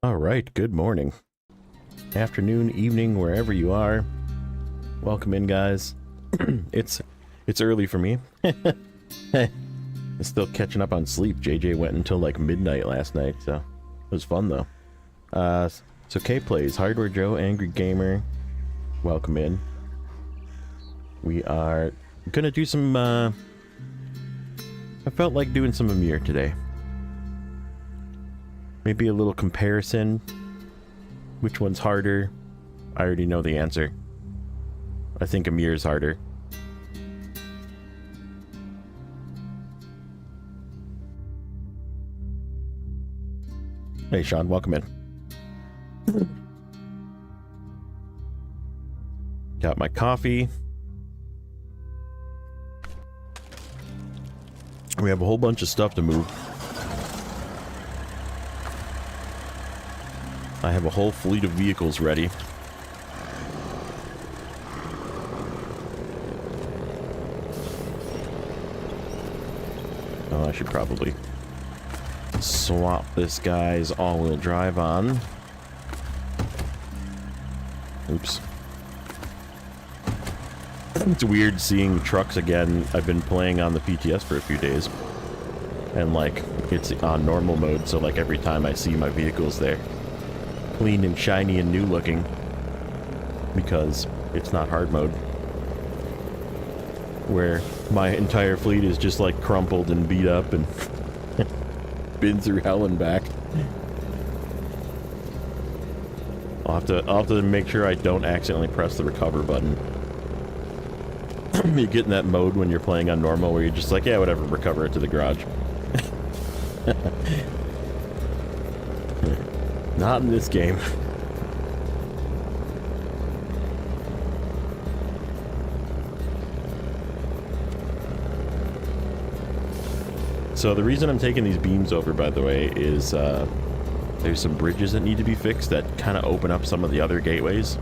All right, good morning, afternoon, evening, wherever you are. Welcome in, guys. It's early for me. I'm still catching up on sleep. JJ went until like midnight last night, so it was fun though. So K plays Hardware Joe, Angry Gamer. Welcome in. We are gonna do some. I felt like doing some Amur today. Maybe a little comparison. Which one's harder? I already know the answer. I think Amur's harder. Hey, Sean, welcome in. Got my coffee. We have a whole bunch of stuff to move. I have a whole fleet of vehicles ready. Oh, I should probably swap this guy's all-wheel drive on. Oops. It's weird seeing trucks again. I've been playing on the PTS for a few days. And, like, it's on normal mode, so, like, every time I see my vehicles there, clean and shiny and new looking, because it's not hard mode. Where my entire fleet is just, like, crumpled and beat up and been through hell and back. I'll have to make sure I don't accidentally press the recover button. You get in that mode when you're playing on normal where you're just like, yeah, whatever, recover it to the garage. Not in this game. So the reason I'm taking these beams over, by the way, is there's some bridges that need to be fixed that kind of open up some of the other gateways.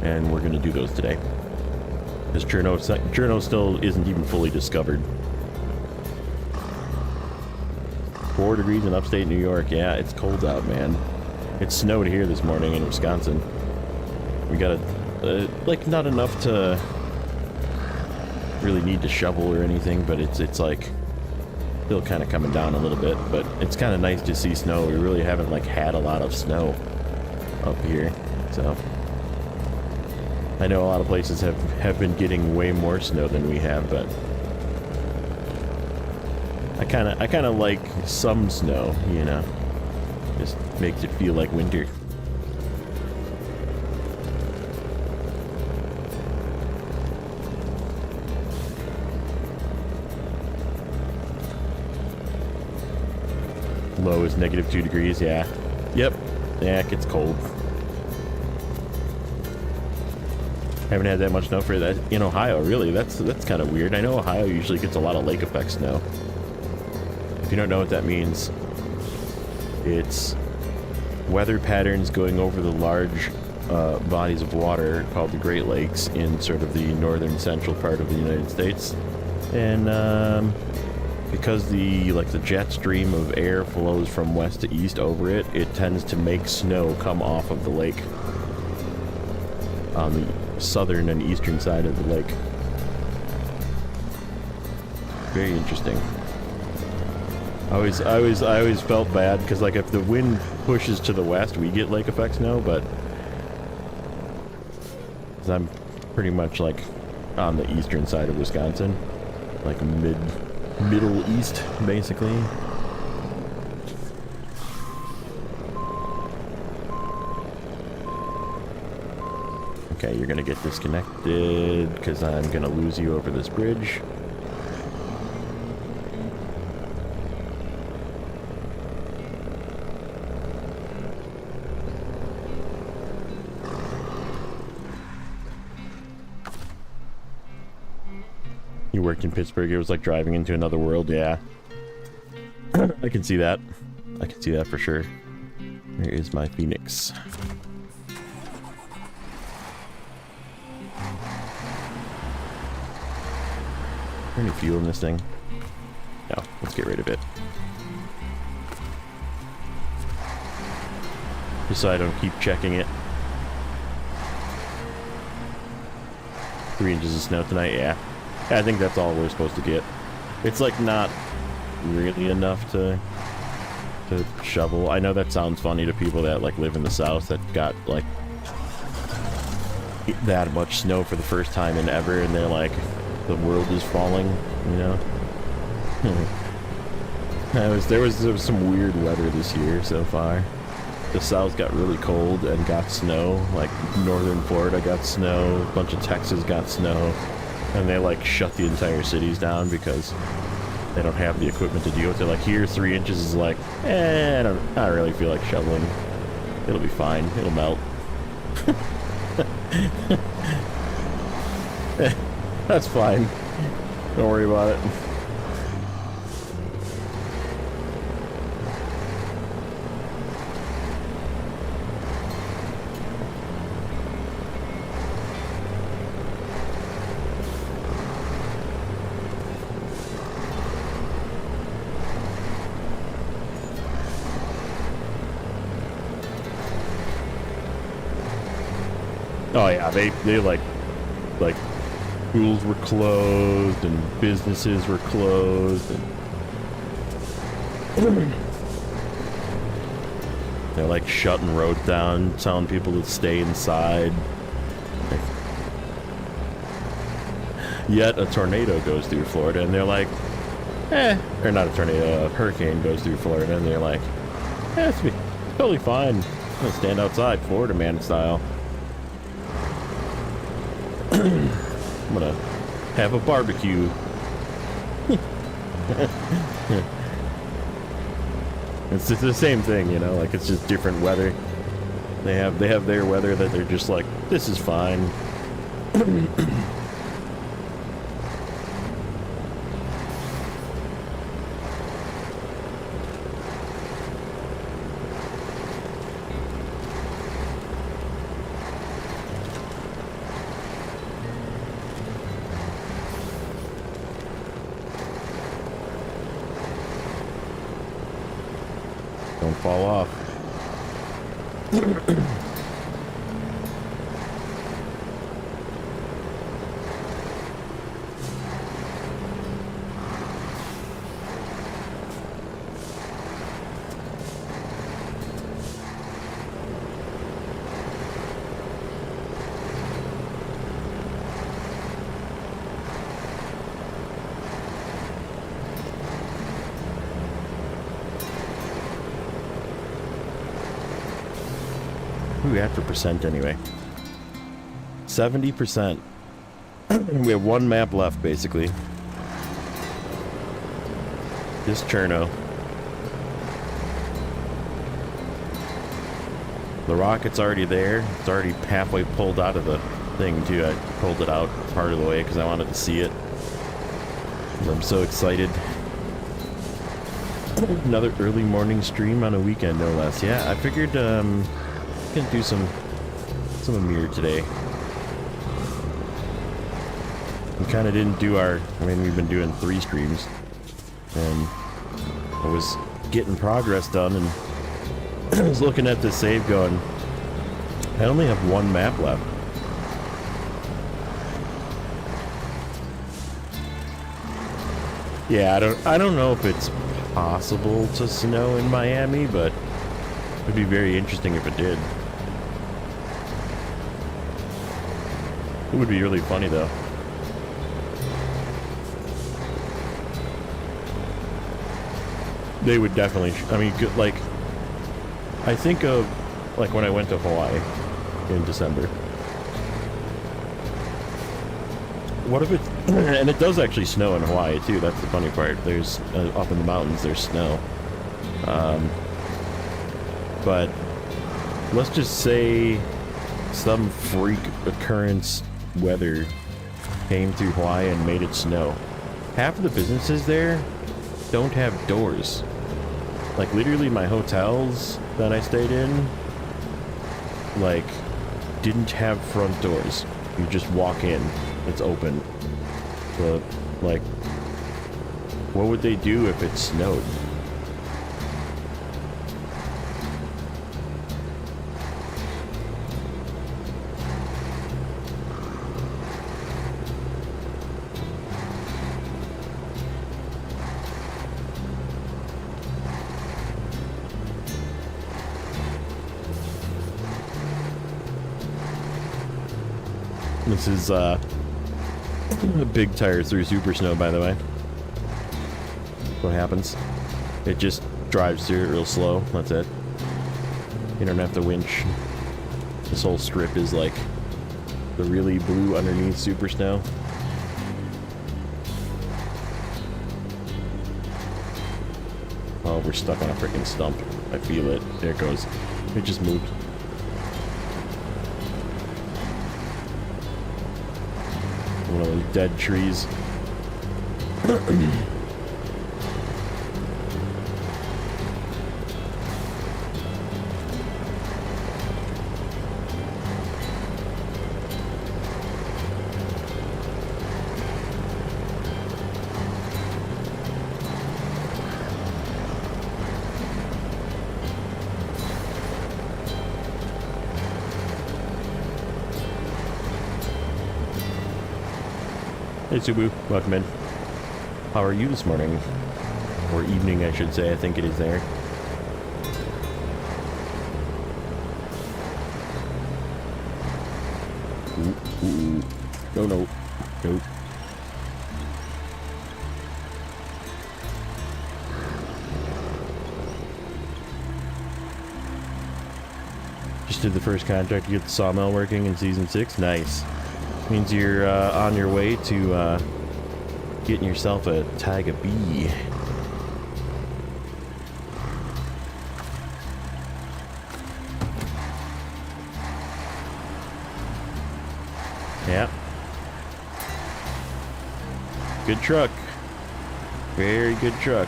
And we're going to do those today. Because Cherno still isn't even fully discovered. 4 degrees in upstate New York. Yeah, it's cold out, man. It snowed here this morning in Wisconsin. We got like, not enough to really need to shovel or anything, but it's like still kind of coming down a little bit. But it's kind of nice to see snow. We really haven't, like, had a lot of snow up here, so... I know a lot of places have been getting way more snow than we have, but I kind of like some snow, you know. Just makes it feel like winter. Low is -2 degrees, yeah. Yep. Yeah, it gets cold. Haven't had that much snow for that in Ohio, really. That's kind of weird. I know Ohio usually gets a lot of lake effect snow. If you don't know what that means, it's weather patterns going over the large bodies of water called the Great Lakes in sort of the northern central part of the United States. And because the jet stream of air flows from west to east over it, it tends to make snow come off of the lake on the southern and eastern side of the lake. Very interesting. I always felt bad because, like, if the wind pushes to the west, we get lake effect snow, but I'm pretty much like on the eastern side of Wisconsin, like middle east, basically. Okay, you're gonna get disconnected because I'm gonna lose you over this bridge. You worked in Pittsburgh, it was like driving into another world, yeah. I can see that. I can see that for sure. Here is my Phoenix. Any fuel in this thing? No, let's get rid of it. Just so I don't keep checking it. 3 inches of snow tonight, yeah. I think that's all we're supposed to get. It's like not really enough to shovel. I know that sounds funny to people that like live in the south that got like that much snow for the first time in ever, and they're like, the world is falling, you know. There was some weird weather this year so far. The south got really cold and got snow. Like northern Florida got snow, a bunch of Texas got snow, and they like shut the entire cities down because they don't have the equipment to deal with it. Like here, 3 inches is like, I don't really feel like shoveling. It'll be fine. It'll melt. That's fine. Don't worry about it. Oh yeah, they like schools were closed and businesses were closed and they're like shutting roads down, telling people to stay inside. Yet a tornado goes through Florida and they're like, or not a tornado, a hurricane goes through Florida and they're like, it's totally fine. I'm gonna stand outside, Florida man style. I'm gonna have a barbecue. It's just the same thing, you know, like it's just different weather. They have their weather that they're just like, this is fine. Don't fall off. We have for percent anyway. 70%. We have 1 map left, basically. This Cherno. The rocket's already there. It's already halfway pulled out of the thing, too. I pulled it out part of the way because I wanted to see it. I'm so excited. Another early morning stream on a weekend, no less. Yeah, I figured, gonna do some Amur today. We kind of didn't do our, I mean, we've been doing 3 streams, and I was getting progress done, and I was looking at this save going, I only have 1 map left. Yeah, I don't know if it's possible to snow in Miami, but it would be very interesting if it did. It would be really funny, though. They would definitely, I mean, like, I think of, like, when I went to Hawaii in December. What if it, and it does actually snow in Hawaii, too, that's the funny part. There's, up in the mountains, there's snow. But, let's just say some freak occurrence weather came through Hawaii and made it snow. Half of the businesses there don't have doors. Like, literally my hotels that I stayed in, like, didn't have front doors. You just walk in, it's open. So, like, what would they do if it snowed? This is a big tire through super snow, by the way. What happens? It just drives through it real slow. That's it. You don't have to winch. This whole strip is like the really blue underneath super snow. Oh, we're stuck on a freaking stump. I feel it. There it goes. It just moved. One of those dead trees. Hey Subu, welcome in. How are you this morning? Or evening, I should say. I think it is there. Ooh, ooh. No, no. Nope. Just did the first contract to get the sawmill working in Season 6. Nice. Means you're on your way to getting yourself a Tiger Bee. Yeah. Good truck. Very good truck.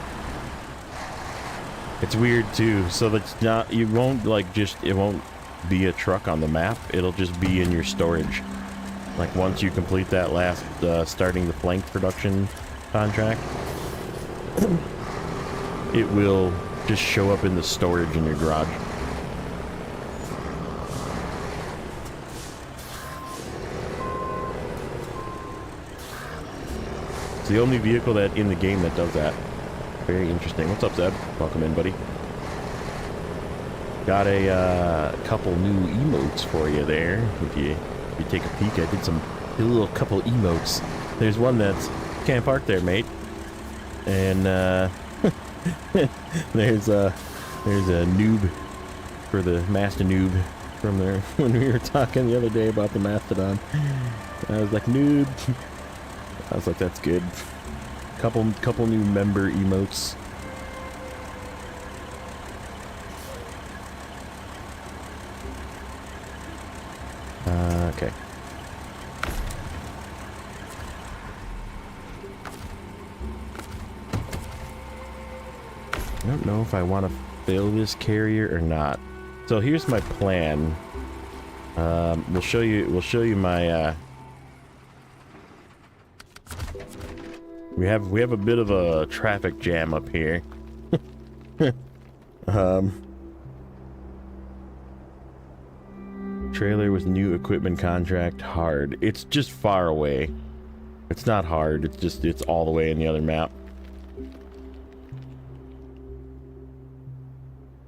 It's weird too, so that's not, you won't like just, it won't be a truck on the map, it'll just be in your storage. Like once you complete that last starting the flank production contract, it will just show up in the storage in your garage. It's the only vehicle that in the game that does that. Very interesting. What's up, Zeb? Welcome in, buddy. Got a couple new emotes for you there. If you take a peek, I did a little couple emotes. There's one that's can't park there, mate. And there's a noob for the Master Noob from there when we were talking the other day about the Mastodon. I was like, noob. I was like, that's good. Couple new member emotes. Okay. I don't know if I want to fill this carrier or not. So here's my plan. We'll show you my we have a bit of a traffic jam up here. Trailer with new equipment contract hard. It's just far away. It's not hard. It's all the way in the other map.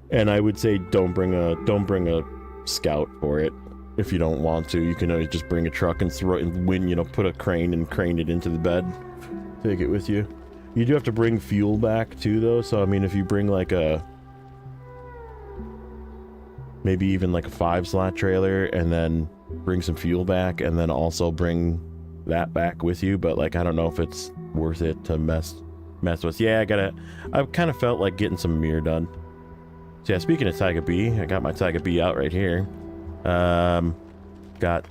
And I would say don't bring a scout for it if you don't want to. You can always just bring a truck and throw it and put a crane and crane it into the bed. Take it with you. You do have to bring fuel back too though, so I mean if you bring like maybe even like a 5-slot trailer and then bring some fuel back and then also bring that back with you, but like I don't know if it's worth it to mess with. Yeah, I kind of felt like getting some mirror done. So yeah, speaking of Tiger Bee, I got my Tiger Bee out right here. Got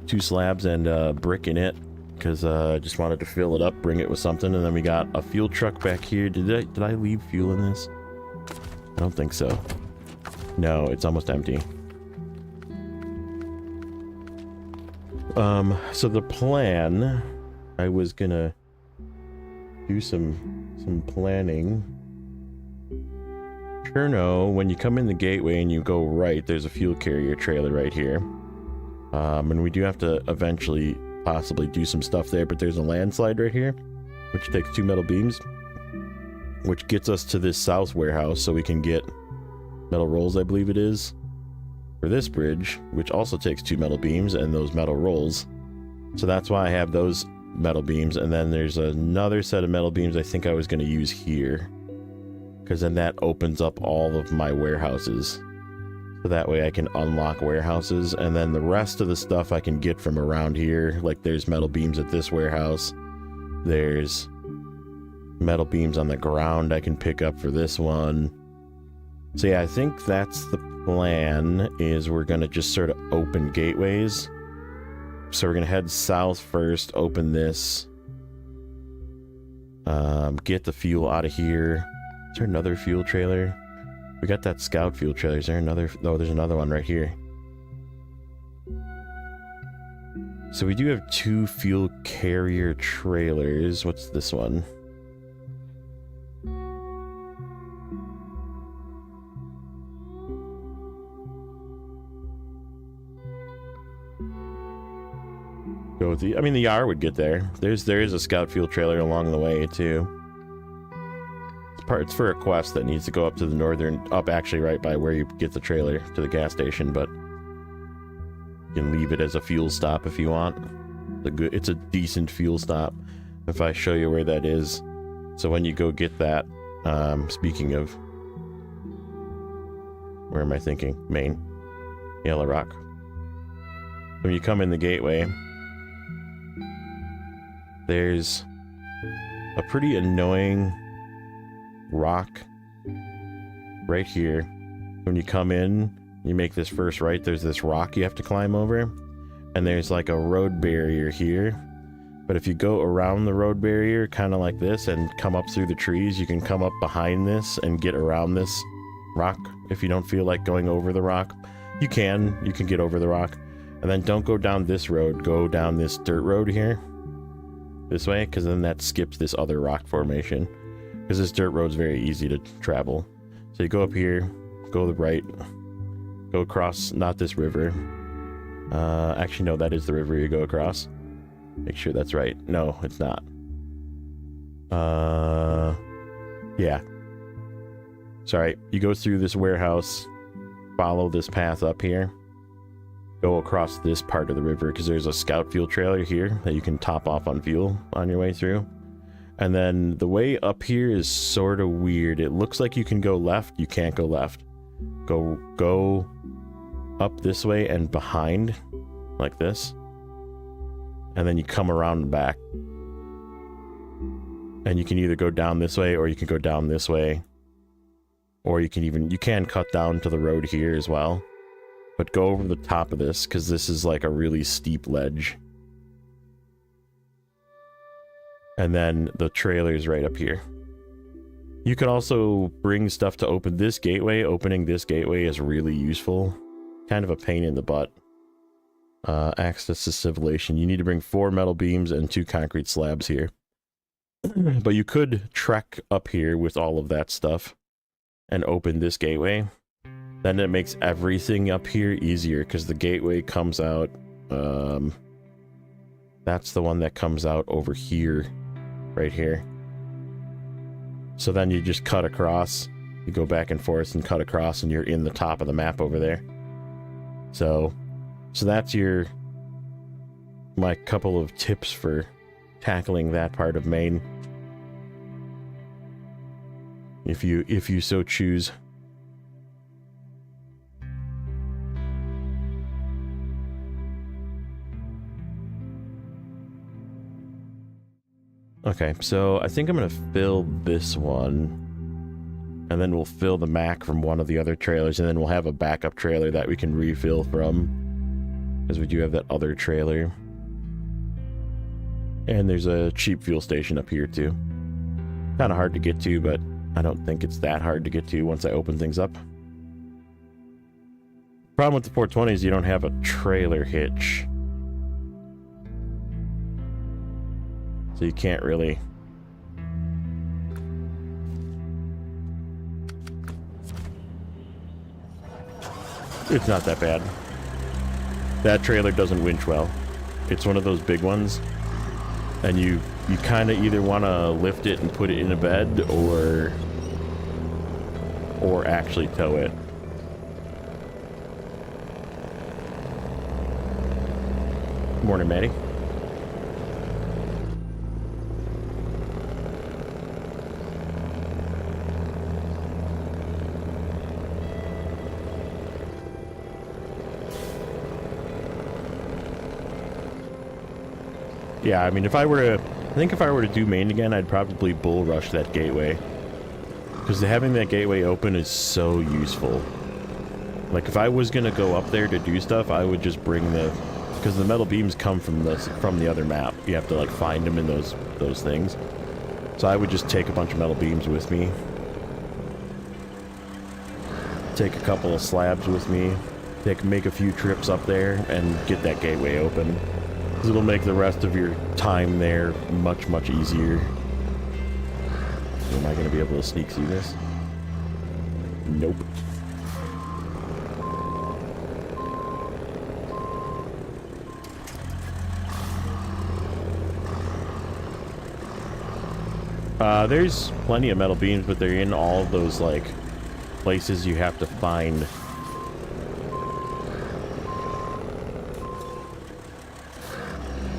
2 slabs and a brick in it because I just wanted to fill it up, bring it with something, and then we got a fuel truck back here. Did I leave fuel in this? I don't think so. No, it's almost empty. So the plan, I was gonna do some planning. Cherno, when you come in the gateway and you go right, there's a fuel carrier trailer right here. And we do have to eventually possibly do some stuff there, but there's a landslide right here, which takes 2 metal beams, which gets us to this south warehouse so we can get metal rolls, I believe it is, for this bridge, which also takes 2 metal beams and those metal rolls. So that's why I have those metal beams, and then there's another set of metal beams I think I was going to use here, because then that opens up all of my warehouses. So that way I can unlock warehouses, and then the rest of the stuff I can get from around here. Like there's metal beams at this warehouse. There's metal beams on the ground I can pick up for this one. So yeah, I think that's the plan, is we're going to just sort of open gateways. So we're going to head south first, open this. Get the fuel out of here. Is there another fuel trailer? We got that scout fuel trailer. Is there another? No, there's another one right here. So we do have 2 fuel carrier trailers. What's this one? Go with the, I mean, the YAR would get there. There is a scout fuel trailer along the way too. It's for a quest that needs to go up to the northern, up actually right by where you get the trailer to the gas station, but you can leave it as a fuel stop if you want. It's a decent fuel stop. If I show you where that is, so when you go get that, speaking of, where am I thinking? Maine, Yellow Rock. When you come in the gateway, there's a pretty annoying rock right here. When you come in, you make this first right, there's this rock you have to climb over, and there's like a road barrier here. But if you go around the road barrier kind of like this and come up through the trees, you can come up behind this and get around this rock. If you don't feel like going over the rock, you can get over the rock. And then don't go down this road, go down this dirt road here this way, because then that skips this other rock formation, because this dirt road's very easy to travel. So you go up here, go to the right, go across, not this river, actually no, that is the river you go across. Make sure that's right. No, it's not. Yeah, sorry, you go through this warehouse, follow this path up here, go across this part of the river, because there's a scout fuel trailer here that you can top off on fuel on your way through. And then the way up here is sort of weird. It looks like you can go left. You can't go left. Go up this way and behind, like this. And then you come around and back. And you can either go down this way, or you can go down this way. Or you can cut down to the road here as well. But go over the top of this, because this is like a really steep ledge. And then the trailer's right up here. You can also bring stuff to open this gateway. Opening this gateway is really useful. Kind of a pain in the butt. Access to civilization. You need to bring 4 metal beams and 2 concrete slabs here. But you could trek up here with all of that stuff and open this gateway. Then it makes everything up here easier, because the gateway comes out, that's the one that comes out over here, right here. So then you just cut across, you go back and forth and cut across, and you're in the top of the map over there. So that's my couple of tips for tackling that part of Maine, if you so choose. Okay, so I think I'm going to fill this one, and then we'll fill the Mac from one of the other trailers, and then we'll have a backup trailer that we can refill from, because we do have that other trailer. And there's a cheap fuel station up here too. Kind of hard to get to, but I don't think it's that hard to get to once I open things up. Problem with the 420 is you don't have a trailer hitch. So you can't really... It's not that bad. That trailer doesn't winch well. It's one of those big ones, and you kind of either want to lift it and put it in a bed, or actually tow it. Morning, Maddie. Yeah, I mean, if I were to I think if I were to do main again, I'd probably bull rush that gateway. Because having that gateway open is so useful. Like, if I was going to go up there to do stuff, I would just bring the... Because the metal beams come from the other map. You have to, like, find them in those things. So I would just take a bunch of metal beams with me. Take a couple of slabs with me. Make a few trips up there and get that gateway open. Because it'll make the rest of your time there much, much easier. Am I going to be able to sneak through this? Nope. There's plenty of metal beams, but they're in all those, like, places you have to find.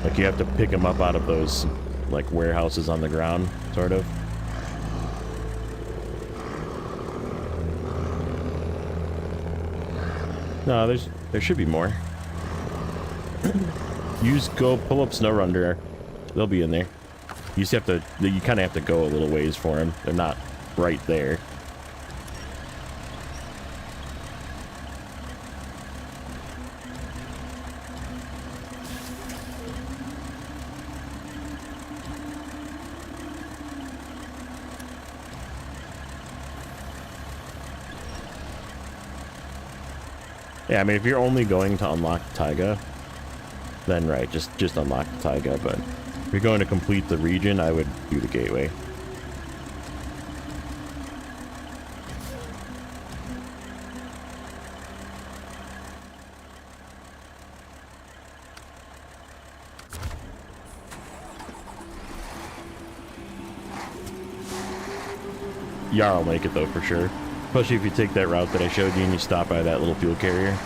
Like, you have to pick them up out of those, like, warehouses on the ground, sort of. No, there should be more. Go pull up Snowrunner. They'll be in there. You just have to, you kind of have to go a little ways for them. They're not right there. Yeah, I mean, if you're only going to unlock Taiga, then right, just unlock the Taiga, but if you're going to complete the region, I would do the gateway. Yeah, I'll make it though, for sure. Especially if you take that route that I showed you and you stop by that little fuel carrier.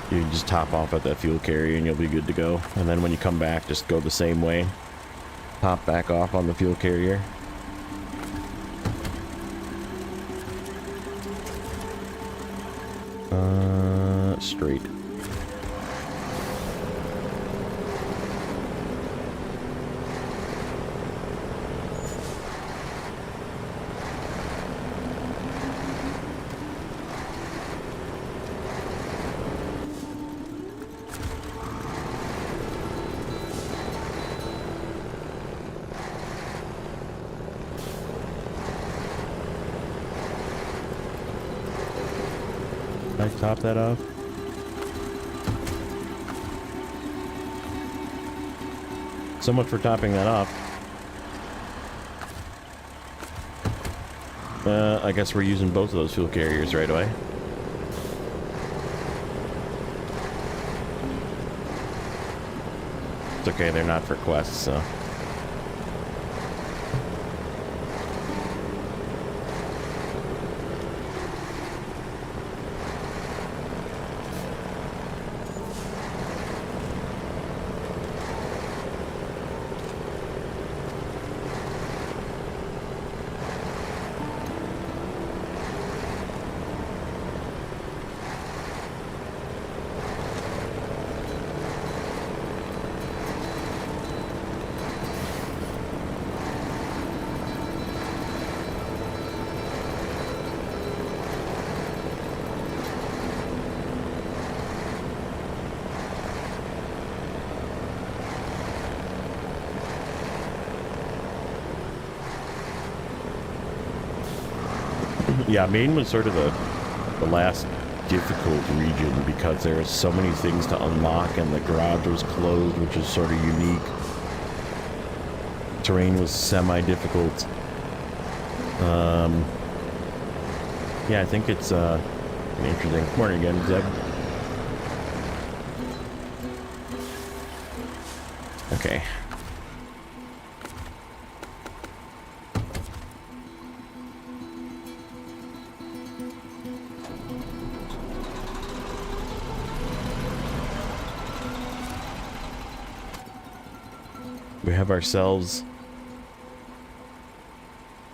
You can just top off at that fuel carrier and you'll be good to go. And then when you come back, just go the same way. Top back off on the fuel carrier. Straight. Can I top that off? So much for topping that off. I guess we're using both of those fuel carriers right away. It's okay, they're not for quests, so... Yeah, Maine was sort of the last difficult region because there are so many things to unlock and the garage was closed, which is sort of unique. Terrain was semi-difficult. Yeah, I think it's interesting. Morning again, Zeb. Okay. We have ourselves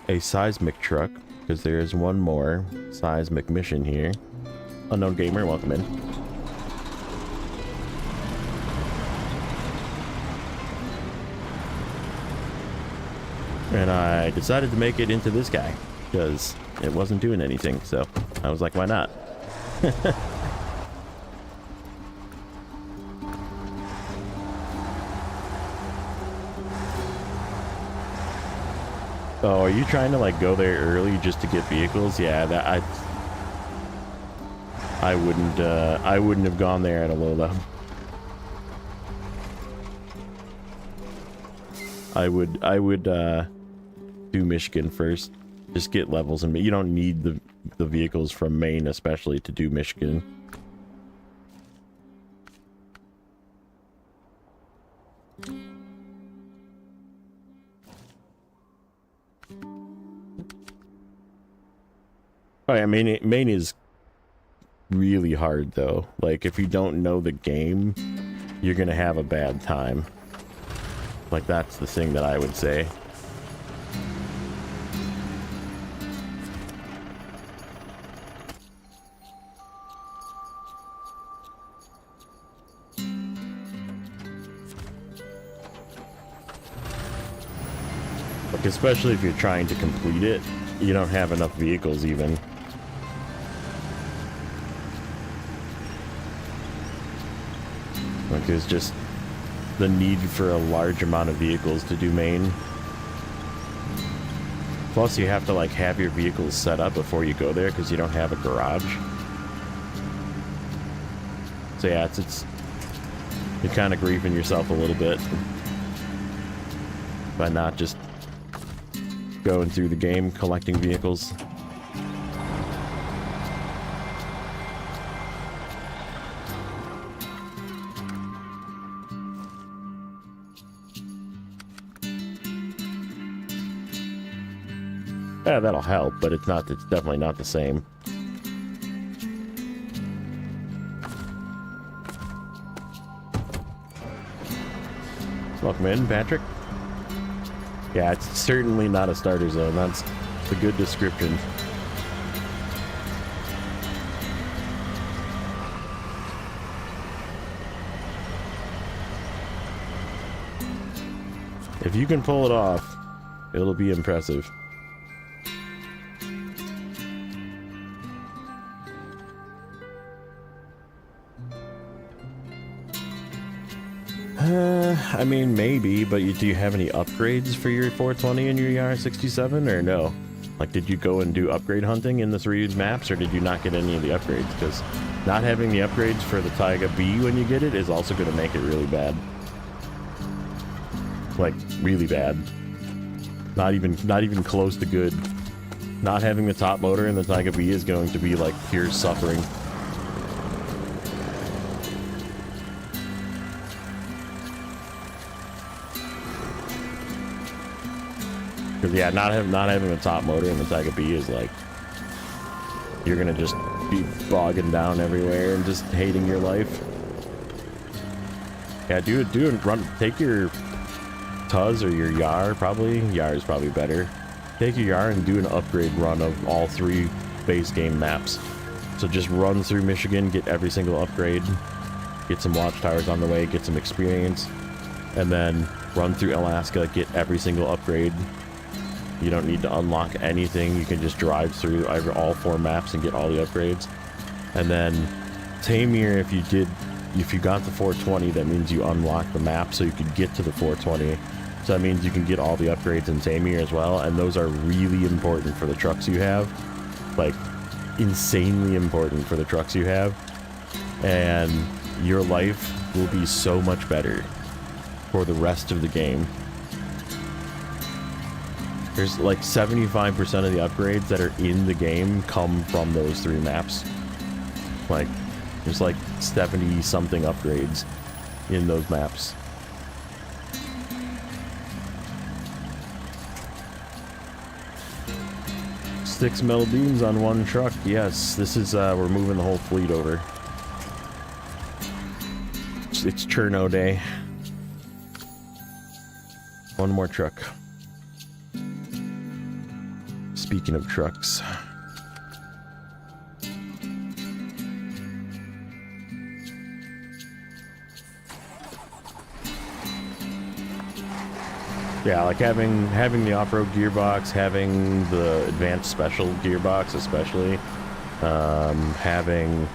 a seismic truck, because there is one more seismic mission here. Unknown gamer, welcome in. And I decided to make it into this guy because it wasn't doing anything. So I was like, why not? Oh, are you trying to like go there early just to get vehicles? Yeah, that I wouldn't have gone there at a low level. I would do Michigan first. Just get levels, and you don't need the vehicles from Maine especially to do Michigan. Oh yeah, Maine is really hard though. Like if you don't know the game, you're gonna have a bad time. Like that's the thing that I would say. Like especially if you're trying to complete it, you don't have enough vehicles even. Like there's just the need for a large amount of vehicles to do Maine. Plus you have to like have your vehicles set up before you go there because you don't have a garage. So yeah, it's you're kind of grieving yourself a little bit by not just going through the game collecting vehicles. Yeah, that'll help, but it's definitely not the same. Welcome in, Patrick. Yeah, it's certainly not a starter zone. That's a good description. If you can pull it off, it'll be impressive. I mean, maybe, but do you have any upgrades for your 420 and your ER67, or no? Like, did you go and do upgrade hunting in the 3 maps, or did you not get any of the upgrades? Because not having the upgrades for the Taiga B when you get it is also going to make it really bad. Like, really bad. Not even close to good. Not having the top loader in the Taiga B is going to be, like, pure suffering. Because yeah, not having the top motor in the Taiga B is like, you're gonna just be bogging down everywhere and just hating your life. Yeah, take your Tuz or your Yar, probably. Yar is probably better. Take your Yar and do an upgrade run of all 3 base game maps. So just run through Michigan, get every single upgrade, get some watchtowers on the way, get some experience, and then run through Alaska, get every single upgrade. You don't need to unlock anything. You can just drive through all 4 maps and get all the upgrades. And then Tamir, if you got the 420, that means you unlock the map so you could get to the 420. So that means you can get all the upgrades in Tamir as well, and those are really important for the trucks you have. Like, insanely important for the trucks you have. And your life will be so much better for the rest of the game. There's like 75% of the upgrades that are in the game come from those 3 maps. Like, there's like 70 something upgrades in those maps. Six metal beams on 1 truck. Yes, this is, we're moving the whole fleet over. It's Cherno day. 1 more truck. Speaking of trucks. Yeah, like having the off-road gearbox, having the advanced special gearbox, especially having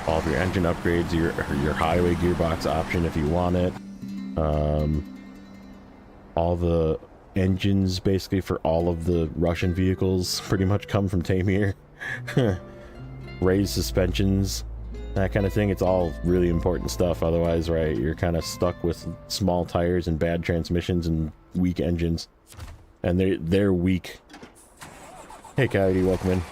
all of your engine upgrades, your highway gearbox option if you want it, all the engines basically for all of the Russian vehicles pretty much come from Tamir. Raised suspensions, that kind of thing. It's all really important stuff. Otherwise, right, you're kind of stuck with small tires and bad transmissions and weak engines. And they're weak. Hey Coyote, welcome in.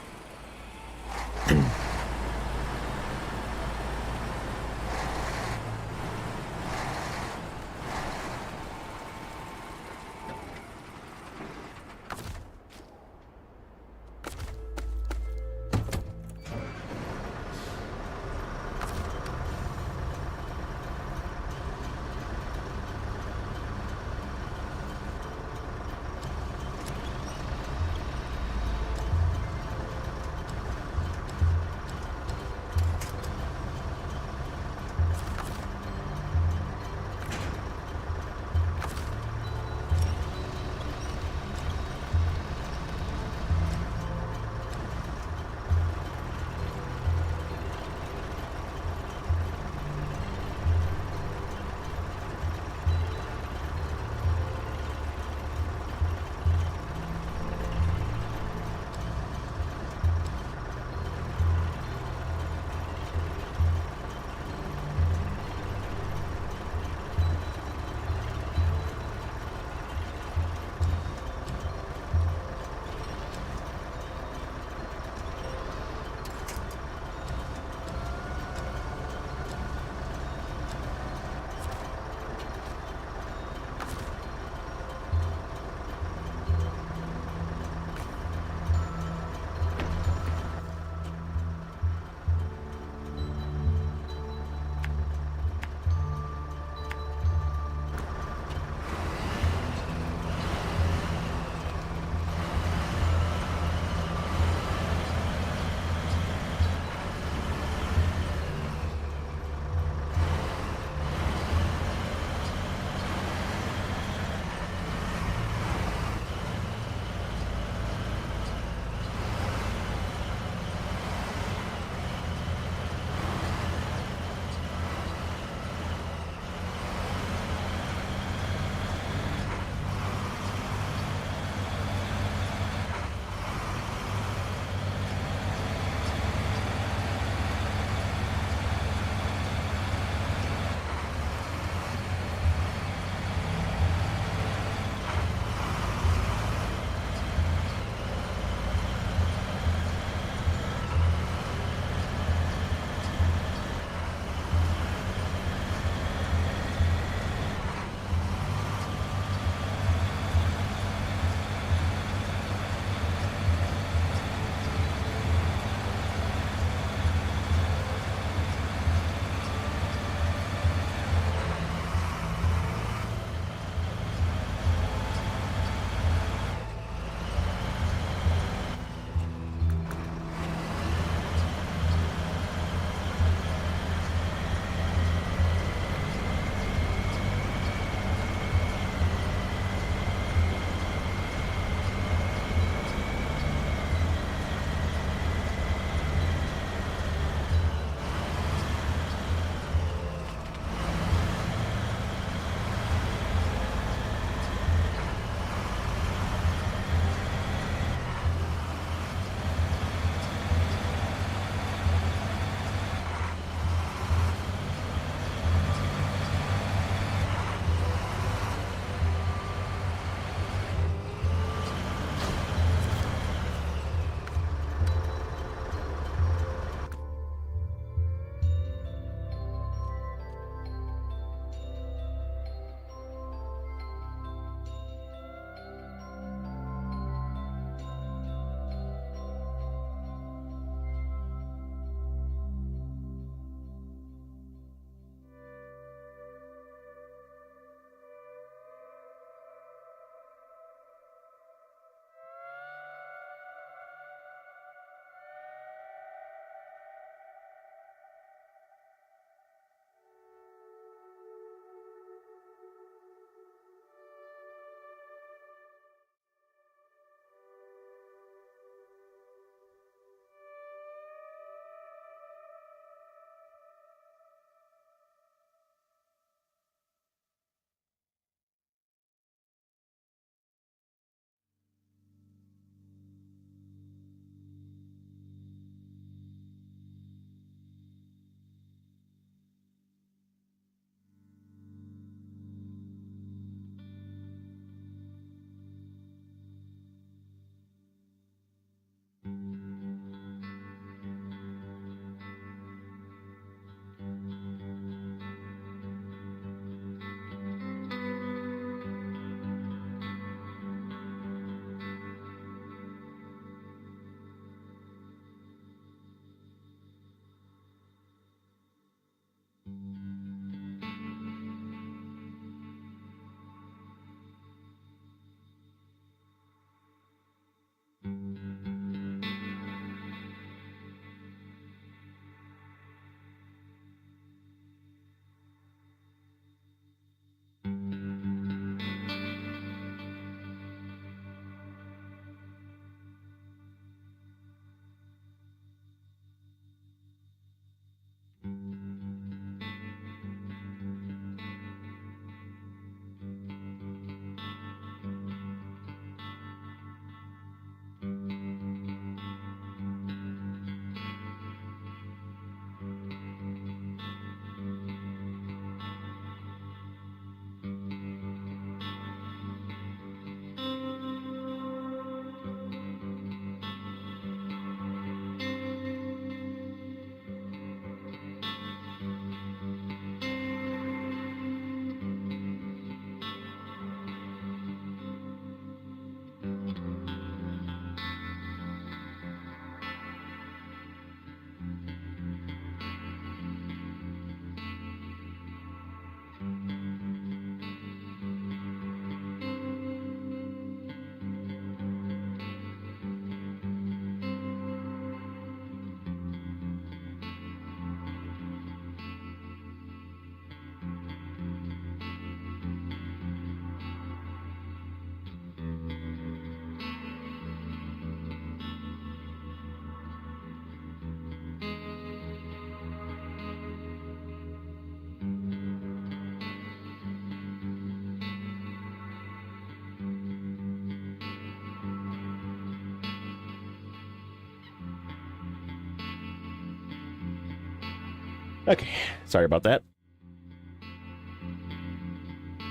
Okay, sorry about that.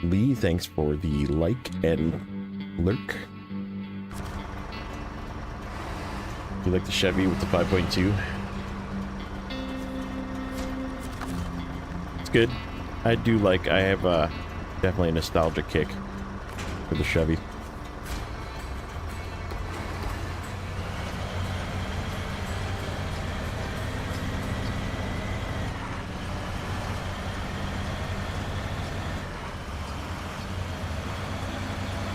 Lee, thanks for the like and lurk. You like the Chevy with the 5.2? It's good. I do like, I have definitely a nostalgic kick for the Chevy.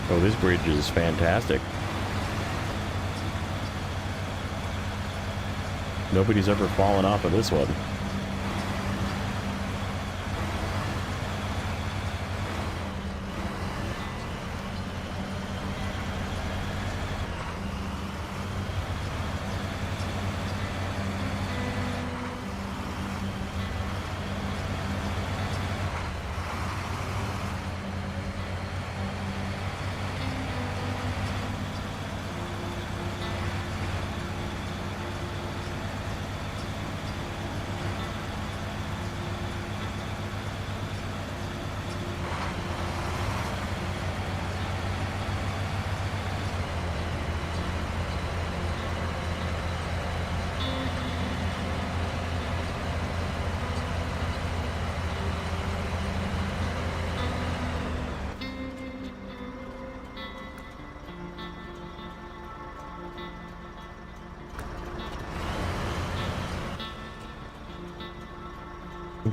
Oh, this bridge is fantastic. Nobody's ever fallen off of this one.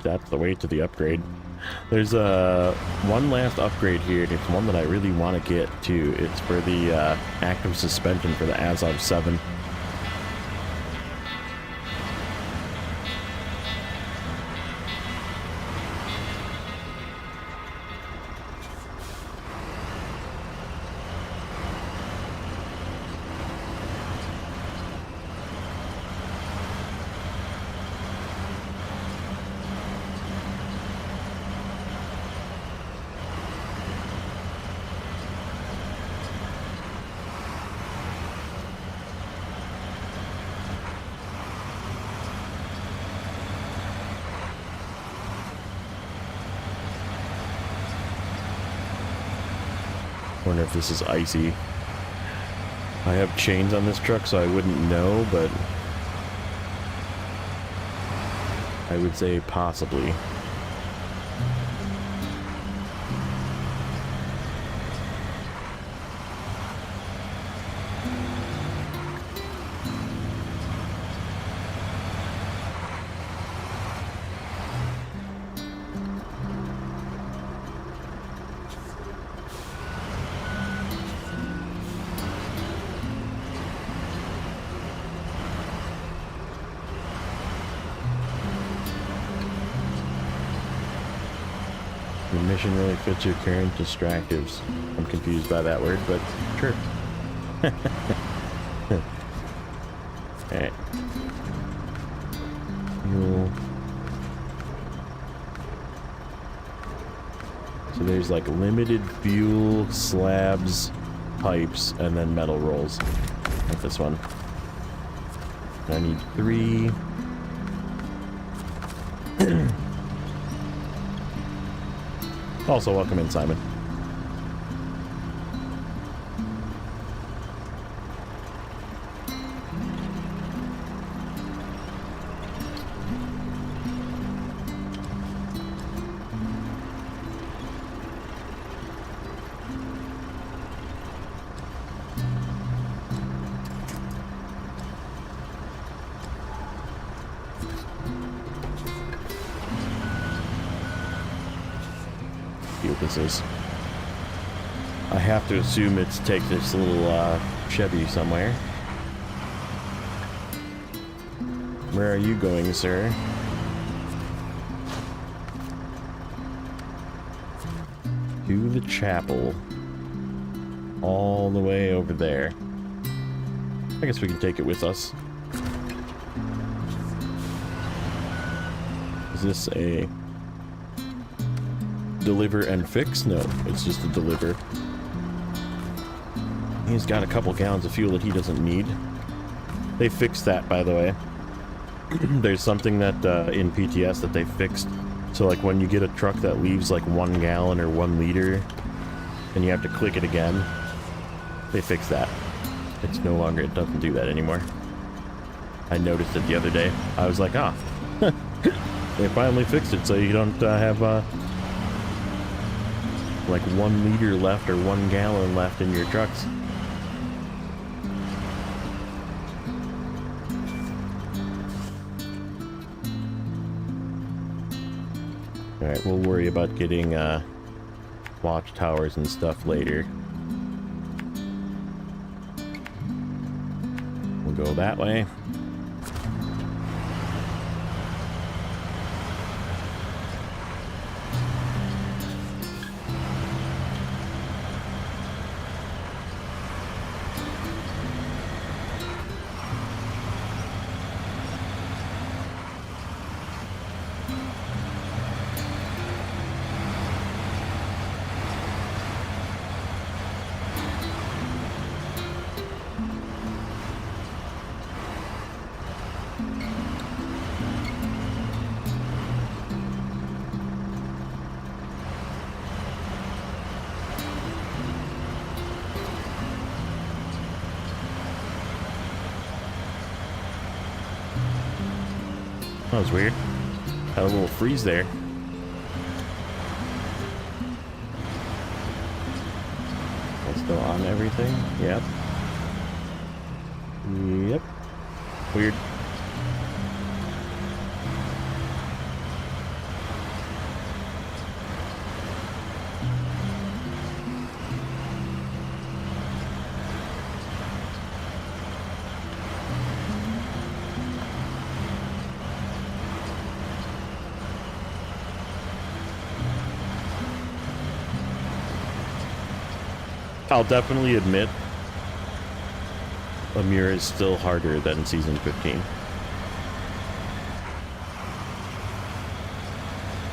That's the way to the upgrade. There's one last upgrade here, and it's one that I really want to get to. It's for the active suspension for the Azov 7. Wonder if this is icy. I have chains on this truck, so I wouldn't know, but I would say possibly. The mission really fits your current distractives. I'm confused by that word, but sure. Alright. Fuel. So there's like limited fuel, slabs, pipes, and then metal rolls. Like this one. I need 3. Also, welcome in, Simon. What this is. I have to assume it's take this little Chevy somewhere. Where are you going, sir? To the chapel. All the way over there. I guess we can take it with us. Is this a deliver and fix? No, it's just a deliver. He's got a couple gallons of fuel that he doesn't need. They fixed that, by the way. there's something that in PTS that they fixed. So like when you get a truck that leaves like 1 gallon or 1 liter, and you have to click it again, they fixed that. It's no longer, it doesn't do that anymore. I noticed it the other day. I was like, ah, they finally fixed it so you don't have like 1 liter left or 1 gallon left in your trucks. Alright, we'll worry about getting watchtowers and stuff later. We'll go that way. That was weird. Had a little freeze there. That's still on everything? Yep. Yep. Weird. I'll definitely admit Amur is still harder than Season 15.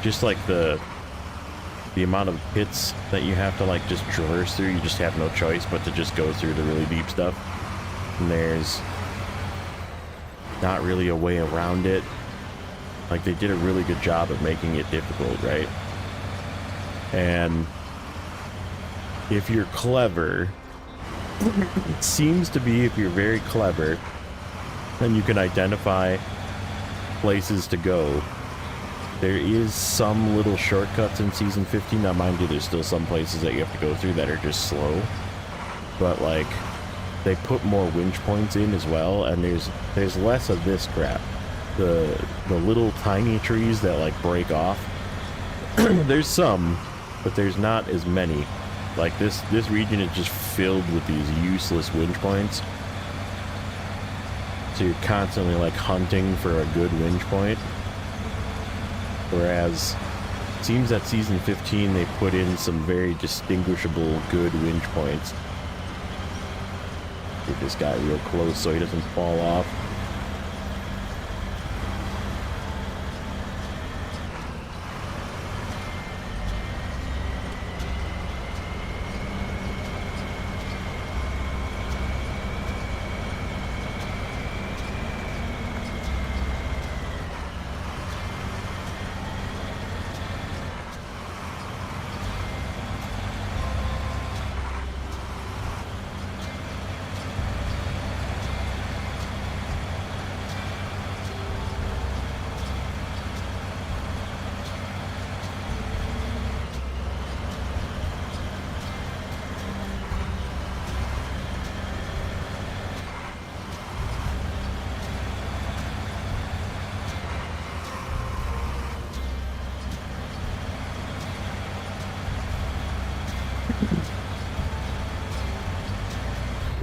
Just like the amount of pits that you have to like just traverse through, you just have no choice but to just go through the really deep stuff. And there's not really a way around it. Like they did a really good job of making it difficult, right? And if you're clever, it seems to be if you're very clever, then you can identify places to go. There is some little shortcuts in Season 15. Now, mind you, there's still some places that you have to go through that are just slow. But, like, they put more winch points in as well, and there's less of this crap. The little tiny trees that, like, break off, there's some, but there's not as many. Like, this region is just filled with these useless winch points. So you're constantly, like, hunting for a good winch point. Whereas, it seems that Season 15, they put in some very distinguishable good winch points. Get this guy real close so he doesn't fall off.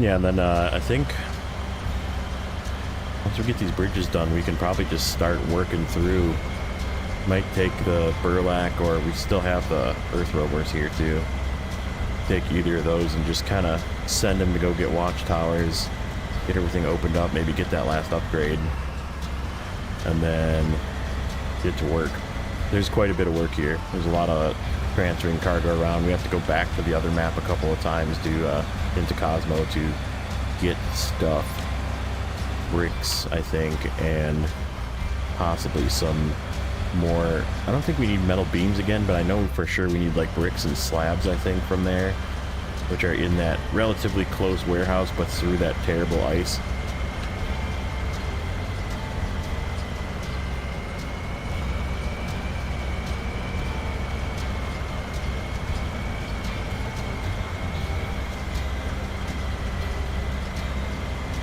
Yeah, and then I think once we get these bridges done, we can probably just start working through. Might take the burlap, or we still have the earth rovers here too. Take either of those and just kind of send them to go get watchtowers, get everything opened up, maybe get that last upgrade, and then get to work. There's quite a bit of work here. There's a lot of transferring cargo around. We have to go back to the other map a couple of times to into Cosmo to get stuff, bricks, I think, and possibly some more. I don't think we need metal beams again, but I know for sure we need like bricks and slabs, I think, from there, which are in that relatively close warehouse, but through that terrible ice.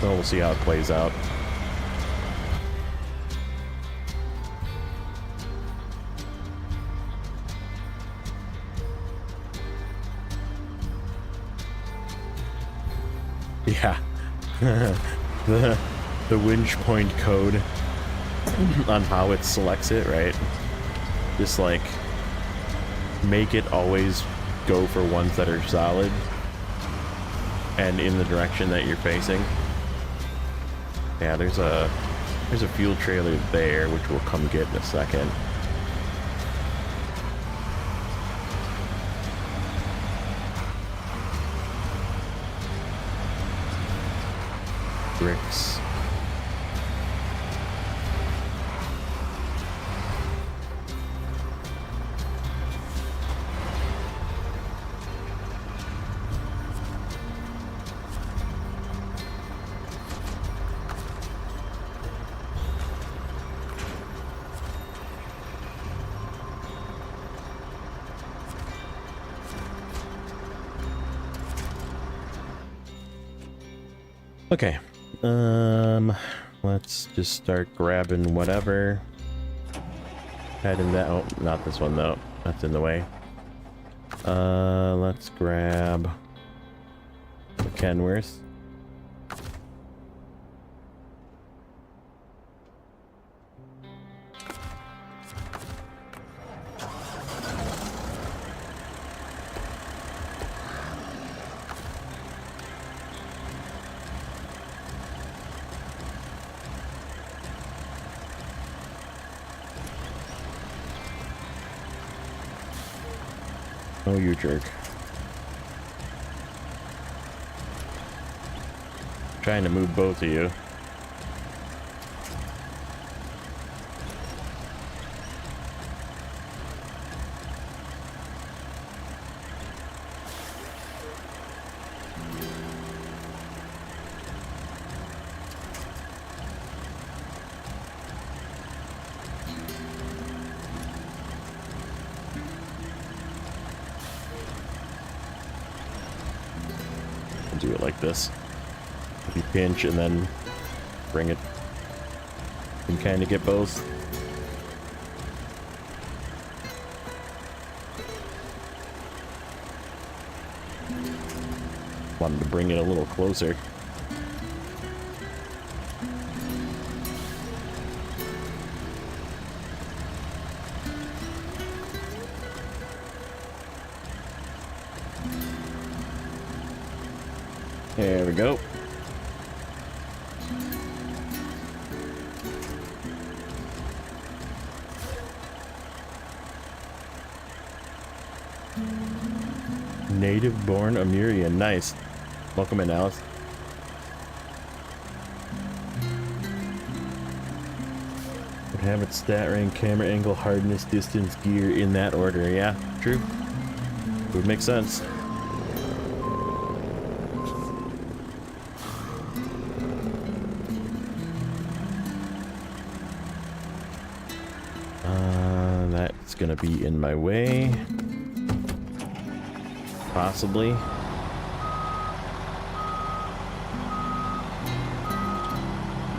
So we'll see how it plays out. Yeah, the winch point code on how it selects it, right? Just like make it always go for ones that are solid and in the direction that you're facing. Yeah, there's a fuel trailer there, which we'll come get in a second. Bricks. Okay. Let's just start grabbing whatever. Heading that. Oh, not this one though. That's in the way. Let's grab the Kenworth. Oh, you jerk. Trying to move both of you. Do it like this. You pinch and then bring it. You can kind of get both. Wanted to bring it a little closer. There we go. Native-born Amurian. Nice. Welcome in, Alice. Would have its stat rank, camera angle, hardness, distance, gear in that order. Yeah, true. Would make sense. That's gonna be in my way. Possibly.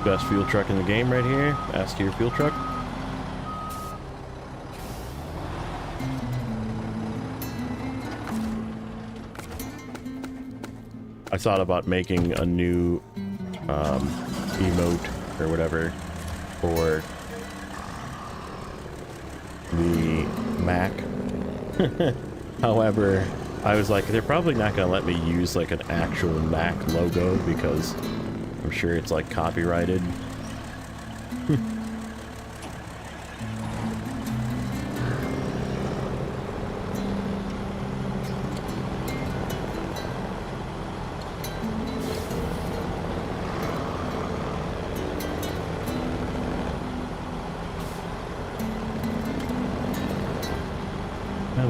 Best fuel truck in the game right here. Ask your fuel truck. I thought about making a new emote or whatever for the Mac. However, I was like, they're probably not gonna let me use like an actual Mac logo because I'm sure it's like copyrighted.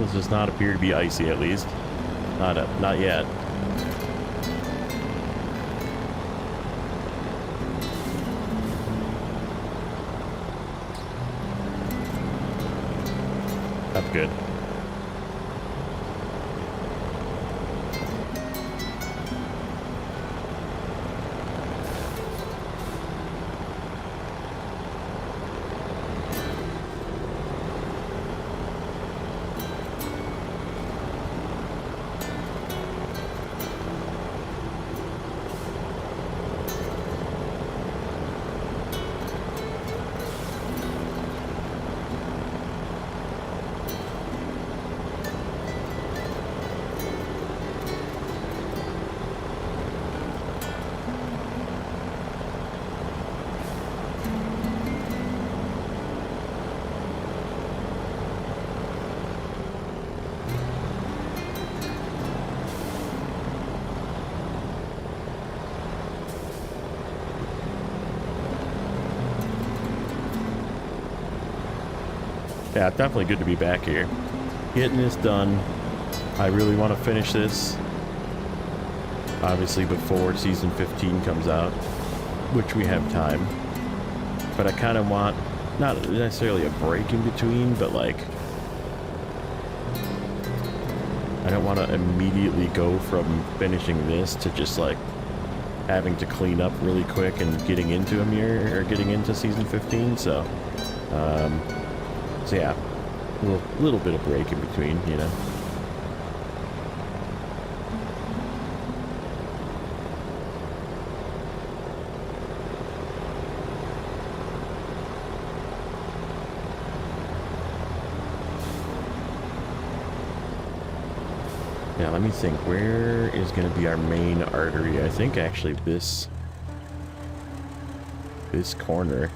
ground does not appear to be icy, at least. Not yet. That's good. Yeah, it's definitely good to be back here. Getting this done. I really want to finish this. Obviously before Season 15 comes out, which we have time. But I kind of want, not necessarily a break in between, but like, I don't want to immediately go from finishing this to just like having to clean up really quick and getting into Amur or getting into Season 15, so yeah, a little bit of break in between, you know. Yeah, let me think. Where is going to be our main artery? I think actually this corner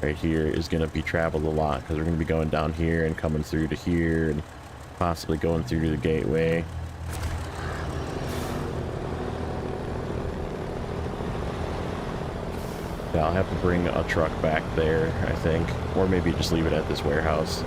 right here is going to be traveled a lot, because we're going to be going down here and coming through to here and possibly going through to the gateway. Yeah, I'll have to bring a truck back there, I think, or maybe just leave it at this warehouse.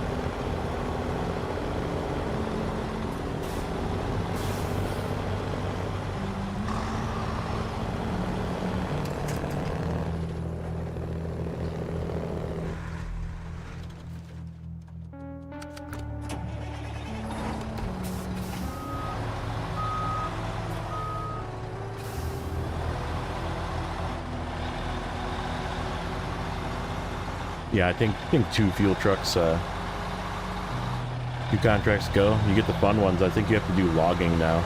Yeah, I think 2 fuel trucks, 2 contracts go. You get the fun ones. I think you have to do logging now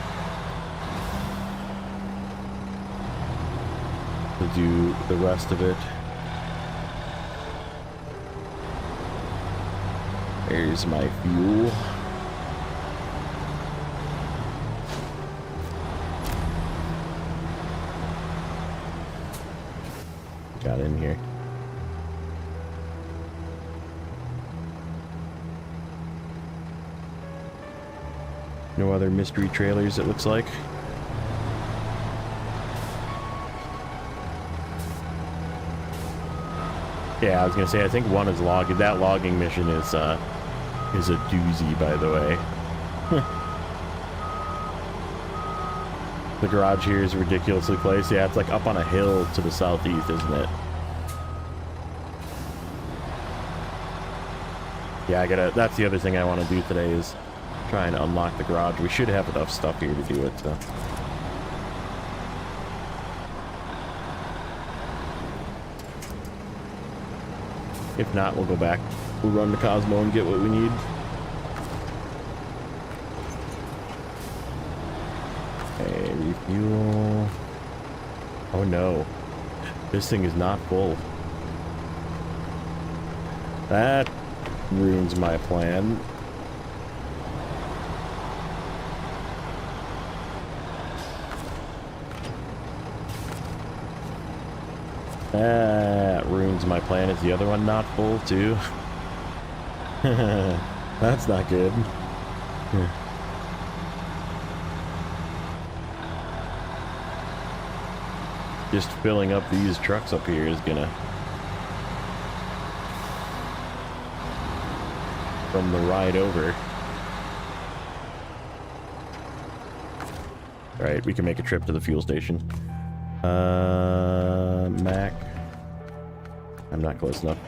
to do the rest of it. There's my fuel. Got in here. No other mystery trailers, it looks like. Yeah, I was gonna say, I think one is logging. That logging mission is a doozy, by the way. The garage here is ridiculously placed. Yeah, it's like up on a hill to the southeast, isn't it? Yeah, that's the other thing I want to do today is try and unlock the garage. We should have enough stuff here to do it, so. If not, we'll go back. We'll run to Cosmo and get what we need. Okay, refuel. Oh no. This thing is not full. That ruins my plan. That ruins my plan. Is the other one not full too? That's not good. Just filling up these trucks up here is gonna, from the ride over, Alright, we can make a trip to the fuel station. Mac. I'm not close enough.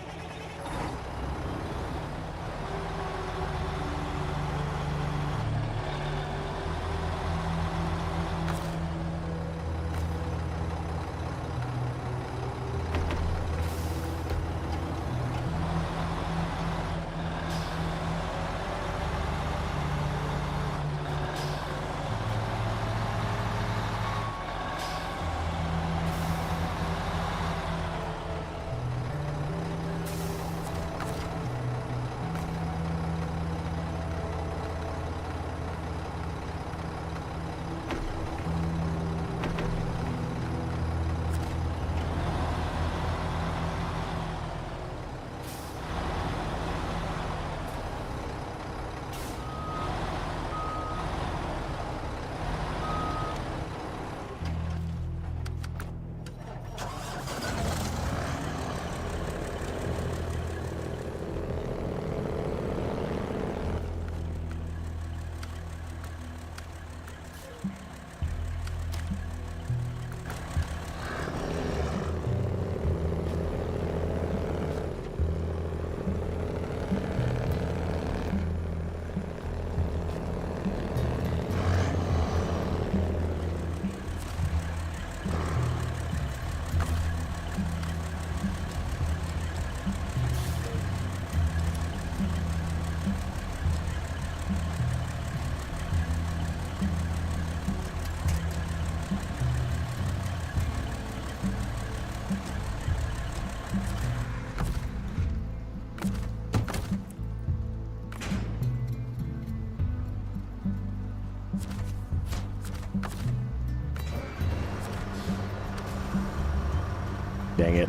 Dang it.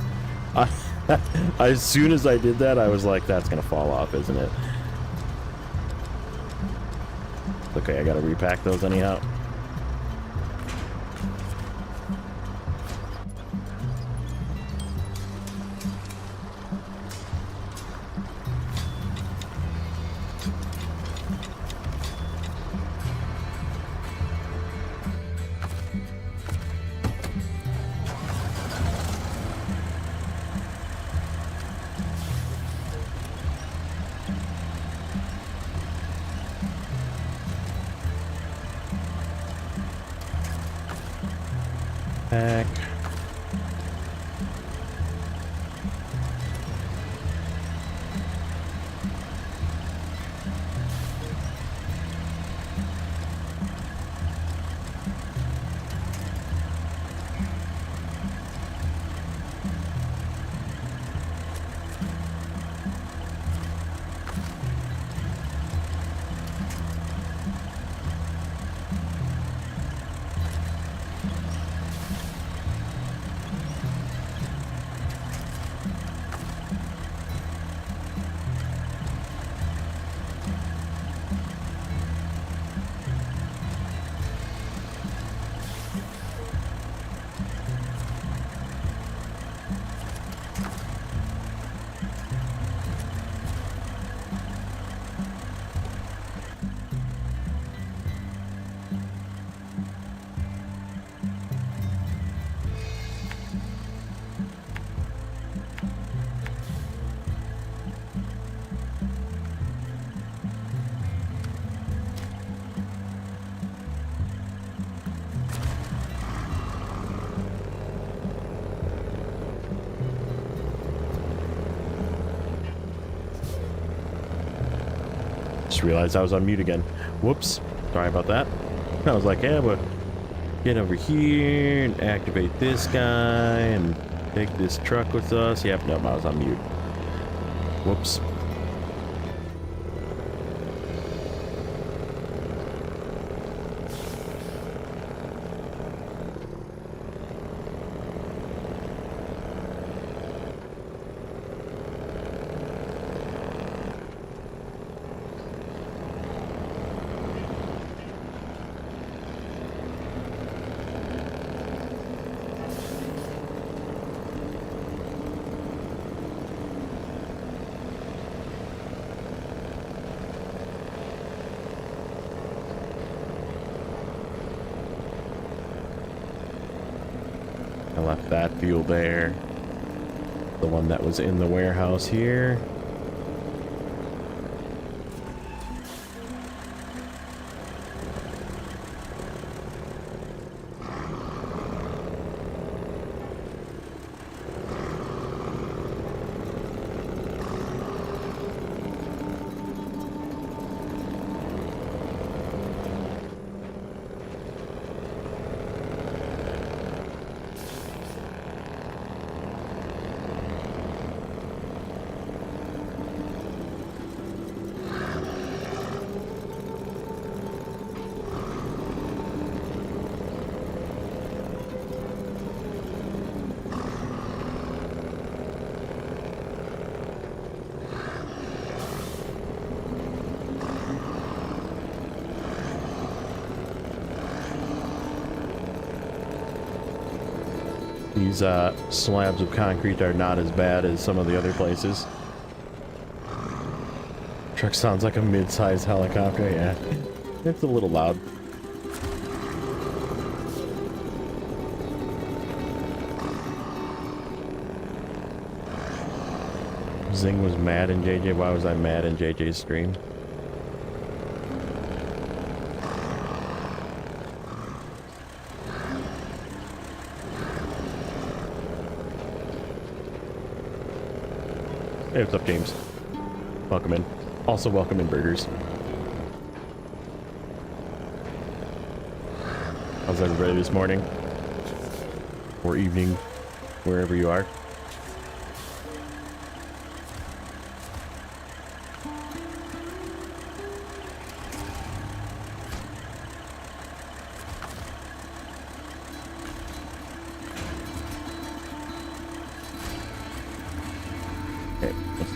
As soon as I did that, I was like, that's gonna fall off, isn't it? Okay, I gotta repack those anyhow. Pack. Just realized I was on mute again. Whoops. Sorry about that. I was like, yeah, but get over here and activate this guy and take this truck with us. Yep, nope, I was on mute. Whoops. left that fuel there. The one that was in the warehouse here. These slabs of concrete are not as bad as some of the other places. Truck sounds like a mid-sized helicopter, yeah. It's a little loud. Zing was mad in JJ. Why was I mad in JJ's stream? Hey, what's up, James? Welcome in. Also, welcome in, Burgers. How's everybody this morning? Or evening, wherever you are.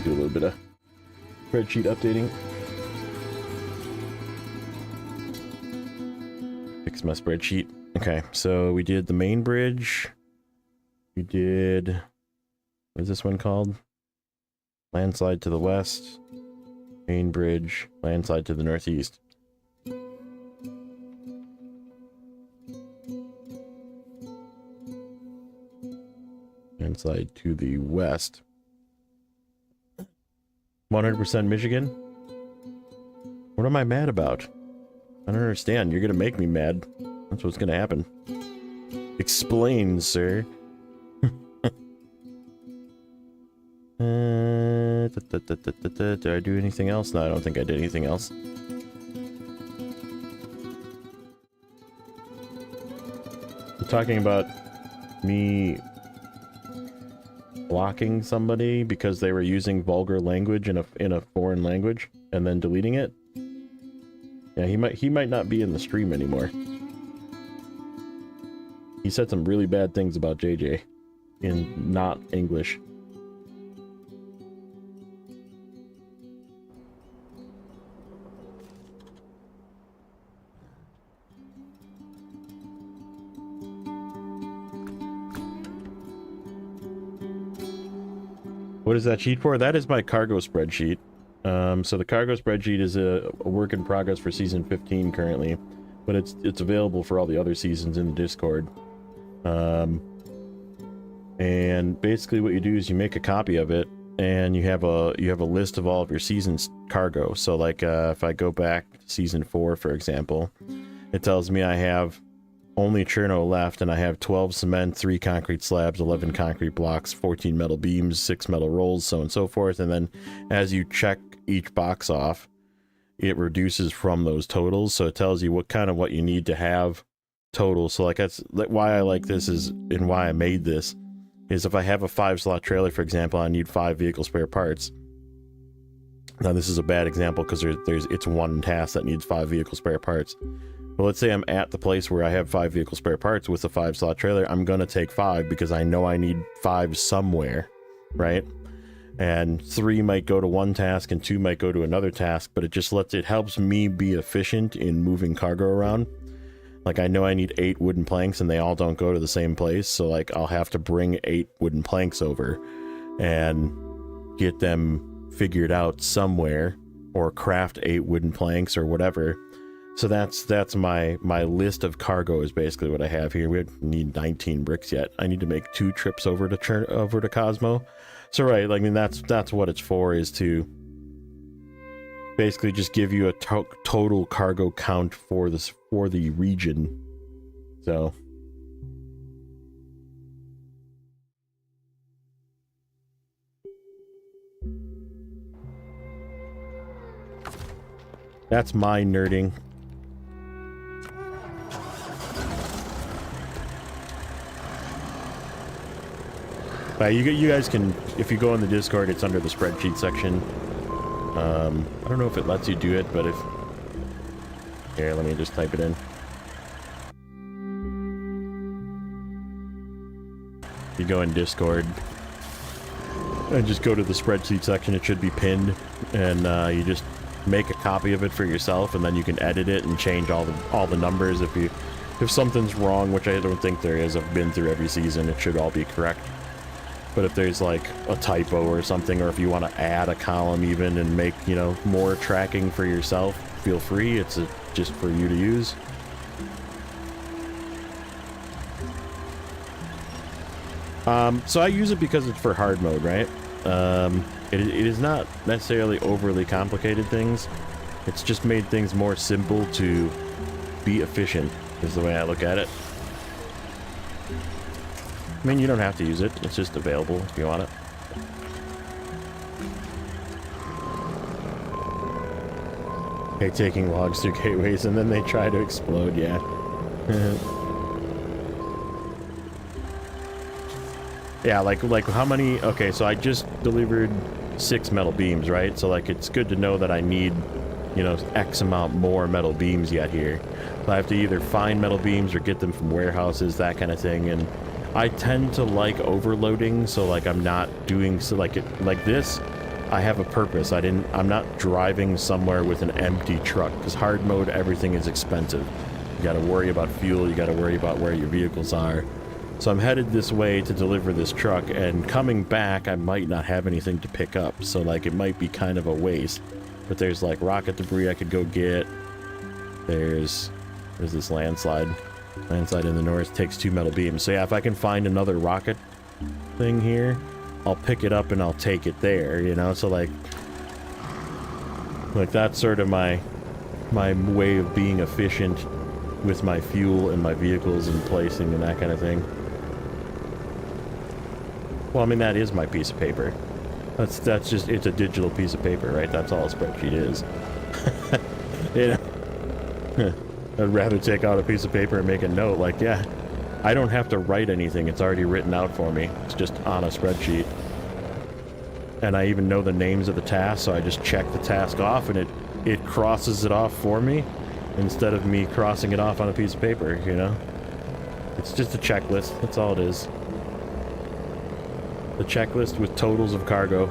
Do a little bit of spreadsheet updating. Fix my spreadsheet. Okay, so we did the main bridge. We did, what is this one called? Landslide to the west. Main bridge, landslide to the northeast. Landslide to the west. 100% Michigan? What am I mad about? I don't understand. You're gonna make me mad. That's what's gonna happen. Explain, sir. Did I do anything else? No, I don't think I did anything else. You're talking about me blocking somebody because they were using vulgar language in a foreign language and then deleting it. Yeah, he might not be in the stream anymore. He said some really bad things about JJ in not English. What is that sheet for? That is my cargo spreadsheet. So the cargo spreadsheet is a work in progress for season 15 currently, but it's available for all the other seasons in the Discord. And basically what you do is you make a copy of it, and you have a list of all of your season's cargo. So like if I go back to season 4, for example, it tells me I have only Cherno left, and I have 12 cement, 3 concrete slabs, 11 concrete blocks, 14 metal beams, 6 metal rolls, so on and so forth. And then as you check each box off, it reduces from those totals, so it tells you what you need to have total. So like that's why I like this is, and why I made this, is if I have a 5-slot trailer, for example, I need 5 vehicle spare parts. Now this is a bad example because it's one task that needs 5 vehicle spare parts. But let's say I'm at the place where I have 5 vehicle spare parts with a 5-slot trailer. I'm gonna take 5 because I know I need 5 somewhere, right? And 3 might go to one task and 2 might go to another task, but it helps me be efficient in moving cargo around. Like I know I need 8 wooden planks and they all don't go to the same place, so like I'll have to bring 8 wooden planks over and get them figured out somewhere, or craft 8 wooden planks or whatever. So that's my list of cargo is basically what I have here. We need 19 bricks yet. I need to make 2 trips over to Cosmo. So right, I mean that's what it's for, is to basically just give you a total cargo count for the region. So that's my nerding. You guys can, if you go in the Discord, it's under the spreadsheet section. I don't know if it lets you do it, but if... Here, let me just type it in. You go in Discord and just go to the spreadsheet section. It should be pinned, and you just make a copy of it for yourself, and then you can edit it and change all the numbers. If something's wrong, which I don't think there is, I've been through every season, it should all be correct. But if there's like a typo or something, or if you want to add a column even and make, you know, more tracking for yourself, feel free. It's just for you to use. So I use it because it's for hard mode, right? It is not necessarily overly complicated things. It's just made things more simple to be efficient, is the way I look at it. I mean, you don't have to use it. It's just available if you want it. Okay, taking logs through gateways and then they try to explode, yeah. Yeah, like how many... Okay, so I just delivered 6 metal beams, right? So, like, it's good to know that I need, you know, X amount more metal beams yet here. So I have to either find metal beams or get them from warehouses, that kind of thing, and... I tend to like overloading, so like I'm not doing so like this. I have a purpose. I'm not driving somewhere with an empty truck, because hard mode everything is expensive. You got to worry about fuel. You got to worry about where your vehicles are. So I'm headed this way to deliver this truck, and coming back I might not have anything to pick up. So like it might be kind of a waste. But there's like rocket debris I could go get. There's this landslide. Landslide in the north takes 2 metal beams. So yeah, if I can find another rocket thing here, I'll pick it up and I'll take it there, you know? So like that's sort of my way of being efficient with my fuel and my vehicles and placing and that kind of thing. Well, I mean, that is my piece of paper. That's just, it's a digital piece of paper, right? That's all a spreadsheet is. You know? I'd rather take out a piece of paper and make a note. Like, yeah, I don't have to write anything. It's already written out for me. It's just on a spreadsheet. And I even know the names of the tasks, so I just check the task off, and it crosses it off for me instead of me crossing it off on a piece of paper, you know? It's just a checklist. That's all it is. The checklist with totals of cargo.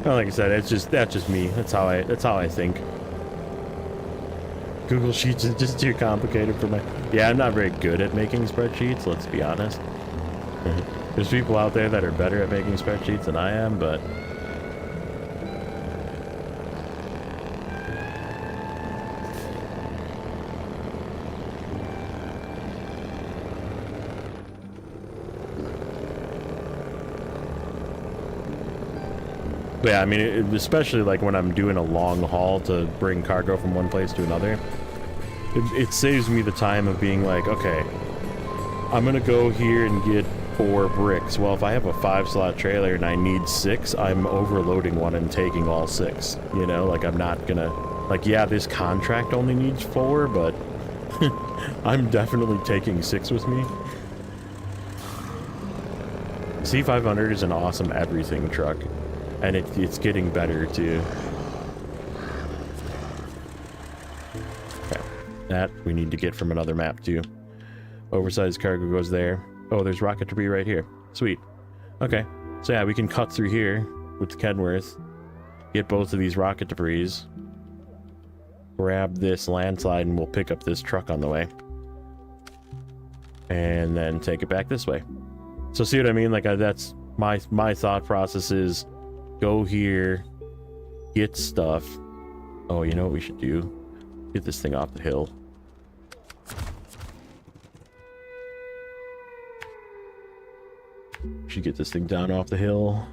Well, like I said, that's just me. That's how I think. Google Sheets is just too complicated for my... Yeah, I'm not very good at making spreadsheets, let's be honest. There's people out there that are better at making spreadsheets than I am, but... But yeah, I mean, especially like when I'm doing a long haul to bring cargo from one place to another, it saves me the time of being like, okay, I'm gonna go here and get 4 bricks. Well, if I have a 5-slot trailer and I need 6, I'm overloading one and taking all 6. You know, like I'm not gonna, like, yeah, this contract only needs 4, but I'm definitely taking 6 with me. C500 is an awesome everything truck. And it's getting better, too. Okay. That we need to get from another map, too. Oversized cargo goes there. Oh, there's rocket debris right here. Sweet. Okay. So, yeah, we can cut through here with Kenworth. Get both of these rocket debris. Grab this landslide, and we'll pick up this truck on the way. and then take it back this way. So see what I mean? Like that's my thought process is go here, get stuff. Oh, you know what we should do? Get this thing off the hill. Should get this thing down off the hill.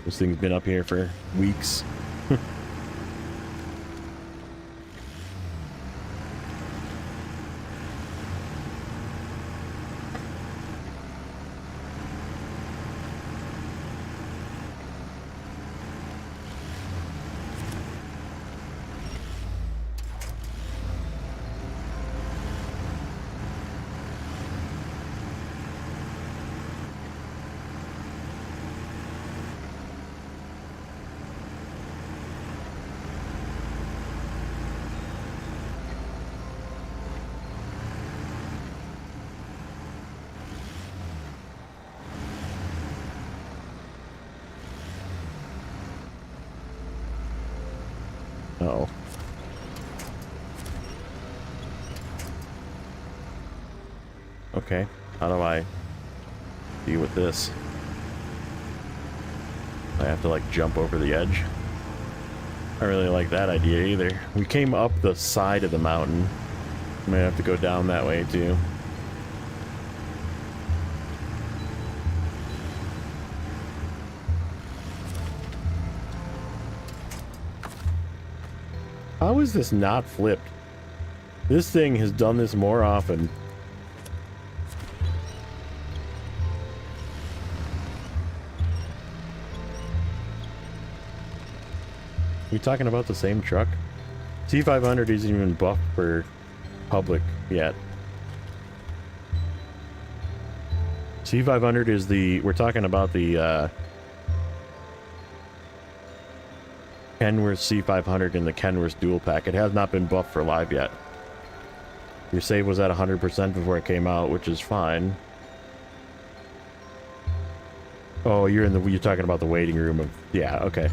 This thing's been up here for weeks. Uh-oh. Okay, how do I deal with this? I have to like jump over the edge. I don't really like that idea either. We came up the side of the mountain. I might have to go down that way too. How is this not flipped? This thing has done this more often. Are we talking about the same truck? C500 isn't even buffed for public yet. C500 is the... We're talking about the Kenworth C500 in the Kenworth dual pack. It has not been buffed for live yet. Your save was at 100% before it came out, which is fine. Oh, you're talking about the waiting room of... Yeah, okay.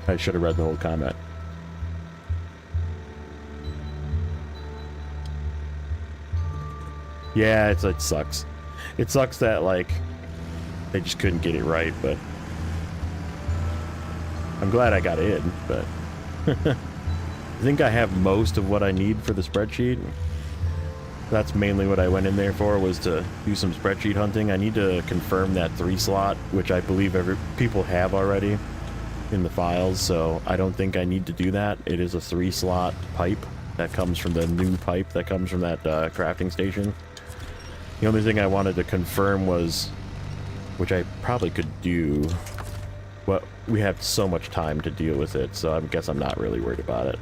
I should have read the whole comment. Yeah, it sucks. It sucks that, like, they just couldn't get it right, but... I'm glad I got in, but... I think I have most of what I need for the spreadsheet. That's mainly what I went in there for, was to do some spreadsheet hunting. I need to confirm that 3 slot, which I believe people have already in the files, so I don't think I need to do that. It is a 3 slot pipe that comes from the new pipe that comes from that crafting station. The only thing I wanted to confirm was, which I probably could do, but we have so much time to deal with it, so I guess I'm not really worried about it.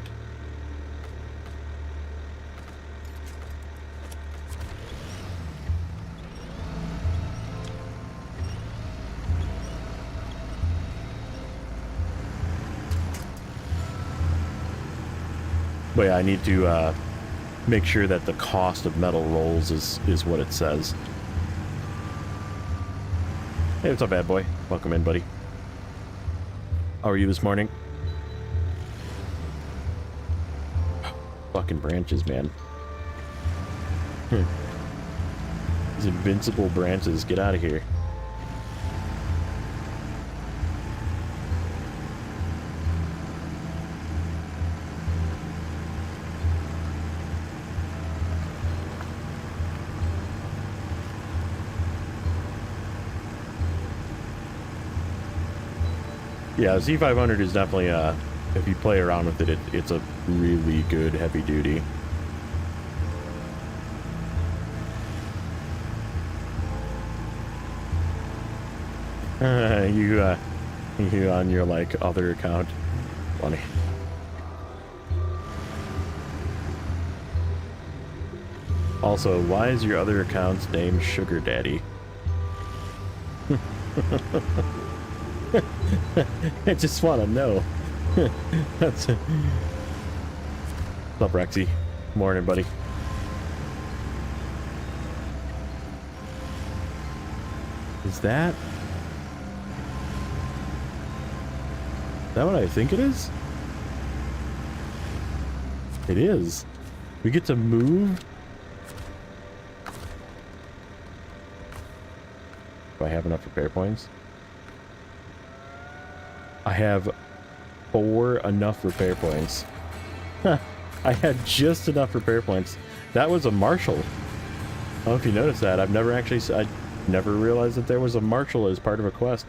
But yeah, I need to make sure that the cost of metal rolls is what it says. Hey, what's up, bad boy? Welcome in, buddy. How are you this morning? Fucking branches, man. These invincible branches, get out of here. Yeah, Z500 is definitely, if you play around with it, it's a really good heavy duty. You on your, like, other account. Funny. Also, why is your other account's name Sugar Daddy? I just want to know. That's it. What's up, Rexy? Morning, buddy. Is that... that what I think it is? It is. We get to move. Do I have enough repair points? I have 4 enough repair points. I had just enough repair points. That was a marshal. I don't know if you noticed that. I've never actually... I never realized that there was a marshal as part of a quest.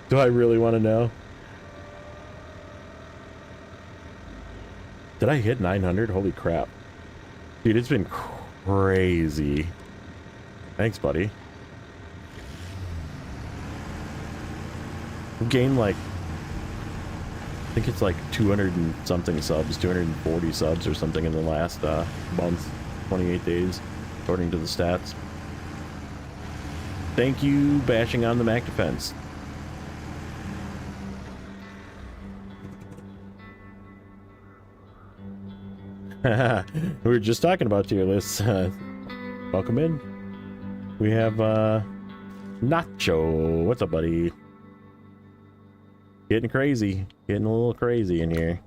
Do I really want to know? Did I hit 900? Holy crap. Dude, it's been crazy. Thanks, buddy. I've gained like... I think it's like 200 and something subs, 240 subs or something in the last month, 28 days, according to the stats. Thank you, bashing on the Mac Defense. We were just talking about tier lists. Welcome in. We have Nacho. What's up, buddy? Getting crazy. Getting a little crazy in here.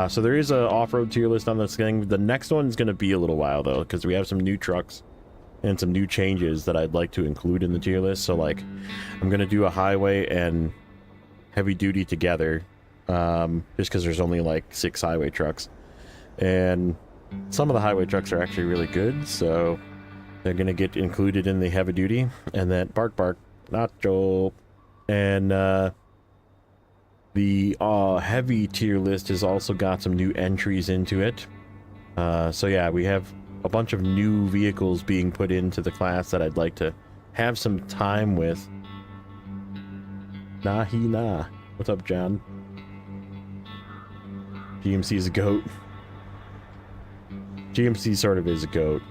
So there is a off-road tier list on this thing. The next one's going to be a little while, though, because we have some new trucks and some new changes that I'd like to include in the tier list. So, like, I'm going to do a highway and heavy duty together. Just because there's only like 6 highway trucks, and some of the highway trucks are actually really good, so they're gonna get included in the heavy duty. And then bark nacho, and the heavy tier list has also got some new entries into it. So yeah, we have a bunch of new vehicles being put into the class that I'd like to have some time with. Nah. What's up, John? GMC is a goat. GMC sort of is a goat.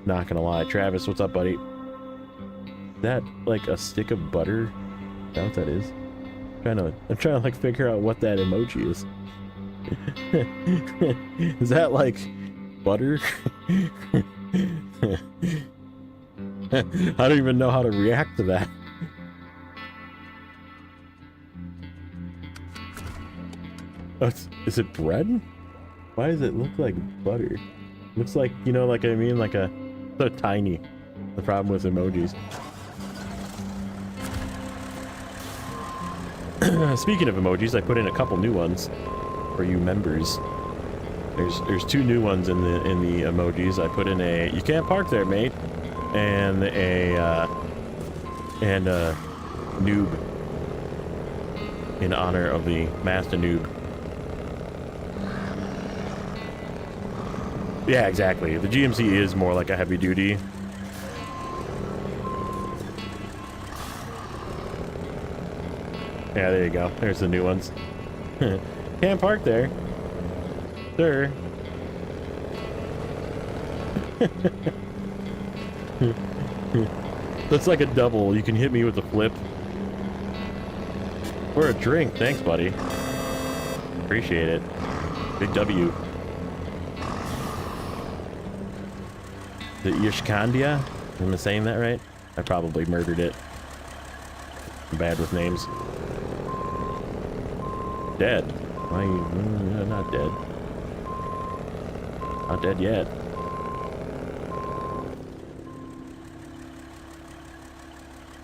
Not gonna lie. Travis, what's up, buddy? Is that like a stick of butter? Is that what that is? I'm trying to like figure out what that emoji is. Is that like butter? I don't even know how to react to that. Oh, is it bread? Why does it look like butter? Looks like, you know, like I mean, like so tiny. The problem with emojis. Speaking of emojis, I put in a couple new ones for you members. There's 2 new ones in the emojis. I put in a "you can't park there, mate," and a noob in honor of the master noob. Yeah, exactly. The GMC is more like a heavy duty. Yeah, there you go. There's the new ones. Can't park there, sir. That's like a double. You can hit me with a flip. Or a drink. Thanks, buddy. Appreciate it. Big W. The Ishkandia? Am I saying that right? I probably murdered it. I'm bad with names. Dead. Why? Not dead. Not dead yet.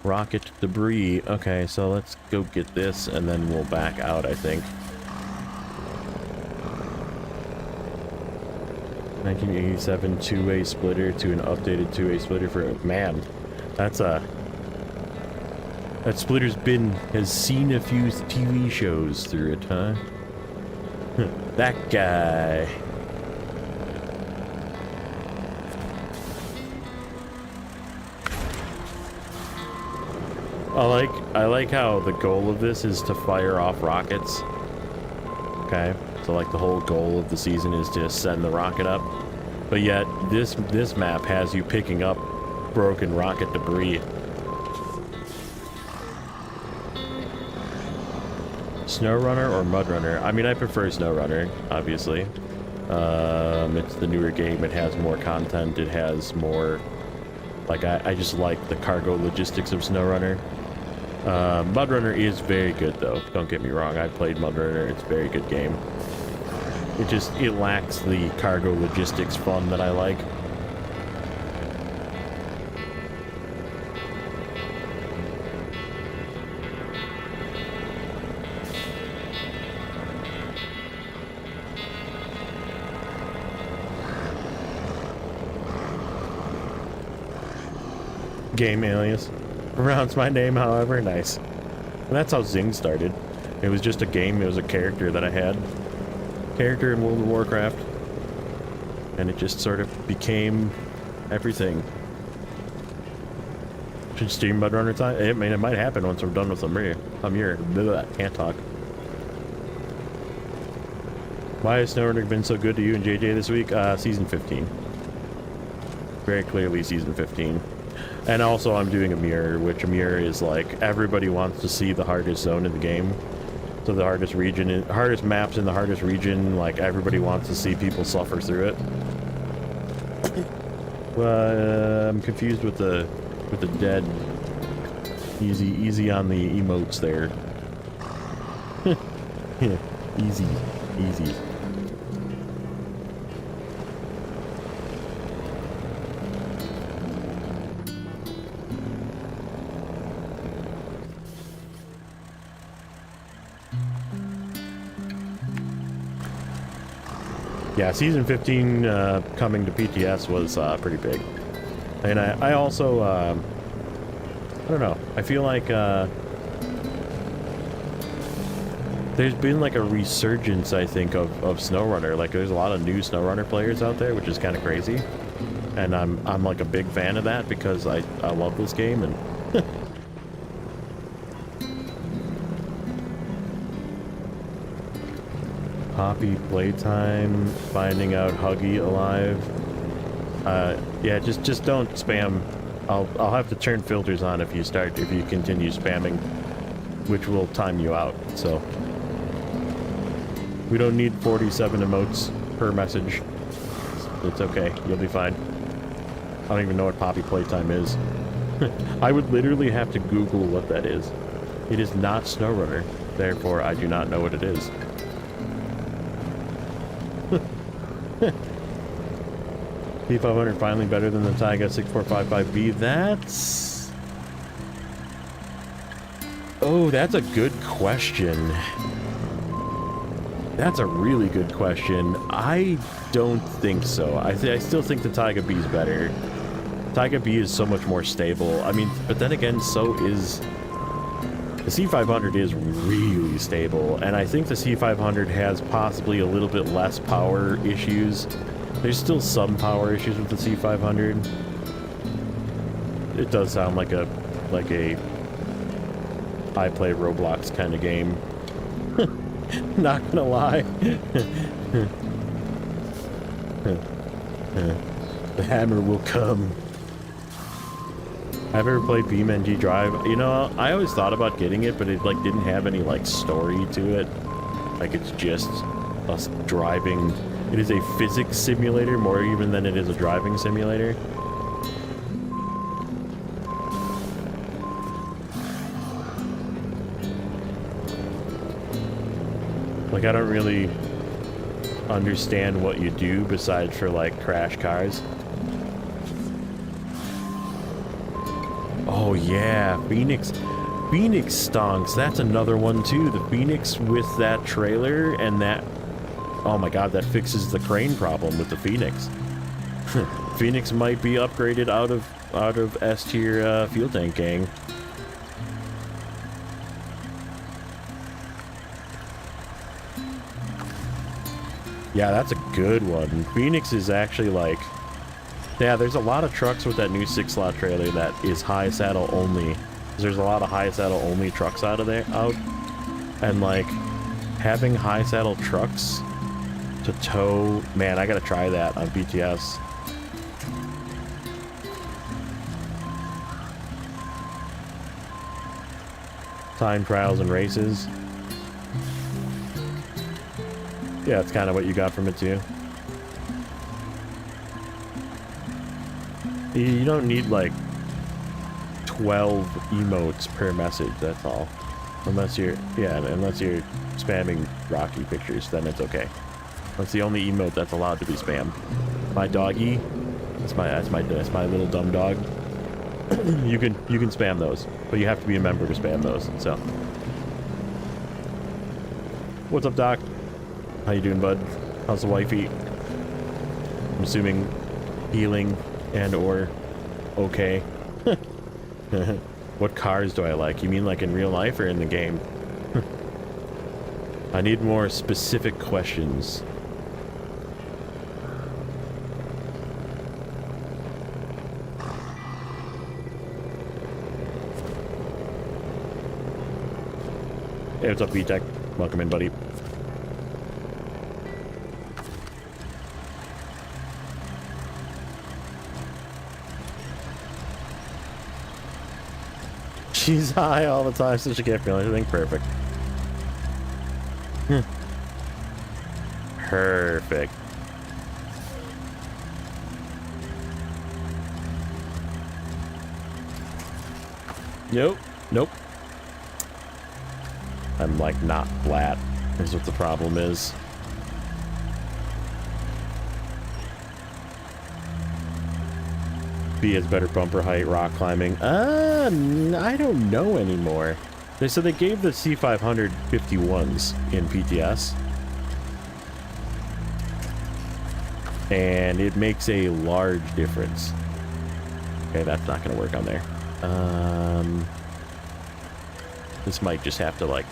Rocket debris. Okay, so let's go get this and then we'll back out, I think. 1987 2-way splitter to an updated 2-way splitter for... Man, that's a... That splitter's has seen a few TV shows through it, huh? That guy. I like how the goal of this is to fire off rockets. Okay, so like the whole goal of the season is to send the rocket up, but yet this map has you picking up broken rocket debris. Snowrunner or Mudrunner? I mean, I prefer Snowrunner, obviously. It's the newer game. It has more content. It has more Like, I just like the cargo logistics of Snowrunner. Mudrunner is very good, though. Don't get me wrong. I played Mudrunner. It's a very good game. It lacks the cargo logistics fun that I like. Game alias. Pronounce my name, however. Nice. And that's how Zing started. It was just a game. It was a character that I had. Character in World of Warcraft. And it just sort of became everything. Should stream Mudrunner time? I mean, it might happen once we're done with Amur. Can't talk. Why has Snowrunner been so good to you and JJ this week? Season 15. Very clearly Season 15. And also I'm doing Amur, which Amur is like, everybody wants to see the hardest zone in the game. So the hardest region, hardest maps in the hardest region, like everybody wants to see people suffer through it. I'm confused with the dead. Easy on the emotes there. Yeah, easy. Yeah, Season 15 coming to PTS was pretty big. And I also, I don't know, I feel like there's been like a resurgence, I think, of Snowrunner. Like there's a lot of new Snowrunner players out there, which is kind of crazy. And I'm like a big fan of that because I love this game and Poppy playtime, finding out Huggy alive. Yeah, just don't spam. I'll have to turn filters on if you continue spamming, which will time you out. So we don't need 47 emotes per message. It's okay. You'll be fine. I don't even know what Poppy playtime is. I would literally have to Google what that is. It is not Snowrunner. Therefore, I do not know what it is. P500 finally better than the Taiga 6455B. That's... Oh, that's a good question. That's a really good question. I don't think so. I still think the Taiga B is better. Taiga B is so much more stable. I mean, but then again, so is... The C500 is really stable, and I think the C500 has possibly a little bit less power issues. There's still some power issues with the C500. It does sound like a I play Roblox kind of game. Not gonna lie. The hammer will come. I've ever played BeamNG Drive. You know, I always thought about getting it, but it like didn't have any like story to it. Like it's just us driving. It is a physics simulator more even than it is a driving simulator. Like I don't really understand what you do besides for like crash cars. Oh yeah, Phoenix stonks. That's another one too. The Phoenix with that trailer and that... Oh my god, that fixes the crane problem with the Phoenix. Phoenix might be upgraded out of S tier fuel tank gang. Yeah, that's a good one. Phoenix is actually like... Yeah, there's a lot of trucks with that new 6-slot trailer that is high saddle only. There's a lot of high saddle only trucks out. And like, having high saddle trucks to tow... Man, I gotta try that on BTS. Time trials and races. Yeah, that's kind of what you got from it too. You don't need like 12 emotes per message, that's all. Unless you're, yeah, unless you're spamming Rocky pictures, then it's okay. That's the only emote that's allowed to be spammed. My doggy, that's my little dumb dog. you can spam those, but you have to be a member to spam those. So, what's up, Doc? How you doing, bud? How's the wifey? I'm assuming healing and or okay. What cars do I like? You mean like in real life or in the game? I need more specific questions. Hey, what's up, VTech? Welcome in, buddy. She's high all the time, so she can't feel anything. Perfect. Perfect. Nope. Nope. I'm like not flat, is what the problem is. B has better bumper height, rock climbing. I don't know anymore. So they gave the C500 51s in PTS. And it makes a large difference. Okay, that's not going to work on there. This might just have to, like,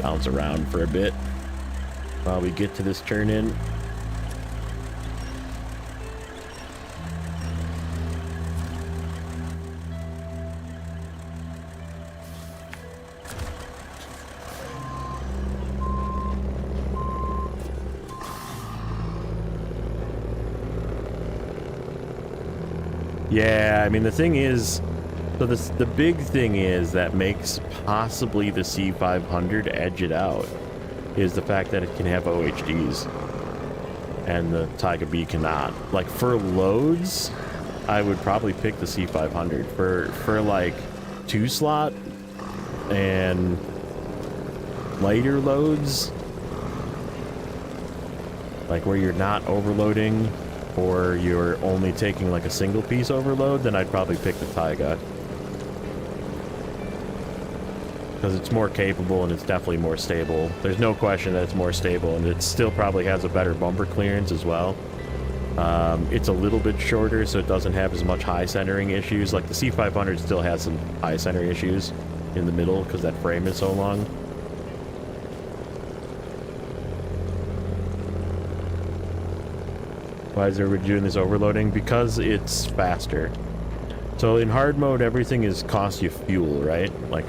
bounce around for a bit while we get to this turn-in. Yeah, I mean, the thing is, so the big thing is that makes possibly the C500 edge it out is the fact that it can have OHDs and the Taiga B cannot. Like, for loads, I would probably pick the C500. For like 2-slot and lighter loads, like where you're not overloading or you're only taking like a single piece overload, then I'd probably pick the Taiga. Because it's more capable and it's definitely more stable. There's no question that it's more stable, and it still probably has a better bumper clearance as well. It's a little bit shorter, so it doesn't have as much high centering issues. Like the C500 still has some high center issues in the middle because that frame is so long. Why is everybody doing this overloading? Because it's faster. So in hard mode, everything is cost you fuel, right? Like,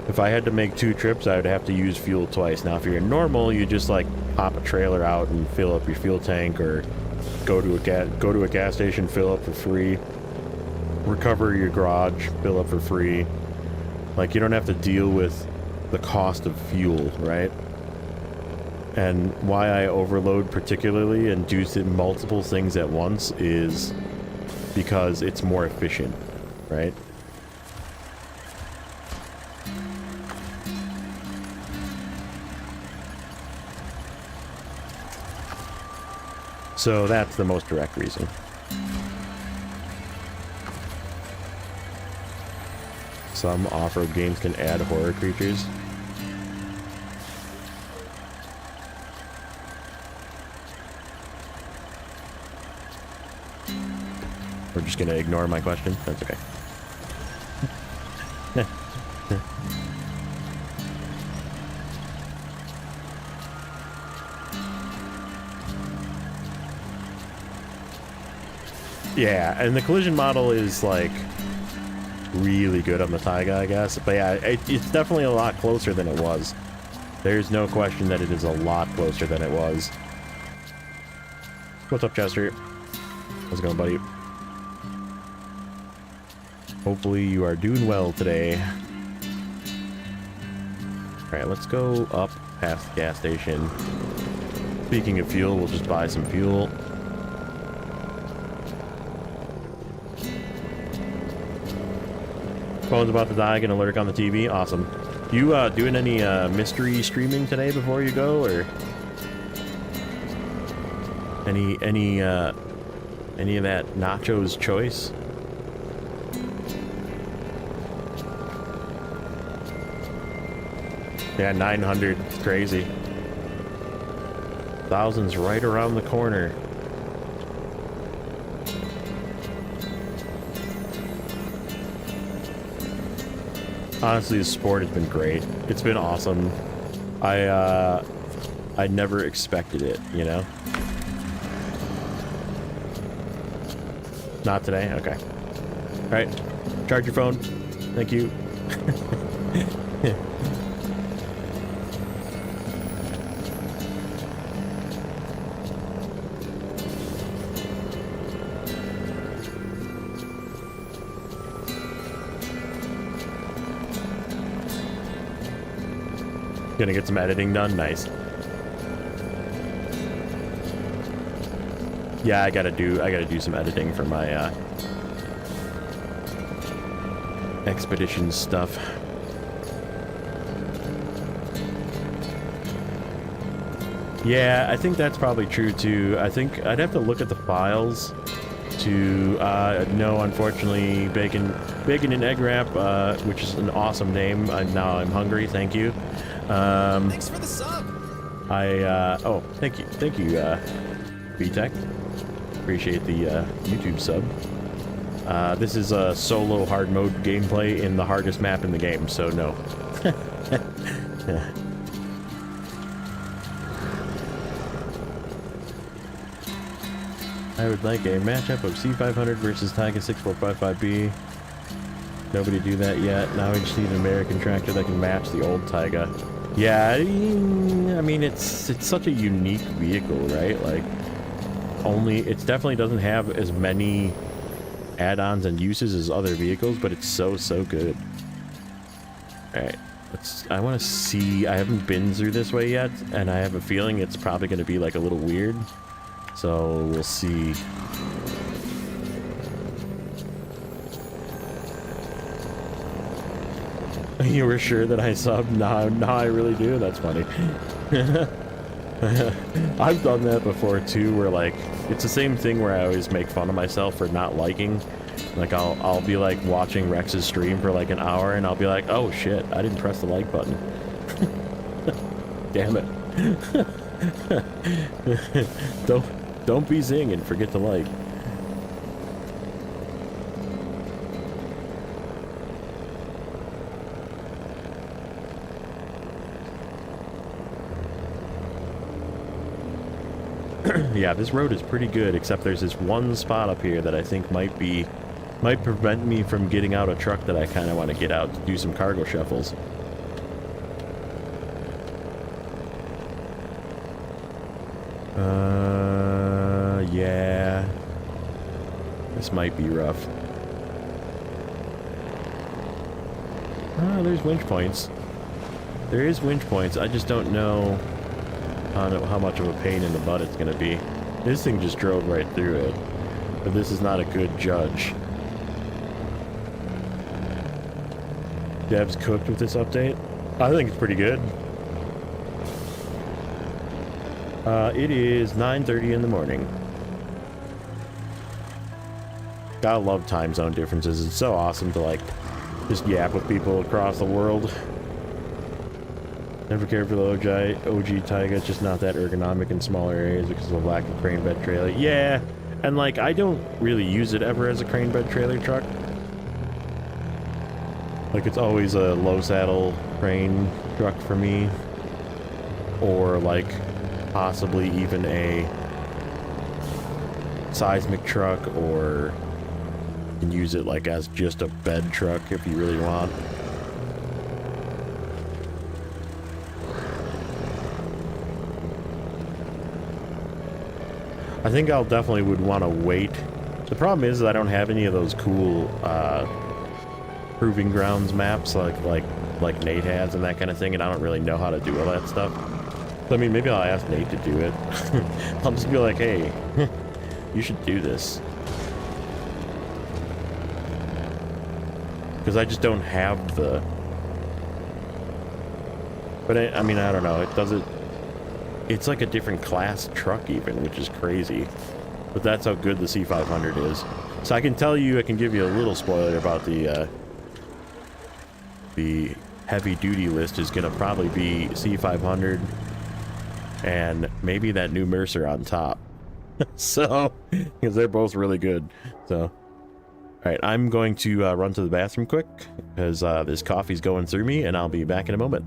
if I had to make 2 trips, I would have to use fuel twice. Now, if you're in normal, you just like pop a trailer out and fill up your fuel tank, or go to a gas station, fill up for free, recover your garage, fill up for free. Like, you don't have to deal with the cost of fuel, right? And why I overload particularly and do multiple things at once is because it's more efficient, right? So that's the most direct reason. Some off-road games can add horror creatures. We're just gonna ignore my question? That's okay. Yeah, and the collision model is like really good on the Taiga, I guess. But yeah, it's definitely a lot closer than it was. There's no question that it is a lot closer than it was. What's up, Chester? How's it going, buddy? Hopefully you are doing well today. Alright, let's go up past the gas station. Speaking of fuel, we'll just buy some fuel. Phone's about to die, gonna lurk on the TV. Awesome. You doing any mystery streaming today before you go, or any of that Nacho's choice? Yeah, 900. It's crazy. Thousands right around the corner. Honestly, the sport has been great. It's been awesome. I never expected it, you know? Not today? Okay. Alright. Charge your phone. Thank you. Gonna get some editing done. Nice. Yeah, I gotta do some editing for my expedition stuff. Yeah, I think that's probably true too. I think I'd have to look at the files to no, unfortunately, bacon and egg wrap, which is an awesome name. Now I'm hungry. Thank you. Thanks for the sub. Oh, thank you, VTech. Appreciate the YouTube sub. This is a solo hard mode gameplay in the hardest map in the game, so no. I would like a matchup of C500 versus Taiga 6455B. Nobody do that yet. Now we just need an American tractor that can match the old Taiga. Yeah, I mean, it's such a unique vehicle, right? Like, it definitely doesn't have as many add-ons and uses as other vehicles, but it's so good. Alright, I want to see, I haven't been through this way yet, and I have a feeling it's probably going to be like a little weird. So, we'll see. You were sure that I subbed? No, I really do. That's funny. I've done that before too, where like, it's the same thing where I always make fun of myself for not liking. Like, I'll be like watching Rex's stream for like an hour and I'll be like, oh shit, I didn't press the like button. Damn it. Don't be zing and forget to like. Yeah, this road is pretty good, except there's this one spot up here that I think might prevent me from getting out a truck that I kind of want to get out to do some cargo shuffles. Yeah. This might be rough. There's winch points. There is winch points, I just don't know how much of a pain in the butt it's going to be. This thing just drove right through it, but this is not a good judge. Dev's cooked with this update? I think it's pretty good. It is 9:30 in the morning. Gotta love time zone differences. It's so awesome to like just yap with people across the world. Never cared for the OG Taiga, it's just not that ergonomic in smaller areas because of the lack of crane bed trailer. Yeah, and like I don't really use it ever as a crane bed trailer truck. Like it's always a low saddle crane truck for me, or like possibly even a seismic truck, or you can use it like as just a bed truck if you really want. I think I'll definitely would want to wait. The problem is that I don't have any of those cool proving grounds maps like Nate has and that kind of thing, and I don't really know how to do all that stuff. So, I mean, maybe I'll ask Nate to do it. I'll just be like, hey, you should do this. because I just don't have the... But I mean, I don't know. It doesn't... It's like a different class truck even, which is crazy. But that's how good the C500 is. So I can tell you, I can give you a little spoiler about the heavy-duty list is going to probably be C500 and maybe that new Mercer on top. So, because they're both really good. So, all right, I'm going to run to the bathroom quick because this coffee's going through me, and I'll be back in a moment.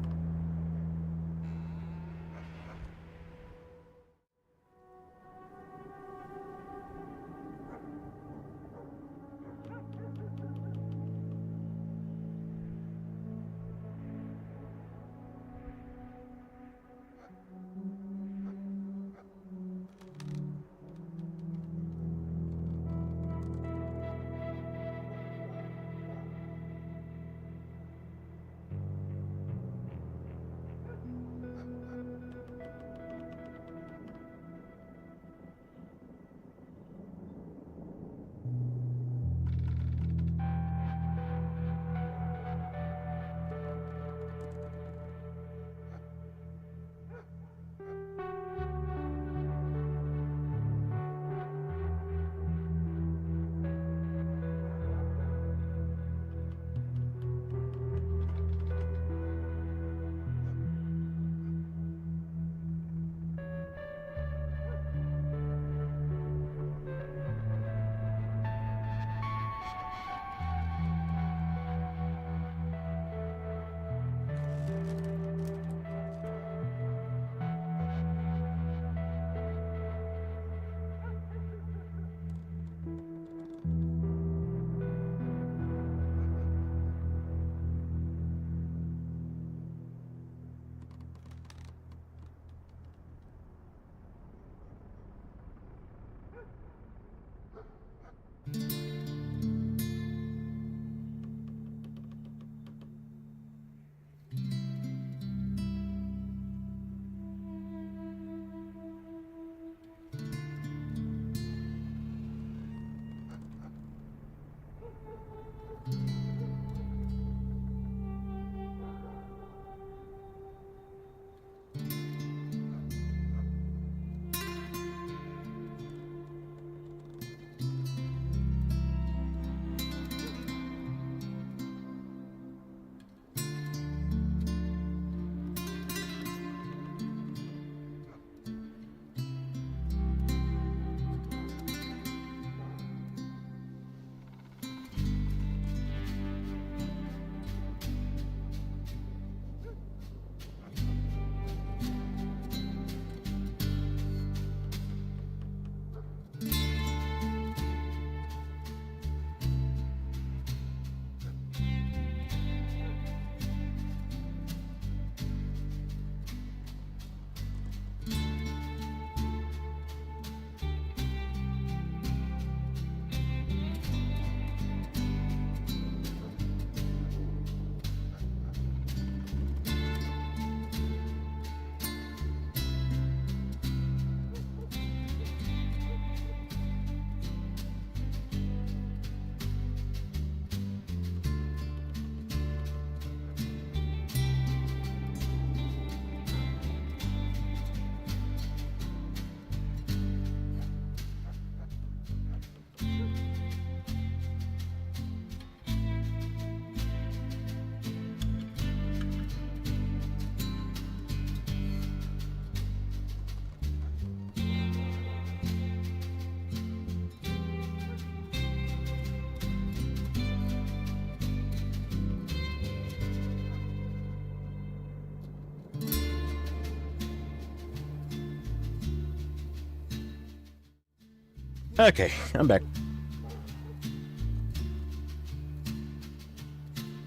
Okay, I'm back.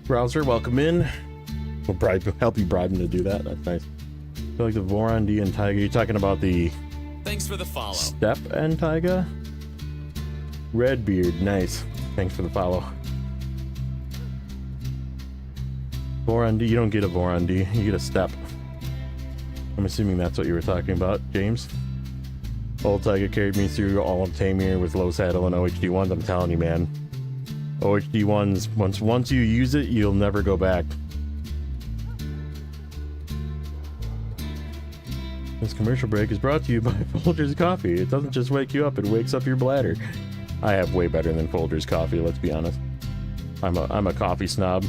Browser, welcome in. We'll help you bribe him to do that. That's nice. I feel like the Voron D and Taiga. You're talking about the... Thanks for the follow. Step and Taiga? Redbeard, nice. Thanks for the follow. Voron D, you don't get a Voron D, you get a Step. I'm assuming that's what you were talking about, James. Old Taiga carried me through all of Tamir with low saddle and OHD1s. I'm telling you, man. OHD ones, once you use it, you'll never go back. This commercial break is brought to you by Folgers Coffee. It doesn't just wake you up, it wakes up your bladder. I have way better than Folgers Coffee, let's be honest. I'm a coffee snob.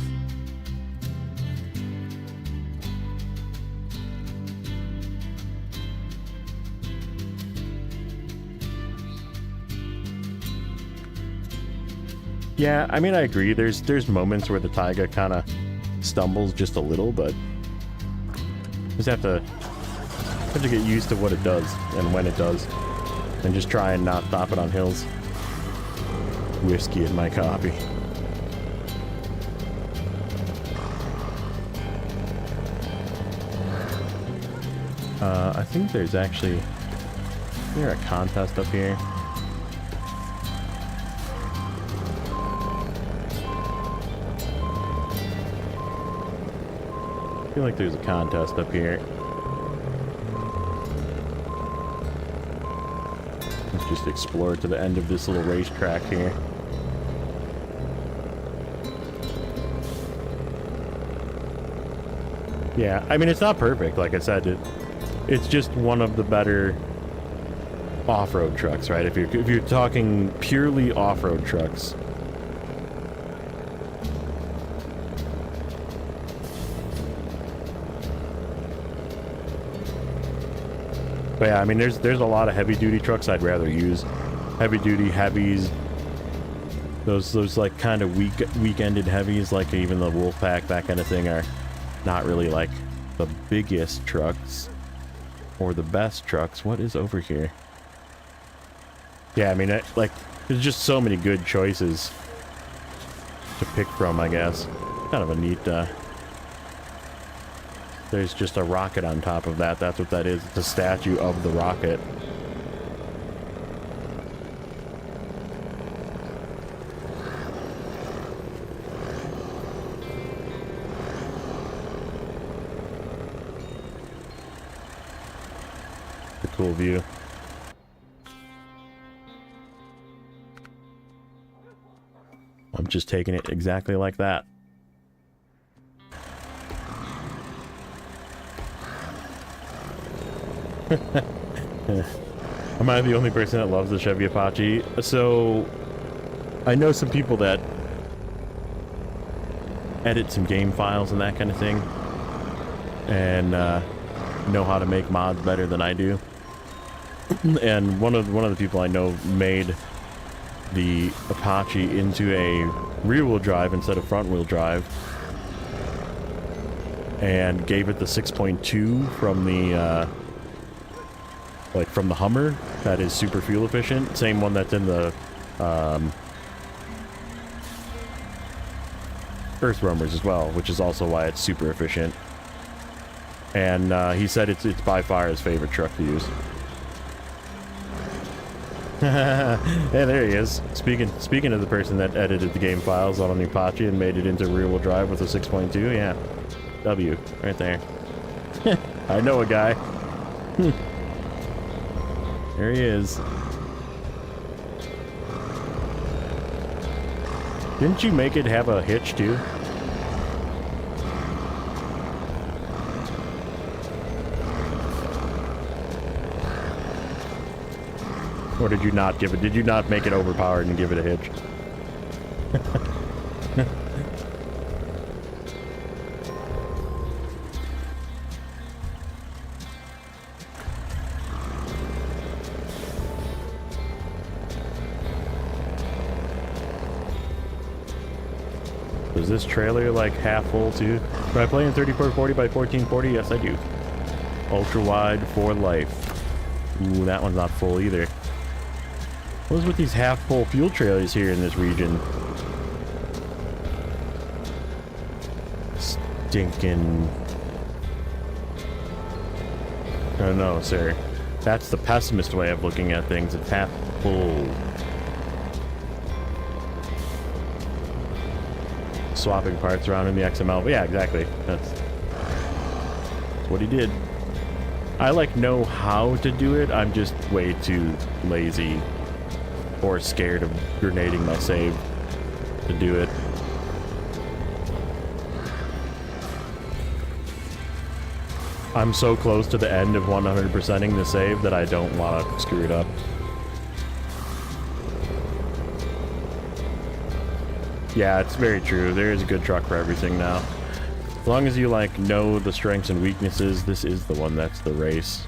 Yeah, I mean, I agree. There's moments where the Taiga kind of stumbles just a little, but just have to get used to what it does and when it does, and just try and not stop it on hills. Whiskey in my coffee. I think there's actually... Is there a contest up here? I feel like there's a contest up here. Let's just explore to the end of this little racetrack here. Yeah, I mean, it's not perfect, like I said. It's just one of the better off-road trucks, right? If you're talking purely off-road trucks. But yeah, I mean, there's a lot of heavy-duty trucks I'd rather use. Heavy-duty heavies. Those like kind of weekended heavies, like even the Wolfpack, that kind of thing, are not really like the biggest trucks or the best trucks. What is over here? Yeah, I mean, like, there's just so many good choices to pick from, I guess. Kind of a neat, there's just a rocket on top of that. That's what that is. It's a statue of the rocket. It's a cool view. I'm just taking it exactly like that. Am I the only person that loves the Chevy Apache? So, I know some people that edit some game files and that kind of thing, and know how to make mods better than I do. And one of the people I know made the Apache into a rear-wheel drive instead of front-wheel drive, and gave it the 6.2 from the like from the Hummer. That is super fuel efficient. Same one that's in the Earth Roamers as well, which is also why it's super efficient. And he said it's by far his favorite truck to use. Yeah, there he is. Speaking of the person that edited the game files on the Apache and made it into rear-wheel drive with a 6.2, yeah. W, right there. I know a guy. There he is. Didn't you make it have a hitch too? Or did you not give it? Did you not make it overpowered and give it a hitch? Is this trailer like half full too? Do I play in 3440 by 1440? Yes, I do. Ultra wide for life. Ooh, that one's not full either. What is with these half full fuel trailers here in this region? Stinking. Oh no, sir. That's the pessimist way of looking at things. It's half full. Swapping parts around in the XML. But yeah, exactly. That's what he did. I like know how to do it. I'm just way too lazy or scared of grenading my save. to do it. I'm so close to the end of 100%ing the save that I don't want to screw it up. Yeah, it's very true. There is a good truck for everything now. As long as you, like, know the strengths and weaknesses, this is the one that's the race.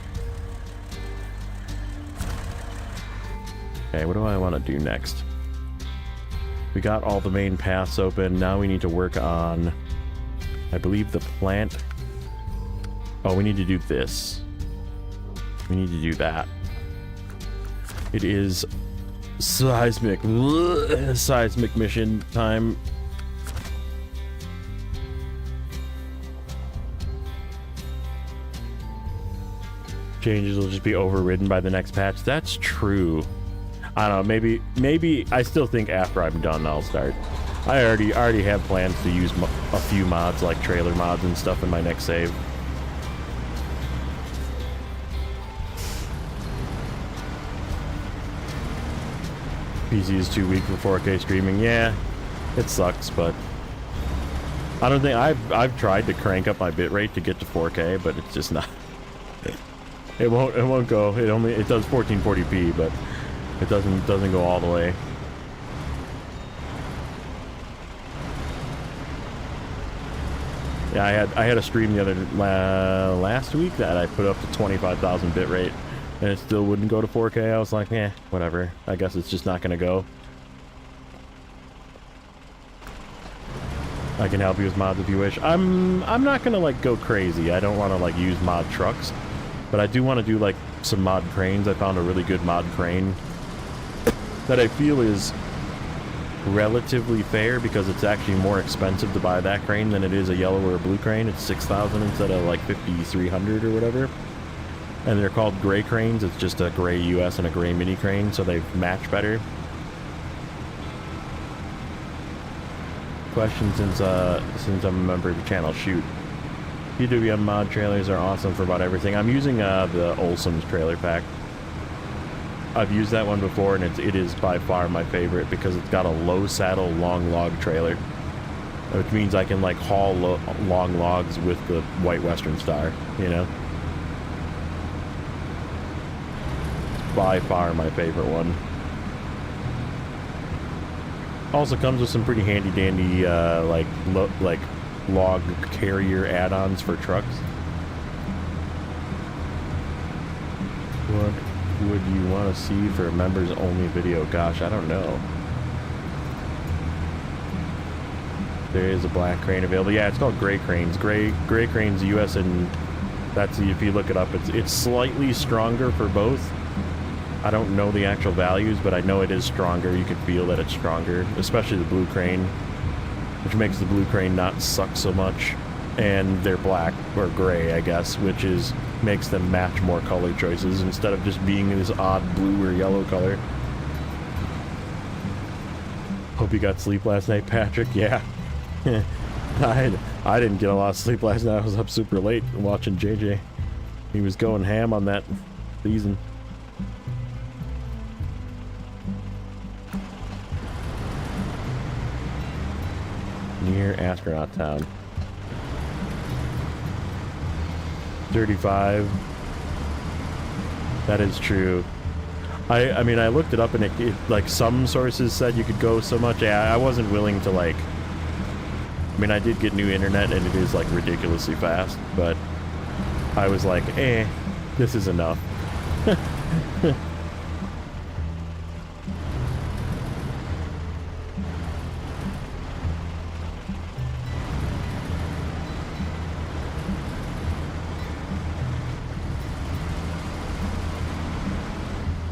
Okay, what do I want to do next? We got all the main paths open. Now we need to work on, I believe, the plant. Oh, we need to do this. We need to do that. It is seismic. Seismic mission time. Changes will just be overridden by the next patch. That's true. I don't know, maybe I still think after I'm done I'll start. I already have plans to use a few mods like trailer mods and stuff in my next save. PC is too weak for 4K streaming. Yeah, it sucks, but I don't think I've tried to crank up my bitrate to get to 4K, but it's just not. It won't go. It does 1440p, but it doesn't go all the way. Yeah, I had a stream the other last week that I put up to 25,000 bitrate, and it still wouldn't go to 4K. I was like, eh, whatever. I guess it's just not gonna go. I can help you with mods if you wish. I'm not gonna like go crazy. I don't want to like use mod trucks, but I do want to do like some mod cranes. I found a really good mod crane that I feel is relatively fair because it's actually more expensive to buy that crane than it is a yellow or a blue crane. It's 6,000 instead of like 5,300 or whatever. And they're called gray cranes. It's just a gray US and a gray mini crane, so they match better. Question since I'm a member of the channel. Shoot. PWM mod trailers are awesome for about everything. I'm using the Olson's trailer pack. I've used that one before, and it is by far my favorite because it's got a low saddle, long log trailer, which means I can like haul long logs with the White Western Star, you know? By far my favorite one. Also comes with some pretty handy dandy like log carrier add-ons for trucks. What would you want to see for a members only video? Gosh, I don't know. There is a black crane available. Yeah, it's called gray cranes. Gray cranes US, and that's, if you look it up, it's slightly stronger for both. I don't know the actual values, but I know it is stronger. You can feel that it's stronger, especially the blue crane, which makes the blue crane not suck so much. And they're black, or gray, I guess, which makes them match more color choices instead of just being this odd blue or yellow color. Hope you got sleep last night, Patrick. Yeah. I didn't get a lot of sleep last night. I was up super late watching JJ. He was going ham on that season. Near Astronaut Town. 35. That is true. I mean, I looked it up, and it like some sources said you could go so much. Yeah, I wasn't willing to like. I mean, I did get new internet, and it is like ridiculously fast, but I was like, eh, this is enough.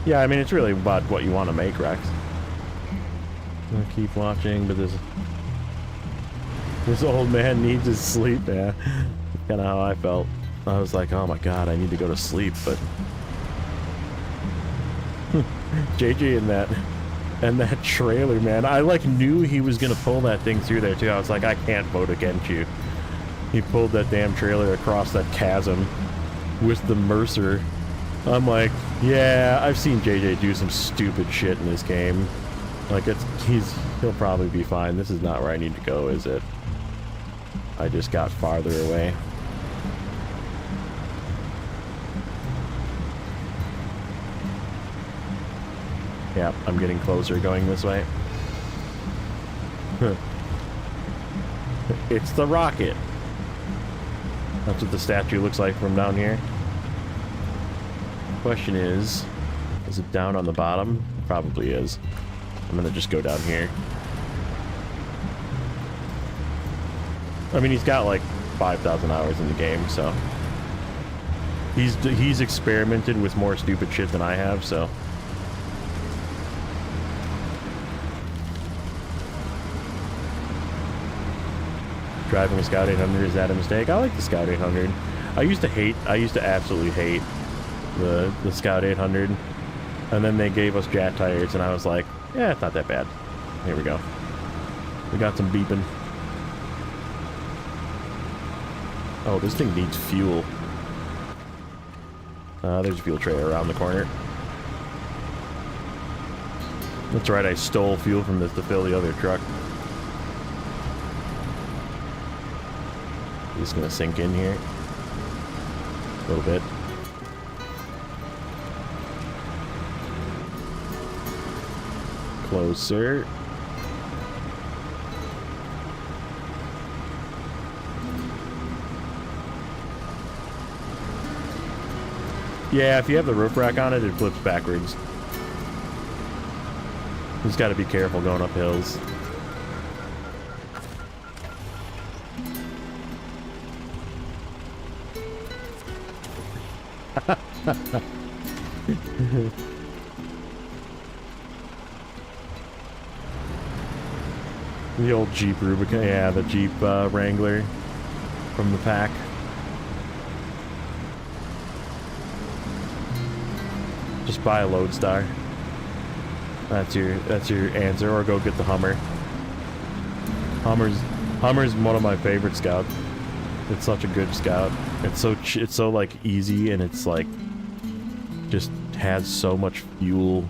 Yeah, I mean, it's really about what you want to make, Rex. I'm gonna keep watching, but this old man needs his sleep, yeah. Kind of how I felt. I was like, oh my god, I need to go to sleep, but... JJ and that trailer, man. I, like, knew he was gonna pull that thing through there, too. I was like, I can't vote against you. He pulled that damn trailer across that chasm with the Mercer. I'm like, yeah, I've seen JJ do some stupid shit in this game. Like, he'll probably be fine. This is not where I need to go, is it? I just got farther away. Yeah, I'm getting closer going this way. It's the rocket. That's what the statue looks like from down here. Question is it down on the bottom? It probably is. I'm gonna just go down here. I mean, he's got like 5,000 hours in the game, so he's experimented with more stupid shit than I have, so. Driving a Scout 800, is that a mistake? I like the Scout 800. I used to absolutely hate the Scout 800. And then they gave us Jet tires, and I was like, yeah, it's not that bad. Here we go. We got some beeping. Oh, this thing needs fuel. There's a fuel tray around the corner. That's right, I stole fuel from this to fill the other truck. Just gonna sink in here. A little bit. Closer. Yeah, if you have the roof rack on it, it flips backwards. You just gotta be careful going up hills. The old Jeep Rubicon, yeah, the Jeep Wrangler from the pack. Just buy a Lodestar. That's your answer, or go get the Hummer. Hummer's one of my favorite Scouts. It's such a good Scout. It's so like easy, and it's like just has so much fuel.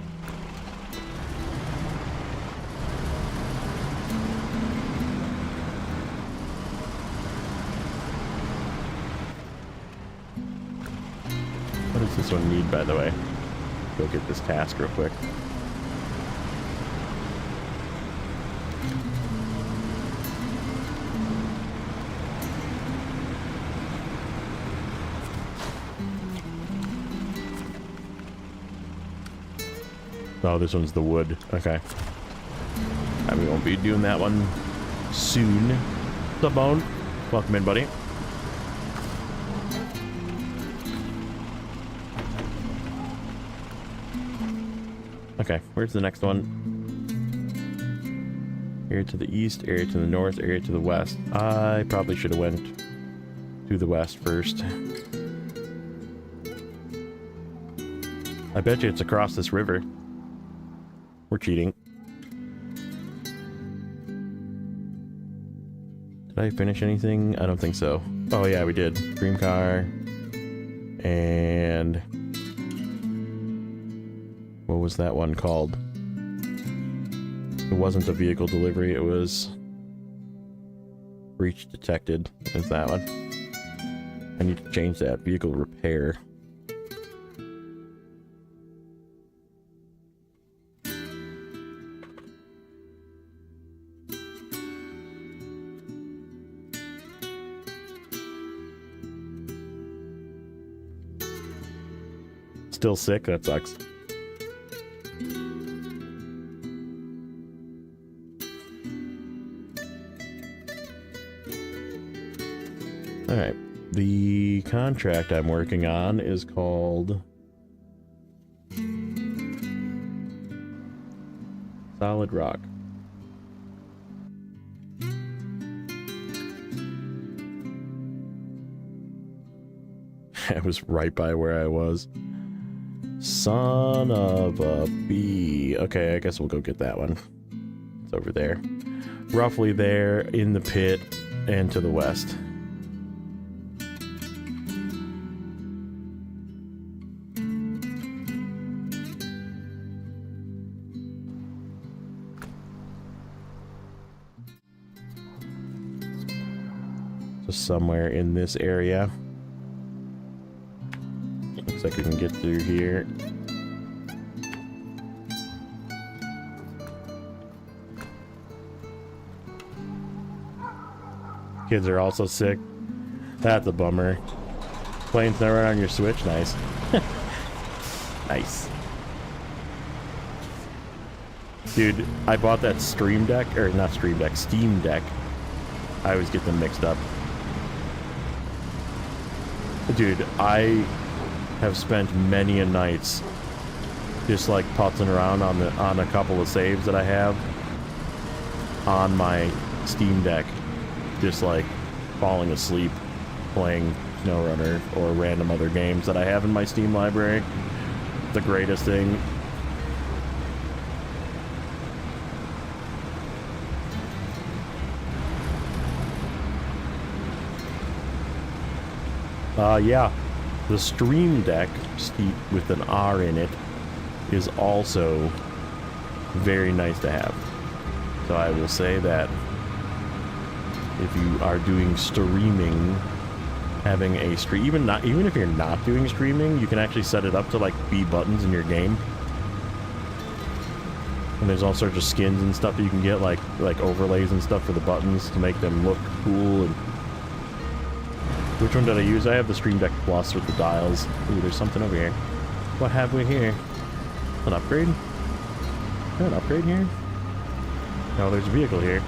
What does this one need, by the way? Go get this task real quick. Oh, this one's the wood. Okay. We won't be doing that one soon. What's up, Bone? Welcome in, buddy. Okay, where's the next one? Area to the east, area to the north, area to the west. I probably should have went to the west first. I bet you it's across this river. We're cheating. Did I finish anything? I don't think so. Oh yeah, we did. Dream car. And what was that one called? It wasn't a vehicle delivery, it was breach detected. Is that one? I need to change that. Vehicle repair. Still sick? That sucks. Alright. The contract I'm working on is called Solid Rock. I was right by where I was. Son of a bee. Okay, I guess we'll go get that one. It's over there. Roughly there, in the pit, and to the west. Just somewhere in this area. Looks like we can get through here. Kids are also sick. That's a bummer. Playing Snowrunner on your Switch? Nice. Nice. Dude, I bought that Stream Deck, or not Stream Deck, Steam Deck. I always get them mixed up. Dude, I have spent many a nights just like putzing around on a couple of saves that I have on my Steam Deck, just like falling asleep playing Snowrunner or random other games that I have in my Steam library. The greatest thing. Yeah, the Stream Deck, with an R in it, is also very nice to have. So I will say that if you are doing streaming, having a stream, even if you're not doing streaming, you can actually set it up to like be buttons in your game. And there's all sorts of skins and stuff that you can get, like overlays and stuff for the buttons to make them look cool. And which one did I use? I have the Stream Deck Plus with the dials. Ooh, there's something over here. What have we here? An upgrade? Is there an upgrade here? No, there's a vehicle here.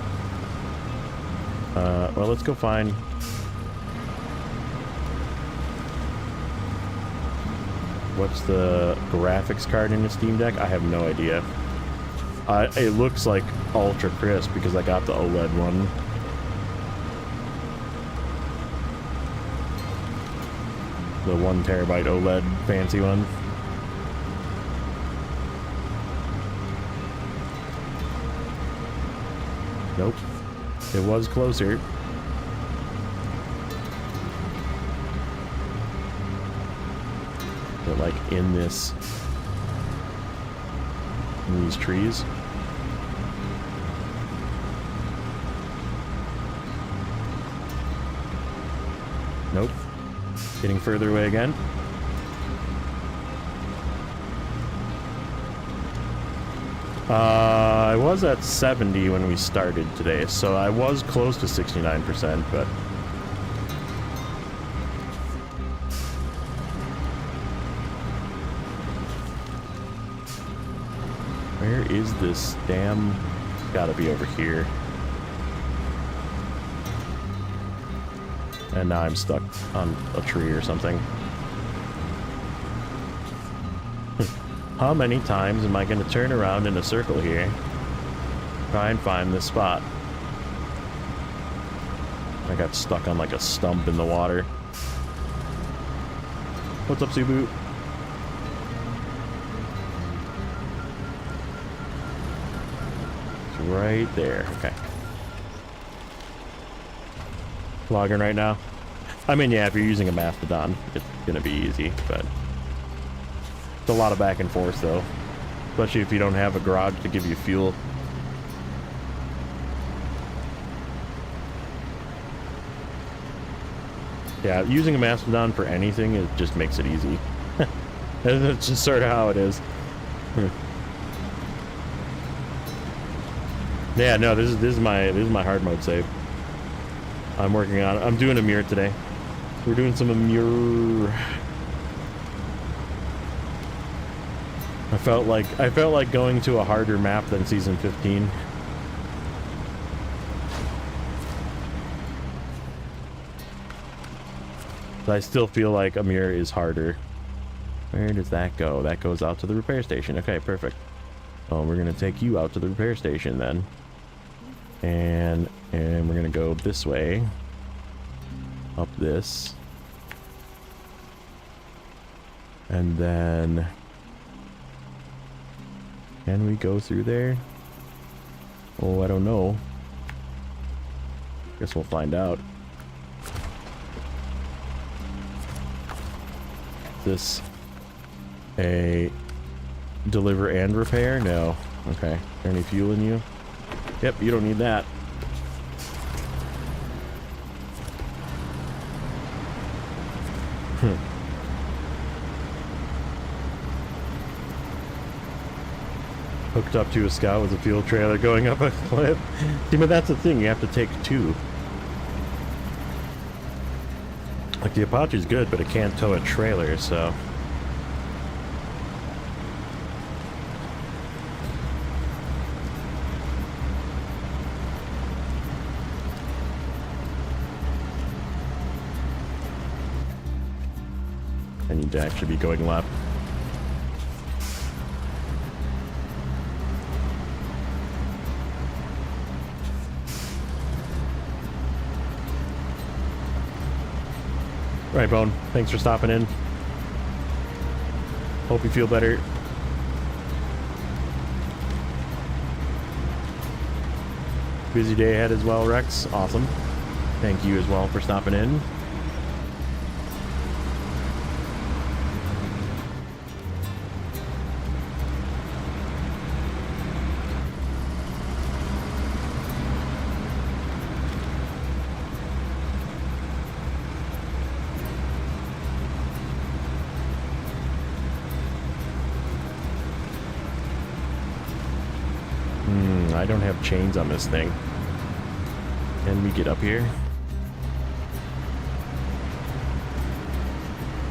Well, let's go find... What's the graphics card in the Steam Deck? I have no idea. It looks like ultra crisp because I got the OLED one. The 1 terabyte OLED fancy one. Nope. It was closer. But like in these trees. Nope. Getting further away again. I was at 70 when we started today, so I was close to 69%, but... Where is this damn... Gotta be over here. And now I'm stuck on a tree or something. How many times am I going to turn around in a circle here? Try and find this spot. I got stuck on like a stump in the water. What's up, Subu? It's right there. Okay. Logging right now. I mean, yeah, if you're using a Mastodon, it's gonna be easy, but it's a lot of back and forth though, especially if you don't have a garage to give you fuel. Yeah, using a Mastodon for anything, it just makes it easy. That's just sort of how it is. Yeah, no, this is my hard mode save. I'm working on it. I'm doing Amur today. We're doing some Amur. I felt like going to a harder map than season 15. But I still feel like Amur is harder. Where does that go? That goes out to the repair station. Okay, perfect. Oh, we're gonna take you out to the repair station then. And we're gonna go this way. Up this. And then... Can we go through there? Oh, I don't know. Guess we'll find out. Is this a deliver and repair? No. Okay. Is there any fuel in you? Yep, you don't need that. Hooked up to a Scout with a fuel trailer going up a cliff. See, but that's the thing, you have to take two. Like, the Apache's good, but it can't tow a trailer, so... I need to actually be going left. Right, Bone. Thanks for stopping in. Hope you feel better. Busy day ahead as well, Rex. Awesome. Thank you as well for stopping in. I don't have chains on this thing. Can we get up here?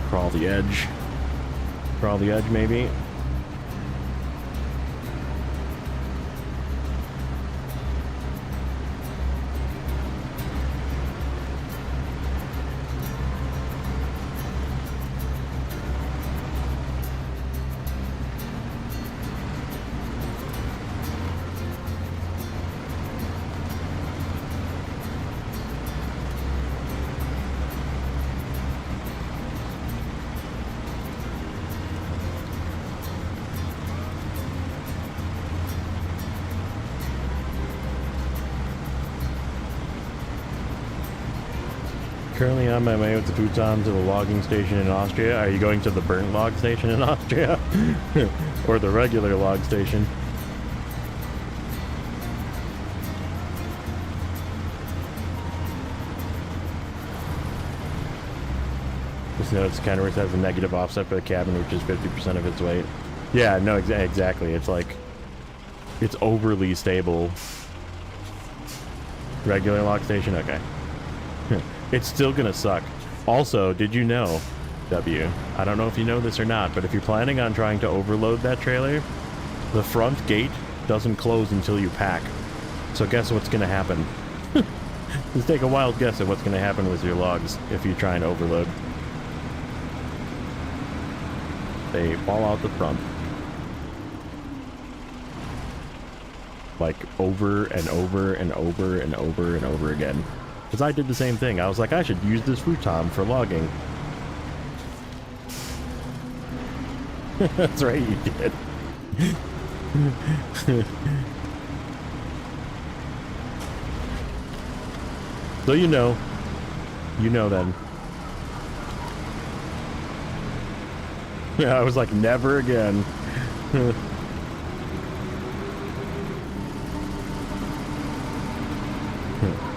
Crawl the edge. Crawl the edge, maybe. Currently on my way with the futon to the logging station in Austria. Are you going to the burnt log station in Austria? Or the regular log station? Just notice kind of where it has a negative offset for the cabin, which is 50% of its weight. Yeah, no, exactly. It's like, it's overly stable. Regular log station? Okay. It's still gonna suck. Also, did you know, W, I don't know if you know this or not, but if you're planning on trying to overload that trailer, the front gate doesn't close until you pack. So guess what's gonna happen? Just take a wild guess at what's gonna happen with your logs if you try and overload. They fall out the front. Like over and over and over and over and over again. Because I did the same thing. I was like, I should use this futon for logging. That's right, you did. So you know then. Yeah, I was like, never again.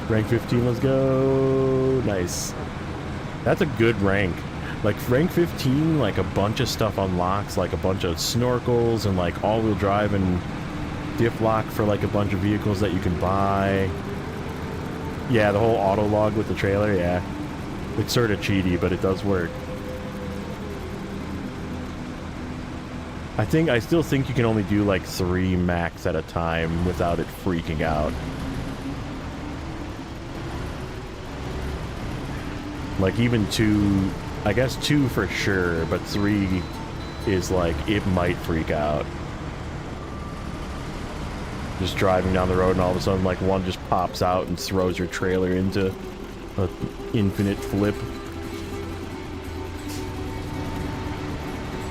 Rank 15, let's go. Nice. That's a good rank. Like, rank 15, like, a bunch of stuff unlocks, like, a bunch of snorkels and, like, all-wheel drive and diff lock for, like, a bunch of vehicles that you can buy. Yeah, the whole auto log with the trailer, yeah. It's sort of cheaty, but it does work. I still think you can only do, like, 3 max at a time without it freaking out. Like, even 2, I guess 2 for sure, but 3 is like, it might freak out. Just driving down the road and all of a sudden, like, one just pops out and throws your trailer into an infinite flip.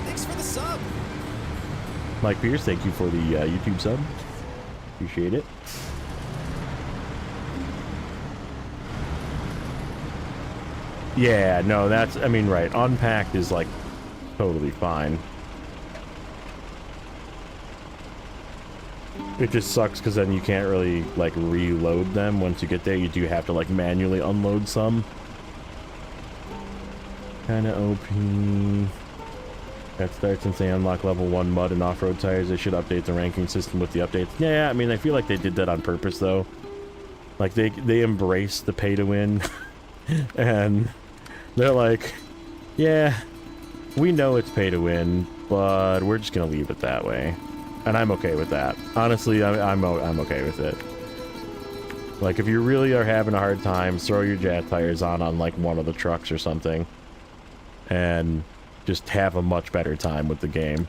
Thanks for the sub. Mike Pierce, thank you for the YouTube sub. Appreciate it. Yeah, no, that's, I mean, right, unpacked is, like, totally fine. It just sucks because then you can't really, like, reload them once you get there. You do have to, like, manually unload some. Kinda OP. That starts since they unlock level 1 mud and off-road tires. They should update the ranking system with the updates. Yeah, I mean, I feel like they did that on purpose, though. Like, they embrace the pay-to-win. And they're like, yeah, we know it's pay-to-win, but we're just gonna leave it that way. And I'm okay with that. Honestly, I'm okay with it. Like, if you really are having a hard time, throw your jet tires on like one of the trucks or something. And just have a much better time with the game.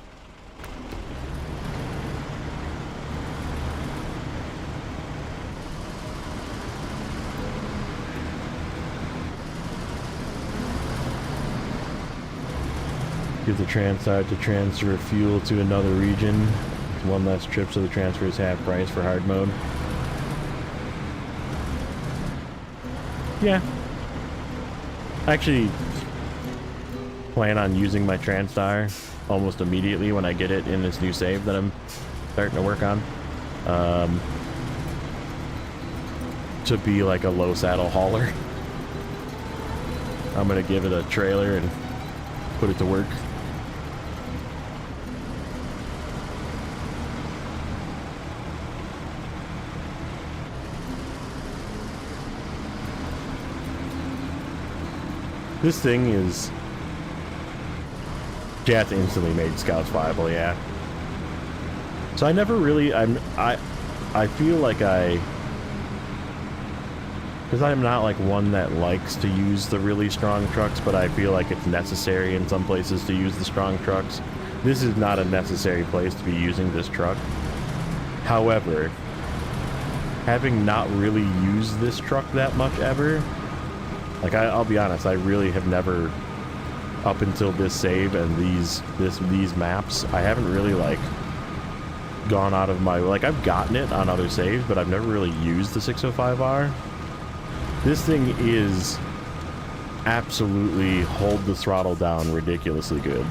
Give the Transart to transfer fuel to another region. One less trip, so the transfer is half price for hard mode. Yeah. Actually, plan on using my Transtar almost immediately when I get it in this new save that I'm starting to work on. To be like a low saddle hauler. I'm gonna give it a trailer and put it to work. This thing is... Jats instantly made Scouts viable, yeah. So I never really... I feel like because I'm not like one that likes to use the really strong trucks, but I feel like it's necessary in some places to use the strong trucks. This is not a necessary place to be using this truck. However, having not really used this truck that much ever... Like, I'll be honest, I really have never, up until this save and these maps, I haven't really, like, gone out of my... Like, I've gotten it on other saves, but I've never really used the 605R. This thing is absolutely hold the throttle down ridiculously good.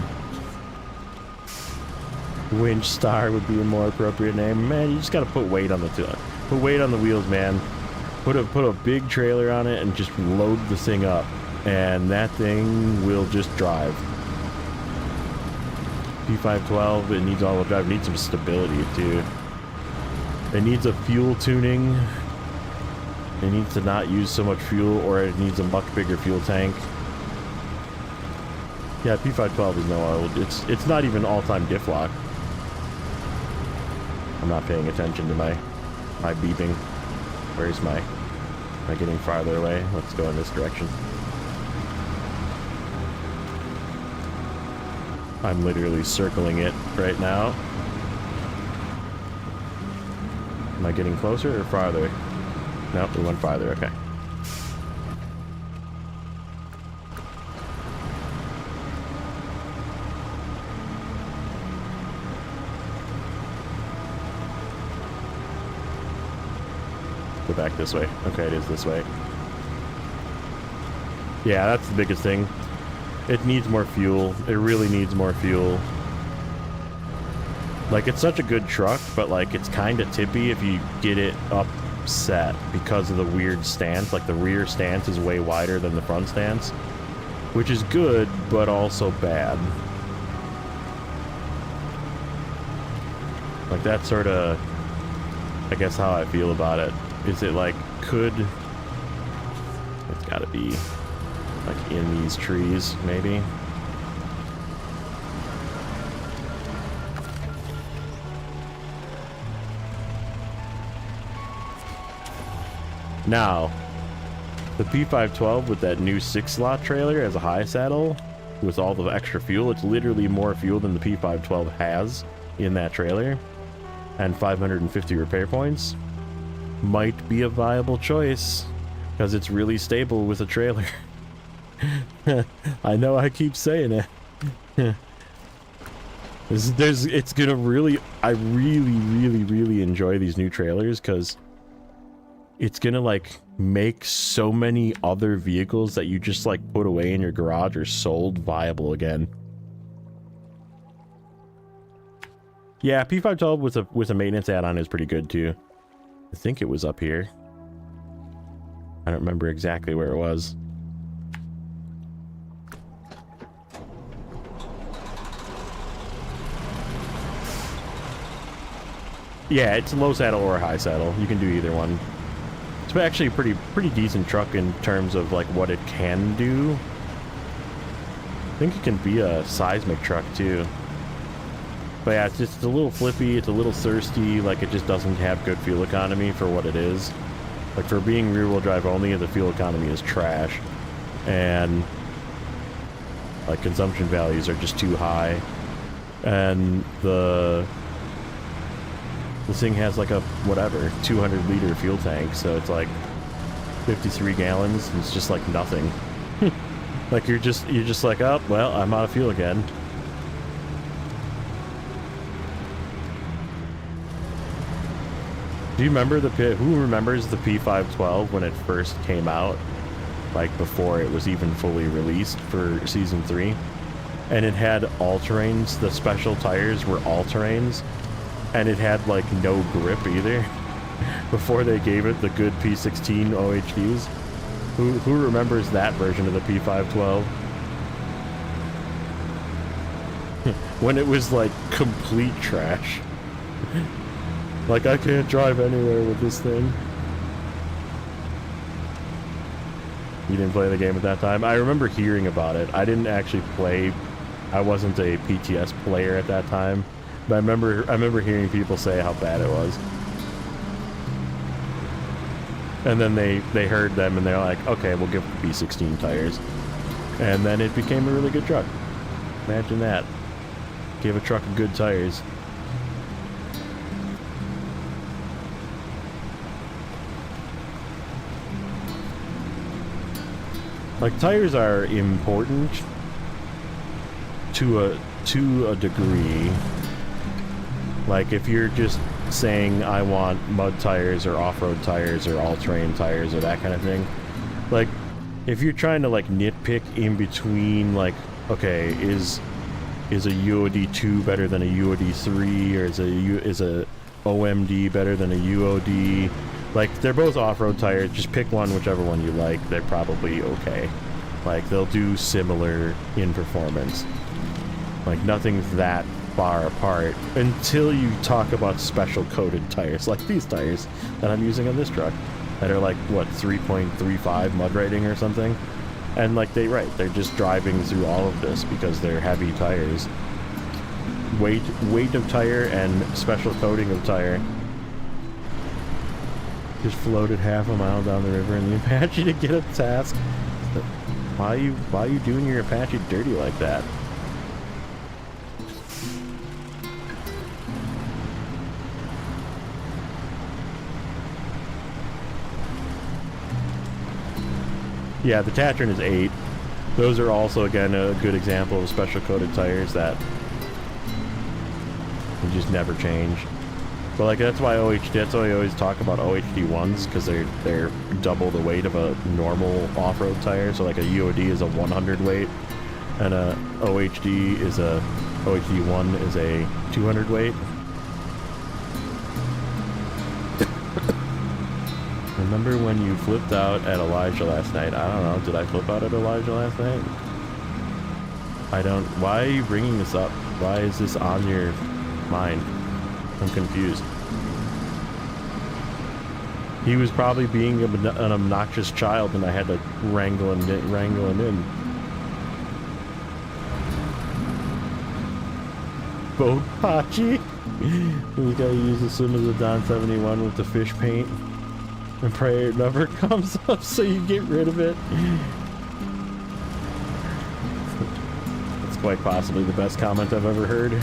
Winch Star would be a more appropriate name. Man, you just gotta put weight on the wheels, man. Put a big trailer on it and just load the thing up, and that thing will just drive. P512, it needs all-wheel drive. It needs some stability too. It needs a fuel tuning. It needs to not use so much fuel, or it needs a much bigger fuel tank. Yeah, P512 is no oil. It's not even all-time diff lock. I'm not paying attention to my beeping. Where's am I getting farther away? Let's go in this direction. I'm literally circling it right now. Am I getting closer or farther? Nope, we went farther, okay. Go back this way. Okay, it is this way. Yeah, that's the biggest thing. It needs more fuel. It really needs more fuel. Like, it's such a good truck, but like, it's kind of tippy if you get it upset because of the weird stance. Like, the rear stance is way wider than the front stance, which is good, but also bad. Like, that's sort of, I guess, how I feel about it. Is it like, it's gotta be like in these trees, maybe. Now, the P512 with that new 6-slot trailer as a high saddle, with all the extra fuel, it's literally more fuel than the P512 has in that trailer, and 550 repair points. Might be a viable choice, because it's really stable with a trailer. I know I keep saying it. It's gonna really... I really enjoy these new trailers, because it's gonna, like, make so many other vehicles that you just, like, put away in your garage or sold viable again. Yeah, P512 with a maintenance add-on is pretty good, too. I think it was up here. I don't remember exactly where it was. Yeah, it's low saddle or high saddle. You can do either one. It's actually a pretty decent truck in terms of like what it can do. I think it can be a seismic truck too. But yeah, it's just a little flippy, it's a little thirsty, like it just doesn't have good fuel economy for what it is. Like for being rear wheel drive only, the fuel economy is trash. And like consumption values are just too high. And this thing has like a, whatever, 200 liter fuel tank, so it's like 53 gallons, and it's just like nothing. Like you're just like, oh, well, I'm out of fuel again. Do you remember who remembers the P512 when it first came out? Like before it was even fully released for Season 3? And it had all-terrains, the special tires were all-terrains, and it had like no grip either, before they gave it the good P16 OHDs. Who remembers that version of the P512? When it was like complete trash. Like, I can't drive anywhere with this thing. You didn't play the game at that time? I remember hearing about it. I didn't actually play. I wasn't a PTS player at that time. But I remember hearing people say how bad it was. And then they heard them and they're like, okay, we'll give it B16 tires. And then it became a really good truck. Imagine that. Give a truck good tires. Like, tires are important to a degree. Like, if you're just saying I want mud tires or off-road tires or all-terrain tires or that kind of thing, like, if you're trying to like nitpick in between, like, okay, is a UOD 2 better than a UOD 3, or is a OMD better than a UOD? Like, they're both off-road tires. Just pick one, whichever one you like. They're probably okay. Like, they'll do similar in performance. Like, nothing's that far apart until you talk about special coated tires, like these tires that I'm using on this truck, that are like, what, 3.35 mud rating or something? And like, they're just driving through all of this because they're heavy tires. Weight of tire and special coating of tire. Just floated half a mile down the river in the Apache to get a task. Why are you doing your Apache dirty like that? Yeah, the Tatron is 8. Those are also, again, a good example of special coated tires that you just never change. But like, that's why I always talk about OHD ones, because they're double the weight of a normal off-road tire. So like a UOD is a 100 weight, and a OHD one is a 200 weight. Remember when you flipped out at Elijah last night? I don't know. Did I flip out at Elijah last night? I don't. Why are you bringing this up? Why is this on your mind? I'm confused. He was probably being an obnoxious child, and I had to wrangle him in. Boat Pachi? You gotta use as soon as the Don 71 with the fish paint. And pray it never comes up so you get rid of it. That's quite possibly the best comment I've ever heard.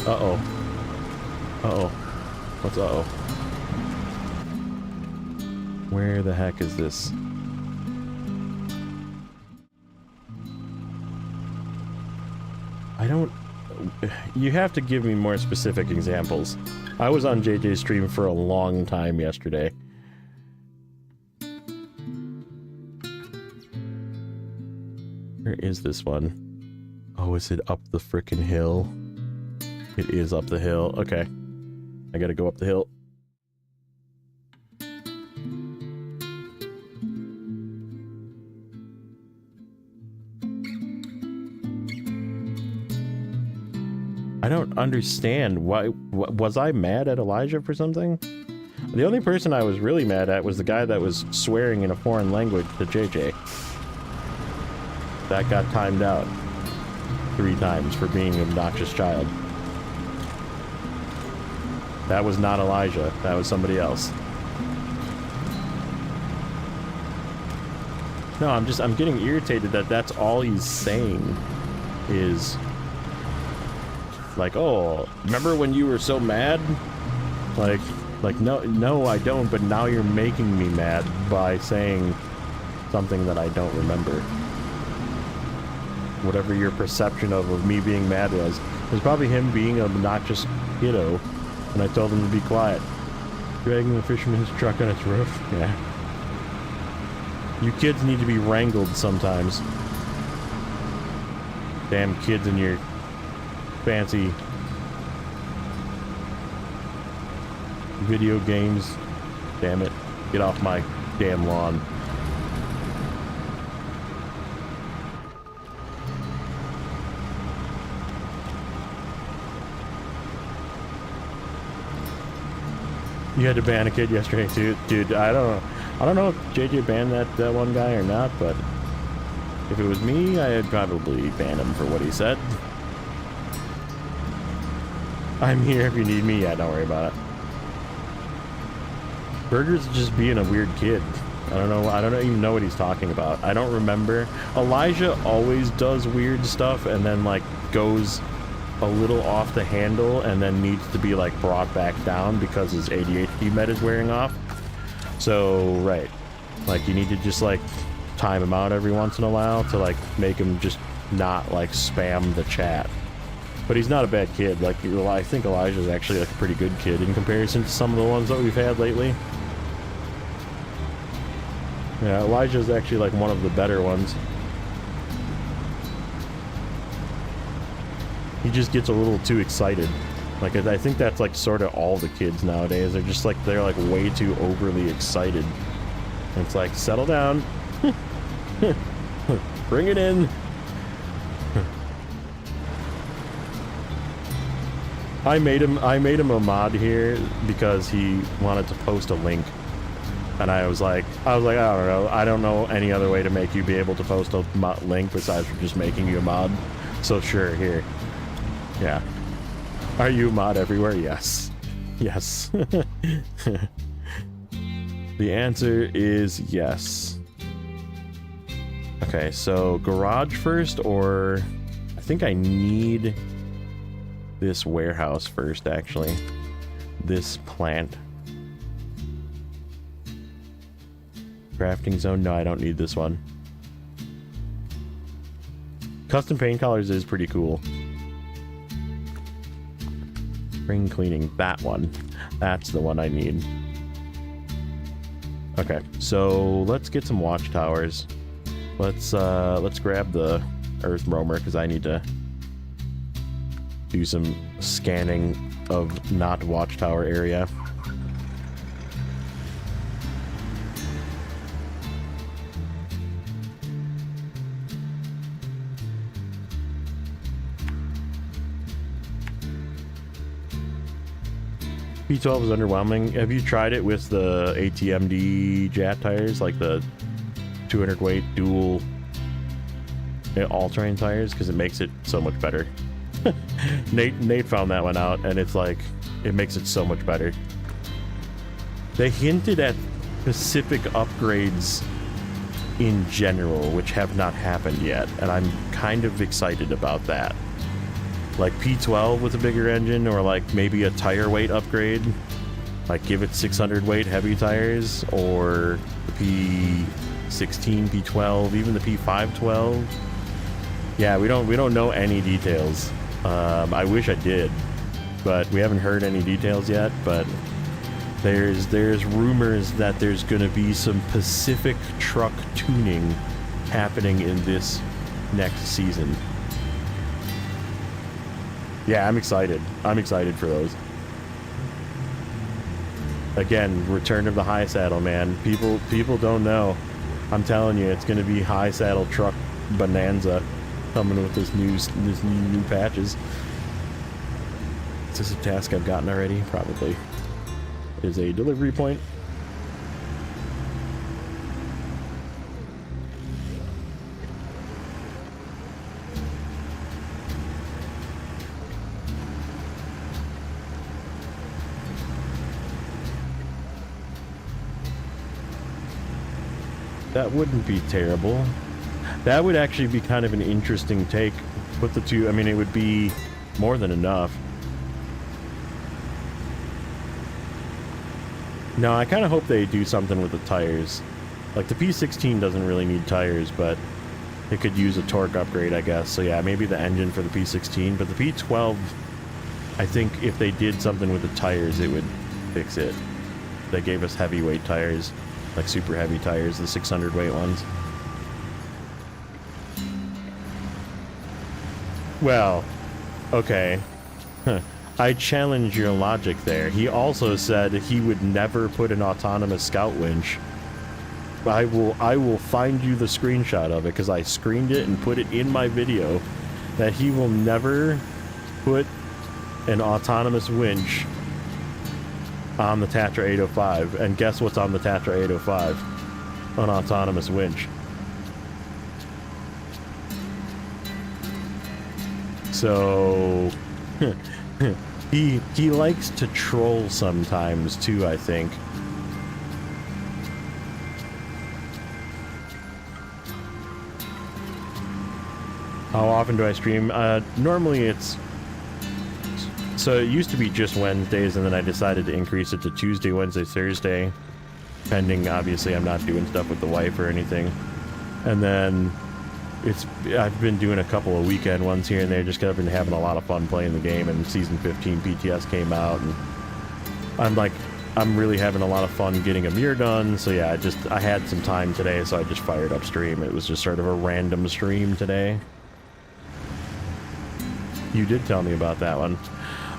Uh-oh. Uh-oh. What's uh-oh? Where the heck is this? I don't... You have to give me more specific examples. I was on JJ's stream for a long time yesterday. Where is this one? Oh, is it up the frickin' hill? It is up the hill. Okay. I gotta go up the hill. I don't understand. Why was I mad at Elijah for something? The only person I was really mad at was the guy that was swearing in a foreign language to JJ. That got timed out 3 times for being an obnoxious child. That was not Elijah. That was somebody else. No, I'm getting irritated that that's all he's saying is like, oh, remember when you were so mad? Like no, I don't, but now you're making me mad by saying something that I don't remember. Whatever your perception of me being mad was. It was probably him being an obnoxious kiddo, and I told him to be quiet. Dragging the fisherman's truck on its roof? Yeah. You kids need to be wrangled sometimes. Damn kids in your fancy video games. Damn it. Get off my damn lawn. You had to ban a kid yesterday too, dude. I don't know if JJ banned that one guy or not, but if it was me, I'd probably ban him for what he said. I'm here if you need me. Yeah, don't worry about it. Burger's just being a weird kid. I don't even know what he's talking about. I don't remember. Elijah always does weird stuff and then like goes a little off the handle and then needs to be like brought back down because his ADHD med is wearing off. So, right. Like you need to just like time him out every once in a while to like make him just not like spam the chat. But he's not a bad kid. Like I think Elijah's actually like a pretty good kid in comparison to some of the ones that we've had lately. Yeah, Elijah's actually like one of the better ones. He just gets a little too excited. Like I think that's like sort of all the kids nowadays. They're like way too overly excited. And it's like, settle down. Bring it in. I made him a mod here because he wanted to post a link. And I was like, I don't know. I don't know any other way to make you be able to post a link besides from just making you a mod. So sure, here. Yeah. Are you a mod everywhere? Yes. Yes. The answer is yes. Okay, so garage first, or I think I need this warehouse first, actually. This plant. Crafting zone? No, I don't need this one. Custom paint colors is pretty cool. Spring cleaning, that one. That's the one I need. Okay, so let's get some watchtowers. Let's grab the earth roamer because I need to do some scanning of not watchtower area. P12 is underwhelming. Have you tried it with the ATMD JAT tires, like the 200 weight dual all-terrain tires? Because it makes it so much better. Nate found that one out, and it's like, it makes it so much better. They hinted at specific upgrades in general, which have not happened yet, and I'm kind of excited about that. Like P12 with a bigger engine, or like maybe a tire weight upgrade, like give it 600 weight heavy tires, or the P16, P12, even the P512. Yeah, we don't know any details. I wish I did, but we haven't heard any details yet. But there's rumors that there's going to be some Pacific truck tuning happening in this next season. Yeah, I'm excited. I'm excited for those. Again, return of the high saddle, man. People don't know. I'm telling you, it's going to be high saddle truck bonanza coming with this new patches. Is this a task I've gotten already? Probably. Is a delivery point. That wouldn't be terrible. That would actually be kind of an interesting take. Put the two, I mean, it would be more than enough. No, I kind of hope they do something with the tires. Like, the P16 doesn't really need tires, but it could use a torque upgrade, I guess. So yeah, maybe the engine for the P16, but the P12, I think if they did something with the tires, it would fix it. They gave us heavyweight tires, like super heavy tires, the 600 weight ones. Well, okay. I challenge your logic there. He also said he would never put an autonomous scout winch. I will find you the screenshot of it because I screened it and put it in my video that he will never put an autonomous winch on the Tatra 805. And guess what's on the Tatra 805? An autonomous winch. So he likes to troll sometimes too, I think. How often do I stream? Normally it's... So it used to be just Wednesdays, and then I decided to increase it to Tuesday, Wednesday, Thursday. Pending, obviously, I'm not doing stuff with the wife or anything. And then I've been doing a couple of weekend ones here and there, just 'cause I've been having a lot of fun playing the game, and Season 15 PTS came out, and I'm really having a lot of fun getting Amur done. So yeah, I had some time today, so I just fired up stream. It was just sort of a random stream today. You did tell me about that one.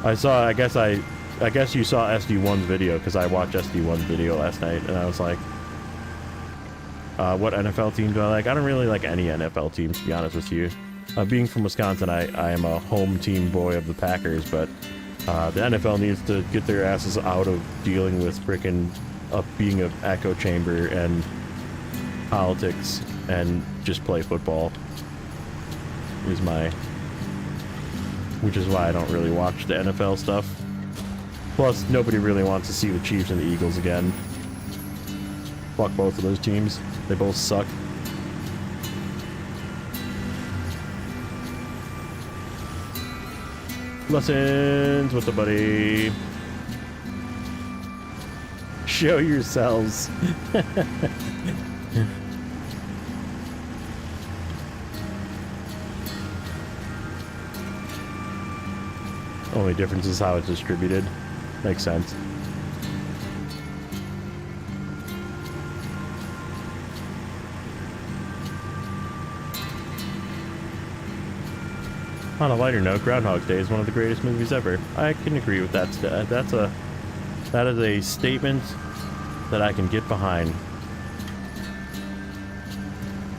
I guess you saw SD1's video, because I watched SD1's video last night, and I was like, what NFL team do I like? I don't really like any NFL teams, to be honest with you. Being from Wisconsin, I am a home team boy of the Packers, but the NFL needs to get their asses out of dealing with frickin' being an echo chamber and politics and just play football. Which is why I don't really watch the NFL stuff. Plus, nobody really wants to see the Chiefs and the Eagles again. Fuck both of those teams. They both suck. Lessons with the buddy. Show yourselves. Only difference is how it's distributed. Makes sense. On a lighter note, Groundhog Day is one of the greatest movies ever. I can agree with that. That is a statement that I can get behind.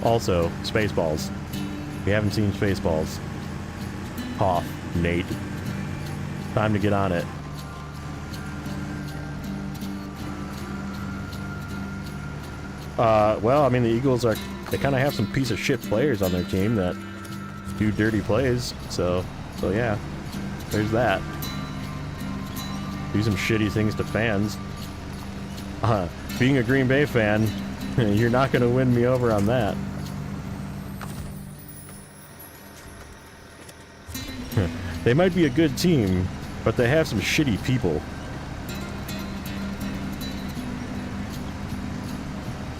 Also, Spaceballs. If you haven't seen Spaceballs, cough, Nate. Time to get on it. Well, I mean, the Eagles they kind of have some piece of shit players on their team that do dirty plays, so yeah, there's that. Do some shitty things to fans. Being a Green Bay fan, you're not going to win me over on that. They might be a good team, but they have some shitty people.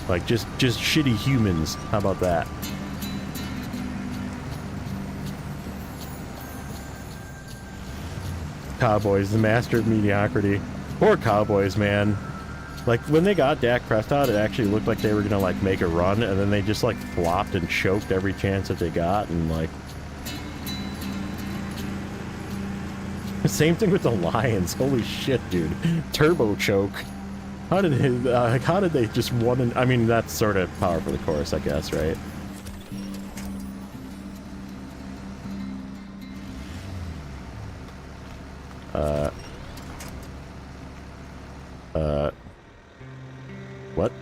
Like, just shitty humans. How about that? Cowboys, the master of mediocrity. Poor Cowboys, man. Like, when they got Dak Prescott, it actually looked like they were gonna, like, make a run, and then they just, like, flopped and choked every chance that they got, and, like... Same thing with the Lions. Holy shit, dude. Turbo choke. How did they just won? I mean, that's sort of par for the course, I guess, right? What?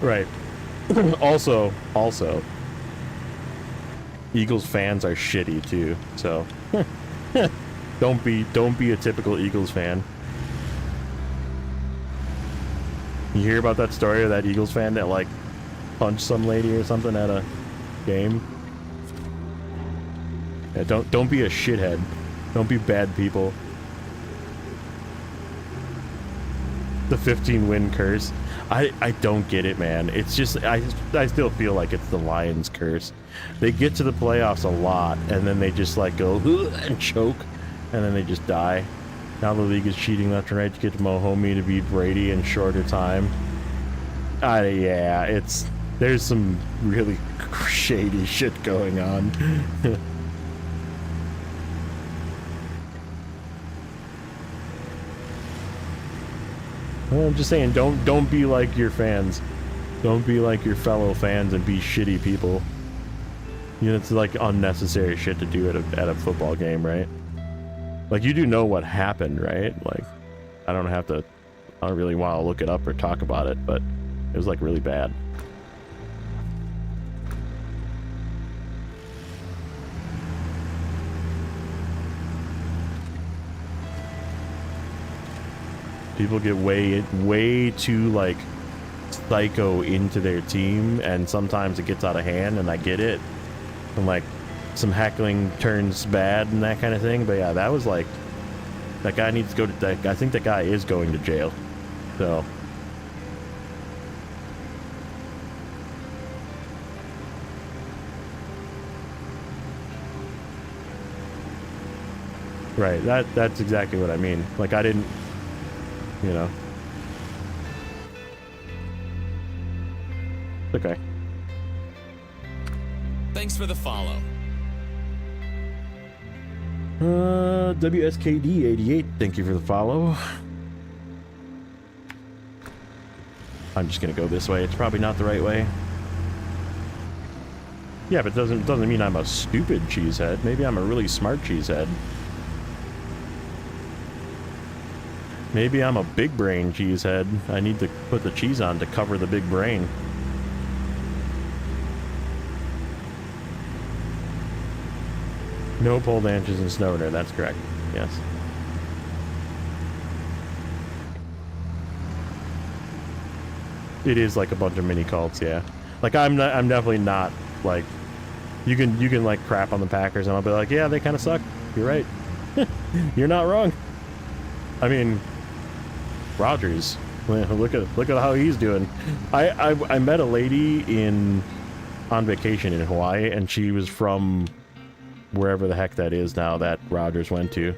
Right. also, Eagles fans are shitty too. So don't be a typical Eagles fan. You hear about that story of that Eagles fan that like punched some lady or something at a game? Yeah, don't be a shithead. Don't be bad people. The 15-win curse. I don't get it, man. It's just I still feel like it's the Lions curse. They get to the playoffs a lot and then they just like go and choke and then they just die. Now the league is cheating left and right to get Mahomes to beat Brady in shorter time. Yeah, there's some really shady shit going on. Well, I'm just saying, don't be like your fans. Don't be like your fellow fans and be shitty people. You know, it's like unnecessary shit to do at a football game, right? Like, you do know what happened, right? Like, I don't really want to look it up or talk about it, but it was like really bad. People get way too like psycho into their team, and sometimes it gets out of hand, and I get it. And like some heckling turns bad and that kind of thing. But yeah, that was like, that guy needs to go to I think that guy is going to jail. So right, that's exactly what I mean. Like, I didn't, you know. Okay. Thanks for the follow. WSKD88, thank you for the follow. I'm just gonna go this way. It's probably not the right way. Yeah, but it doesn't mean I'm a stupid cheesehead. Maybe I'm a really smart cheesehead. Maybe I'm a big brain cheesehead. I need to put the cheese on to cover the big brain. No pole dancers in Snowrunner, that's correct. Yes. It is like a bunch of mini cults, yeah. Like, I'm definitely not like, you can like crap on the Packers and I'll be like, yeah, they kind of suck. You're right. You're not wrong. I mean, Rodgers, look at how he's doing. I met a lady on vacation in Hawaii, and she was from wherever the heck that is now that Rodgers went to.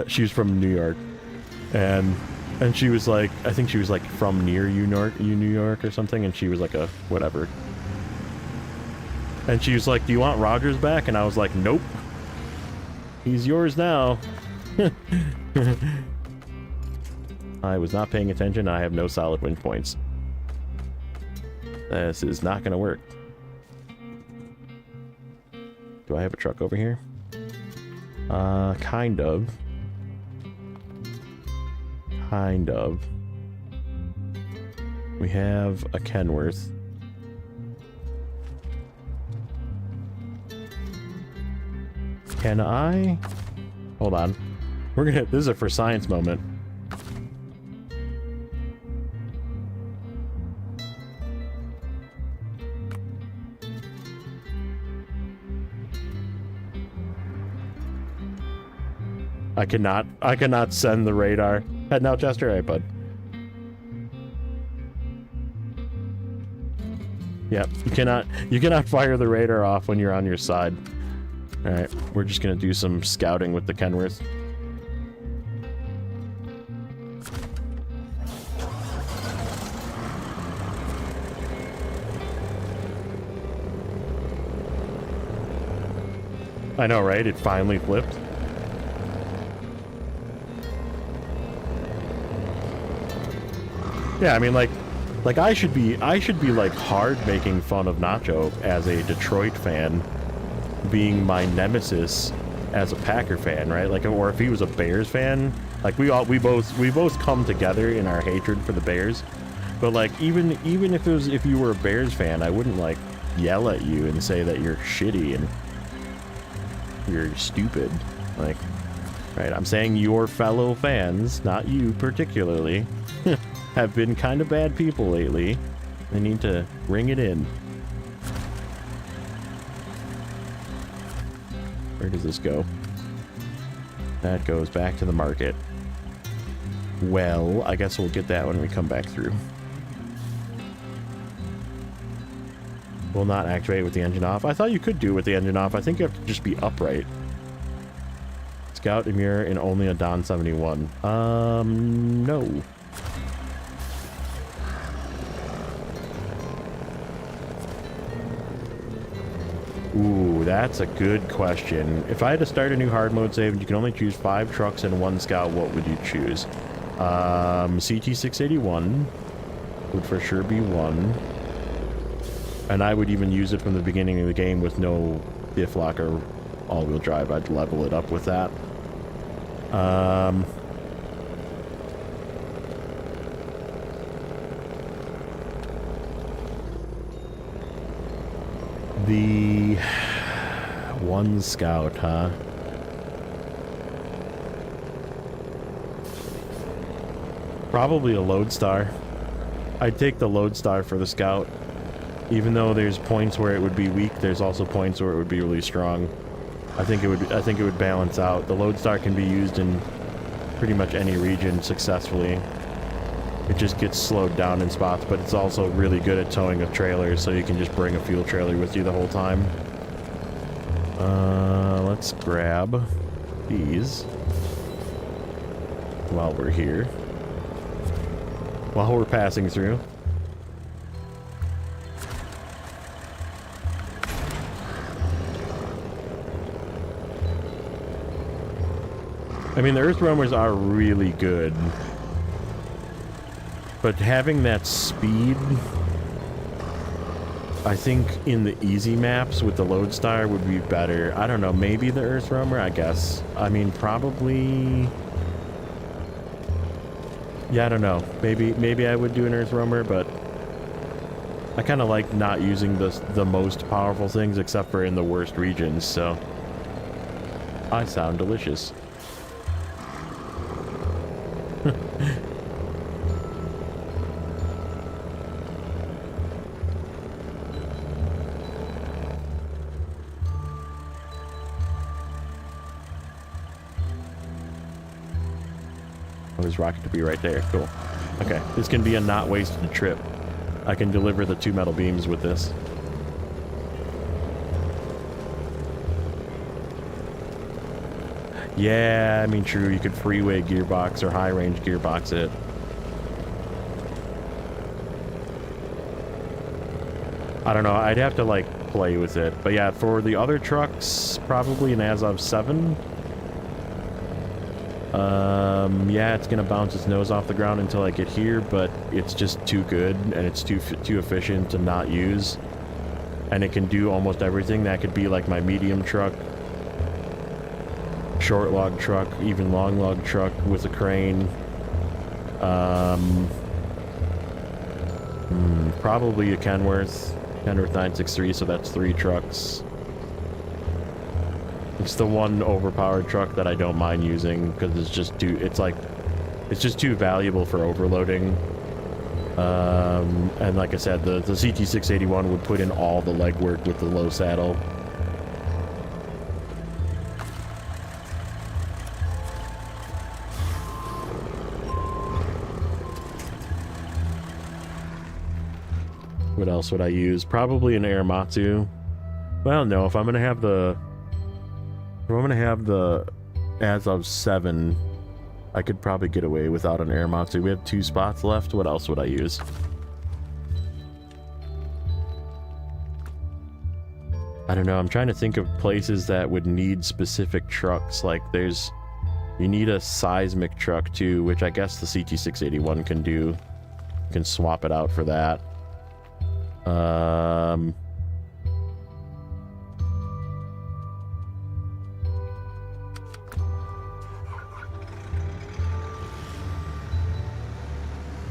She was from New York, and she was like, I think she was like from near New York or something, and she was like a whatever. And she was like, "Do you want Rodgers back?" And I was like, "Nope. He's yours now." I was not paying attention. I have no solid win points. This is not going to work. Do I have a truck over here? Kind of. Kind of. We have a Kenworth. Can I? Hold on. This is a for science moment. I cannot send the radar. Head now, Chester. All right, bud. Yep, you cannot fire the radar off when you're on your side. All right, we're just gonna do some scouting with the Kenworth. I know, right? It finally flipped. Yeah, I mean, like I should be like hard making fun of Nacho as a Detroit fan, being my nemesis as a Packer fan, right? Like, or if he was a Bears fan, like we both come together in our hatred for the Bears. But like, even if you were a Bears fan, I wouldn't like yell at you and say that you're shitty and you're stupid. Like, right? I'm saying your fellow fans, not you particularly, have been kind of bad people lately. They need to ring it in. Where does this go? That goes back to the market. Well, I guess we'll get that when we come back through. Will not activate with the engine off. I thought you could do it with the engine off. I think you have to just be upright. Scout Amur and only a Don 71. No. Ooh, that's a good question. If I had to start a new hard mode save and you can only choose 5 trucks and 1 scout, what would you choose? CT681 would for sure be one. And I would even use it from the beginning of the game with no diff lock or all-wheel drive. I'd level it up with that. The 1 scout, huh? Probably a Lodestar. I'd take the Lodestar for the scout. Even though there's points where it would be weak, there's also points where it would be really strong. I think it would balance out. The Lodestar can be used in pretty much any region successfully. It just gets slowed down in spots, but it's also really good at towing a trailer, so you can just bring a fuel trailer with you the whole time. Let's grab these while we're here. While we're passing through. I mean, the Earth Roamers are really good. But having that speed, I think in the easy maps with the Lodestar would be better. I don't know, maybe the Earth Roamer, I guess. I mean, probably... Yeah, I don't know. Maybe I would do an Earth Roamer, but I kind of like not using the most powerful things except for in the worst regions, so... I sound delicious. Oh, there's rocket debris right there. Cool. Okay, this can be a not wasted trip. I can deliver the 2 metal beams with this. Yeah, I mean, true, you could freeway gearbox or high range gearbox it. I don't know, I'd have to like play with it. But yeah, for the other trucks, probably an Azov 7. Yeah, it's gonna bounce its nose off the ground until I get here, but it's just too good and it's too efficient to not use. And it can do almost everything. That could be like my medium truck, short log truck, even long log truck with a crane. Probably a Kenworth 963, so that's 3 trucks. It's the one overpowered truck that I don't mind using because it's just too, it's just too valuable for overloading. And like I said, the CT681 would put in all the legwork with the low saddle. What else would I use? Probably an Aramatsu. Well, no, if I'm gonna have the Azov 7, I could probably get away without an Aramatsu. We have 2 spots left. What else would I use? I don't know, I'm trying to think of places that would need specific trucks. Like you need a seismic truck too, which I guess the CT681 can do. You can swap it out for that.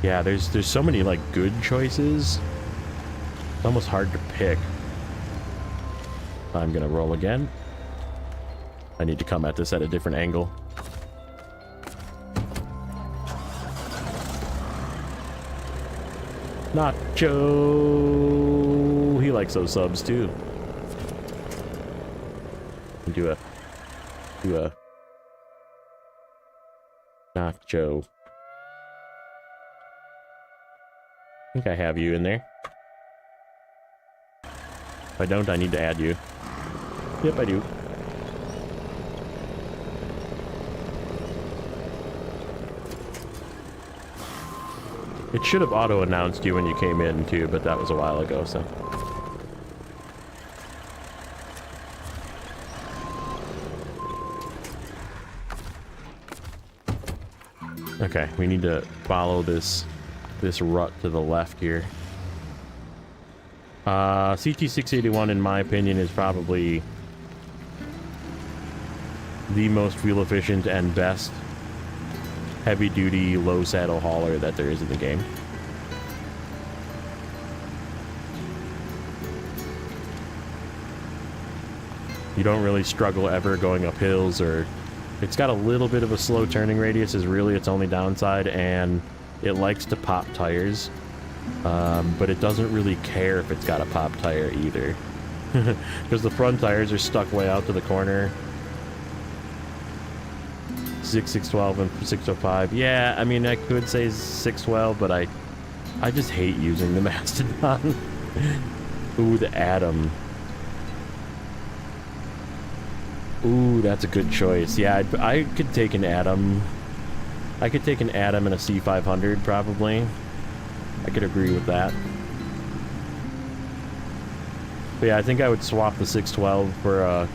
Yeah, there's so many like good choices. It's almost hard to pick. I'm gonna roll again. I need to come at this at a different angle. Nacho! He likes those subs too. Do a Nacho. I think I have you in there. If I don't, I need to add you. Yep, I do. It should have auto-announced you when you came in, too, but that was a while ago, so... Okay, we need to follow this rut to the left here. CT681, in my opinion, is probably the most fuel efficient and best heavy-duty, low-saddle hauler that there is in the game. You don't really struggle ever going up hills, or... It's got a little bit of a slow turning radius is really its only downside, and it likes to pop tires. But it doesn't really care if it's got a pop tire either. Because the front tires are stuck way out to the corner. 612 and 605. Yeah, I mean, I could say 612, but I just hate using the Mastodon. Ooh, the Atom. Ooh, that's a good choice. Yeah, I could take an Atom. I could take an Atom and a C500, probably. I could agree with that. But yeah, I think I would swap the 612 for a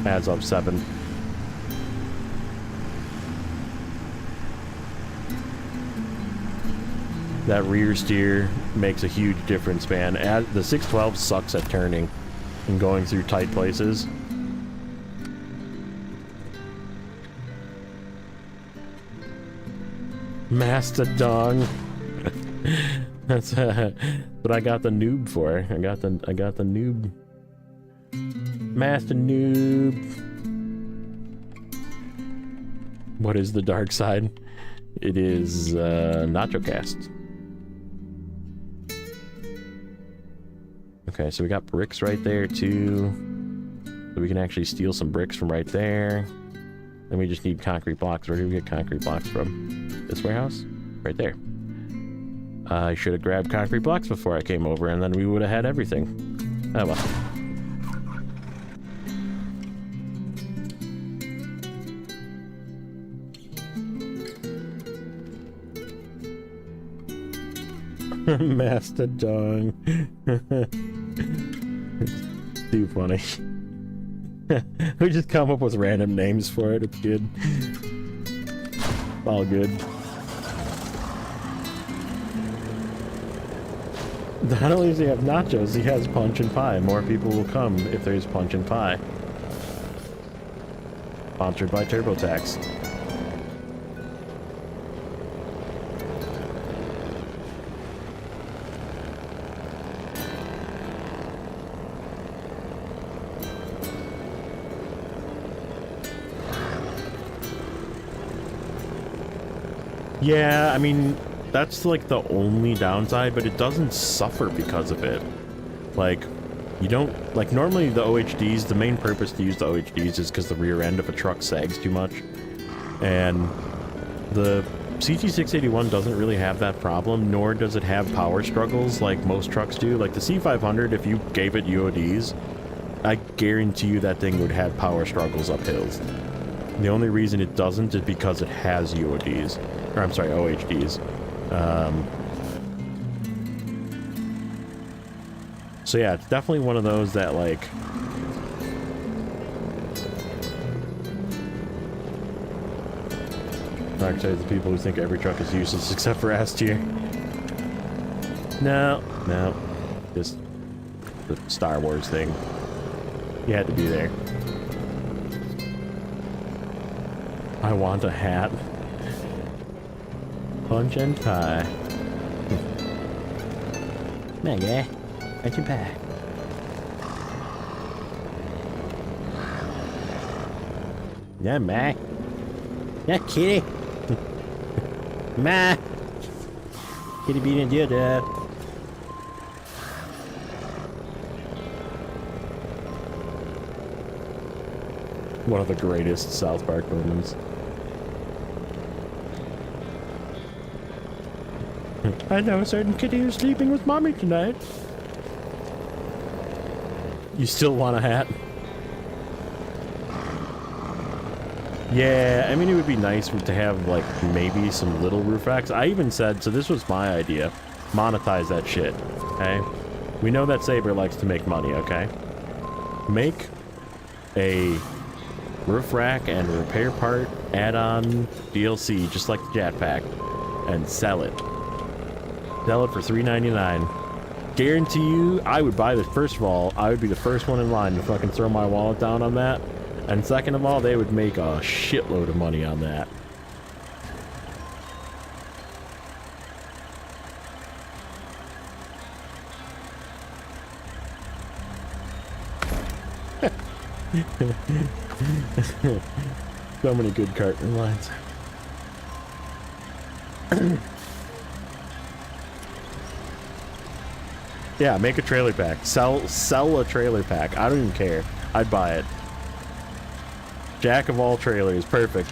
Azov 7. That rear steer makes a huge difference, man. The 612 sucks at turning and going through tight places. Mastodon. That's what I got the noob for. I got the noob. Master noob. What is the dark side? It is NachoCast. Okay, so we got bricks right there too. So we can actually steal some bricks from right there. Then we just need concrete blocks. Where do we get concrete blocks from? This warehouse? Right there. I should have grabbed concrete blocks before I came over, and then we would have had everything. Oh well. Mastodon. It's too funny. We just come up with random names for it. It's good. All good. Not only does he have nachos, he has punch and pie. More people will come if there's punch and pie. Sponsored by TurboTax. Yeah, I mean, that's like the only downside, but it doesn't suffer because of it. Like, you don't, like normally the OHDs, the main purpose to use the OHDs is because the rear end of a truck sags too much. And the CT681 doesn't really have that problem, nor does it have power struggles like most trucks do. Like the C500, if you gave it UODs, I guarantee you that thing would have power struggles up hills. The only reason it doesn't is because it has UODs. Or I'm sorry, OHDs. So yeah, it's definitely one of those that like... Dark side of the people who think every truck is useless except for S tier. No, no. Just the Star Wars thing. You had to be there. I want a hat. Punch and pie. Man, yeah. Punch and pie. Yeah, man. Yeah, kitty. Ma. Kitty beating you, Dad. One of the greatest South Park moments. I know a certain kitty who's sleeping with mommy tonight. You still want a hat? Yeah, I mean, it would be nice to have, like, maybe some little roof racks. I even said, so this was my idea, monetize that shit, okay? We know that Saber likes to make money, okay? Make a roof rack and repair part add-on DLC, just like the Jetpack, and sell it. Sell it for $3.99. Guarantee you, I would buy this. First of all, I would be the first one in line to fucking throw my wallet down on that. And second of all, they would make a shitload of money on that. So many good carton lines. Yeah, make a trailer pack. Sell a trailer pack. I don't even care. I'd buy it. Jack of all trailers, perfect.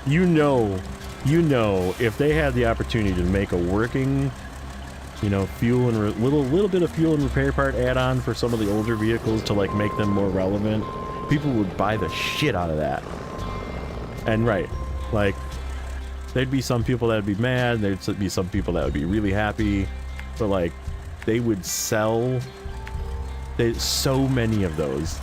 You know, if they had the opportunity to make a working, you know, fuel and little bit of fuel and repair part add-on for some of the older vehicles to like make them more relevant, people would buy the shit out of that. And right, like, there'd be some people that would be mad, there'd be some people that would be really happy, but like, they would sell. There's so many of those.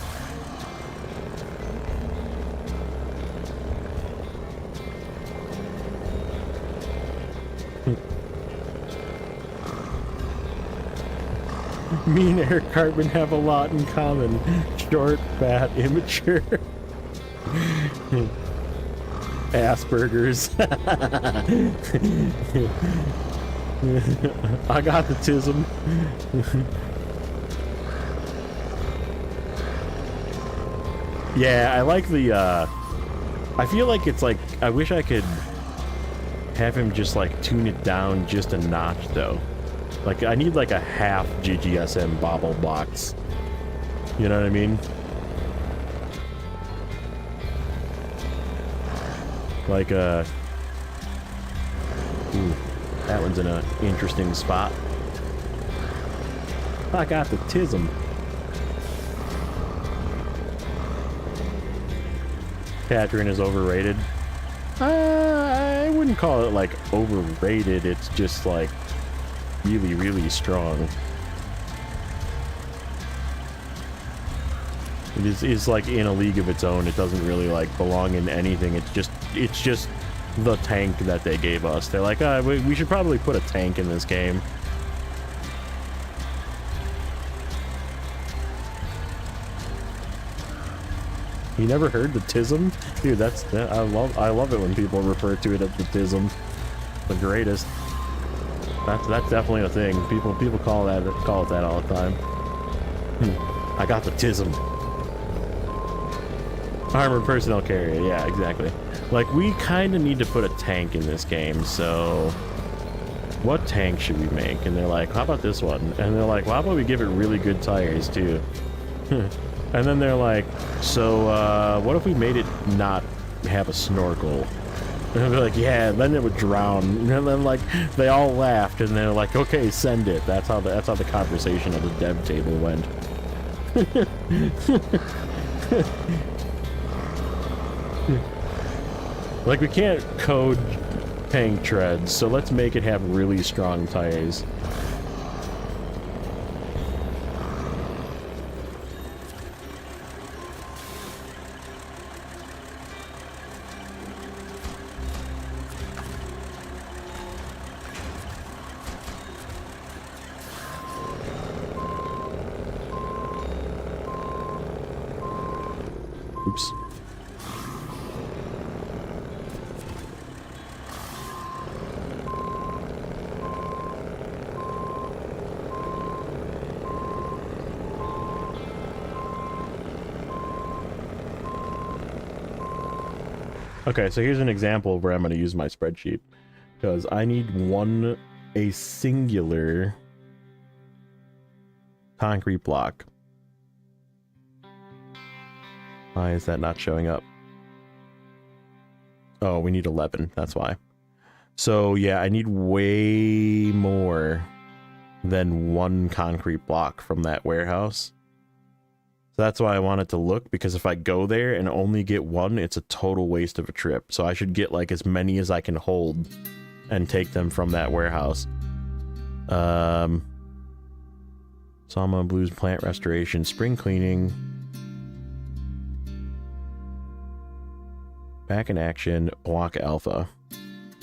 Me and Eric Cartman have a lot in common. Short, fat, immature. Asperger's. I got the tism. Yeah, I like the, I feel like it's like, I wish I could have him just like tune it down just a notch though. Like, I need like a half GGSM bobble box. You know what I mean? Like, ooh, that one's in an interesting spot. I got the tism. Catherine is overrated. I wouldn't call it like overrated. It's just like really, really strong. It is like in a league of its own. It doesn't really like belong in anything. It's just the tank that they gave us. They're like, we should probably put a tank in this game. You never heard the tism? Dude, I love it when people refer to it as the tism. The greatest. That's definitely a thing. People call it that all the time. I got the tism. Armored personnel carrier, yeah, exactly. Like, we kind of need to put a tank in this game, so what tank should we make? And they're like, how about this one? And they're like, well, how about we give it really good tires too? And then they're like, so what if we made it not have a snorkel? And I'd be like, yeah, then it would drown. And then like they all laughed, and they're like, okay, send it. That's how the conversation at the dev table went. Like, we can't code tank treads, so let's make it have really strong tires. Oops. Okay, so here's an example of where I'm going to use my spreadsheet, because I need a singular concrete block. Why is that not showing up? Oh, we need 11, that's why. So yeah, I need way more than one concrete block from that warehouse. So that's why I wanted to look, because if I go there and only get one, it's a total waste of a trip. So I should get like as many as I can hold and take them from that warehouse. Sawmill Blues, plant restoration, spring cleaning, back in action, block alpha.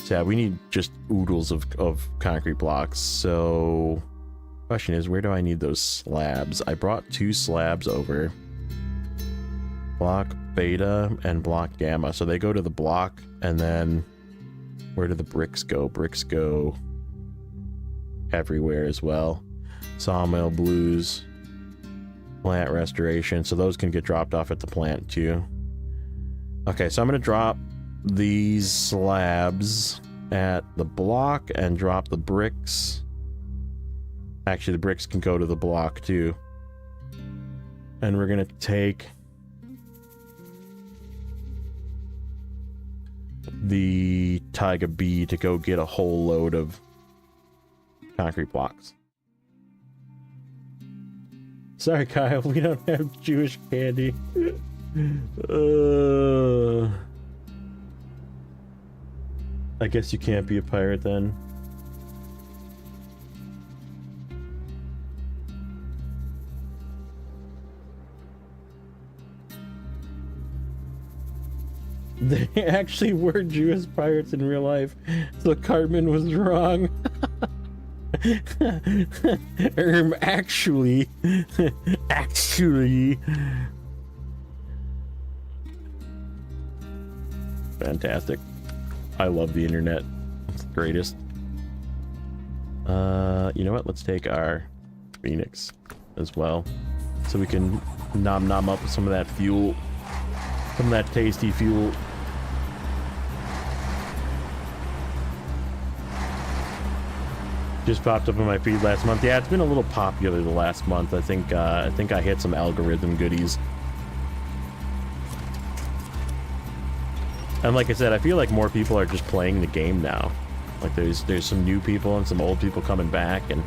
So yeah, we need just oodles of concrete blocks. So question is, where do I need those slabs? I brought 2 slabs over. Block beta and block gamma. So they go to the block, and then where do the bricks go? Bricks go everywhere as well. Sawmill Blues, plant restoration. So those can get dropped off at the plant too. Okay, so I'm going to drop these slabs at the block and drop the bricks. Actually, the bricks can go to the block too. And we're going to take the Taiga B to go get a whole load of concrete blocks. Sorry, Kyle, we don't have Jewish candy. I guess you can't be a pirate then. They actually were Jewish pirates in real life, so Cartman was wrong. Actually. Fantastic. I love the internet. It's the greatest. You know what? Let's take our Phoenix as well, so we can nom up some of that fuel, some of that tasty fuel. Just popped up in my feed last month. Yeah, it's been a little popular the last month. I think I hit some algorithm goodies. And like I said, I feel like more people are just playing the game now. Like there's some new people and some old people coming back, and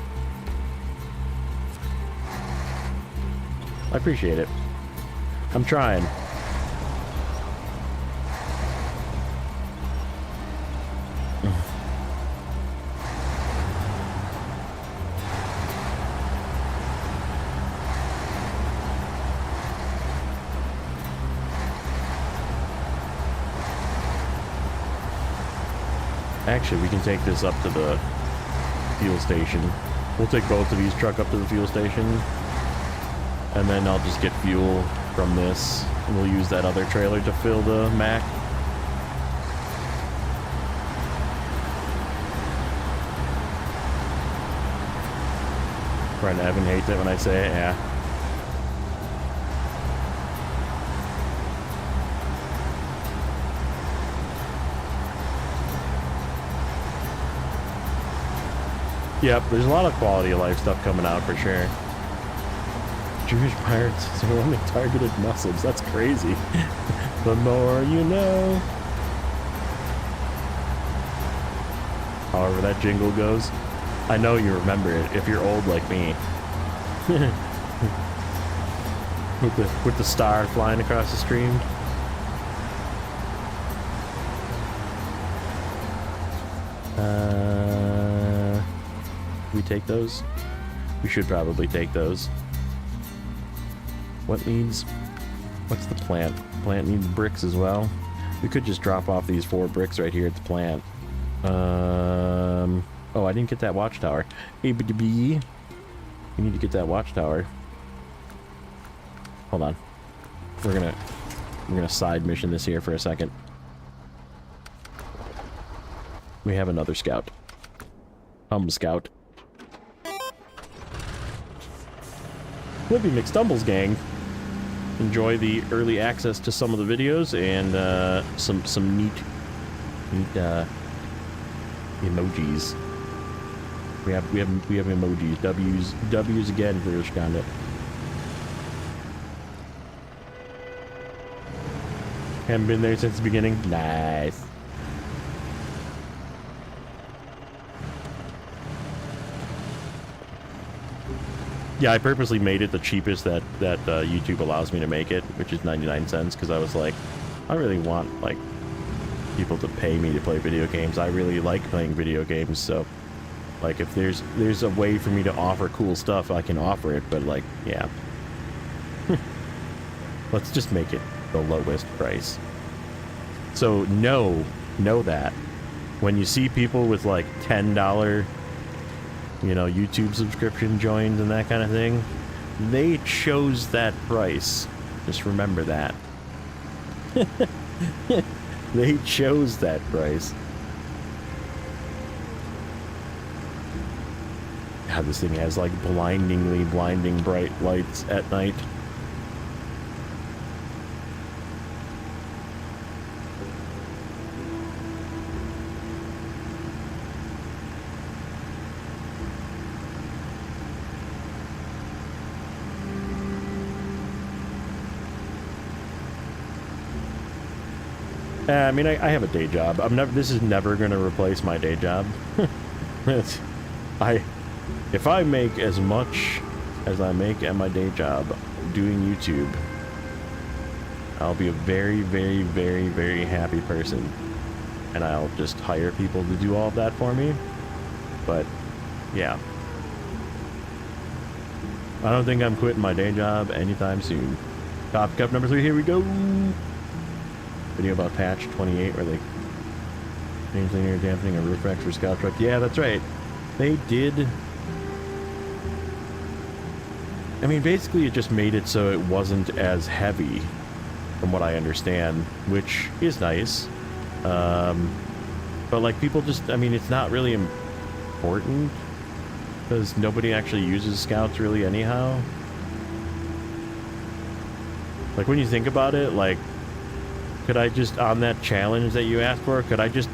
I appreciate it. I'm trying. Actually, we can take this up to the fuel station. We'll take both of these truck up to the fuel station, and then I'll just get fuel from this, and we'll use that other trailer to fill the Mac. Friend Evan hates it when I say it, yeah. Yep, there's a lot of quality of life stuff coming out for sure. Jewish pirates are only targeted Muslims. That's crazy. The more you know. However that jingle goes. I know you remember it if you're old like me. with the star flying across the stream. We take those? We should probably take those. What's the plant? Plant needs bricks as well. We could just drop off these 4 bricks right here at the plant. Oh, I didn't get that watchtower. We need to get that watchtower. Hold on. We're gonna We're gonna side mission this here for a second. We have another scout. Scout. Libby McStumbles gang. Enjoy the early access to some of the videos and some neat emojis. We have emojis. W's again for Ushkanda. Haven't been there since the beginning. Nice. Yeah, I purposely made it the cheapest that YouTube allows me to make it, which is 99 cents, because I was like, I really want, like, people to pay me to play video games. I really like playing video games, so, like, if there's a way for me to offer cool stuff, I can offer it, but, like, yeah. Let's just make it the lowest price. So, know that when you see people with, like, $10... you know, YouTube subscription joins and that kind of thing, they chose that price. Just remember that. They chose that price. God, this thing has like blinding bright lights at night. I mean, I have a day job. This is never going to replace my day job. If I make as much as I make at my day job doing YouTube, I'll be a very, very, very, very happy person. And I'll just hire people to do all of that for me. But, yeah. I don't think I'm quitting my day job anytime soon. Top Cup number 3, here we go! Video about patch 28 where they changed linear dampening a roof rack for scout truck. Yeah, that's right. They did. I mean, basically it just made it so it wasn't as heavy, from what I understand, which is nice. But like people just, I mean, it's not really important because nobody actually uses scouts really anyhow. Like when you think about it, like, could I just, on that challenge that you asked for, could I just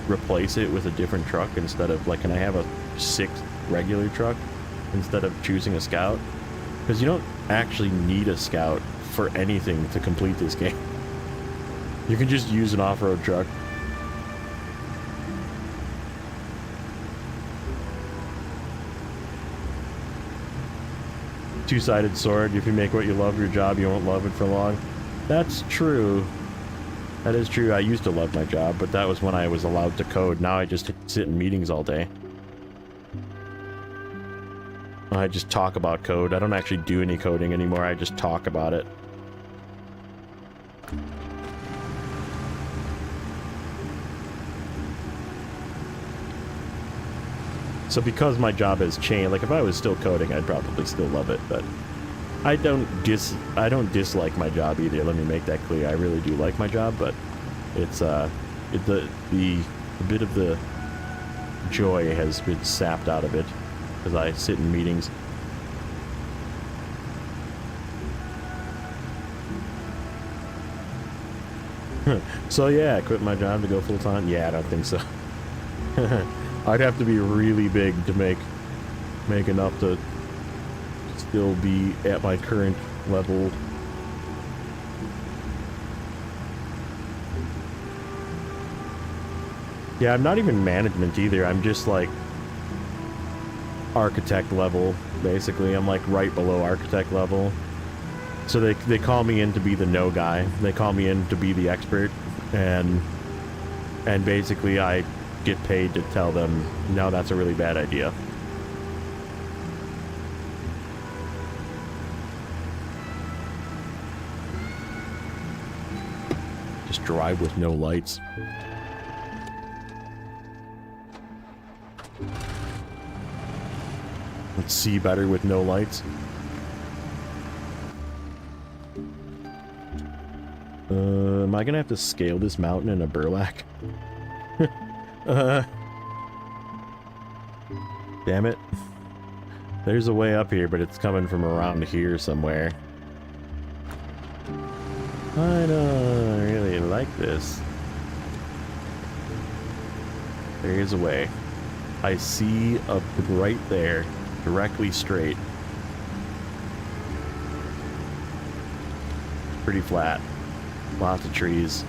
replace it with a different truck instead of, like, can I have a 6th regular truck instead of choosing a scout? Because you don't actually need a scout for anything to complete this game. You can just use an off-road truck. Two-sided sword. If you make what you love your job, you won't love it for long. That's true. That is true. I used to love my job, but that was when I was allowed to code. Now I just sit in meetings all day. I just talk about code. I don't actually do any coding anymore. I just talk about it. So because my job has changed, like if I was still coding, I'd probably still love it, but I don't dislike my job either. Let me make that clear. I really do like my job, but it's the bit of the joy has been sapped out of it because I sit in meetings. So yeah, I quit my job to go full time. Yeah, I don't think so. I'd have to be really big to make enough to still be at my current level. Yeah, I'm not even management either. I'm just like architect level, basically. I'm like right below architect level. So they call me in to be the no guy. They call me in to be the expert, and basically I get paid to tell them, no, that's a really bad idea. Just drive with no lights. Let's see better with no lights. Am I gonna have to scale this mountain in a burlap? Damn it. There's a way up here, but it's coming from around here somewhere. I don't really like this. There is a way. I see a right there, directly straight. Pretty flat. Lots of trees.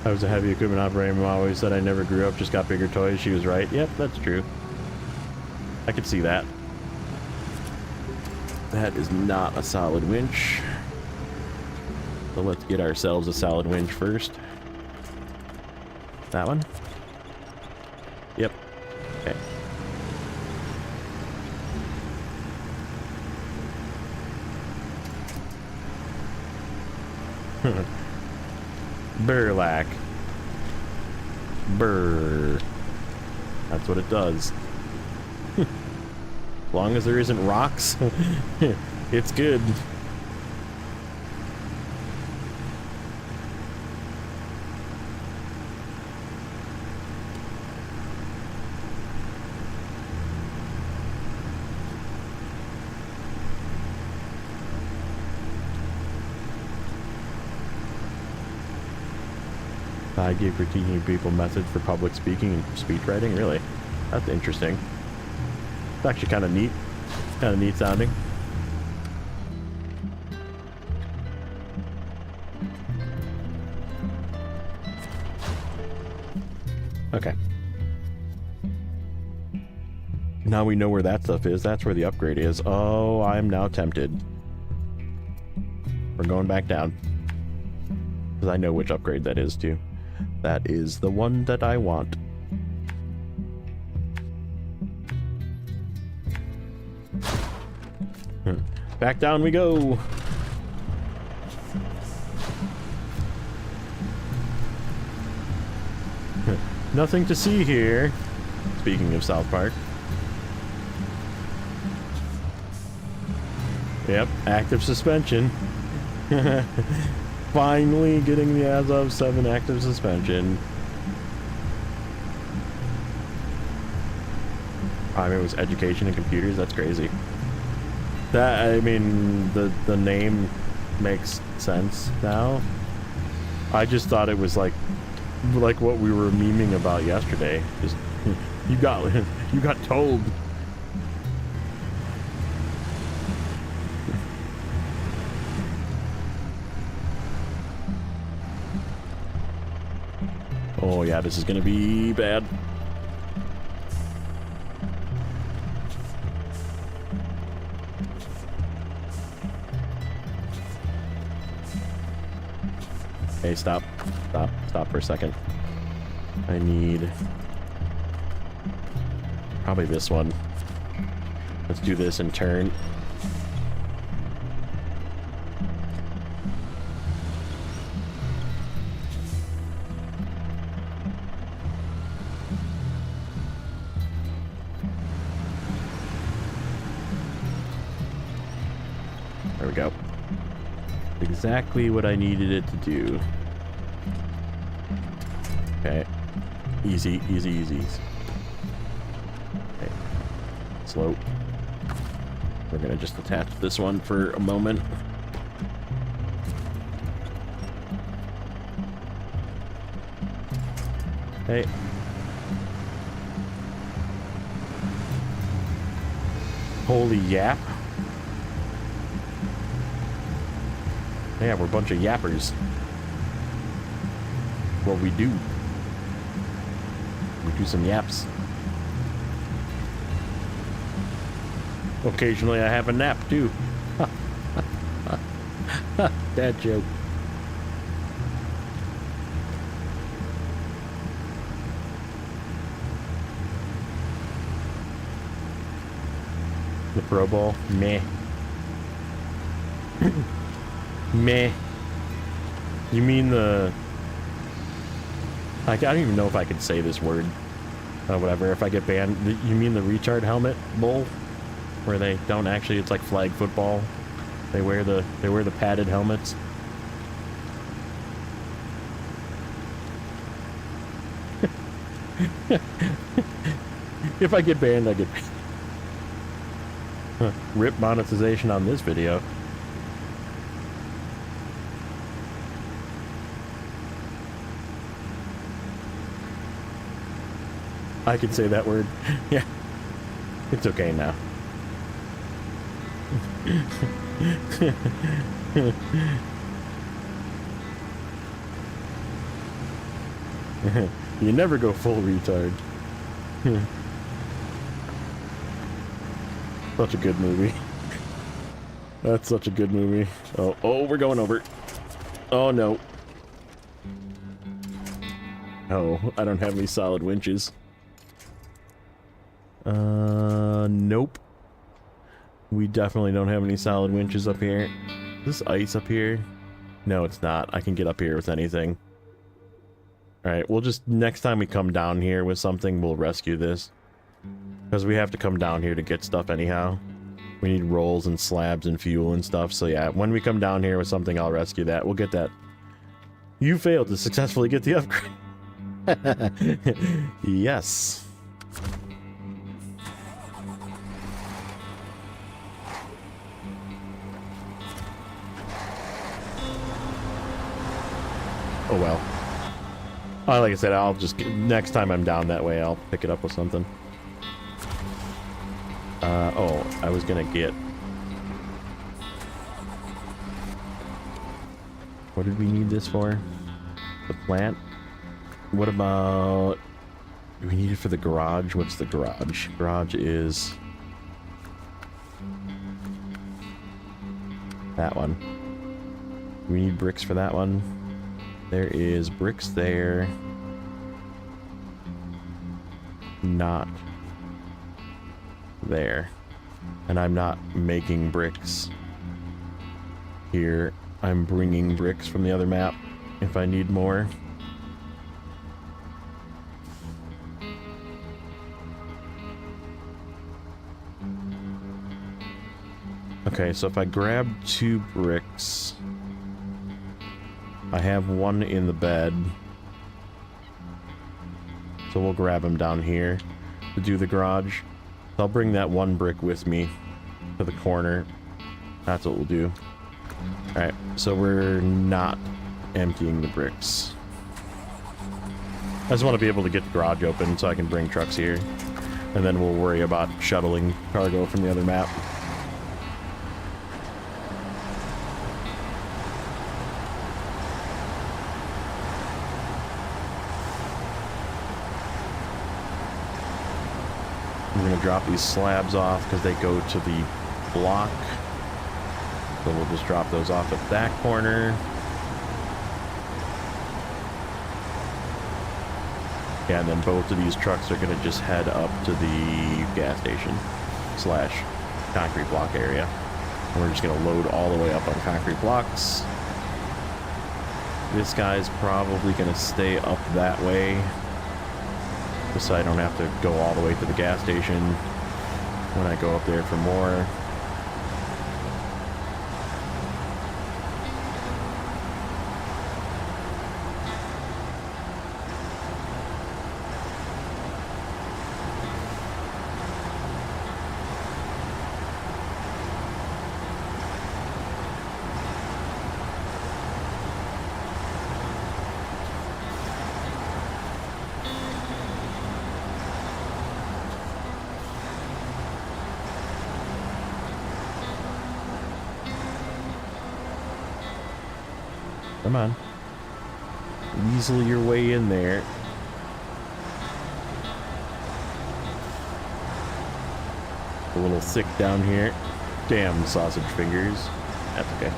I was a heavy equipment operator. My mom always said I never grew up, just got bigger toys. She was right. Yep, that's true. I could see that. That is not a solid winch. So let's get ourselves a solid winch first. That one? Yep. Okay. Burlap. Burr. That's what it does. As long as there isn't rocks, it's good. I give critiquing people methods for public speaking and speech writing. Really, that's interesting. It's actually kind of neat. Kind of neat sounding. Okay. Now we know where that stuff is. That's where the upgrade is. Oh, I'm now tempted. We're going back down. Because I know which upgrade that is too. That is the one that I want. Back down we go. Nothing to see here. Speaking of South Park. Yep, active suspension. Finally getting the as of 7 active suspension. I mean, it was education and computers. That's crazy. That, I mean, the name makes sense now. I just thought it was like what we were memeing about yesterday. Just you got told. Oh yeah, this is gonna be bad. Okay, stop for a second. I need probably this one. Let's do this in turn. There we go. Exactly what I needed it to do. Okay. Easy, easy, easy. Okay. Slow. We're gonna just attach this one for a moment. Okay. Holy yap. Yeah, we're a bunch of yappers. Well, we do. We do some yaps. Occasionally I have a nap too. Dad joke. The Pro Bowl? Meh. Meh. You mean the... I don't even know if I can say this word. Whatever, if I get banned. You mean the retard helmet bull? Where they don't actually, it's like flag football. They wear the padded helmets. If I get banned, I get banned. Huh. Rip monetization on this video. I can say that word. Yeah. It's okay now. You never go full retard. Such a good movie. That's such a good movie. Oh, we're going over. Oh no. Oh, I don't have any solid winches. Nope. We definitely don't have any solid winches up here. Is this ice up here? No, it's not. I can get up here with anything. Alright, we'll just, next time we come down here with something, we'll rescue this. Because we have to come down here to get stuff anyhow. We need rolls and slabs and fuel and stuff, so yeah, when we come down here with something, I'll rescue that. We'll get that. You failed to successfully get the upgrade. Yes. Oh well. Like I said, I'll just, next time I'm down that way, I'll pick it up with something. Oh, I was gonna get... What did we need this for? The plant? What about... Do we need it for the garage? What's the garage? Garage is... that one. Do we need bricks for that one? There is bricks there. Not there. And I'm not making bricks here. I'm bringing bricks from the other map if I need more. Okay, so if I grab 2 bricks... I have 1 in the bed. So we'll grab them down here to do the garage. So I'll bring that 1 brick with me to the corner. That's what we'll do. Alright, so we're not emptying the bricks. I just want to be able to get the garage open so I can bring trucks here. And then we'll worry about shuttling cargo from the other map. We're going to drop these slabs off because they go to the block. So we'll just drop those off at that corner. Yeah, and then both of these trucks are going to just head up to the gas station / concrete block area. And we're just going to load all the way up on concrete blocks. This guy's probably going to stay up that way, so I don't have to go all the way to the gas station when I go up there for more. Come on. Weasel your way in there. A little thick down here. Damn sausage fingers. That's okay.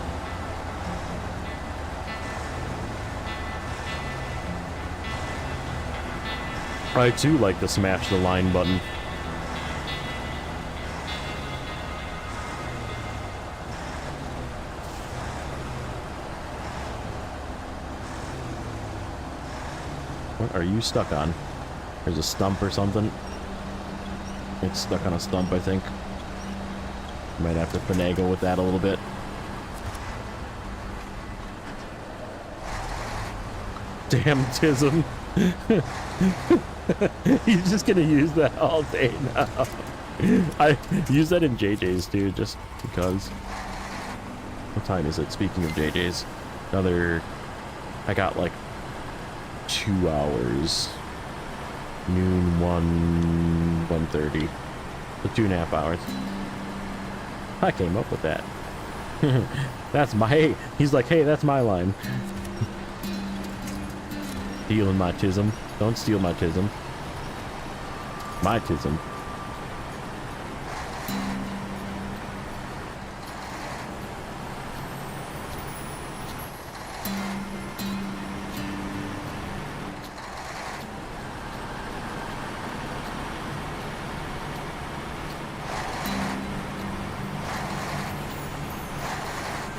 I too like to smash the line button. What are you stuck on? There's a stump or something. It's stuck on a stump, I think. Might have to finagle with that a little bit. Damn Tism. He's just gonna use that all day now. I use that in JJ's too, just because. What time is it? Speaking of JJ's, another. I got like 2 hours. Noon, 1:30. So 2.5 hours. I came up with that. That's my. Hey, he's like, hey, that's my line. Stealing my tism. Don't steal my tism. My tism.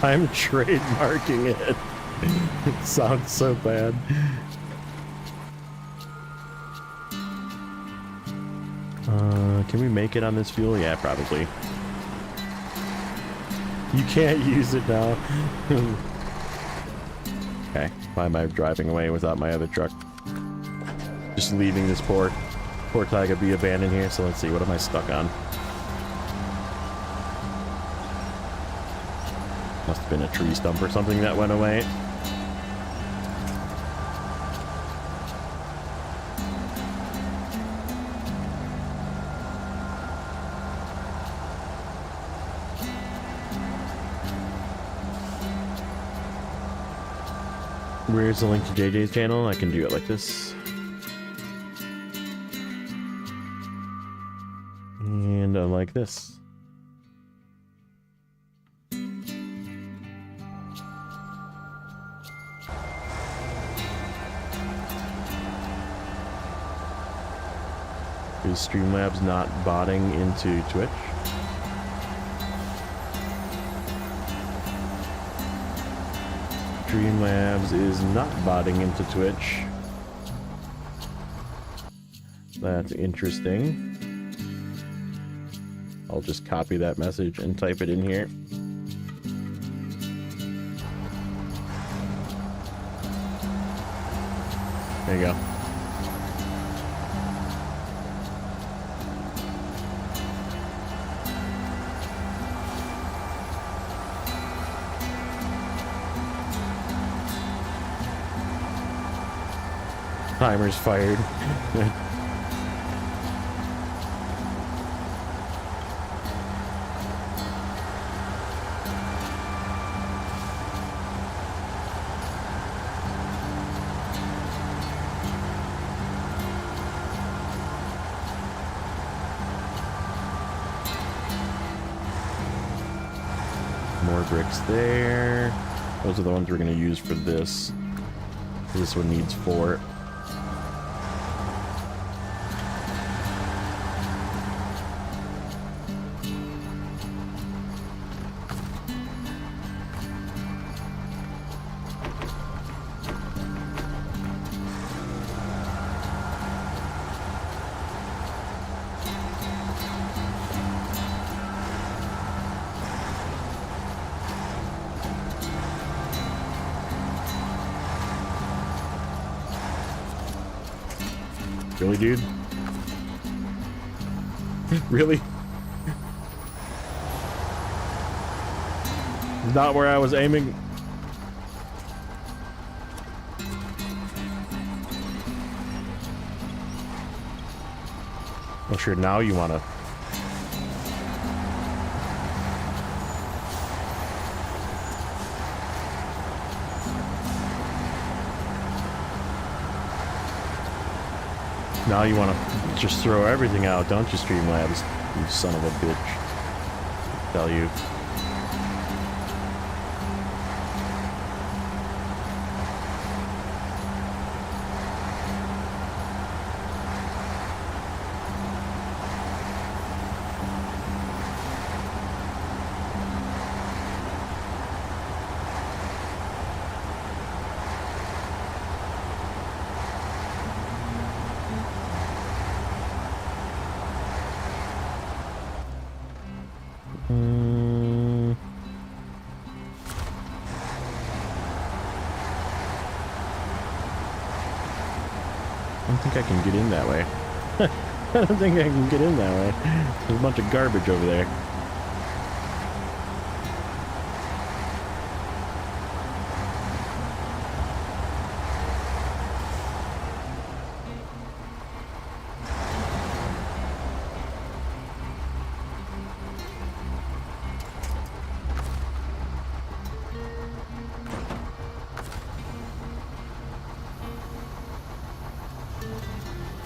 I'm trademarking it. It sounds so bad. Can we make it on this fuel? Yeah, probably. You can't use it now. Okay, why am I driving away without my other truck? Just leaving this poor Tiger be abandoned here. So let's see, what am I stuck on? Must have been a tree stump or something that went away. Where's the link to JJ's channel? I can do it like this. And like this. Is Streamlabs not botting into Twitch? Streamlabs is not botting into Twitch. That's interesting. I'll just copy that message and type it in here. There you go. Timer's fired. More bricks there. Those are the ones we're going to use for this. This one needs 4. Really, dude? Really? Not where I was aiming. Well, sure, now you want to... Now you want to just throw everything out, don't you, Streamlabs? You son of a bitch. Tell you. don't think I can get in that way. I don't think I can get in that way. There's a bunch of garbage over there.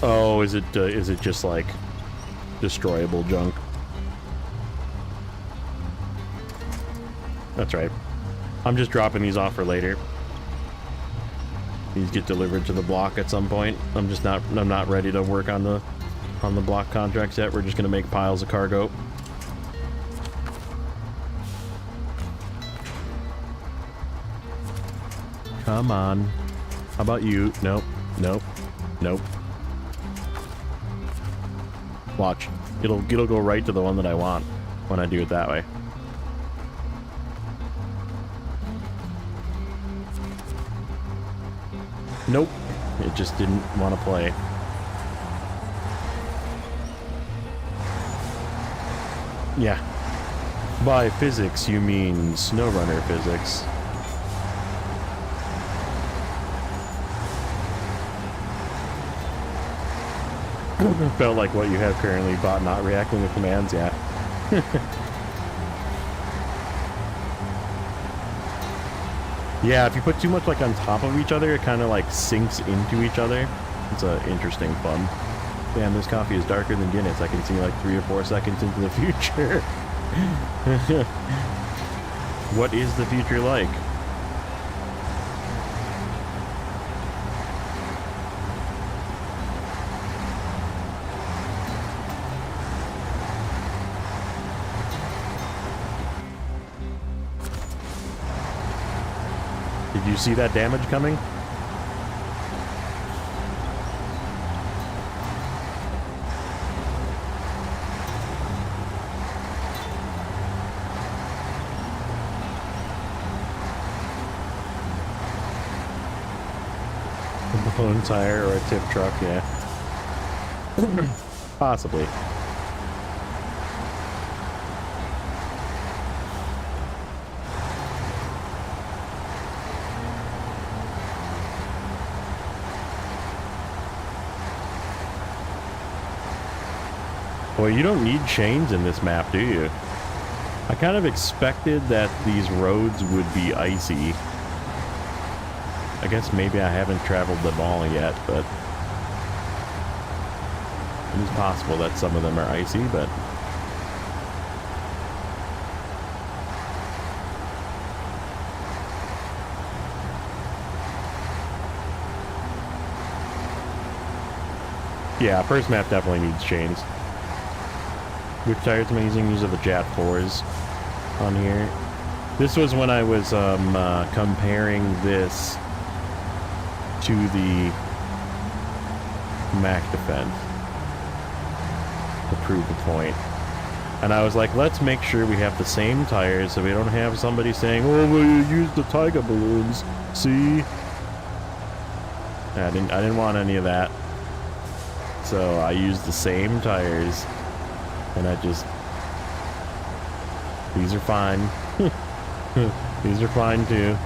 Oh, is it just like destroyable junk? That's right. I'm just dropping these off for later. These get delivered to the block at some point. I'm not ready to work on the block contracts yet. We're just gonna make piles of cargo. Come on. How about you? Nope. Nope. Nope. Watch. It'll go right to the one that I want when I do it that way. Nope. It just didn't want to play. Yeah. By physics, you mean Snowrunner physics. Felt like what you have currently, bot not reacting to commands, yeah. Yeah, if you put too much like on top of each other, it kind of like sinks into each other. It's a interesting fun. Damn, this coffee is darker than Guinness. I can see like 3 or 4 seconds into the future. What is the future like? Did you see that damage coming? A blown tire or a tip truck, yeah. Possibly. Well, you don't need chains in this map, do you? I kind of expected that these roads would be icy. I guess maybe I haven't traveled them all yet, but it is possible that some of them are icy, but yeah, first map definitely needs chains. Which tires am I using? These are the JAT 4s on here. This was when I was comparing this to the Mac Defense to prove the point. And I was like, let's make sure we have the same tires so we don't have somebody saying, oh, well, you used the Tiger balloons. See? I didn't want any of that. So I used the same tires. And I just... These are fine. These are fine too.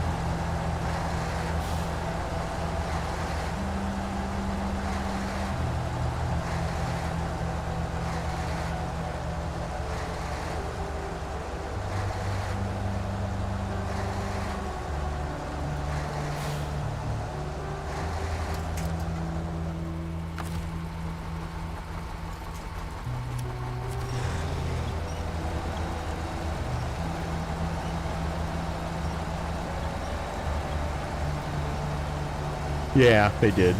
Yeah, they did.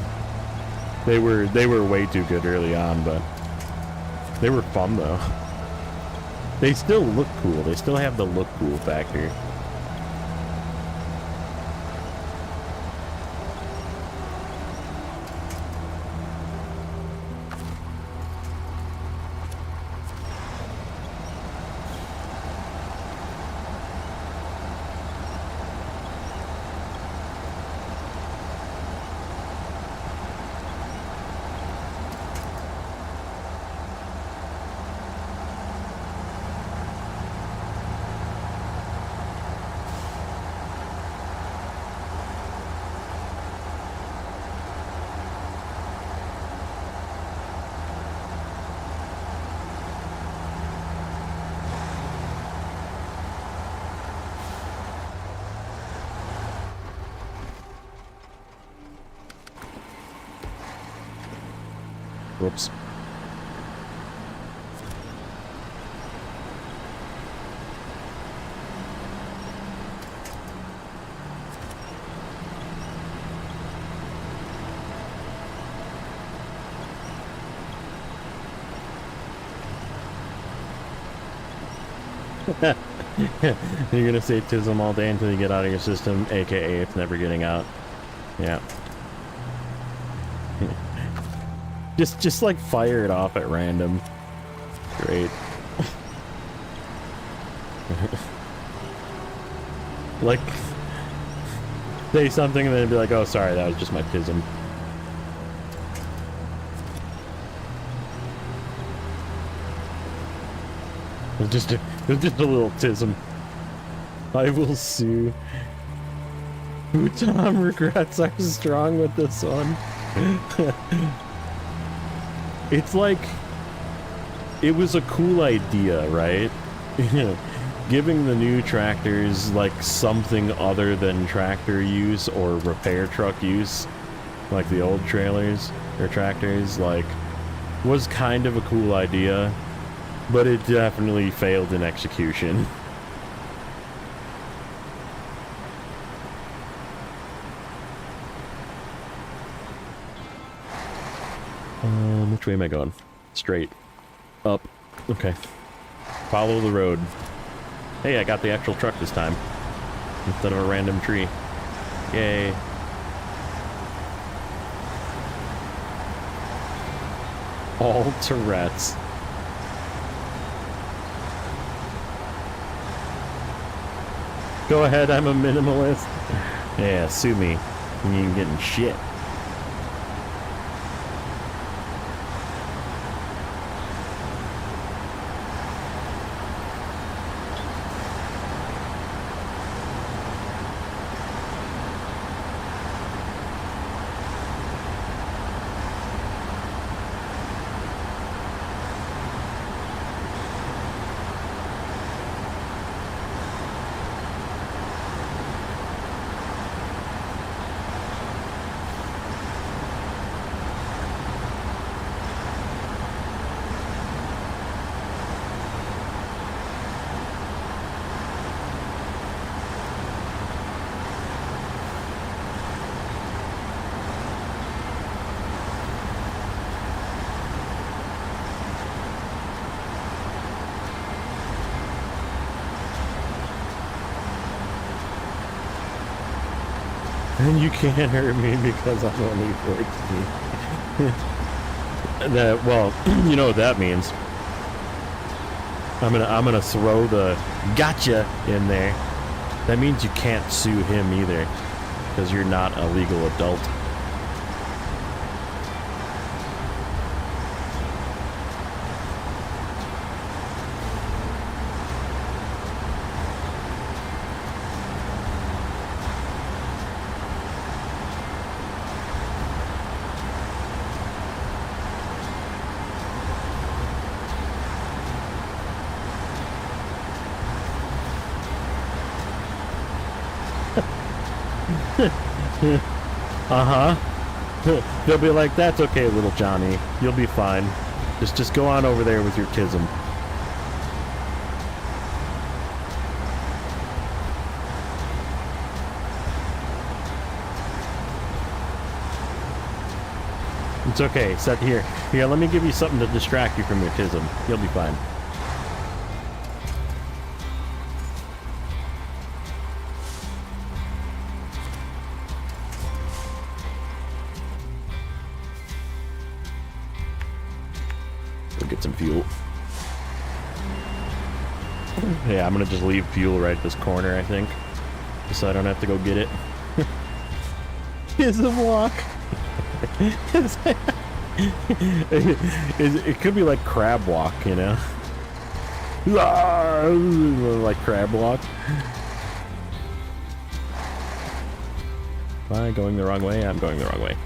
They were way too good early on, but they were fun though. They still look cool. They still have the look cool factor. Whoops. You're gonna say tism all day until you get out of your system, aka it's never getting out. Yeah. Just like fire it off at random. Great. Like, say something and then be like, oh sorry, that was just my tism. It was just a little tism. I will sue. Tom regrets I was strong with this one. It's like, it was a cool idea, right? Giving the new tractors like something other than tractor use or repair truck use, like the old trailers or tractors, like, was kind of a cool idea. But it definitely failed in execution. Which way am I going? Straight. Up. Okay. Follow the road. Hey, I got the actual truck this time. Instead of a random tree. Yay. All Tourette's. Go ahead, I'm a minimalist. Yeah, sue me. You ain't getting shit. And you can't hurt me because I'm only 14. That, well, you know what that means. I'm gonna throw the gotcha in there. That means you can't sue him either, because you're not a legal adult. Uh-huh. They'll be like, that's okay, little Johnny. You'll be fine. Just go on over there with your tism. It's okay. Set here. Here, let me give you something to distract you from your tism. You'll be fine. Get some fuel. Yeah, I'm gonna just leave fuel right at this corner, I think, so I don't have to go get it. Is a walk. It could be like crab walk, you know? Like crab walk. Am I going the wrong way? I'm going the wrong way.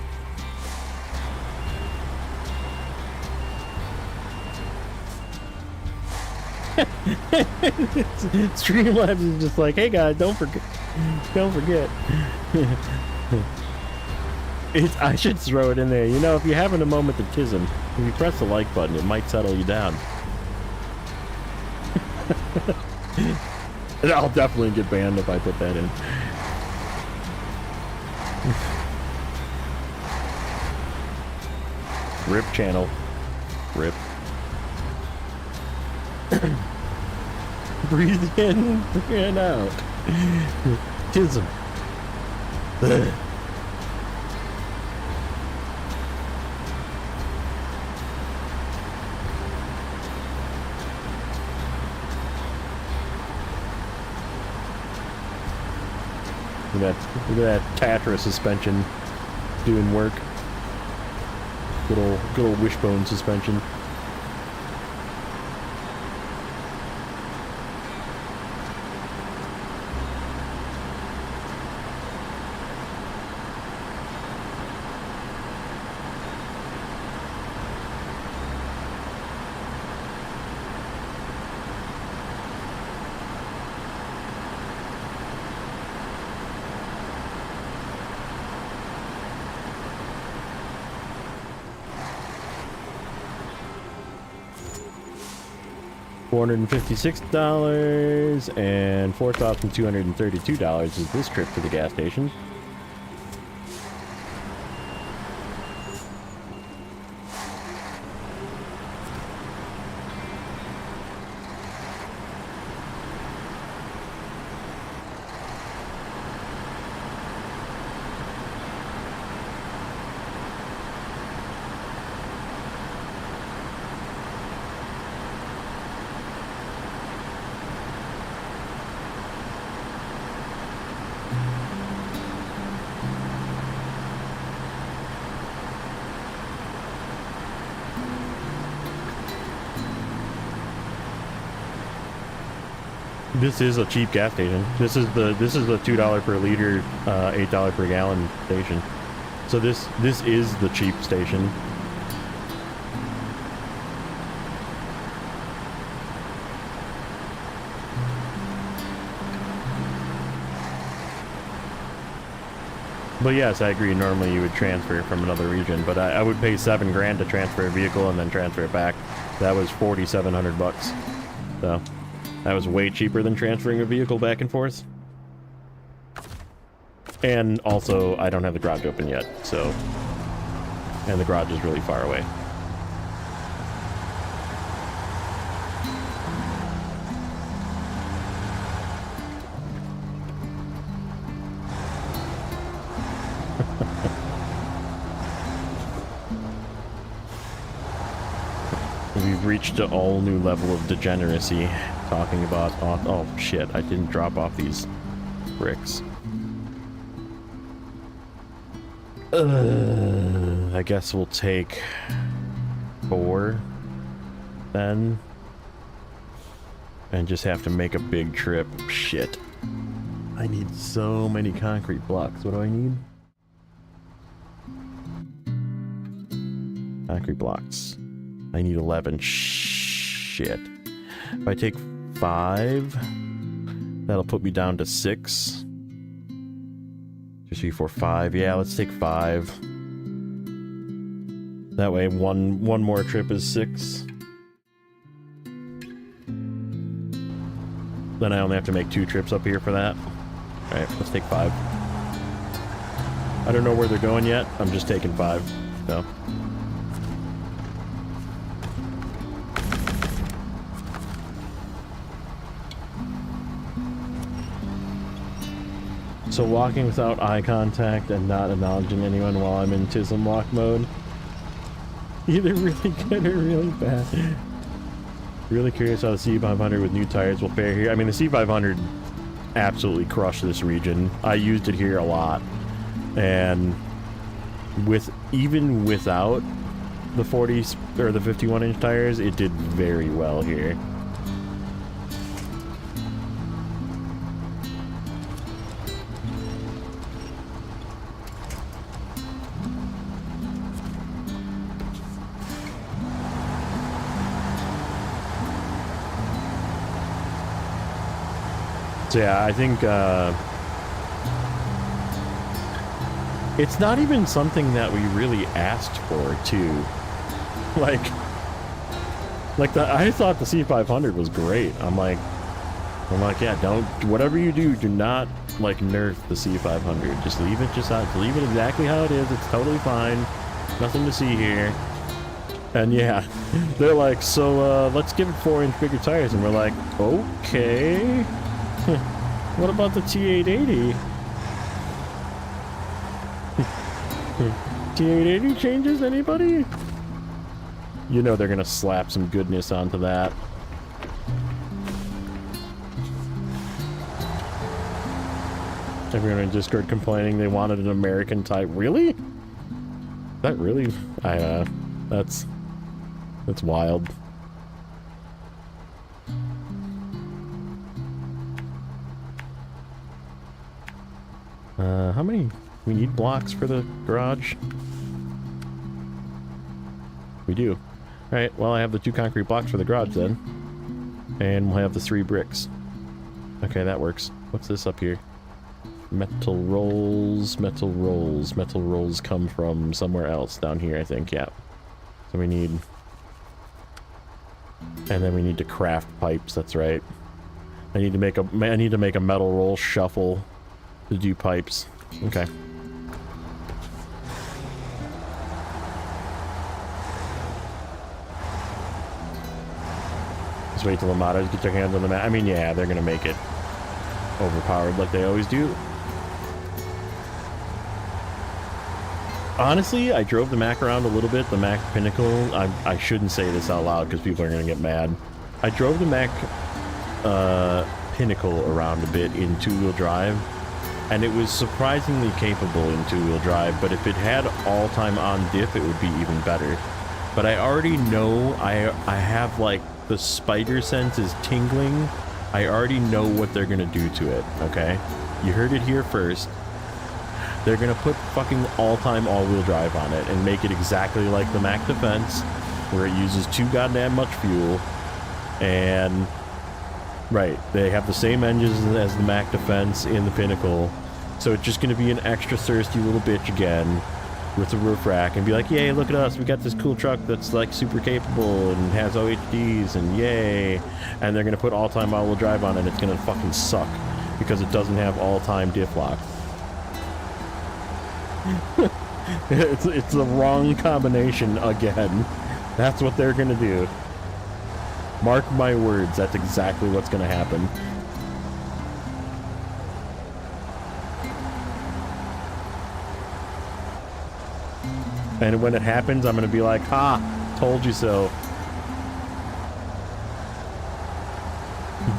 Streamlabs is just like, hey guys, don't forget. I should throw it in there. You know, if you're having a moment of tism, if you press the like button, it might settle you down. And I'll definitely get banned if I put that in. Rip channel. Rip. Breathe in, breathe out. Tism. Ugh. Look at that Tatra suspension doing work. Good old wishbone suspension. $456 and $4,232 is this trip to the gas station. This is a cheap gas station. This is the $2 per liter, $8 per gallon station. So this is the cheap station. But yes, I agree. Normally you would transfer from another region, but I would pay $7 grand to transfer a vehicle and then transfer it back. That was $4,700. So that was way cheaper than transferring a vehicle back and forth. And also, I don't have the garage open yet, so... And the garage is really far away. We've reached an all-new level of degeneracy. Talking about... Oh, shit. I didn't drop off these bricks. I guess we'll take 4 then. And just have to make a big trip. Shit. I need so many concrete blocks. What do I need? Concrete blocks. I need 11. Shit. If I take 5, that'll put me down to 6. 2, 3, 4, 5. Yeah, let's take 5. That way, one more trip is 6. Then I only have to make 2 trips up here for that. Alright, let's take 5. I don't know where they're going yet. I'm just taking 5. So. So walking without eye contact and not acknowledging anyone while I'm in Tism walk mode. Either really good or really bad. Really curious how the C500 with new tires will fare here. I mean, the C500 absolutely crushed this region. I used it here a lot. And even without the 40 or the 51-inch tires, it did very well here. So yeah, I think it's not even something that we really asked for, too. Like I thought the C500 was great. I'm like, yeah, don't, whatever you do, do not like nerf the C500. Just leave it leave it exactly how it is. It's totally fine. Nothing to see here. And yeah, they're like, so let's give it 4-inch bigger tires, and we're like, okay. What about the T880? T880 changes, anybody? You know they're gonna slap some goodness onto that. Everyone in Discord complaining they wanted an American type. Really? That really? That's wild. How many? We need blocks for the garage? We do. Alright, well I have the 2 concrete blocks for the garage then. And we'll have the 3 bricks. Okay, that works. What's this up here? Metal rolls, metal rolls. Metal rolls come from somewhere else down here, I think, yeah. So we need... And then we need to craft pipes, that's right. I need to make a metal roll shuffle to do pipes. Okay. Just wait till the modders get their hands on the map. I mean, yeah, they're gonna make it overpowered like they always do. Honestly, I drove the Mac around a little bit, the Mac Pinnacle. I shouldn't say this out loud because people are gonna get mad. I drove the Mac Pinnacle around a bit in 2-wheel drive, and it was surprisingly capable in 2-wheel drive, but if it had all-time on diff, it would be even better. But I already know, I have like, the spider sense is tingling. I already know what they're gonna do to it, okay? You heard it here first. They're gonna put fucking all-time all-wheel drive on it and make it exactly like the Mac Defense, where it uses too goddamn much fuel, and... Right, they have the same engines as the Mac Defense in the Pinnacle, so it's just going to be an extra thirsty little bitch again with the roof rack and be like, yay, look at us, we got this cool truck that's like super capable and has OHDs and yay, and they're going to put all-time all-wheel drive on it and it's going to fucking suck because it doesn't have all-time diff lock. It's the wrong combination again. That's what they're going to do. Mark my words, that's exactly what's gonna happen. And when it happens, I'm gonna be like, ha, told you so.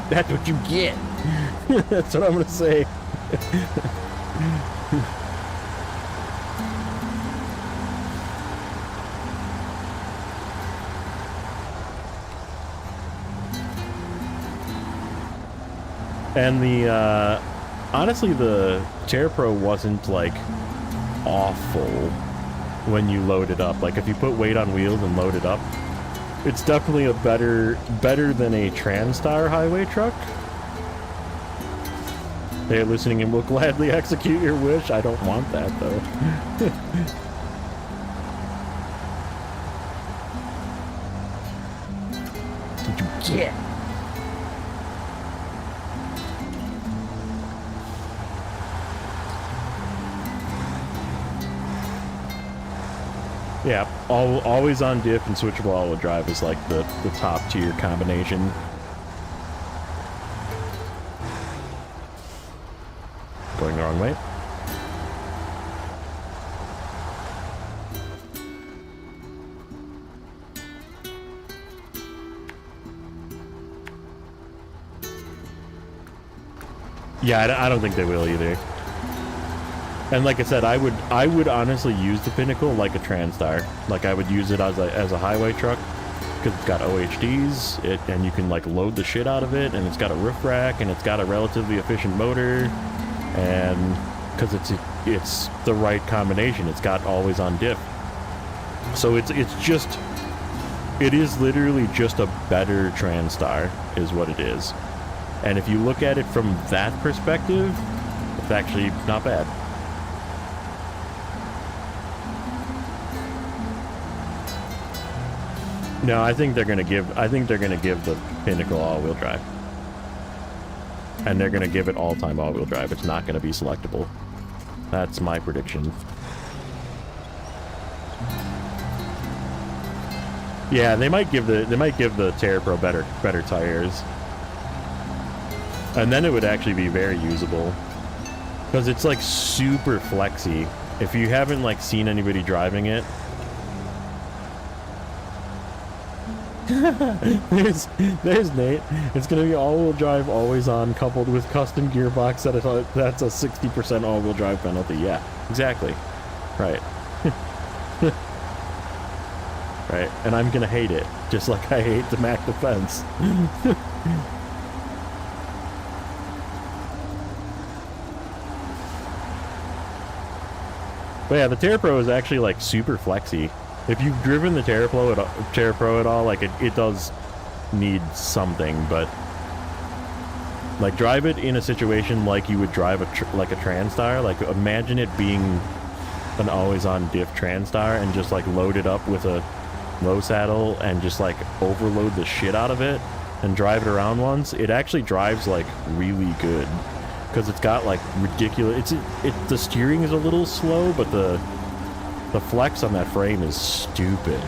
That's what you get. That's what I'm gonna say. And the, honestly, the Chair Pro wasn't, like, awful when you load it up. Like, if you put weight on wheels and load it up, it's definitely a better than a TranStar highway truck. They're listening and will gladly execute your wish. I don't want that, though. Did you get? Yeah, always on diff and switchable all-wheel drive is like the top tier combination. Going the wrong way. Yeah, I don't think they will either. And like I said, I would honestly use the Pinnacle like a TranStar. Like I would use it as a highway truck because it's got OHDs, and you can like load the shit out of it, and it's got a roof rack, and it's got a relatively efficient motor, and because it's the right combination. It's got always on diff. So it is literally just a better TranStar is what it is. And if you look at it from that perspective, it's actually not bad. No, I think they're gonna give the Pinnacle all-wheel drive. And they're gonna give it all-time all-wheel drive. It's not gonna be selectable. That's my prediction. Yeah, they might give the Terra Pro better tires. And then it would actually be very usable. Because it's like super flexy. If you haven't like seen anybody driving it, there's Nate. It's gonna be all-wheel drive, always on, coupled with custom gearbox. That's a 60% all-wheel drive penalty. Yeah, exactly. Right. Right. And I'm gonna hate it, just like I hate the Mac Defense. But yeah, the Terra Pro is actually like super flexy. If you've driven the Terra Pro at all, like it does need something, but like drive it in a situation like you would drive a Transtar. Like imagine it being an always-on diff Transtar and just like load it up with a low saddle and just like overload the shit out of it and drive it around once. It actually drives like really good. Because it's got like ridiculous. The steering is a little slow, but the flex on that frame is stupid.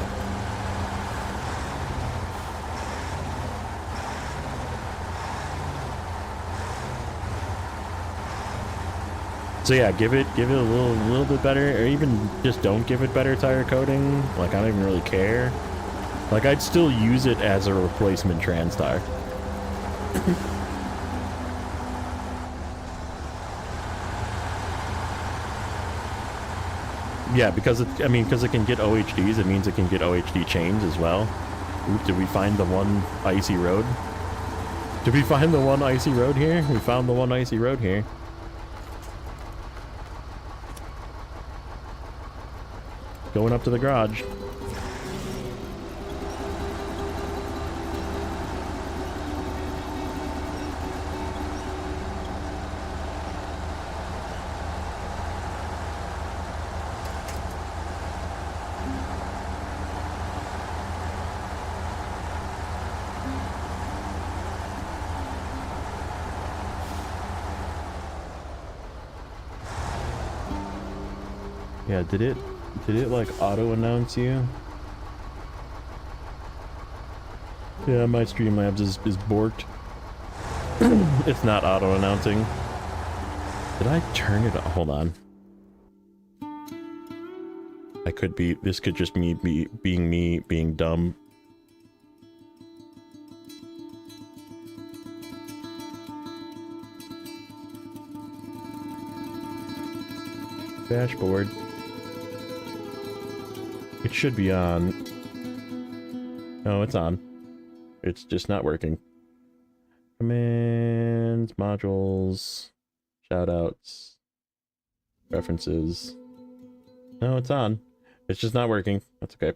So yeah, give it a little bit better, or even just don't give it better tire coating. Like I don't even really care. Like I'd still use it as a replacement Transtar. Yeah, because it can get OHDs, it means it can get OHD chains as well. Oop, did we find the one icy road? Did we find the one icy road here? We found the one icy road here. Going up to the garage. Yeah, did it like auto announce you? Yeah, my Streamlabs is borked. It's not auto announcing. Did I turn it on? Hold on. This could just me being dumb. Dashboard. It should be on. No, it's on. It's just not working. Commands, modules, shoutouts, references. No, it's on. It's just not working. That's okay.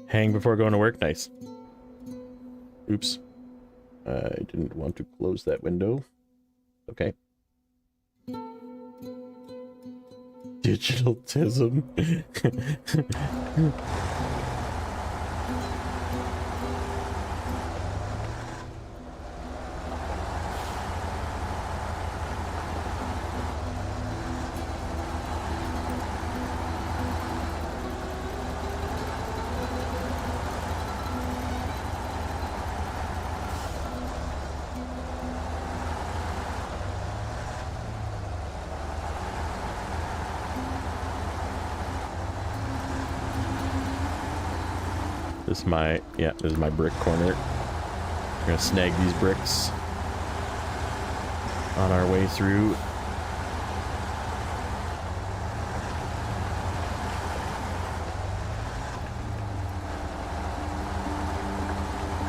Hang before going to work. Nice. Oops. I didn't want to close that window. Okay. Digitalism. This is my brick corner. We're gonna snag these bricks on our way through.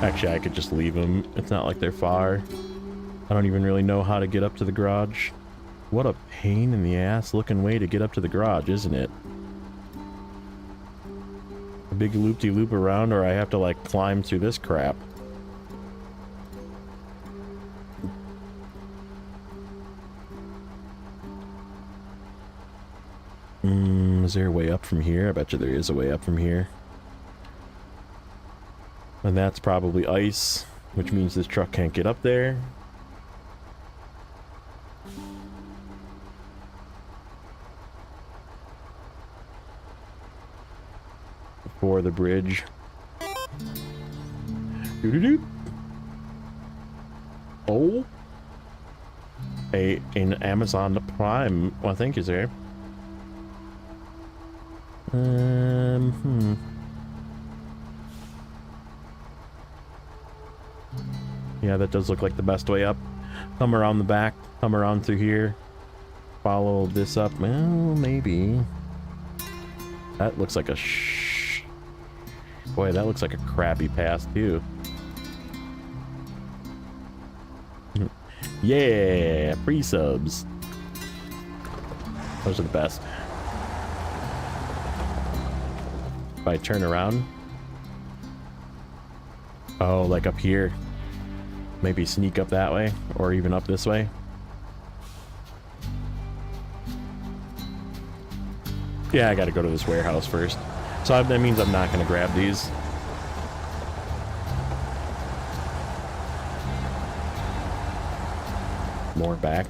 Actually, I could just leave them. It's not like they're far. I don't even really know how to get up to the garage. What a pain in the ass looking way to get up to the garage, isn't it? A big loop-de-loop around, or I have to like climb through this crap. Is there a way up from here? I bet you there is a way up from here. And that's probably ice, which means this truck can't get up there. Before the bridge. Doo-doo-doo. Oh. An Amazon Prime, I think, is there. Yeah, that does look like the best way up. Come around the back, come around through here. Follow this up. Well, maybe. That looks like a boy, that looks like a crappy pass, too. Yeah, pre-subs. Those are the best. If I turn around. Oh, like up here. Maybe sneak up that way, or even up this way. Yeah, I gotta go to this warehouse first. So that means I'm not gonna grab these. More back.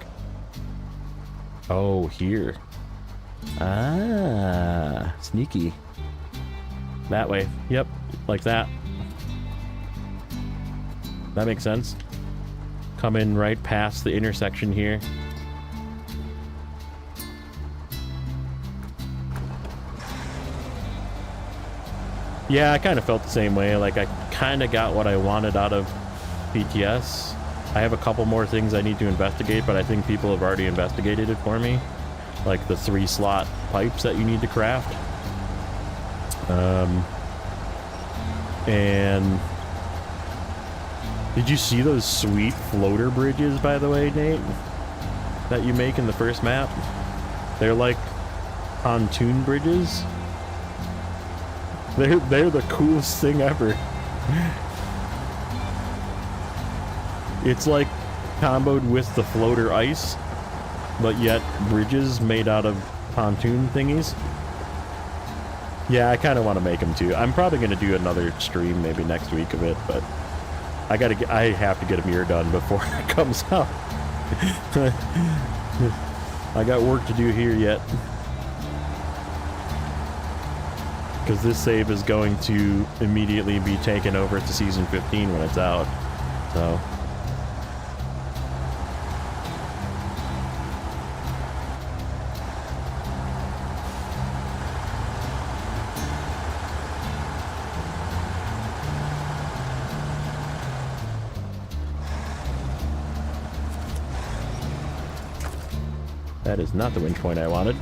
Oh, here. Ah, sneaky. That way. Yep, like that. That makes sense. Come in right past the intersection here. Yeah, I kind of felt the same way. Like, I kind of got what I wanted out of PTS. I have a couple more things I need to investigate, but I think people have already investigated it for me. Like the 3-slot pipes that you need to craft. And did you see those sweet floater bridges, by the way, Nate? That you make in the first map? They're like pontoon bridges. They're the coolest thing ever. It's like comboed with the floater ice, but yet bridges made out of pontoon thingies. Yeah, I kind of want to make them too. I'm probably going to do another stream maybe next week of it, but I have to get a mirror done before it comes out. I got work to do here yet. Because this save is going to immediately be taken over to Season 15 when it's out. So... that is not the winch point I wanted.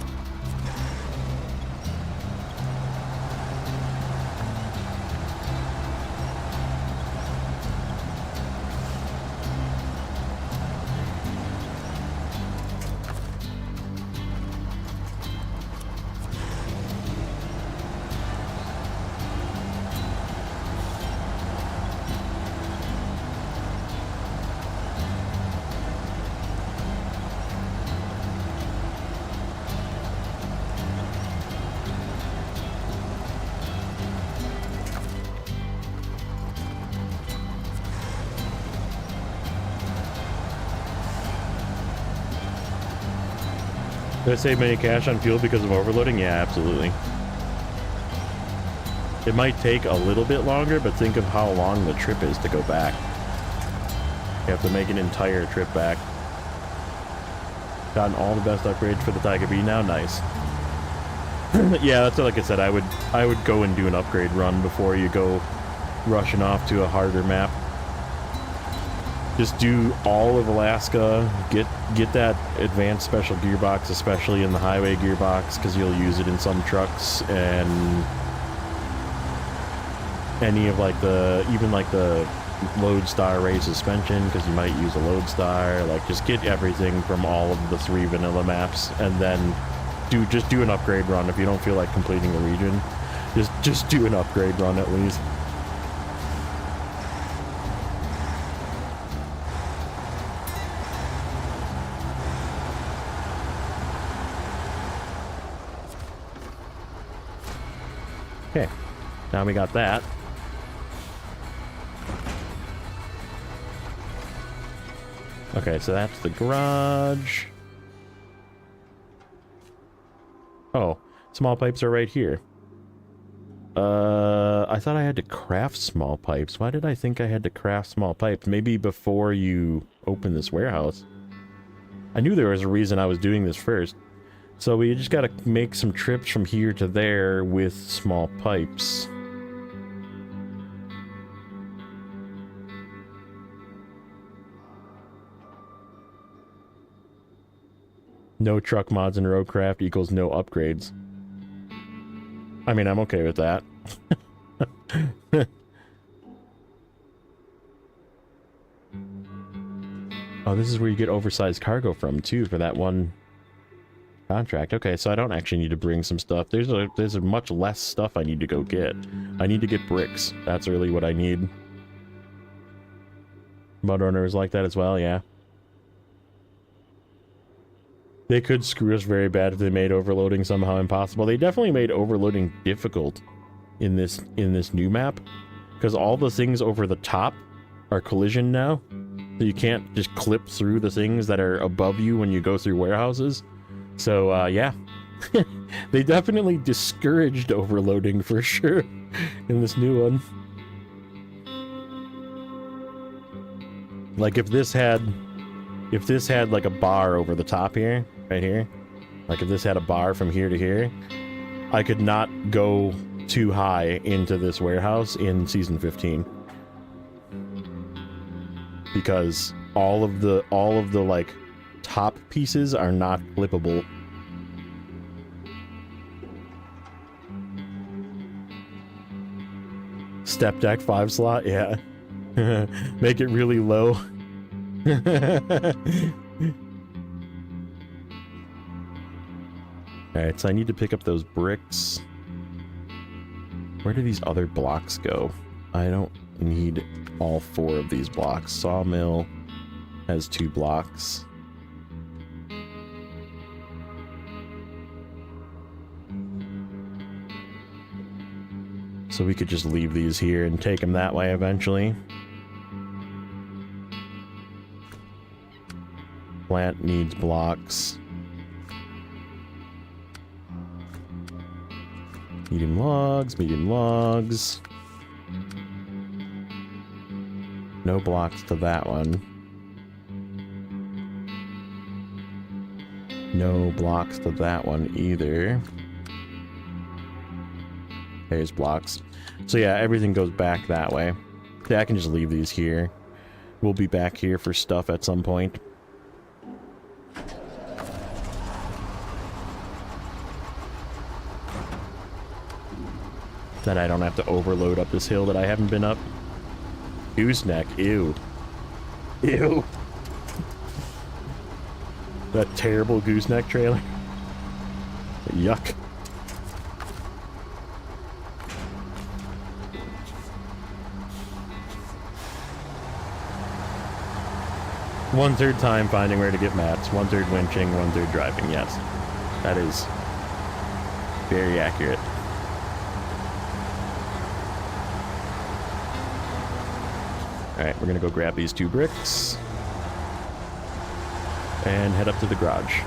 Did I save many cash on fuel because of overloading? Yeah, absolutely. It might take a little bit longer, but think of how long the trip is to go back. You have to make an entire trip back. Gotten all the best upgrades for the Tiger B now? Nice. Yeah, that's like I said, I would go and do an upgrade run before you go rushing off to a harder map. Just do all of Alaska, get that advanced special gearbox, especially in the highway gearbox, because you'll use it in some trucks, and any of like even like the Lodestar raised suspension, because you might use a Lodestar. Like, just get everything from all of the 3 vanilla maps, and then just do an upgrade run. If you don't feel like completing the region, just do an upgrade run at least. Okay, now we got that. Okay, so that's the garage. Oh, small pipes are right here. I thought I had to craft small pipes. Why did I think I had to craft small pipes? Maybe before you open this warehouse. I knew there was a reason I was doing this first. So we just gotta make some trips from here to there with small pipes. No truck mods in roadcraft equals no upgrades. I mean, I'm okay with that. Oh, this is where you get oversized cargo from, too, for that one contract. Okay, so I don't actually need to bring some stuff. There's a much less stuff I need to go get. I need to get bricks. That's really what I need. Mudrunner is like that as well, yeah. They could screw us very bad if they made overloading somehow impossible. They definitely made overloading difficult in this new map, because all the things over the top are collision now. So you can't just clip through the things that are above you when you go through warehouses. So yeah, they definitely discouraged overloading for sure in this new one. Like if this had like a bar over the top here, right here, like if this had a bar from here to here, I could not go too high into this warehouse in season 15 because all of the like top pieces are not clippable. Step deck 5 slot, yeah. Make it really low. Alright, so I need to pick up those bricks. Where do these other blocks go? I don't need all 4 of these blocks. Sawmill has 2 blocks. So we could just leave these here and take them that way eventually. Plant needs blocks. Medium logs, medium logs. No blocks to that one. No blocks to that one either. There's blocks. So yeah, everything goes back that way. Yeah, I can just leave these here. We'll be back here for stuff at some point. That I don't have to overload up this hill that I haven't been up. Gooseneck, ew. Ew. That terrible gooseneck trailer. Yuck. One-third time finding where to get mats, 1/3 winching, 1/3 driving, yes. That is very accurate. Alright, we're gonna go grab these 2 bricks and head up to the garage.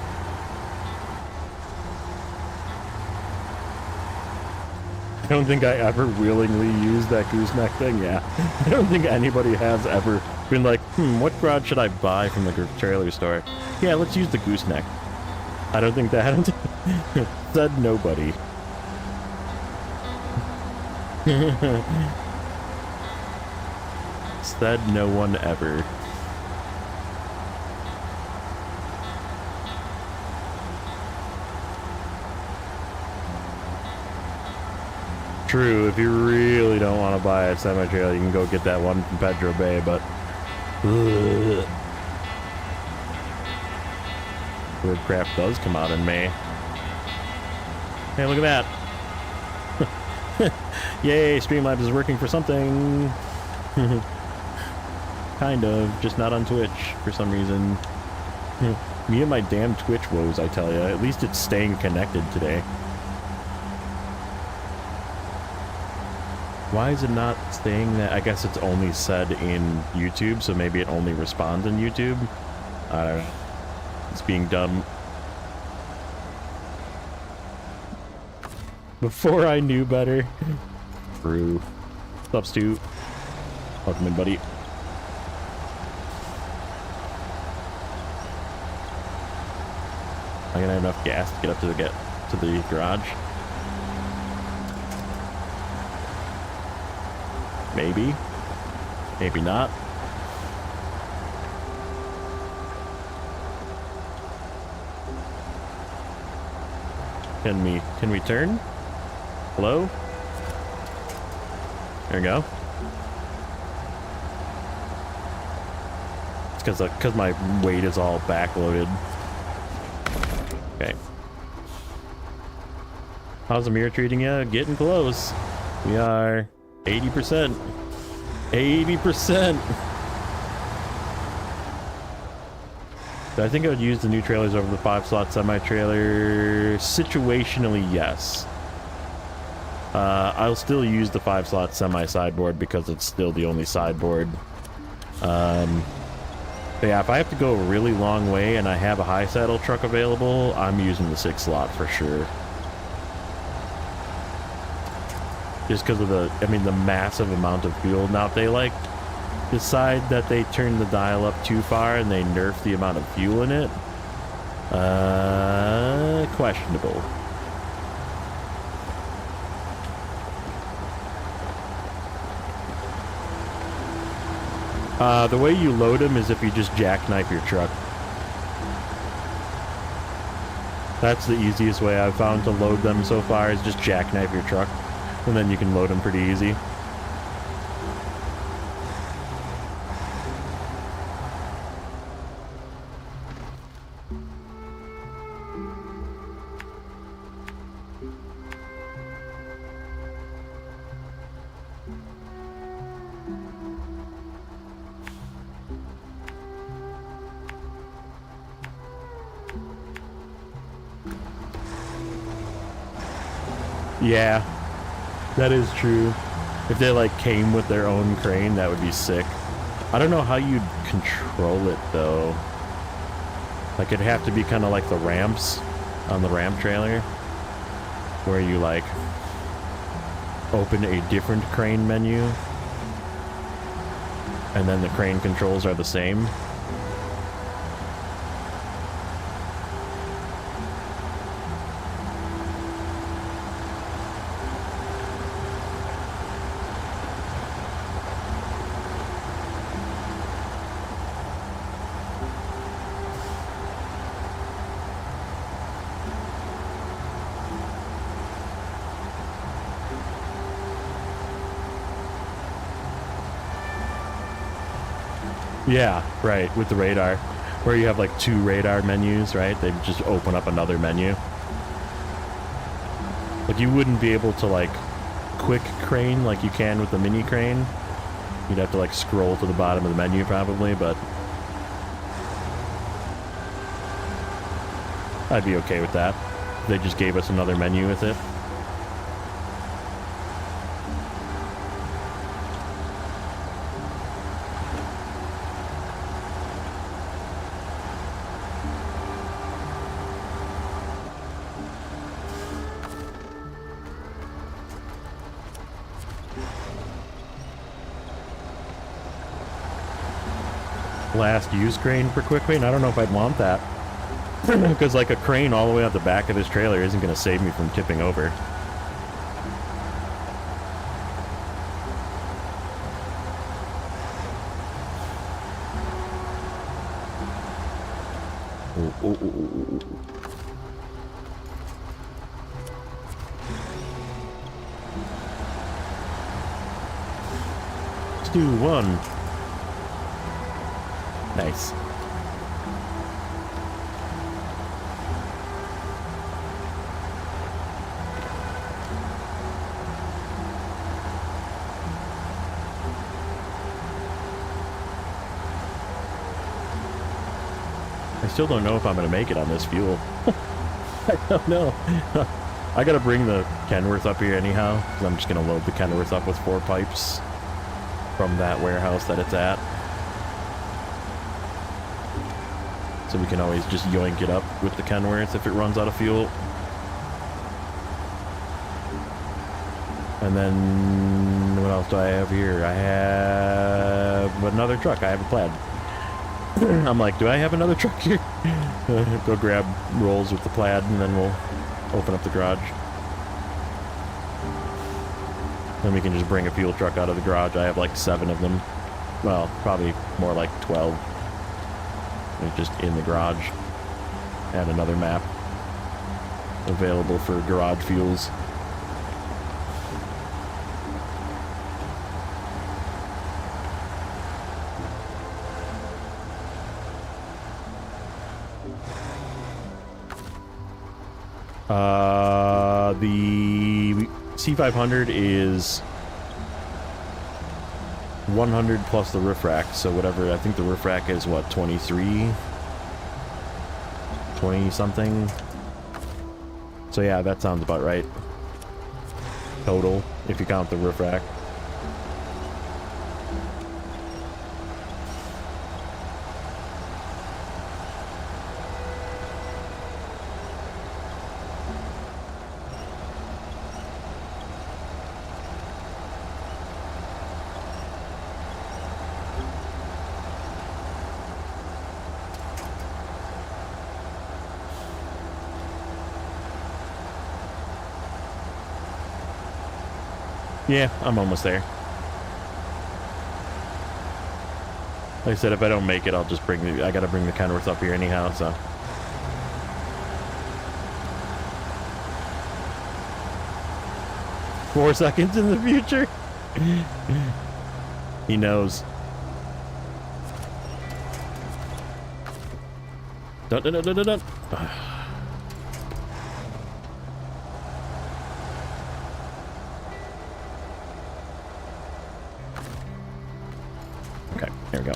I don't think I ever willingly used that gooseneck thing, yeah. I don't think anybody has ever been like, what garage should I buy from the trailer store? Yeah, let's use the gooseneck. I don't think that said nobody. Said no one ever. True, if you really don't want to buy a semi-trailer, you can go get that one from Pedro Bay, but... Roadcraft does come out in May. Hey, look at that! Yay, Streamlabs is working for something! Kind of, just not on Twitch for some reason. Me and my damn Twitch woes, I tell ya. At least it's staying connected today. Why is it not saying that? I guess it's only said in YouTube, so maybe it only responds in YouTube. I don't know. It's being dumb. Before I knew better. True. What's up, Stu? Welcome in, buddy. I'm gonna have enough gas to get up to the garage. Maybe. Maybe not. Can we turn? Hello? There we go. It's because my weight is all backloaded. Okay. How's Amur treating you? Getting close. We are 80%. 80%. So I think I would use the new trailers over the 5-slot semi-trailer. Situationally, yes. I'll still use the 5-slot semi-sideboard because it's still the only sideboard. But yeah, if I have to go a really long way and I have a high saddle truck available, I'm using the 6-slot for sure. Just because of the massive amount of fuel. Now, if they decide that they turn the dial up too far and they nerf the amount of fuel in it, questionable. The way you load them is if you just jackknife your truck. That's the easiest way I've found to load them so far, is just jackknife your truck. And then you can load them pretty easy. Yeah, that is true. If they came with their own crane, that would be sick. I don't know how you'd control it though. It'd have to be kind of like the ramps on the ramp trailer, where you open a different crane menu and then the crane controls are the same. Yeah, right, with the radar. Where you have 2 radar menus, right? They just open up another menu. You wouldn't be able to quick crane like you can with the mini crane. You'd have to scroll to the bottom of the menu probably, but I'd be okay with that. They just gave us another menu with it. Last use crane for quick crane? I don't know if I'd want that. Because a crane all the way out the back of this trailer isn't going to save me from tipping over. Ooh, ooh, ooh, ooh. Let's do one. Nice. I still don't know if I'm going to make it on this fuel. I don't know. I gotta bring the Kenworth up here anyhow, because I'm just gonna load the Kenworth up with 4 pipes from that warehouse that it's at. So we can always just yoink it up with the Kenworth if it runs out of fuel. And then, what else do I have here? I have another truck. I have a Plaid. I'm like, do I have another truck here? Go grab rolls with the Plaid and then we'll open up the garage. Then we can just bring a fuel truck out of the garage. I have like 7 of them. Well, probably more like 12. They're just in the garage. Add another map available for garage fuels. The C500 is 100 plus the roof rack, so whatever, I think the roof rack is what, 23? 20 something? So yeah, that sounds about right. Total, if you count the roof rack. Yeah, I'm almost there. Like I said, if I don't make it, I'll just bring the... I gotta bring the Kenworth up here anyhow, so... 4 seconds in the future? He knows. Dun dun dun dun dun dun. Okay, there we go.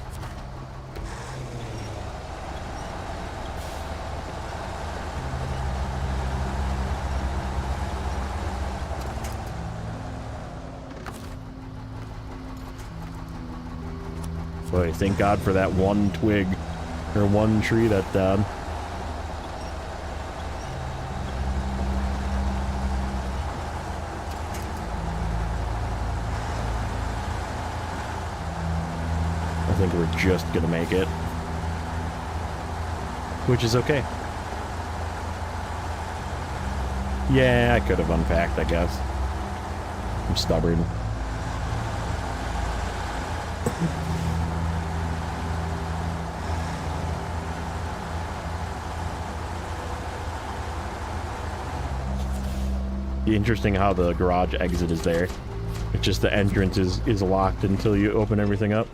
Boy, thank God for that one twig, or one tree that died. I think we're just gonna make it. Which is okay. Yeah, I could have unpacked, I guess. I'm stubborn. Interesting how the garage exit is there. It's just the entrance is locked until you open everything up.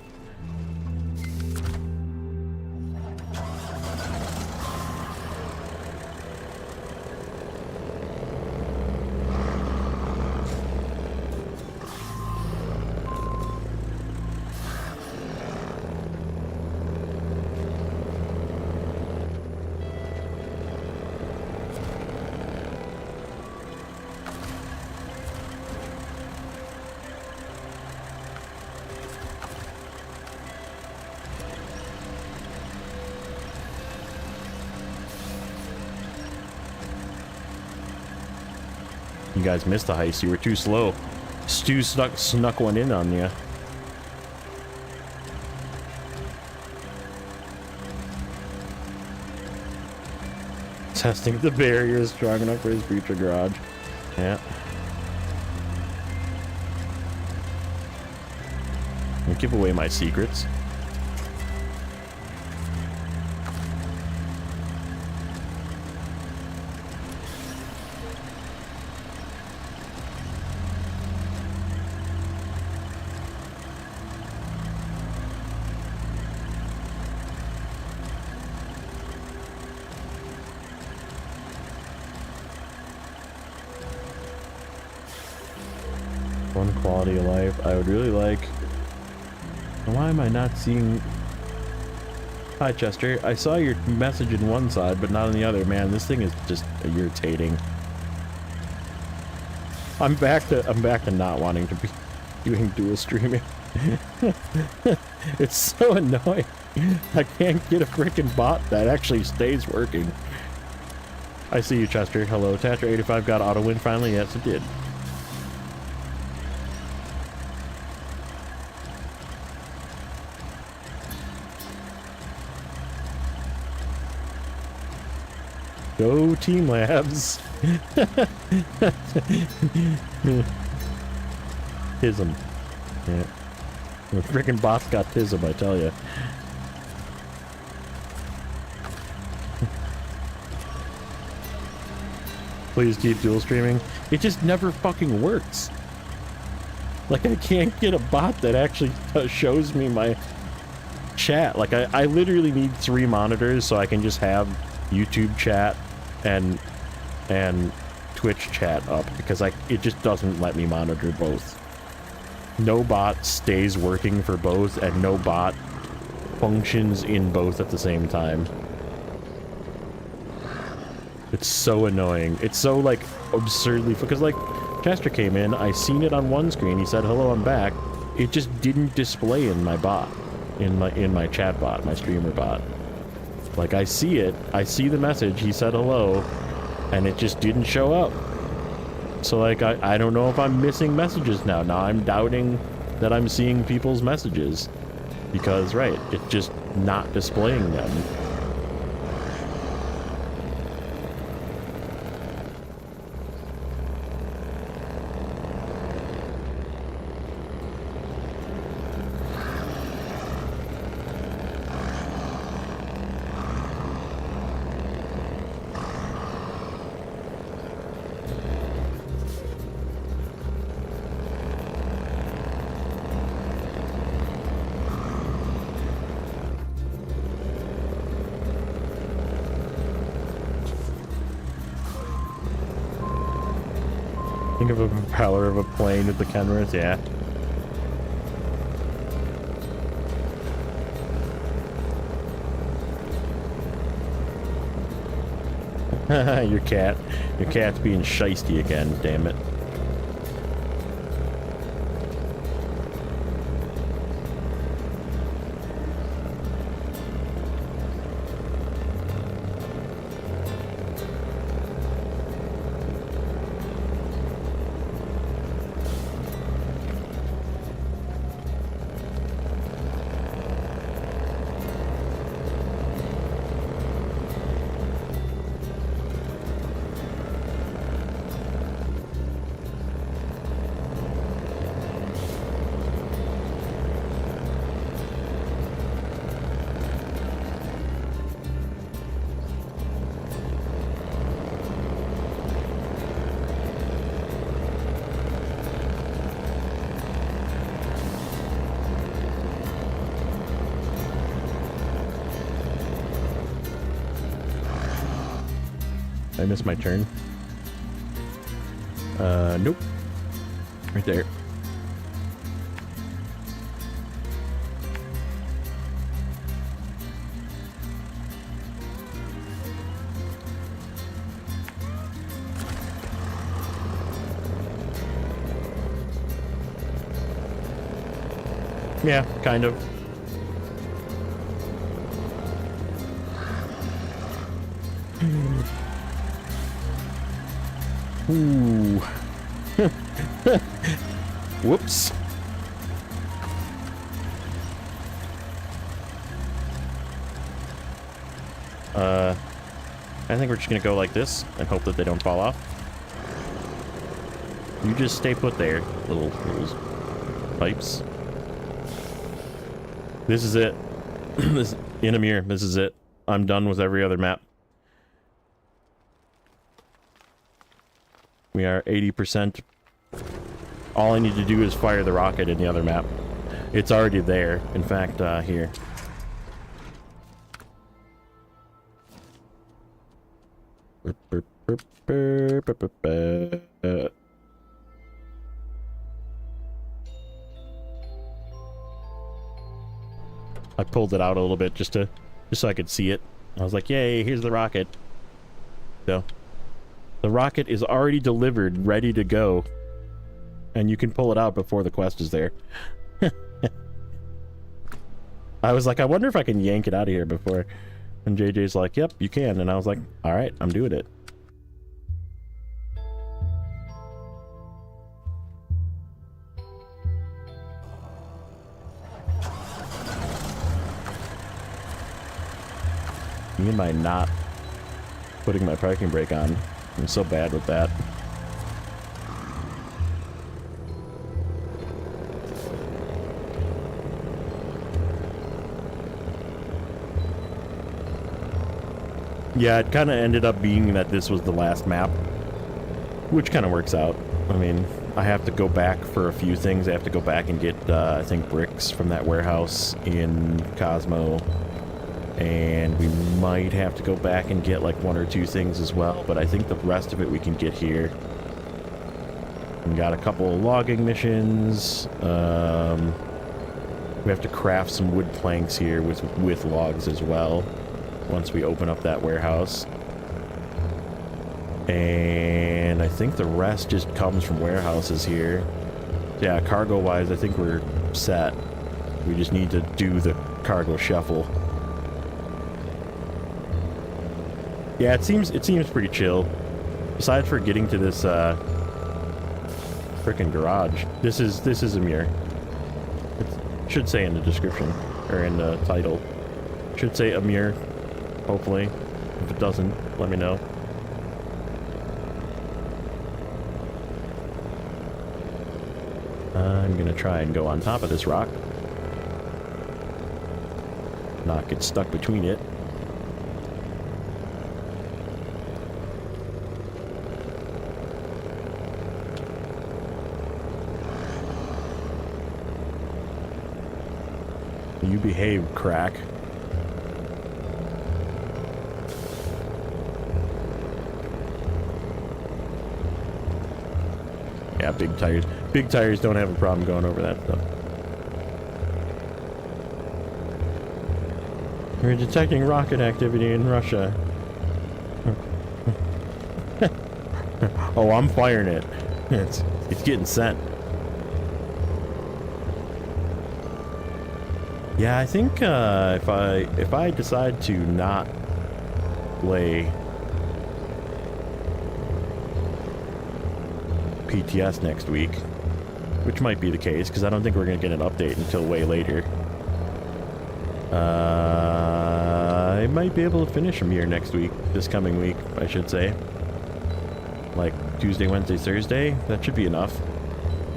You guys missed the heist. You were too slow. Stu snuck one in on you. Testing if the barrier is strong enough for his future garage. Yeah. Don't give away my secrets. One quality of life I would really like. Why am I not seeing... Hi Chester, I saw your message in one side but not on the other. Man, this thing is just irritating. I'm back to not wanting to be doing dual streaming. It's so annoying. I can't get a freaking bot that actually stays working. I see you, Chester. Hello, Thatcher85 got auto win finally. Yes, it did. Go Team Labs. Tism. Yeah. The freaking boss got Tism, I tell ya. Please keep dual streaming. It just never fucking works. Like, I can't get a bot that actually shows me my chat. Like, I literally need 3 monitors so I can just have YouTube chat and Twitch chat up, because it just doesn't let me monitor both. No bot stays working for both, and no bot functions in both at the same time. It's so annoying. It's so, like, absurdly... Because, like, Chester came in, I seen it on one screen, he said, hello, I'm back. It just didn't display in my bot. In my chat bot, my streamer bot. Like, I see it, I see the message, he said hello, and it just didn't show up. So, like, I don't know if I'm missing messages now. Now I'm doubting that I'm seeing people's messages. Because, right, it's just not displaying them. Think of a propeller of a plane with the cameras, yeah. Your cat's being shiesty again, damn it. I missed my turn. Nope. Right there. Yeah, kind of. Ooh. Whoops. I think we're just gonna go like this and hope that they don't fall off. You just stay put there, little pipes. This is it. This in Amur, this is it. I'm done with every other map. We are 80%. All I need to do is fire the rocket in the other map. It's already there. In fact, here. I pulled it out a little bit just so I could see it. I was like, yay, here's the rocket. So the rocket is already delivered, ready to go. and you can pull it out before the quest is there. I was like, I wonder if I can yank it out of here before. And JJ's like, yep, you can. And I was like, all right, I'm doing it. Me and my not putting my parking brake on. I'm so bad with that. Yeah, it kind of ended up being that this was the last map, which kind of works out. I mean, I have to go back for a few things. I have to go back and get, I think, bricks from that warehouse in Cosmo. And we might have to go back and get like 1 or 2 things as well, but I think the rest of it we can get here. We got a couple of logging missions. We have to craft some wood planks here with logs as well once we open up that warehouse. And I think the rest just comes from warehouses here. Yeah, cargo wise I think we're set. We just need to do the cargo shuffle. Yeah, it seems pretty chill. Besides for getting to this frickin' garage. This is Amur. It should say in the description or in the title. Should say Amur, hopefully. If it doesn't, let me know. I'm gonna try and go on top of this rock. Not get stuck between it. You behave, crack. Yeah, big tires. Big tires don't have a problem going over that stuff. We're detecting rocket activity in Russia. Oh, I'm firing it. It's getting sent. Yeah, I think if I decide to not play PTS next week, which might be the case because I don't think we're gonna get an update until way later. I might be able to finish them here next week, this coming week, I should say. Like Tuesday, Wednesday, Thursday. That should be enough.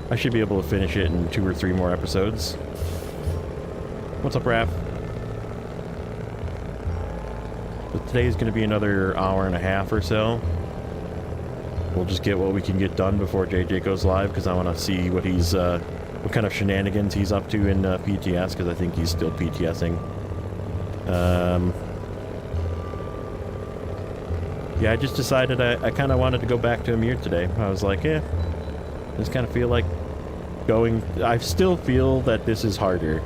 I should be able to finish it in 2 or 3 more episodes. What's up, Raph? So today's going to be another hour and a half or so. We'll just get what we can get done before JJ goes live, because I want to see what he's, what kind of shenanigans he's up to in PTS, because I think he's still PTSing. Yeah, I just decided I kind of wanted to go back to Amur today. I was like, yeah, I just kind of feel like going. I still feel that this is harder.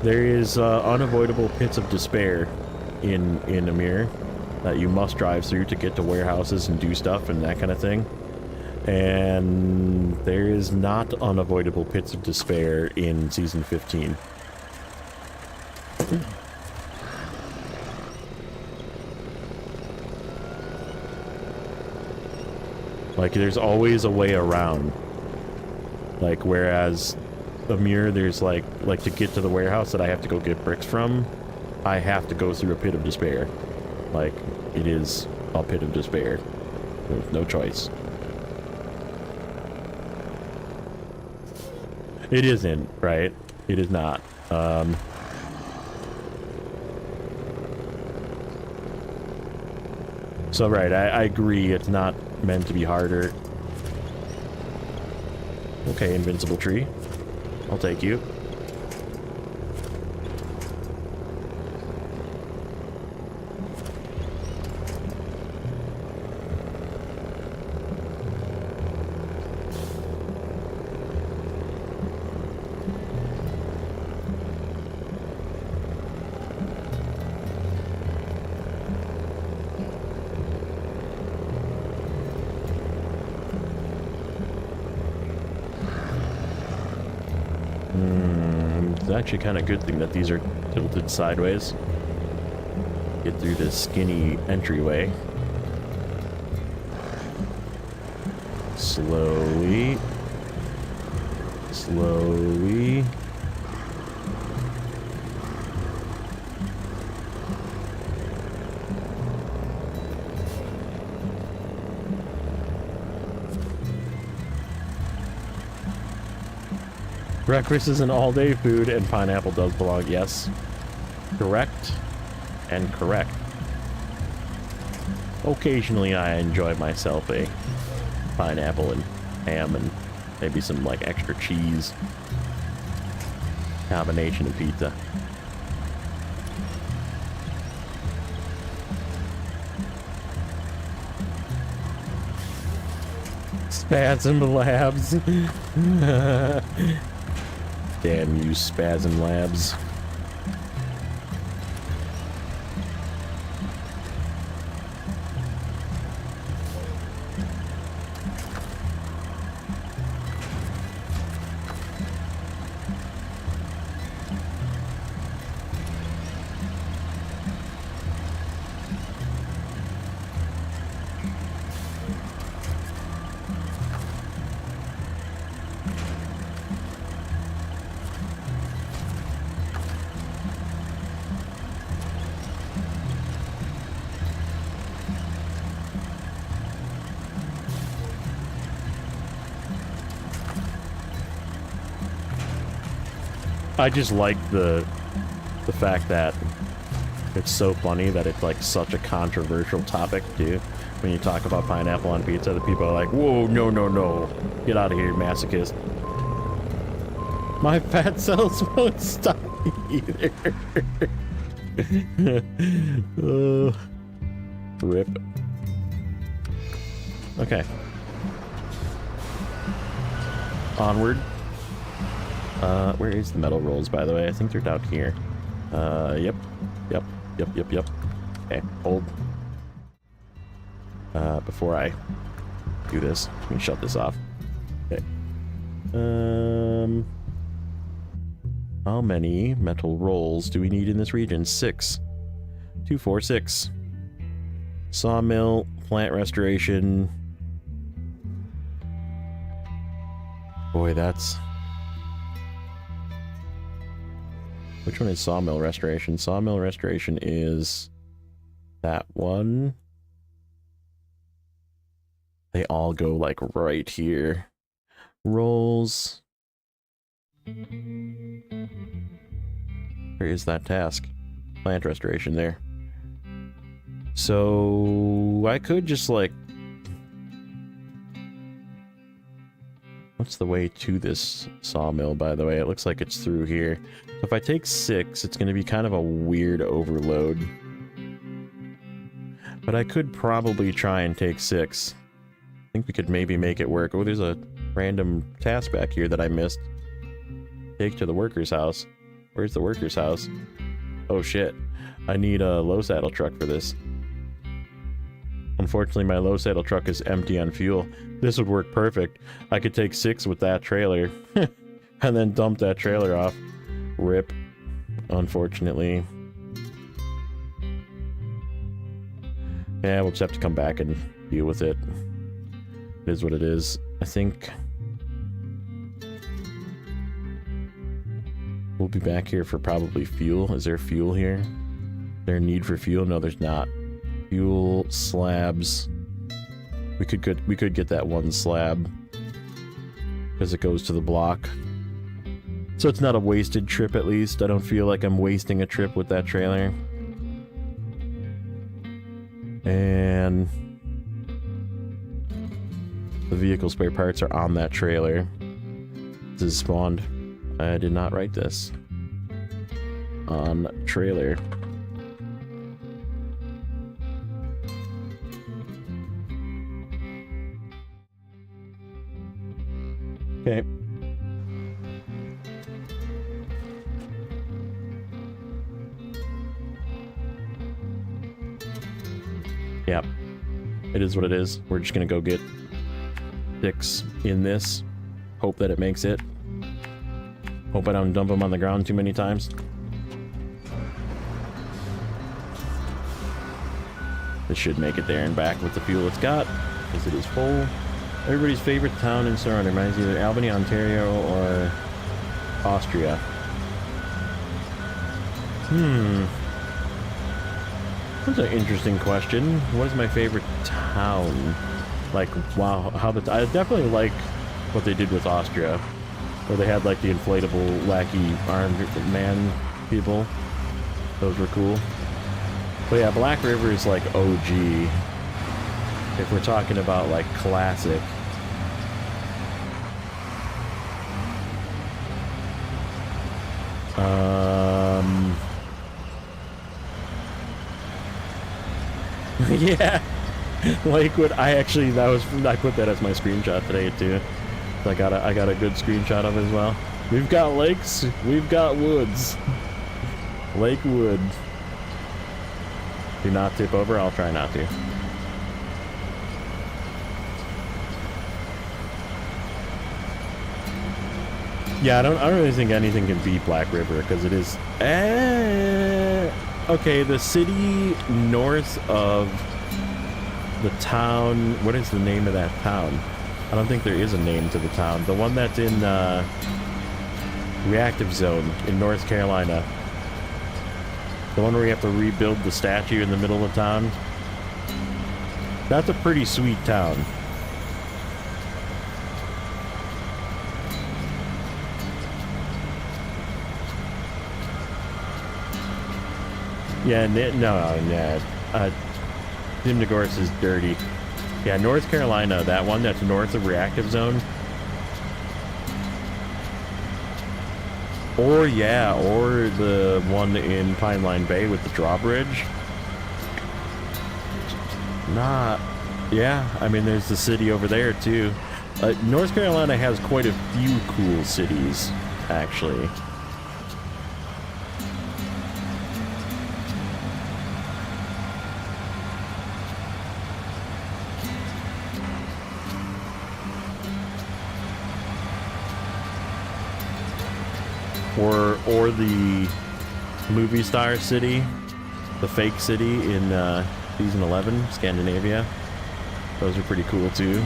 There is unavoidable pits of despair in Amur that you must drive through to get to warehouses and do stuff and that kind of thing. And there is not unavoidable pits of despair in Season 15. Like, there's always a way around. Like, whereas Amur, there's like to get to the warehouse that I have to go get bricks from, I have to go through a pit of despair. Like, it is a pit of despair. There's no choice. It isn't, right? It is not. So, right, I agree, it's not meant to be harder. Okay, invincible tree. I'll take you. It's actually kind of good thing that these are tilted sideways. Get through this skinny entryway. Slowly. Slowly. Breakfast is an all-day food, and pineapple does belong. Yes. Correct. And correct. Occasionally, I enjoy myself a pineapple and ham and maybe some, like, extra cheese. Combination of pizza. Spasm Labs. Damn you, Spasm Labs. I just like the fact that it's so funny that it's like such a controversial topic too. When you talk about pineapple on pizza, the people are like, "Whoa, no, no, no, get out of here, masochist." My fat cells won't stop either. Rip. Okay. Onward. Where is the metal rolls, by the way? I think they're down here. Yep. Okay, hold. Before I do this, let me shut this off. Okay. How many metal rolls do we need in this region? 6. 2, 4, 6. Sawmill, plant restoration. Boy, that's... Which one is sawmill restoration? Sawmill restoration is that one. They all go like right here. Rolls. Where is that task? Plant restoration there. So I could just like... What's the way to this sawmill, by the way? It looks like it's through here. So if I take 6, it's going to be kind of a weird overload. But I could probably try and take 6. I think we could maybe make it work. Oh, there's a random task back here that I missed. Take to the worker's house. Where's the worker's house? Oh shit. I need a low saddle truck for this. Unfortunately, my low saddle truck is empty on fuel. This would work perfect. I could take 6 with that trailer and then dump that trailer off. Rip. Unfortunately. Yeah, we'll just have to come back and deal with it. It is what it is. I think we'll be back here for probably fuel. Is there fuel here? Is there a need for fuel? No, there's not. Fuel, slabs. We could get that one slab because it goes to the block. So it's not a wasted trip, at least. I don't feel like I'm wasting a trip with that trailer. And the vehicle spare parts are on that trailer. This is spawned. I did not write this. On trailer. Okay. Yep. It is what it is. We're just gonna go get 6 in this. Hope that it makes it. Hope I don't dump them on the ground too many times. This should make it there and back with the fuel it's got, because it is full. Everybody's favorite town in Snowrunner reminds either Albany, Ontario, or Austria. That's an interesting question. What is my favorite town? Like, wow, I definitely like what they did with Austria, where they had like the inflatable, wacky armed man people. Those were cool. But yeah, Black River is like OG. If we're talking about like classic. Yeah, Lakewood. I put that as my screenshot today too. I got a good screenshot of it as well. We've got lakes, we've got woods. Lakewood. Do not tip over. I'll try not to. Yeah, I don't really think anything can beat Black River because it is. Okay, the city north of the town. What is the name of that town? I don't think there is a name to the town. The one that's in reactive zone in North Carolina. The one where you have to rebuild the statue in the middle of town. That's a pretty sweet town. Yeah, Dimnagorsk is dirty. Yeah, North Carolina, that one that's north of reactive zone. Or the one in Pineline Bay with the drawbridge. Yeah, I mean, there's the city over there too. North Carolina has quite a few cool cities, actually. Or the movie star city, the fake city in season 11, Scandinavia. Those are pretty cool too.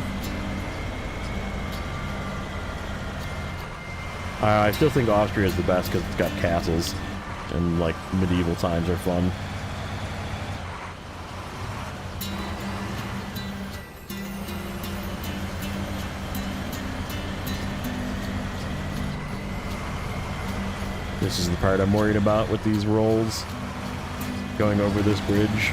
I still think Austria is the best because it's got castles and like medieval times are fun. This is the part I'm worried about with these rolls. Going over this bridge.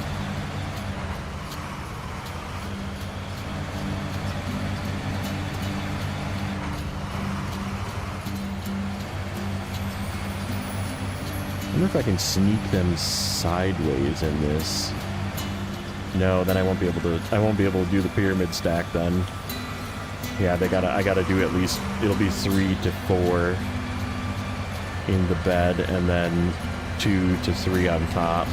I wonder if I can sneak them sideways in this. No, then I won't be able to do the pyramid stack then. Yeah, I gotta do at least, it'll be 3 to 4 in the bed and then 2 to 3 on top.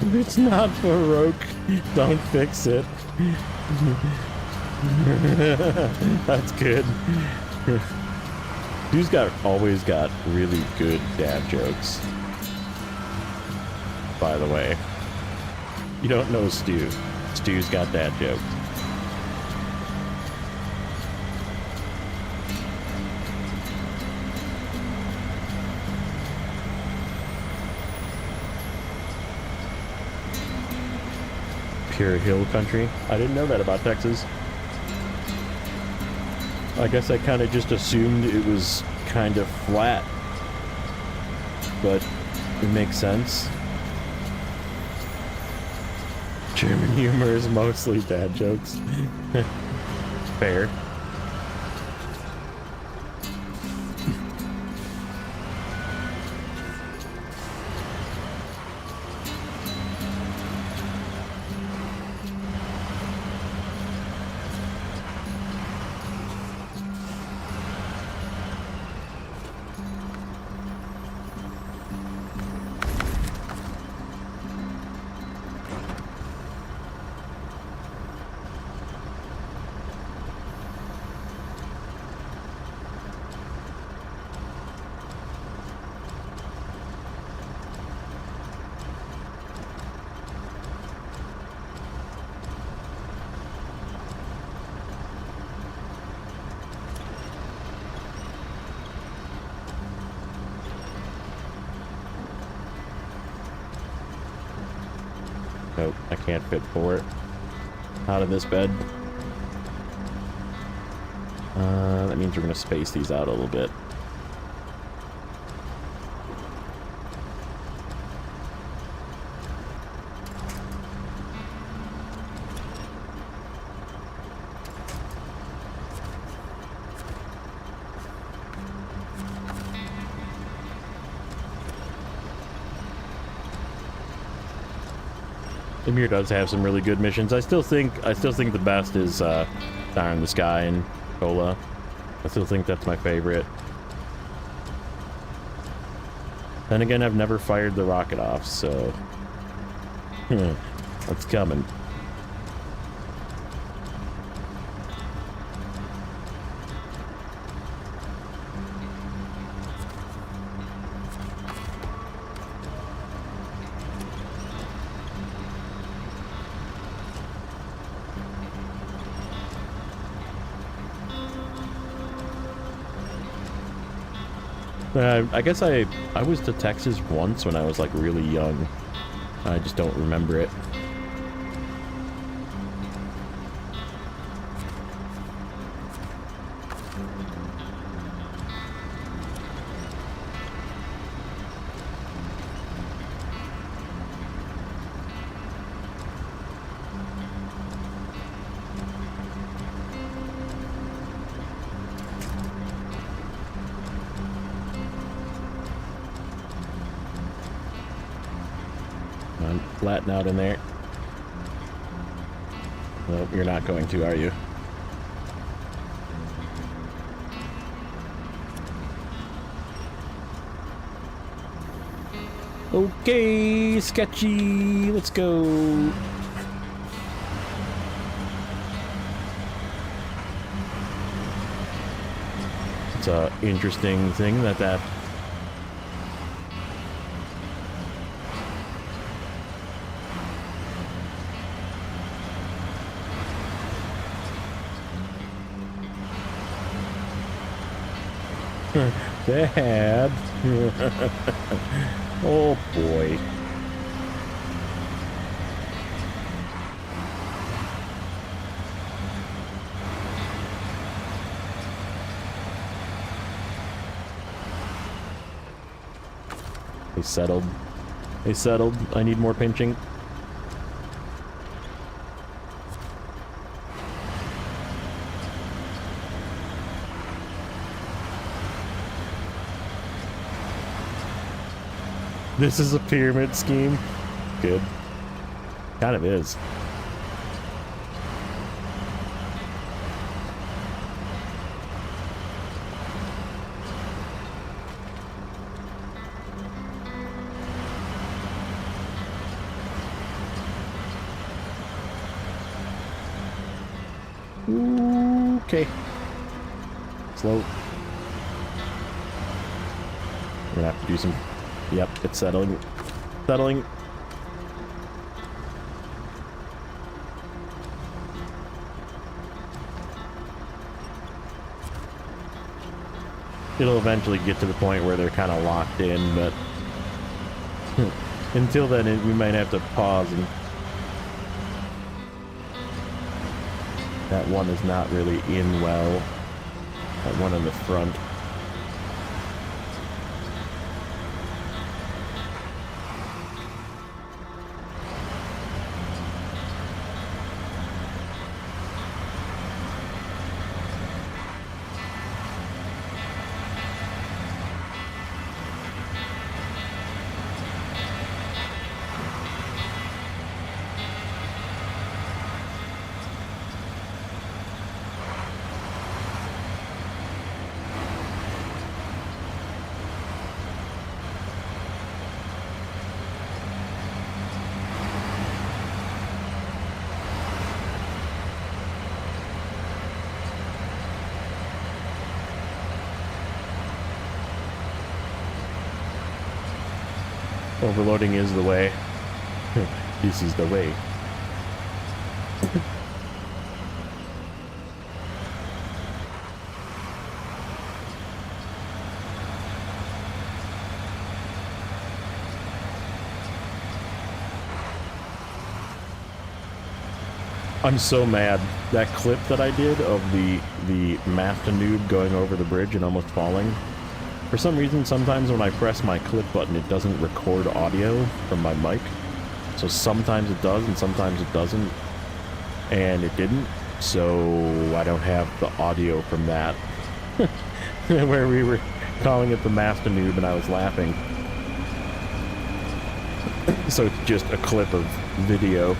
If it's not Baroque, don't fix it. That's good. Stu's always got really good dad jokes. By the way. You don't know Stu. Stu's got dad jokes. Pure hill country. I didn't know that about Texas. I guess I kind of just assumed it was kind of flat. But it makes sense. German humor is mostly dad jokes. Fair. Nope, I can't fit for it. Out of this bed. That means we're going to space these out a little bit. Amur does have some really good missions. I still think the best is Fire in the Sky and Cola. I still think that's my favorite. Then again, I've never fired the rocket off, so that's coming. I guess I was to Texas once when I was like really young. I just don't remember it. Flatten out in there. Nope, you're not going to, are you? Okay, sketchy. Let's go. It's a interesting thing that Dad. Oh boy. They settled. They settled. I need more pinching. This is a pyramid scheme. Good. Kind of is. Okay. Slow. We're gonna have to do some... Yep, it's settling. Settling. It'll eventually get to the point where they're kind of locked in, but until then we might have to pause. And that one is not really in well. That one in the front. Overloading is the way. This is the way. I'm so mad. That clip that I did of the master noob going over the bridge and almost falling. For some reason, sometimes when I press my clip button, it doesn't record audio from my mic. So sometimes it does and sometimes it doesn't. And it didn't. So I don't have the audio from that. Where we were calling it the master noob and I was laughing. So it's just a clip of video.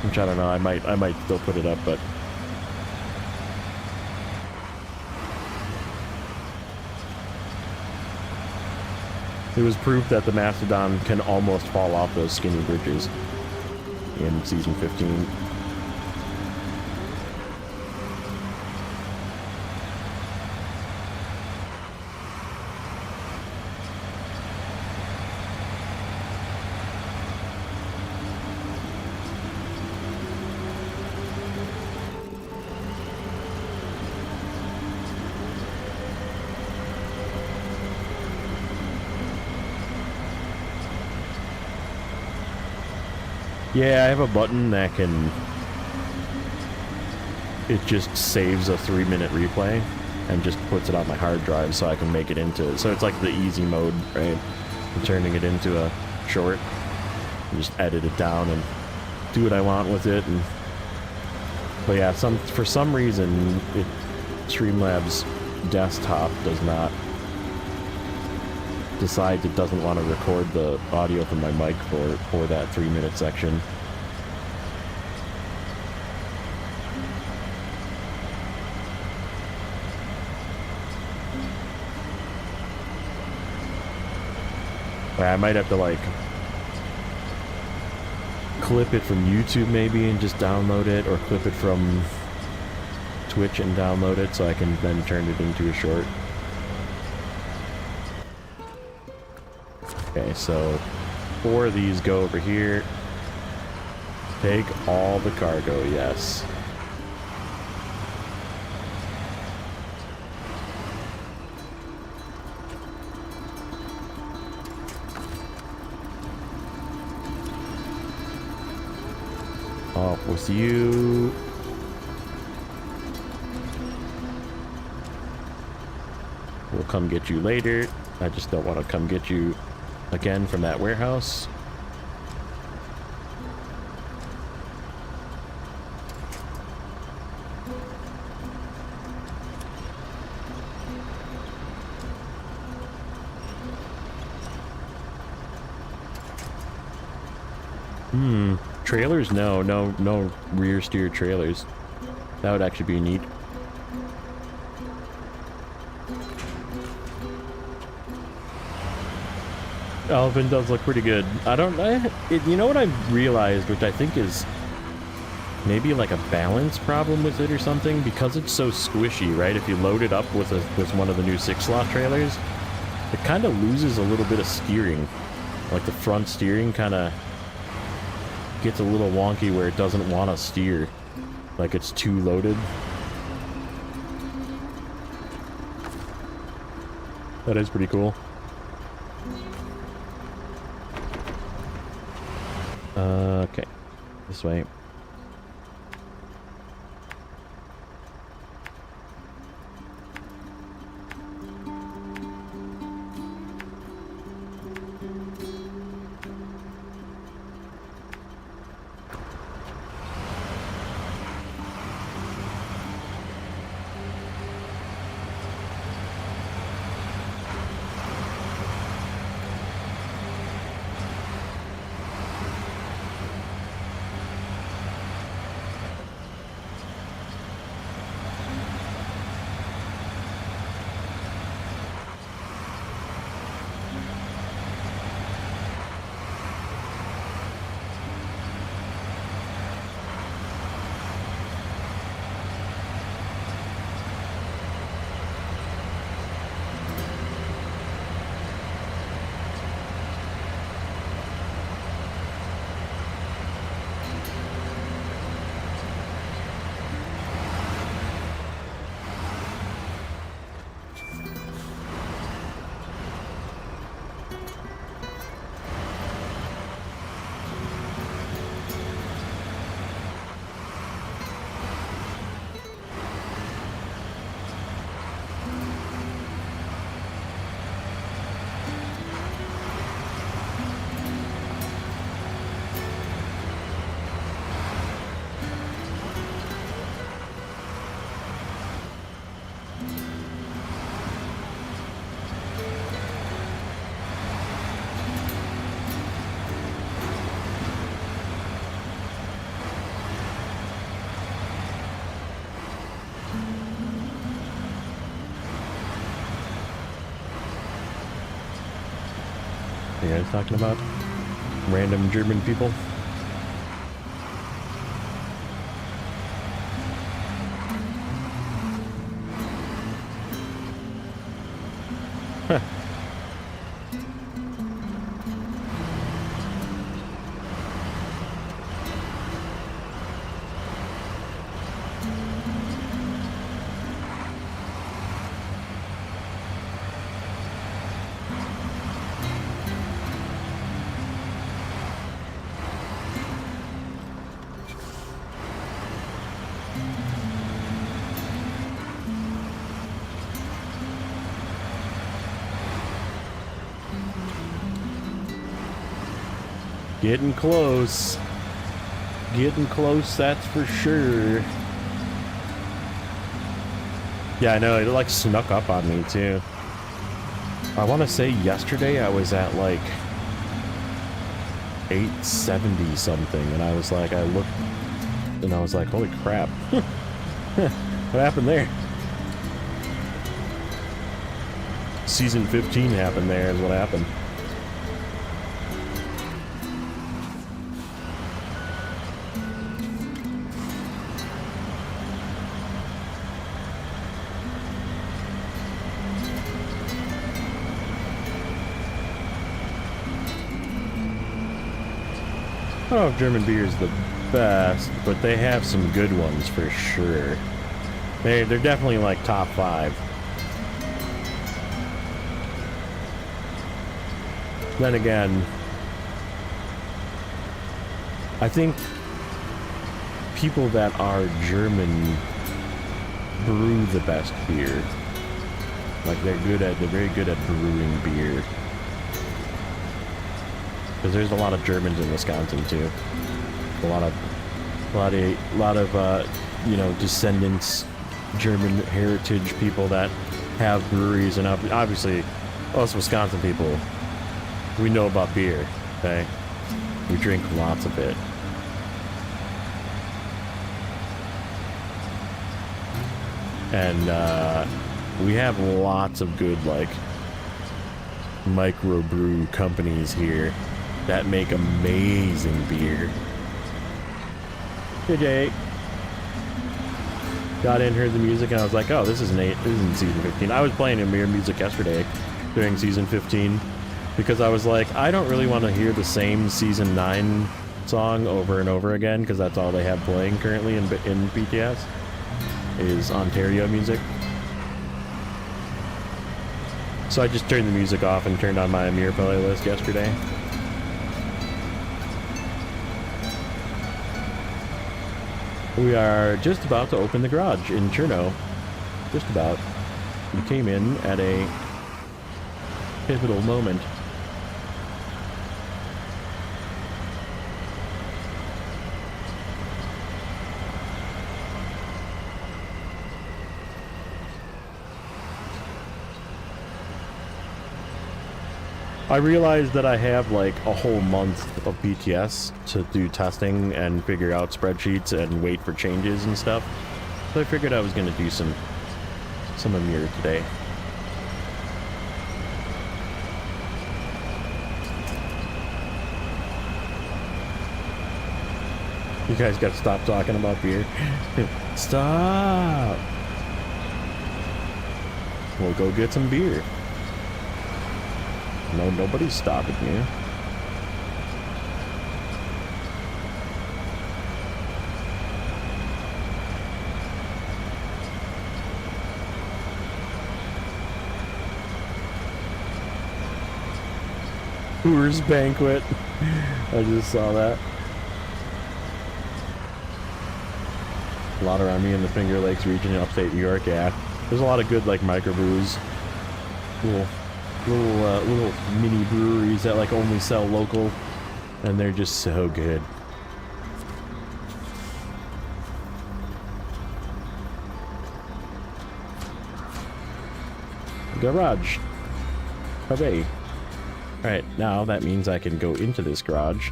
Which I don't know, I might still put it up, but it was proof that the Mastodon can almost fall off those skinny bridges in Season 15. Yeah, I have a button that can... It just saves a 3-minute replay and just puts it on my hard drive so I can make it into... So it's like the easy mode, right? I'm turning it into a short. And just edit it down and do what I want with it. And... But yeah, for some reason, Streamlabs desktop does not... decides it doesn't want to record the audio from my mic for that 3-minute section. I might have to like clip it from YouTube maybe and just download it, or clip it from Twitch and download it so I can then turn it into a short. Okay, so 4 of these go over here. Take all the cargo, yes. Off with you. We'll come get you later. I just don't want to come get you again from that warehouse. Trailers? No rear steer trailers. That would actually be neat. Elephant does look pretty good. You know what I've realized, which I think is maybe like a balance problem with it or something, because it's so squishy, right? If you load it up with one of the new 6-slot trailers, it kind of loses a little bit of steering. Like the front steering kind of gets a little wonky where it doesn't want to steer. Like it's too loaded. That is pretty cool. Okay, this way. you guys talking about? Random German people? Huh. Getting close. Getting close, that's for sure. Yeah, I know, it like snuck up on me too. I want to say yesterday I was at like 870 something, and I was like, I looked and I was like, holy crap. What happened there? Season 15 happened there is what happened. I don't know if German beer is the best, but they have some good ones for sure. They're definitely like top 5. Then again, I think people that are German brew the best beer. Like they're very good at brewing beer. Because there's a lot of Germans in Wisconsin too. A lot of you know, descendants, German heritage people that have breweries, and obviously us Wisconsin people, we know about beer, okay? We drink lots of it. And we have lots of good like microbrew companies here that make amazing beer. Hey Jay. Got in, heard the music, and I was like, oh, this isn't season 15. I was playing Amur music yesterday during season 15 because I was like, I don't really want to hear the same season 9 song over and over again, because that's all they have playing currently in BTS is Ontario music. So I just turned the music off and turned on my Amur playlist yesterday. We are just about to open the garage in Cherno. Just about. We came in at a pivotal moment. I realized that I have like a whole month of BTS to do testing and figure out spreadsheets and wait for changes and stuff. So I figured I was going to do some Amur today. You guys got to stop talking about beer. Stop! We'll go get some beer. No, nobody's stopping you. Coors Banquet. I just saw that. A lot around me in the Finger Lakes region in upstate New York, yeah. There's a lot of good, like, microbrews. Little mini breweries that like only sell local, and they're just so good. Garage. Hooray. Alright, now that means I can go into this garage.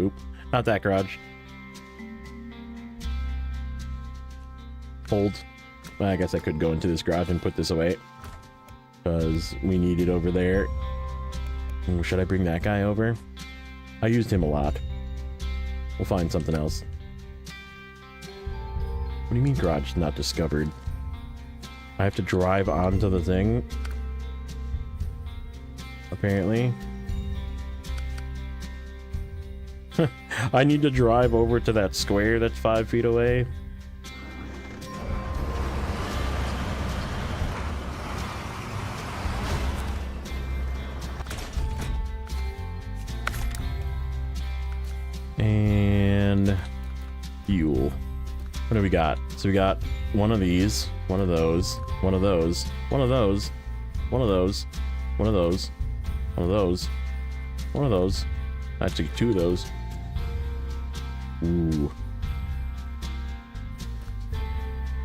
Oop, not that garage. Hold. Well, I guess I could go into this garage and put this away, because we need it over there. Ooh, should I bring that guy over? I used him a lot. We'll find something else. What do you mean garage not discovered? I have to drive onto the thing? Apparently. I need to drive over to that square that's 5 feet away. And fuel. What do we got? So we got one of these, one of those, one of those, one of those, one of those, one of those, one of those, one of those. Actually, 2 of those. Ooh.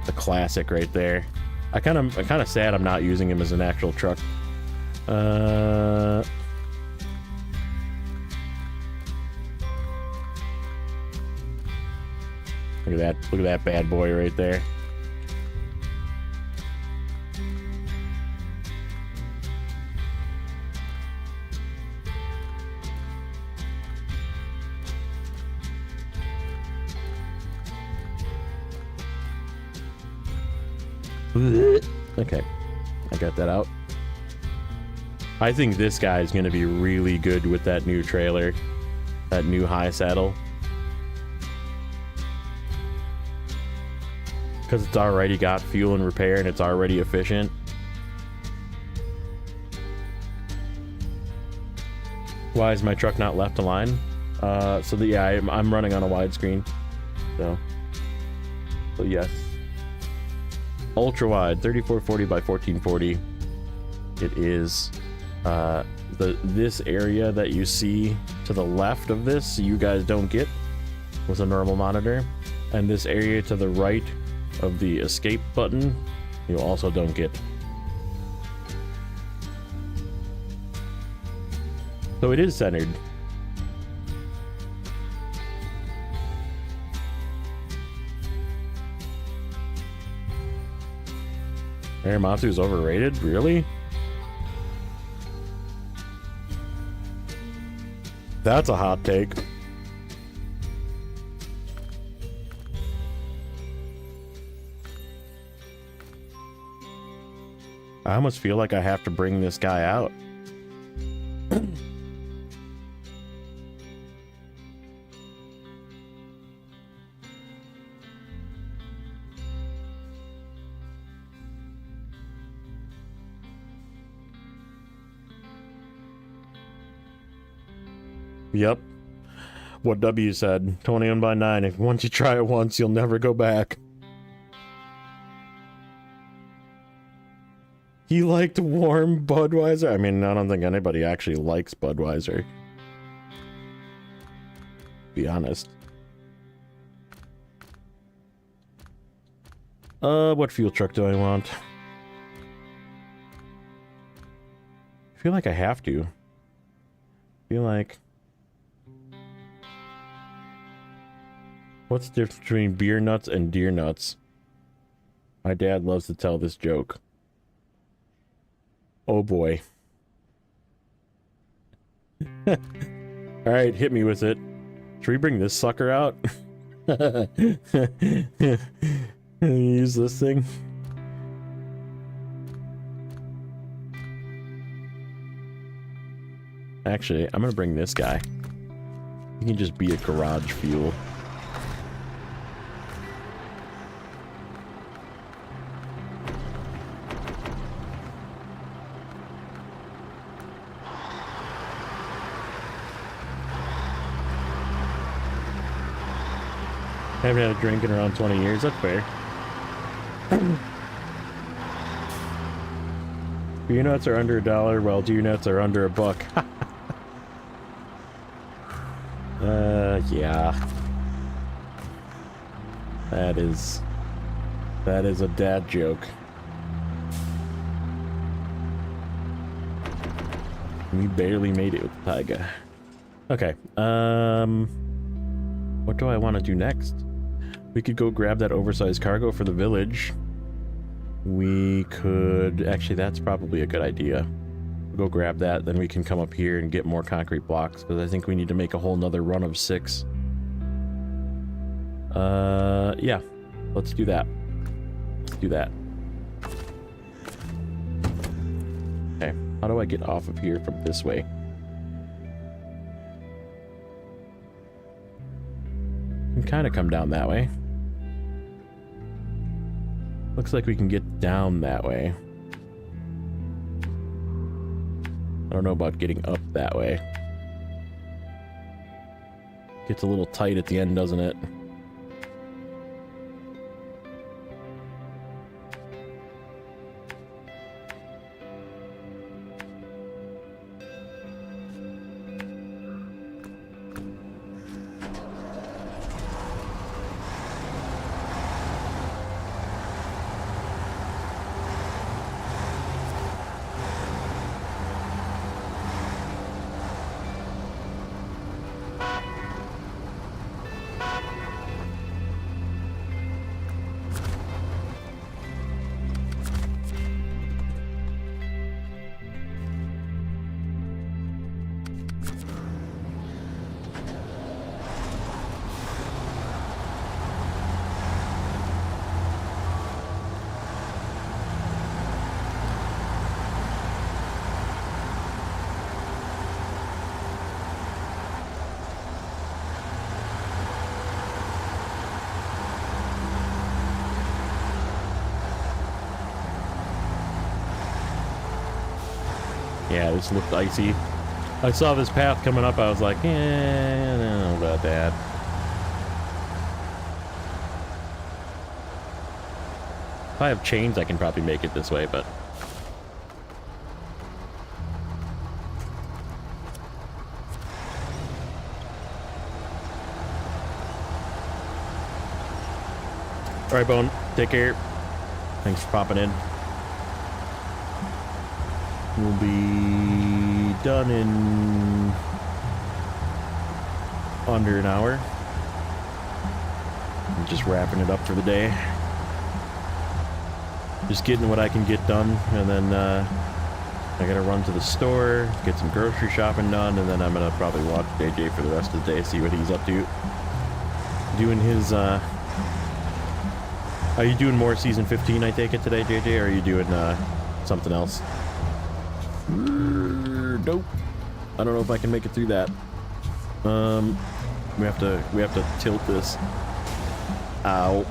The classic right there. I'm kind of sad I'm not using him as an actual truck. Look at that bad boy right there. Okay, I got that out. I think this guy is going to be really good with that new trailer, that new high saddle. Because it's already got fuel and repair and it's already efficient. Why is my truck not left aligned? I'm running on a widescreen. So yes. Ultra wide, 3440 by 1440. It is this area that you see to the left of this, you guys don't get with a normal monitor, and this area to the right of the escape button, you also don't get. So it is centered. Aramatsu's overrated? Really? That's a hot take. I almost feel like I have to bring this guy out. Yep. What W said. 21 by 9. If once you try it once, you'll never go back. He liked warm Budweiser. I mean, I don't think anybody actually likes Budweiser. Be honest. What fuel truck do I want? I feel like I have to. I feel like... What's the difference between beer nuts and deer nuts? My dad loves to tell this joke. Oh boy. Alright, hit me with it. Should we bring this sucker out? Use this thing. Actually, I'm gonna bring this guy. He can just be a garage fuel. Haven't had a drink in around 20 years. That's fair. Beer nuts are under $1, while deer nuts are under $1. Yeah. That is a dad joke. We barely made it with the Taiga. Okay. What do I want to do next? We could go grab that oversized cargo for the village. We could... Actually, that's probably a good idea. Go grab that, then we can come up here and get more concrete blocks, because I think we need to make a whole nother run of 6. Yeah, let's do that. Let's do that. Okay, how do I get off of here from this way? Can kind of come down that way. Looks like we can get down that way. I don't know about getting up that way. Gets a little tight at the end, doesn't it? Yeah, this looked icy. I saw this path coming up, I was like, eh, I don't know about that. If I have chains, I can probably make it this way, but... Alright, Bone, take care. Thanks for popping in. We'll be done in under an hour. I'm just wrapping it up for the day. Just getting what I can get done, and then I gotta run to the store, get some grocery shopping done, and then I'm gonna probably watch JJ for the rest of the day, see what he's up to. Doing his, are you doing more season 15, I take it, today, JJ, or are you doing something else? Nope. I don't know if I can make it through that. We have to tilt this. Ow.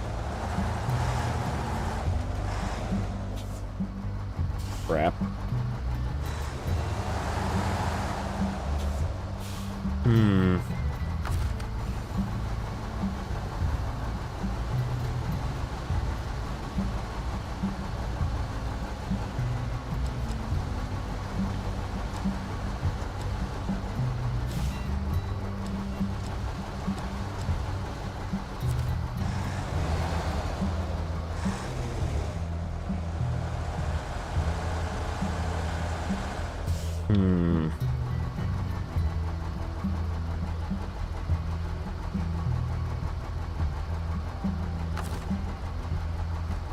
Crap.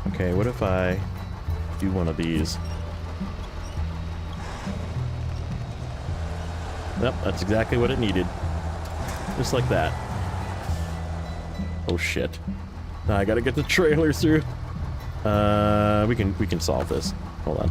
Okay, what if I do one of these? Yep, that's exactly what it needed. Just like that. Oh shit. Now I gotta get the trailer through. We can solve this. Hold on.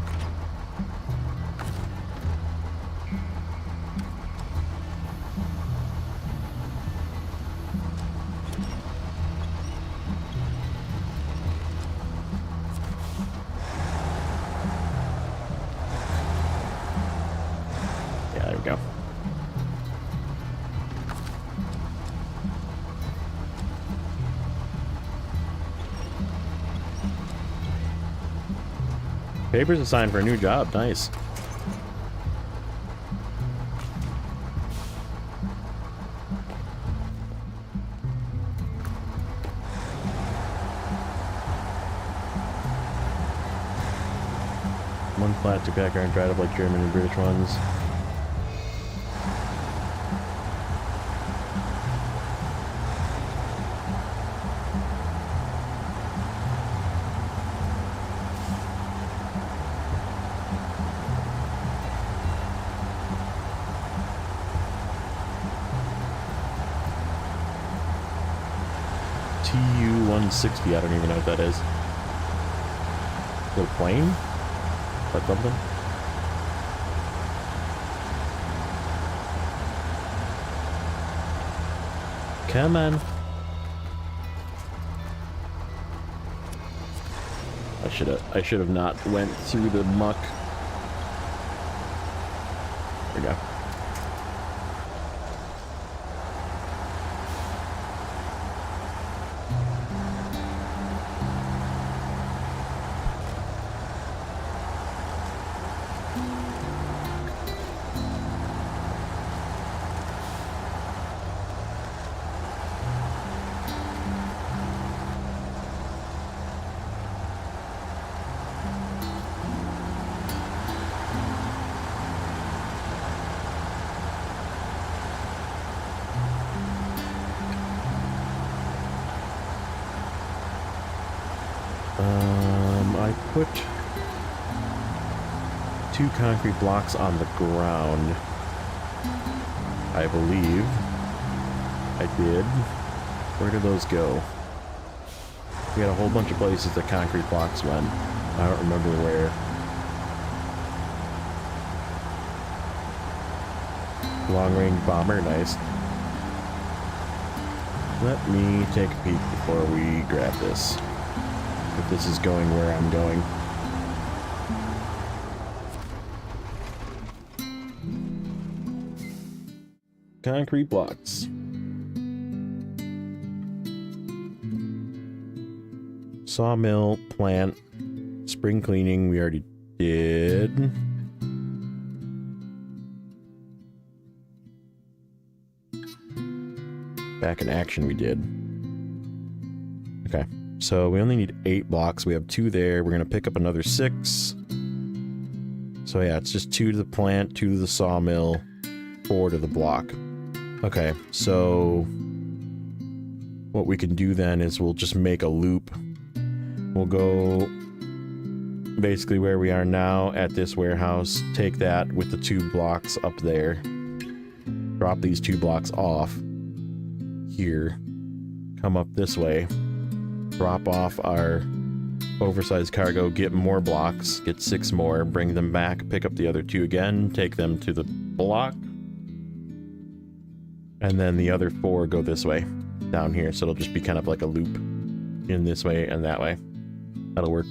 Papers assigned for a new job. Nice. One plastic background dried up like German and British ones. TU-160, I don't even know what that is. Little plane? Is that something? Come on. I should have not went through the muck. There we go. I put 2 concrete blocks on the ground. I believe I did. Where did those go? We had a whole bunch of places that concrete blocks went. I don't remember where. Long range bomber, nice. Let me take a peek before we grab this. If this is going where I'm going. Concrete blocks. Sawmill, plant, spring cleaning, we already did. Back in action we did. Okay. So we only need 8 blocks. We have 2 there. We're going to pick up another 6. So yeah, it's just 2 to the plant, 2 to the sawmill, 4 to the block. Okay, so what we can do then is we'll just make a loop. We'll go basically where we are now at this warehouse, take that with the 2 blocks up there, drop these 2 blocks off here, come up this way, drop off our oversized cargo, get more blocks, get 6 more, bring them back, pick up the other 2 again, take them to the block, and then the other 4 go this way, down here, so it'll just be kind of like a loop in this way and that way. That'll work.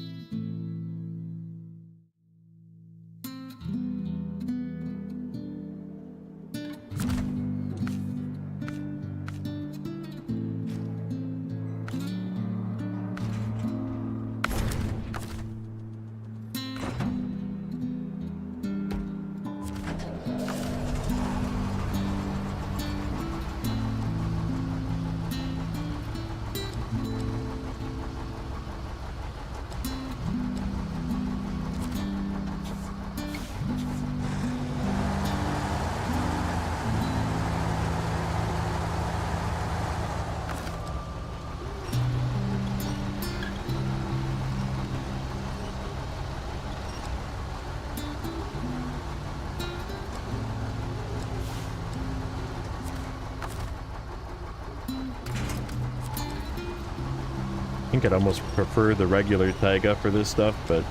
I think I'd almost prefer the regular taiga for this stuff, but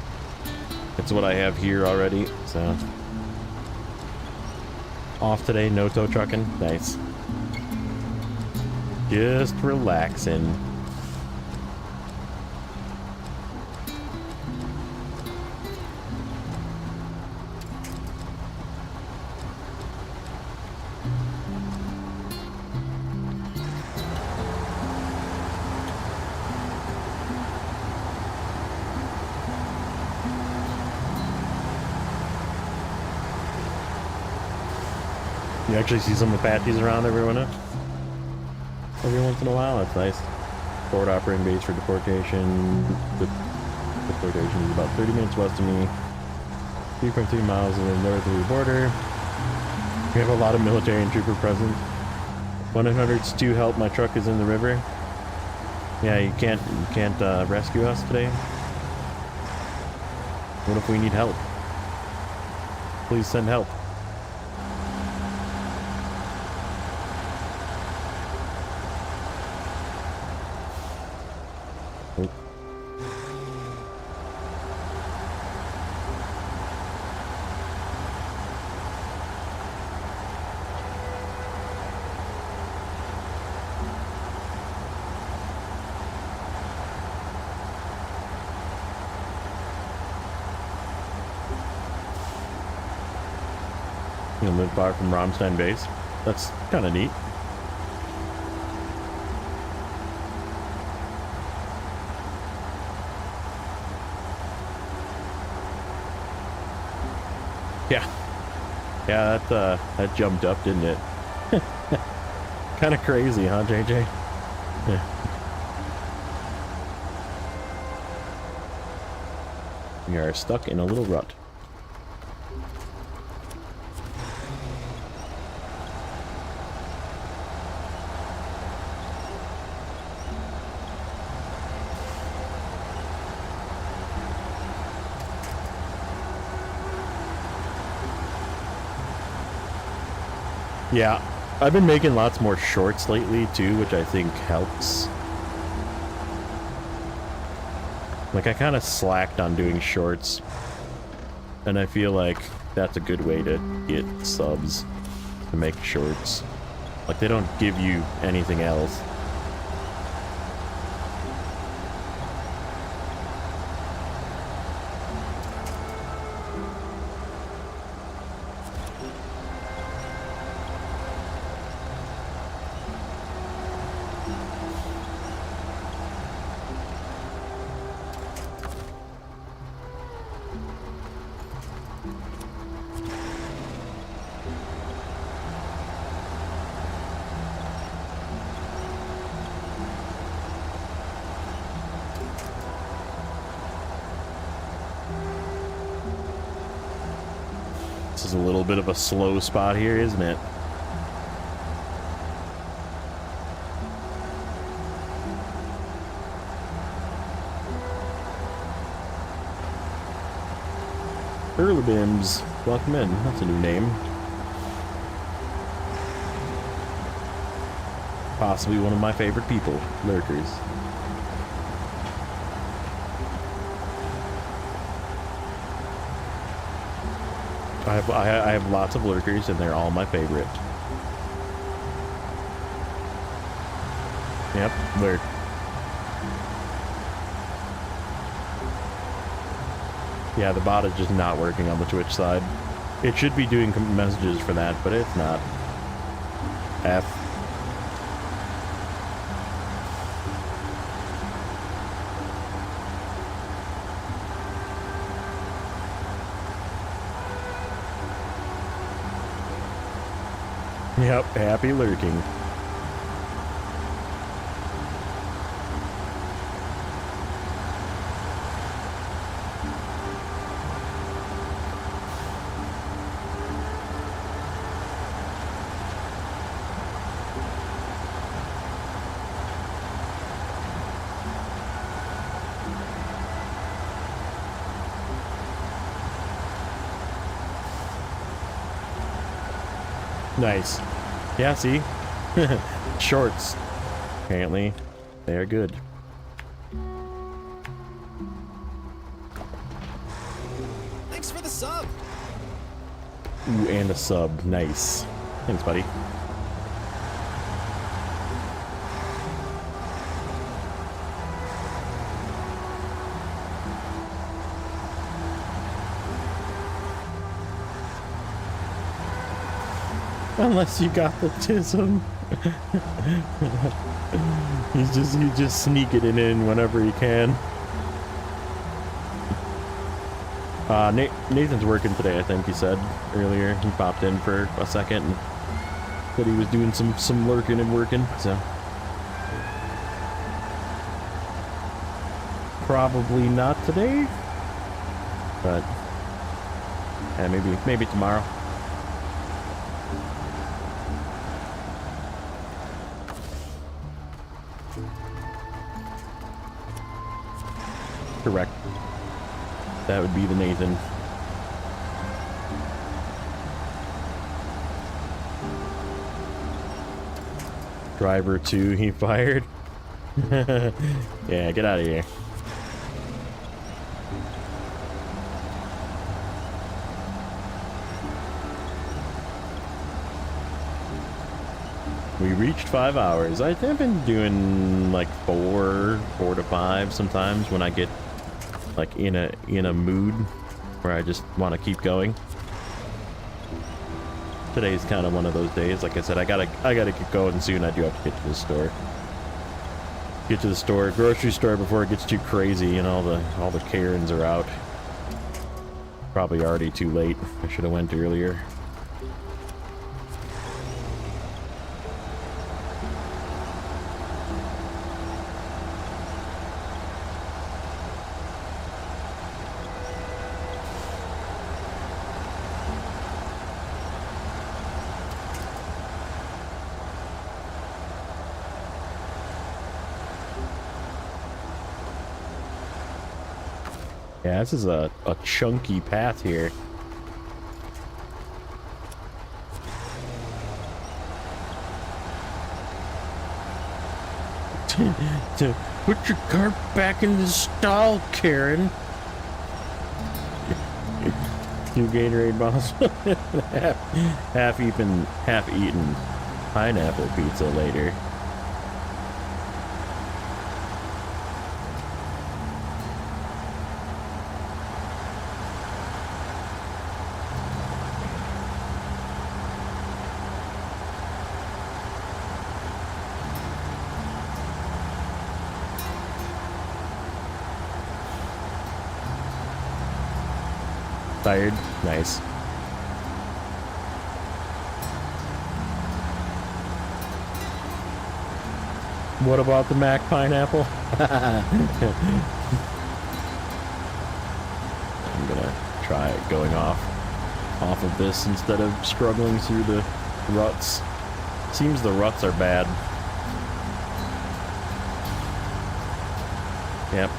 it's what I have here already, so. Off today, no tow trucking? Nice. Just relaxing. You actually see some Apaches around every once in a while. That's nice. Forward operating base for deportation. The deportation is about 30 minutes west of me. 3.3 miles in the north of the border. We have a lot of military and trooper presence. 1-800 to help. My truck is in the river. Yeah, you can't rescue us today. What if we need help? Please send help. You know, live far from Rammstein base. That's kind of neat. Yeah. Yeah, that jumped up, didn't it? Kind of crazy, huh, JJ? Yeah. We are stuck in a little rut. Yeah, I've been making lots more shorts lately too, which I think helps. Like, I kind of slacked on doing shorts, and I feel like that's a good way to get subs, to make shorts. Like, they don't give you anything else. This is a little bit of a slow spot here, isn't it? Bims, welcome in. That's a new name. Possibly one of my favorite people, lurkers. I have lots of lurkers, and they're all my favorite. Yep, lurk. Yeah, the bot is just not working on the Twitch side. It should be doing messages for that, but it's not. F. Yep, happy lurking. Nice. Yeah, see? Shorts. Apparently, they are good. Thanks for the sub. Ooh, and a sub. Nice. Thanks, buddy. Unless you got the tism. he's just sneaking it in whenever he can. Nathan's working today, I think he said earlier. He popped in for a second and said he was doing some lurking and working, so probably not today, but yeah, maybe tomorrow. Correct. That would be the Nathan. Driver 2, he fired. Yeah, get out of here. We reached 5 hours. I've been doing like 4 to 5 sometimes when I get like in a mood where I just want to keep going. today's kind of one of those days. Like I said, I gotta get going soon. I do have to get to the store. Get to the store, grocery store, before it gets too crazy and all the Karens are out. Probably already too late. I should have went earlier. Yeah, this is a chunky path here. Put your cart back in the stall, Karen. Two Gatorade bottles. half-eaten pineapple pizza later. Tired? Nice. What about the Mac pineapple? I'm gonna try going off of this instead of struggling through the ruts. Seems the ruts are bad. Yep.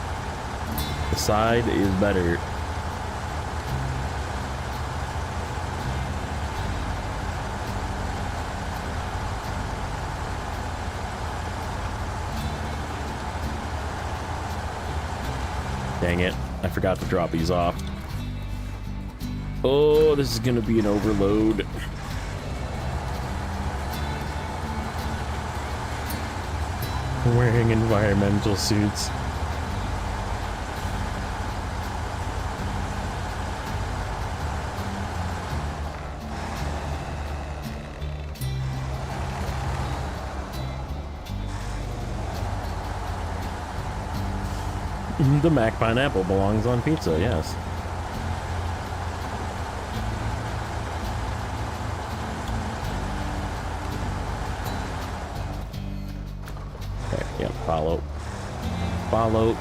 The side is better. Dang it, I forgot to drop these off. Oh, this is gonna be an overload. Wearing environmental suits. The Mac pineapple belongs on pizza, yes. Okay, yeah, follow. Follow.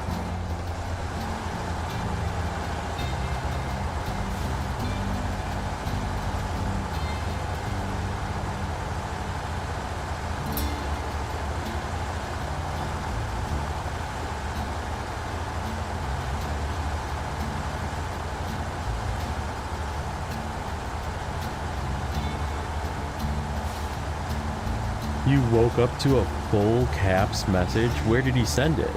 You woke up to a full caps message? Where did he send it?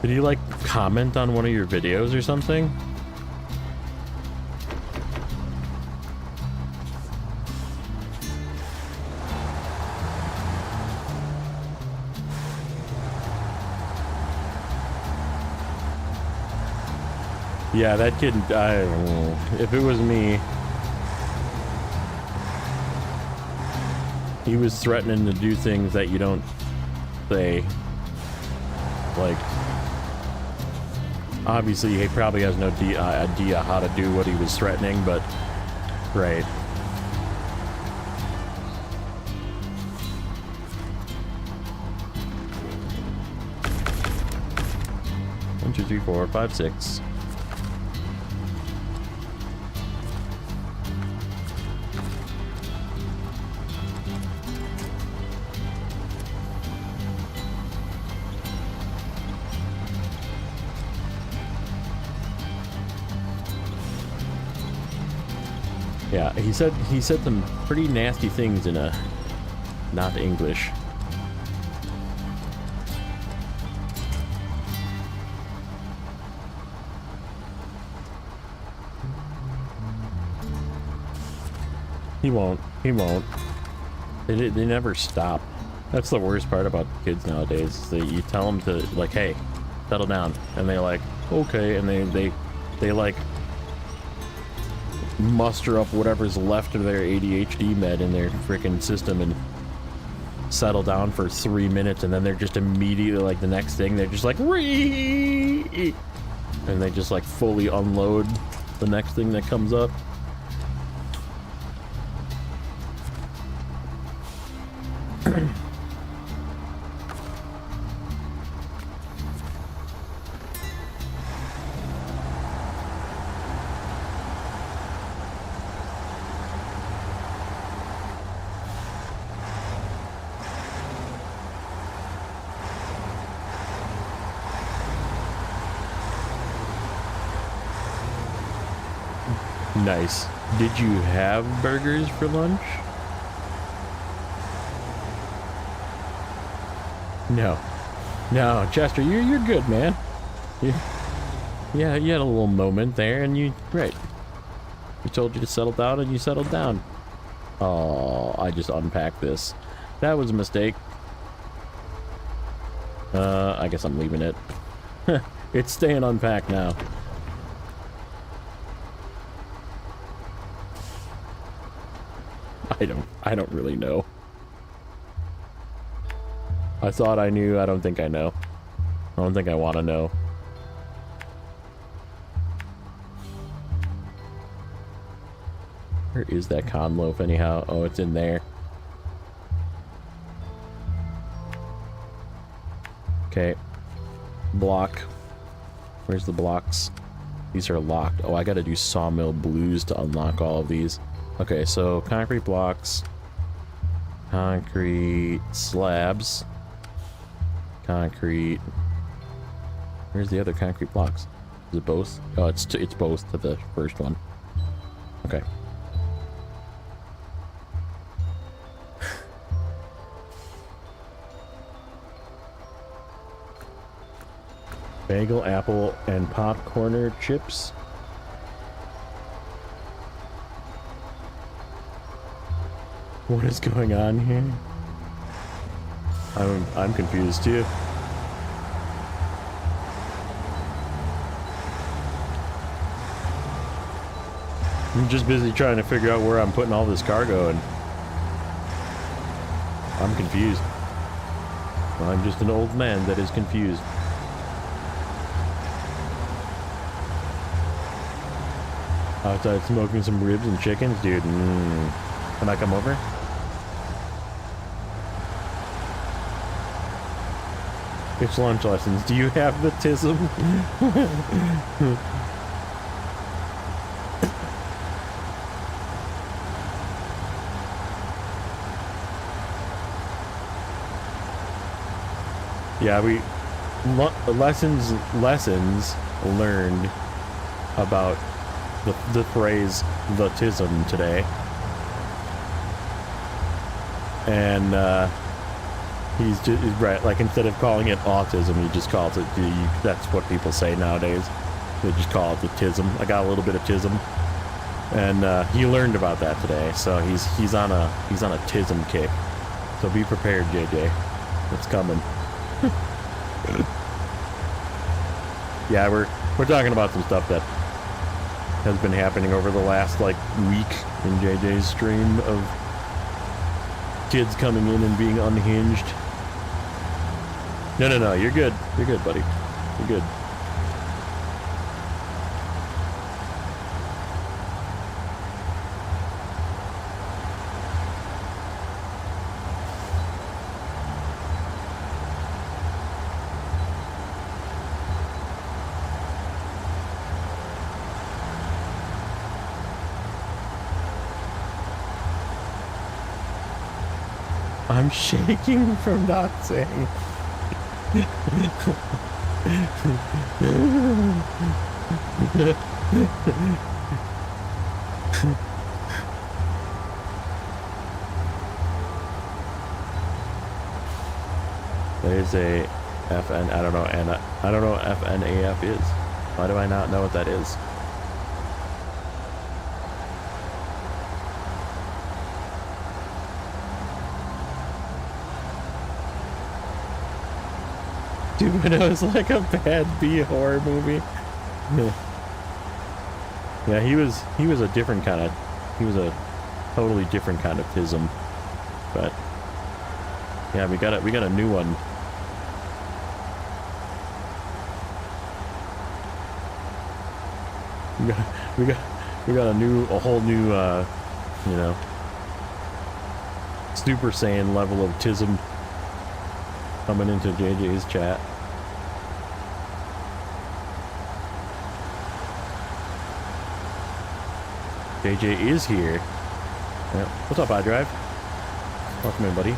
Did he like comment on one of your videos or something? Yeah, that kid, I don't know. If it was me, he was threatening to do things that you don't say. Like, obviously he probably has no idea how to do what he was threatening, but, right. One, two, three, four, five, six. Yeah, he said some pretty nasty things in a not English. He won't. He won't. They never stop. That's the worst part about kids nowadays. Is that you tell them to, like, hey, settle down. And they're like, okay, and they like muster up whatever's left of their ADHD med in their freaking system and settle down for 3 minutes, and then they're just immediately like the next thing they're just like Ree! And they just like fully unload the next thing that comes up. Nice. Did you have burgers for lunch? No. No, Chester, you're good, man. Yeah, you had a little moment there, and you told you to settle down, and you settled down. Oh, I just unpacked this. That was a mistake. I guess I'm leaving it. It's staying unpacked now. I don't really know. I thought I knew. I don't think I know. I don't think I want to know. Where is that con loaf anyhow? Oh, it's in there. Okay. Block. Where's the blocks? These are locked. Oh, I gotta do Sawmill Blues to unlock all of these. Okay, so concrete blocks. Concrete slabs. Concrete. Where's the other concrete blocks? Is it both? Oh, it's both to the first one. Okay. Bagel, apple, and popcorner chips. What is going on here? I'm confused too. I'm just busy trying to figure out where I'm putting all this cargo, and I'm confused. I'm just an old man that is confused. Outside smoking some ribs and chickens, dude. Can I come over? It's lunch lessons. Do you have the tism? Yeah, lessons learned about the phrase the tism today. And he's just right, like instead of calling it autism, he just calls it that's what people say nowadays. They just call it the tism. I got a little bit of tism, and he learned about that today, so he's on a tism kick. So be prepared, JJ. It's coming. Yeah, we're talking about some stuff that has been happening over the last like week in JJ's stream of kids coming in and being unhinged. No, you're good. You're good, buddy. You're good. I'm shaking from not saying. There's a FN, I don't know, and I don't know what FNAF is. Why do I not know what that is? Dude, it was like a bad B horror movie. Yeah, he was a different kind of, he was a totally different kind of tism. But yeah, we got a new one. We got a whole new you know, Super Saiyan level of tism coming into JJ's chat. JJ is here. Yeah. What's up, iDrive? Welcome in, buddy.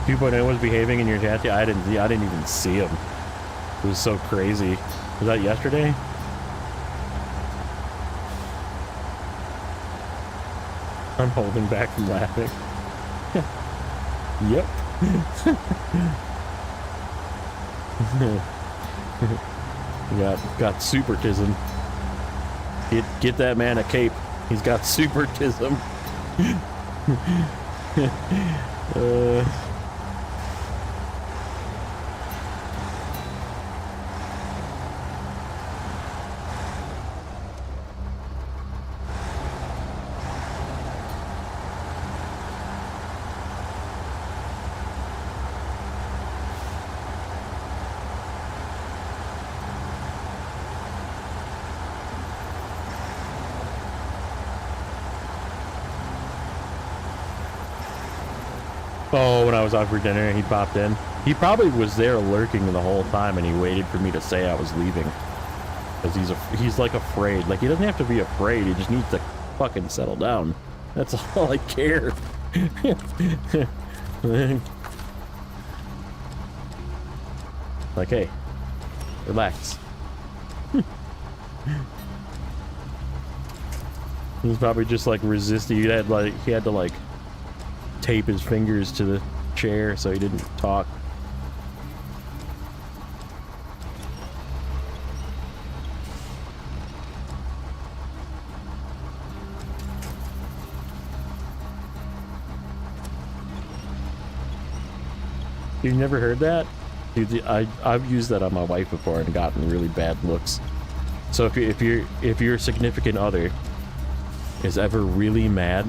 2.0 was behaving in your chat. Yeah, I didn't even see him. It was so crazy. Was that yesterday? I'm holding back from laughing. Yep. got supertism. Get that man a cape. He's got supertism. Oh, when I was out for dinner, he popped in. He probably was there lurking the whole time, and he waited for me to say I was leaving. Because he's like afraid. Like, he doesn't have to be afraid. He just needs to fucking settle down. That's all I care. Like, hey, relax. He's probably just like resisting. He had to like tape his fingers to the chair so he didn't talk. You've never heard that? Dude, I've used that on my wife before and gotten really bad looks. So if your significant other is ever really mad,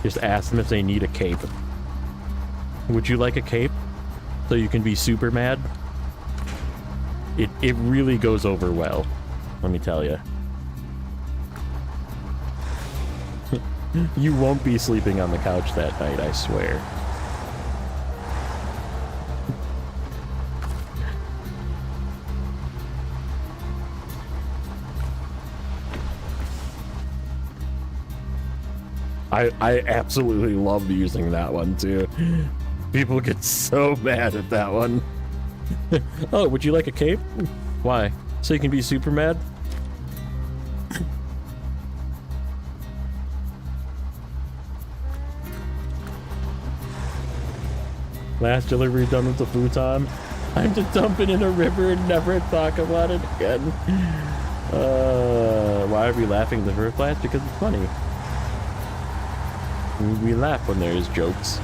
just ask them if they need a cape. Would you like a cape so you can be super mad? It really goes over well, let me tell you. You won't be sleeping on the couch that night, I swear. I absolutely love using that one too. People get so mad at that one. Oh, would you like a cape? Why? So you can be super mad? Last delivery done with the futon. Time to dump it in a river and never talk about it again. Why are we laughing in the first place? Because it's funny. We laugh when there is jokes.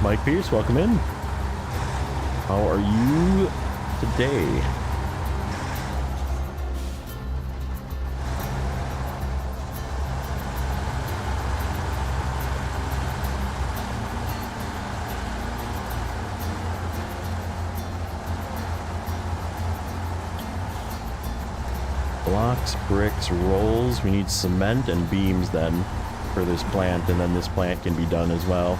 Mike Pierce, welcome in. How are you today? Blocks, bricks, rolls. We need cement and beams then for this plant, and then this plant can be done as well.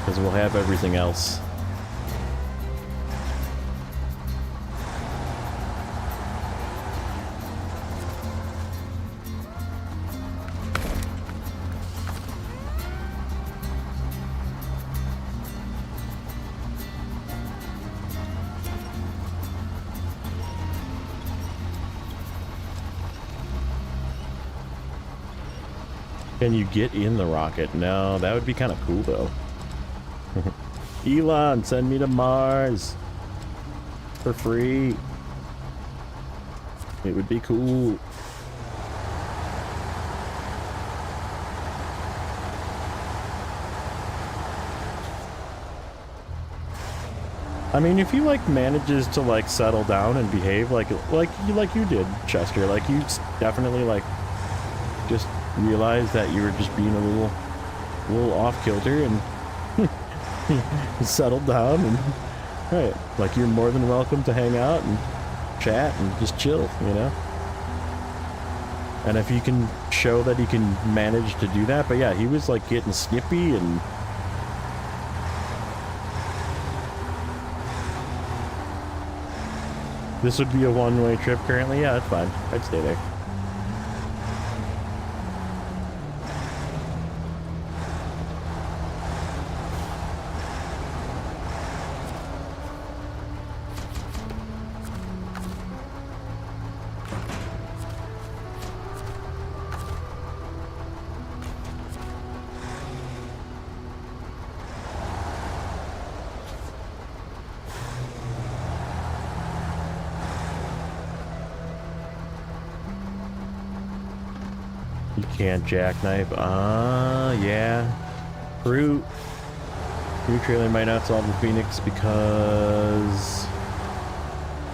Because we'll have everything else. Can you get in the rocket? No, that would be kind of cool though. Elon, send me to Mars for free. It would be cool. I mean, if he like manages to like settle down and behave like you did, Chester, like you definitely like just realized that you were just being a little off kilter and settled down and right, like you're more than welcome to hang out and chat and just chill, you know. And if you can show that he can manage to do that, but yeah, he was like getting snippy and. This would be a one-way trip currently? Yeah, that's fine. I'd stay there. You can't jackknife. Yeah. Fruit trailer might not solve the Phoenix because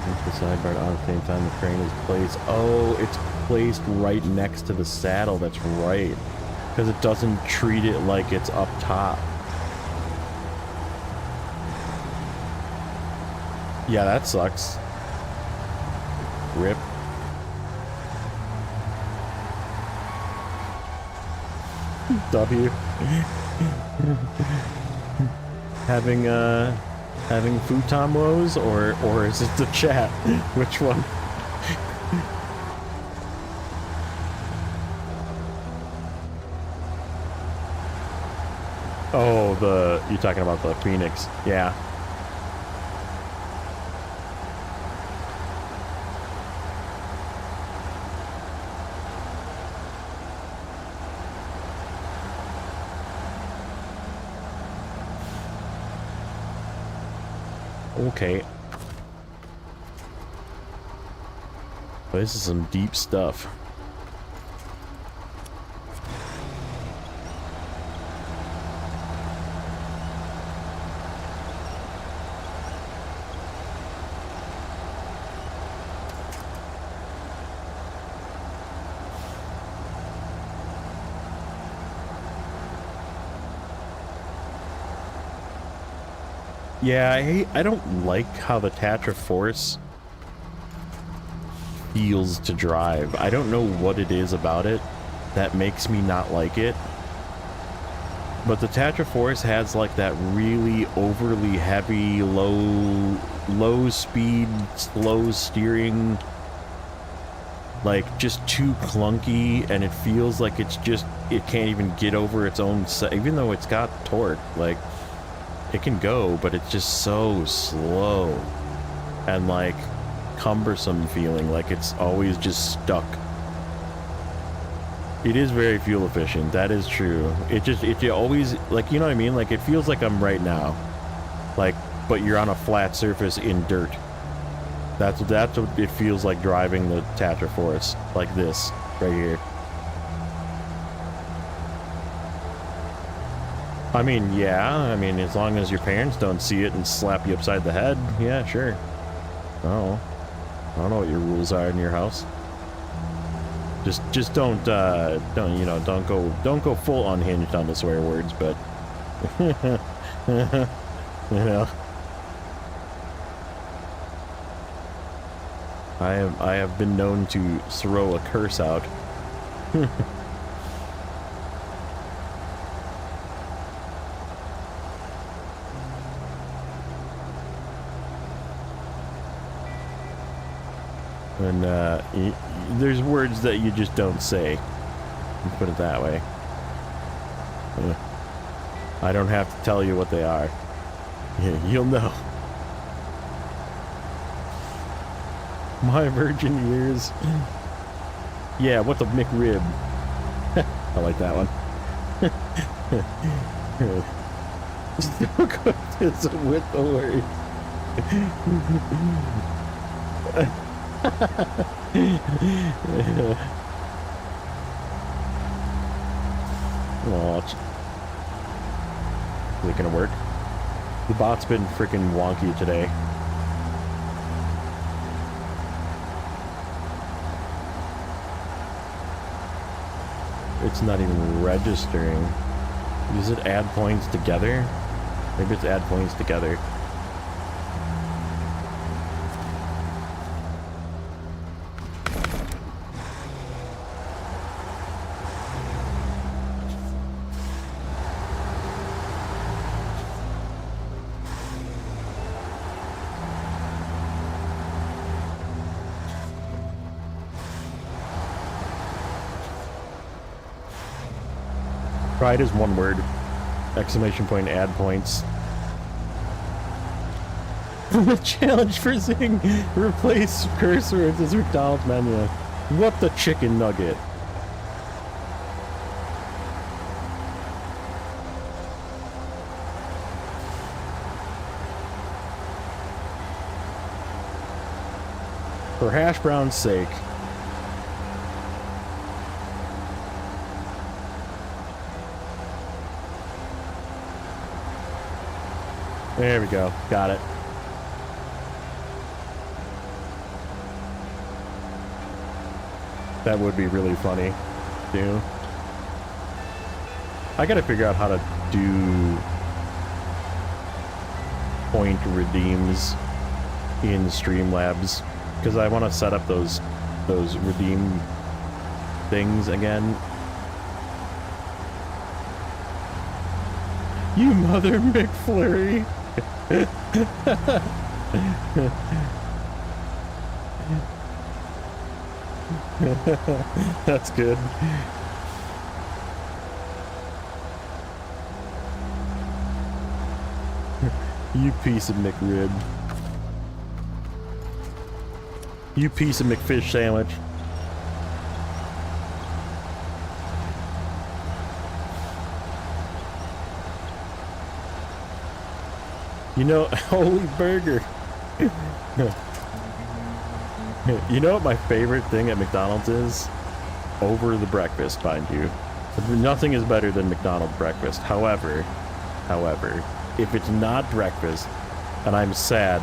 the sidebar on the same time the crane is placed. Oh, it's placed right next to the saddle. That's right. Because it doesn't treat it like it's up top. Yeah, that sucks. Rip. W. having futon woes or is it the chat? Which one? Oh, you're talking about the Phoenix. Yeah. Okay. Well, this is some deep stuff. Yeah, I don't like how the Tatra Force feels to drive. I don't know what it is about it that makes me not like it. But the Tatra Force has like that really overly heavy, low speed, slow steering, like just too clunky, and it feels like it can't even get over its own, even though it's got torque, like it can go, but it's just so slow and like cumbersome feeling, like it's always just stuck. It is very fuel efficient, that is true. It always, like, you know what I mean? Like it feels like I'm right now, like, but you're on a flat surface in dirt. That's what it feels like driving the Tatra Force, like this right here. I mean, yeah, I mean, as long as your parents don't see it and slap you upside the head, yeah, sure. Oh, I don't know what your rules are in your house. Just don't go full unhinged on the swear words, but you know, I have been known to throw a curse out. And there's words that you just don't say. Put it that way. I don't have to tell you what they are. You'll know. My virgin ears. Yeah, what the McRib. I like that one. Still good with the word. Oh, is it gonna work? The bot's been freaking wonky today. It's not even registering. Does it add points together? Maybe it's add points together. Pride is one word. Exclamation point, add points. Challenge for Zing. Replace cursor with this McDonald's menu. What the chicken nugget? For hash brown's sake. There we go. Got it. That would be really funny, too. I gotta figure out how to do point redeems in Streamlabs, because I want to set up those redeem things again. You mother McFlurry! That's good. You piece of McRib. You piece of McFish sandwich. You know, holy burger. You know what my favorite thing at McDonald's is? Over the breakfast, mind you. Nothing is better than McDonald's breakfast. However, if it's not breakfast, and I'm sad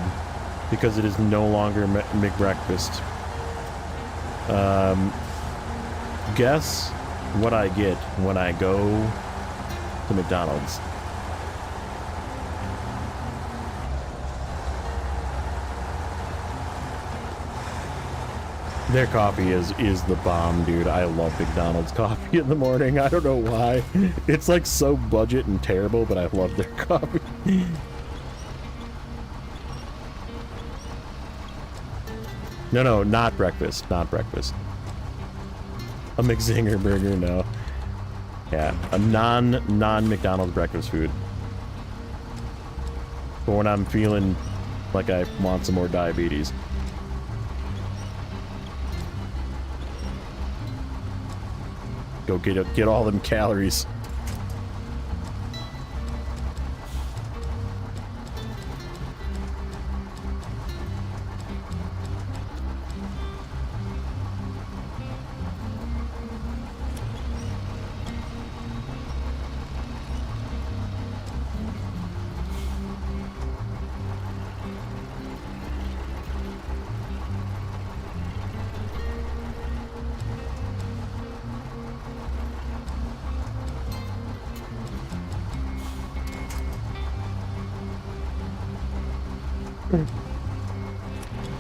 because it is no longer McBreakfast, guess what I get when I go to McDonald's? Their coffee is the bomb, dude. I love McDonald's coffee in the morning. I don't know why. It's like so budget and terrible, but I love their coffee. No, not breakfast. Not breakfast. A McZinger burger, no. Yeah, a non-McDonald's breakfast food. For when I'm feeling like I want some more diabetes. Go get all them calories.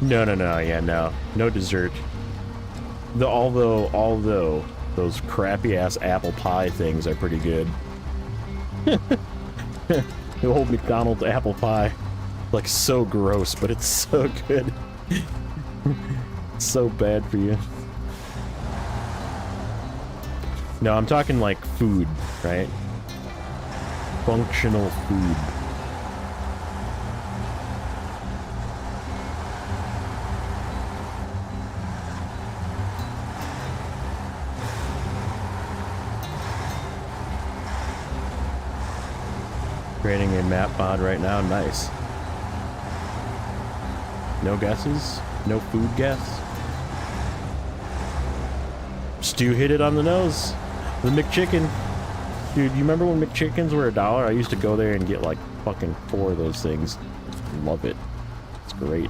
No, yeah, no dessert. Although those crappy ass apple pie things are pretty good. The old McDonald's apple pie, like so gross, but it's so good. It's so bad for you. No, I'm talking like food, right? Functional food. Creating a map mod right now, nice. No guesses? No food guess? Stu hit it on the nose. The McChicken. Dude, you remember when McChickens were $1? I used to go there and get like fucking 4 of those things. Love it. It's great.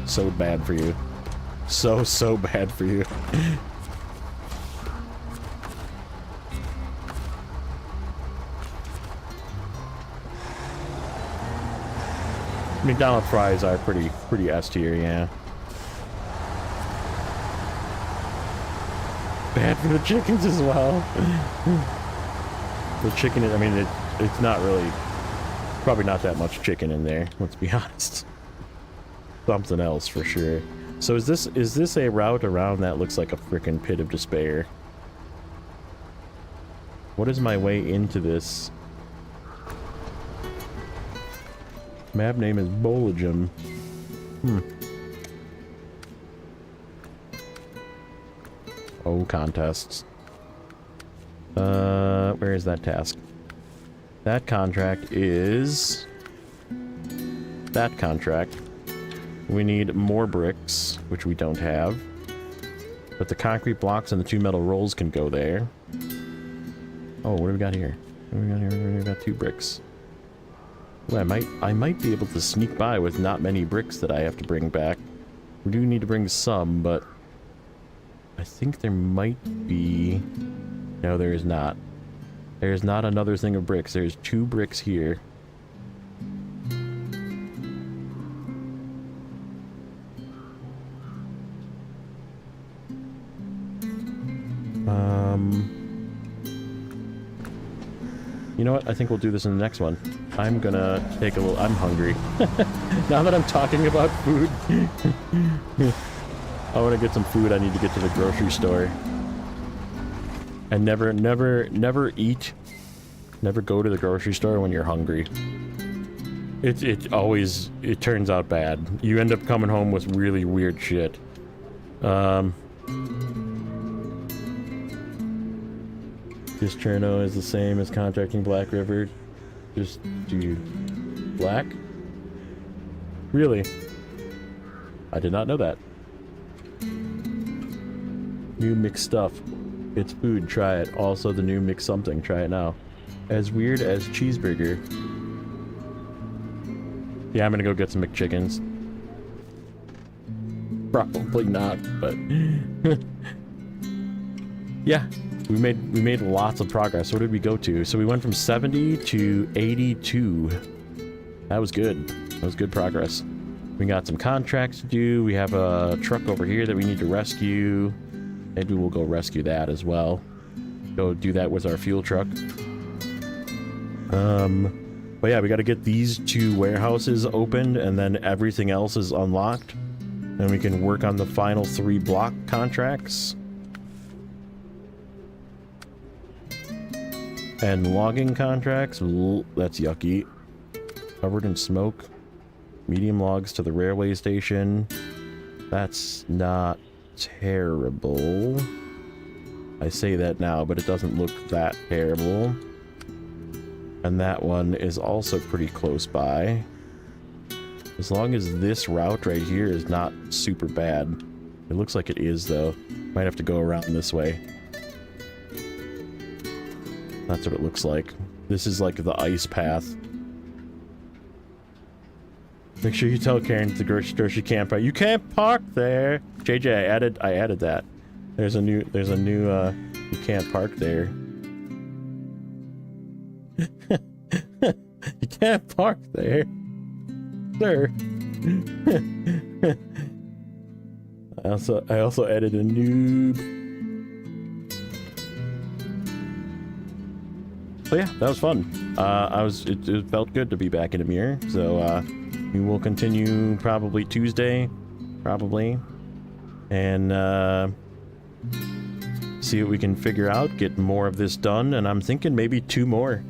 So bad for you. So bad for you. McDonald's fries are pretty S tier, yeah. Bad for the chickens as well. The chicken, I mean, it's not really, probably not that much chicken in there, let's be honest. Something else for sure. So is this a route around that looks like a freaking pit of despair? What is my way into this? Map name is Bologum. Oh, contests. Where is that task? That contract is... that contract. We need more bricks, which we don't have. But the concrete blocks and the 2 metal rolls can go there. Oh, what do we got here? What do we got here? We got 2 bricks. Well, I might be able to sneak by with not many bricks that I have to bring back. We do need to bring some, but I think there might be... No, there is not. There is not another thing of bricks. There's 2 bricks here. You know what? I think we'll do this in the next one. I'm gonna take a little... I'm hungry. Now that I'm talking about food. I want to get some food. I need to get to the grocery store. And never eat. Never go to the grocery store when you're hungry. It always... It turns out bad. You end up coming home with really weird shit. This Cherno is the same as contracting Black River. Just do black? Really? I did not know that. New mixed stuff. It's food, try it. Also the new mixed something, try it now. As weird as cheeseburger. Yeah, I'm gonna go get some McChickens. Probably not, but... yeah. We made lots of progress. What did we go to? So we went from 70 to 82. That was good. That was good progress. We got some contracts to do. We have a truck over here that we need to rescue. Maybe we'll go rescue that as well. Go do that with our fuel truck. But yeah, we got to get these 2 warehouses opened, and then everything else is unlocked. And we can work on the final 3 block contracts. And logging contracts, that's yucky. Covered in smoke. Medium logs to the railway station. That's not terrible. I say that now, but it doesn't look that terrible. And that one is also pretty close by. As long as this route right here is not super bad. It looks like it is, though. Might have to go around this way. That's what it looks like. This is like the ice path. Make sure you tell Karen at the grocery store she can't park. You can't park there. JJ, I added that. There's a new you can't park there. You can't park there. Sir. I also added a noob. So yeah, that was fun. It felt good to be back in Amur. So we will continue probably Tuesday, and see what we can figure out. Get more of this done, and I'm thinking maybe 2 more,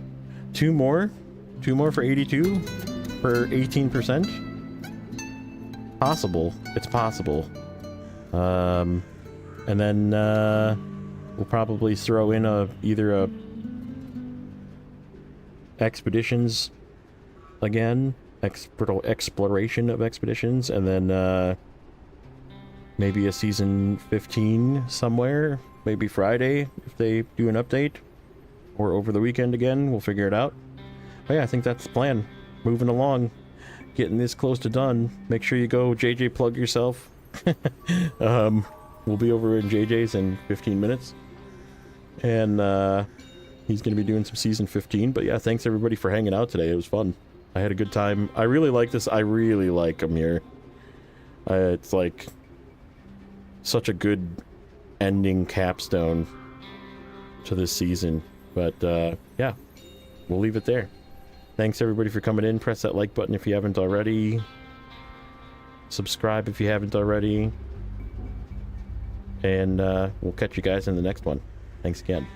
2 more for 82, for 18%. Possible. It's possible. And then we'll probably throw in either a expeditions again, exploration of expeditions, and then maybe a season 15 somewhere, maybe Friday if they do an update, or over the weekend again. We'll figure it out. But yeah, I think that's the plan. moving along, getting this close to done. Make sure you go JJ plug yourself. We'll be over in JJ's in 15 minutes. And he's going to be doing some season 15. But yeah, thanks everybody for hanging out today. It was fun. I had a good time. I really like this. I really like Amur. It's like such a good ending capstone to this season. But yeah, we'll leave it there. Thanks everybody for coming in. Press that like button if you haven't already. Subscribe if you haven't already. And we'll catch you guys in the next one. Thanks again.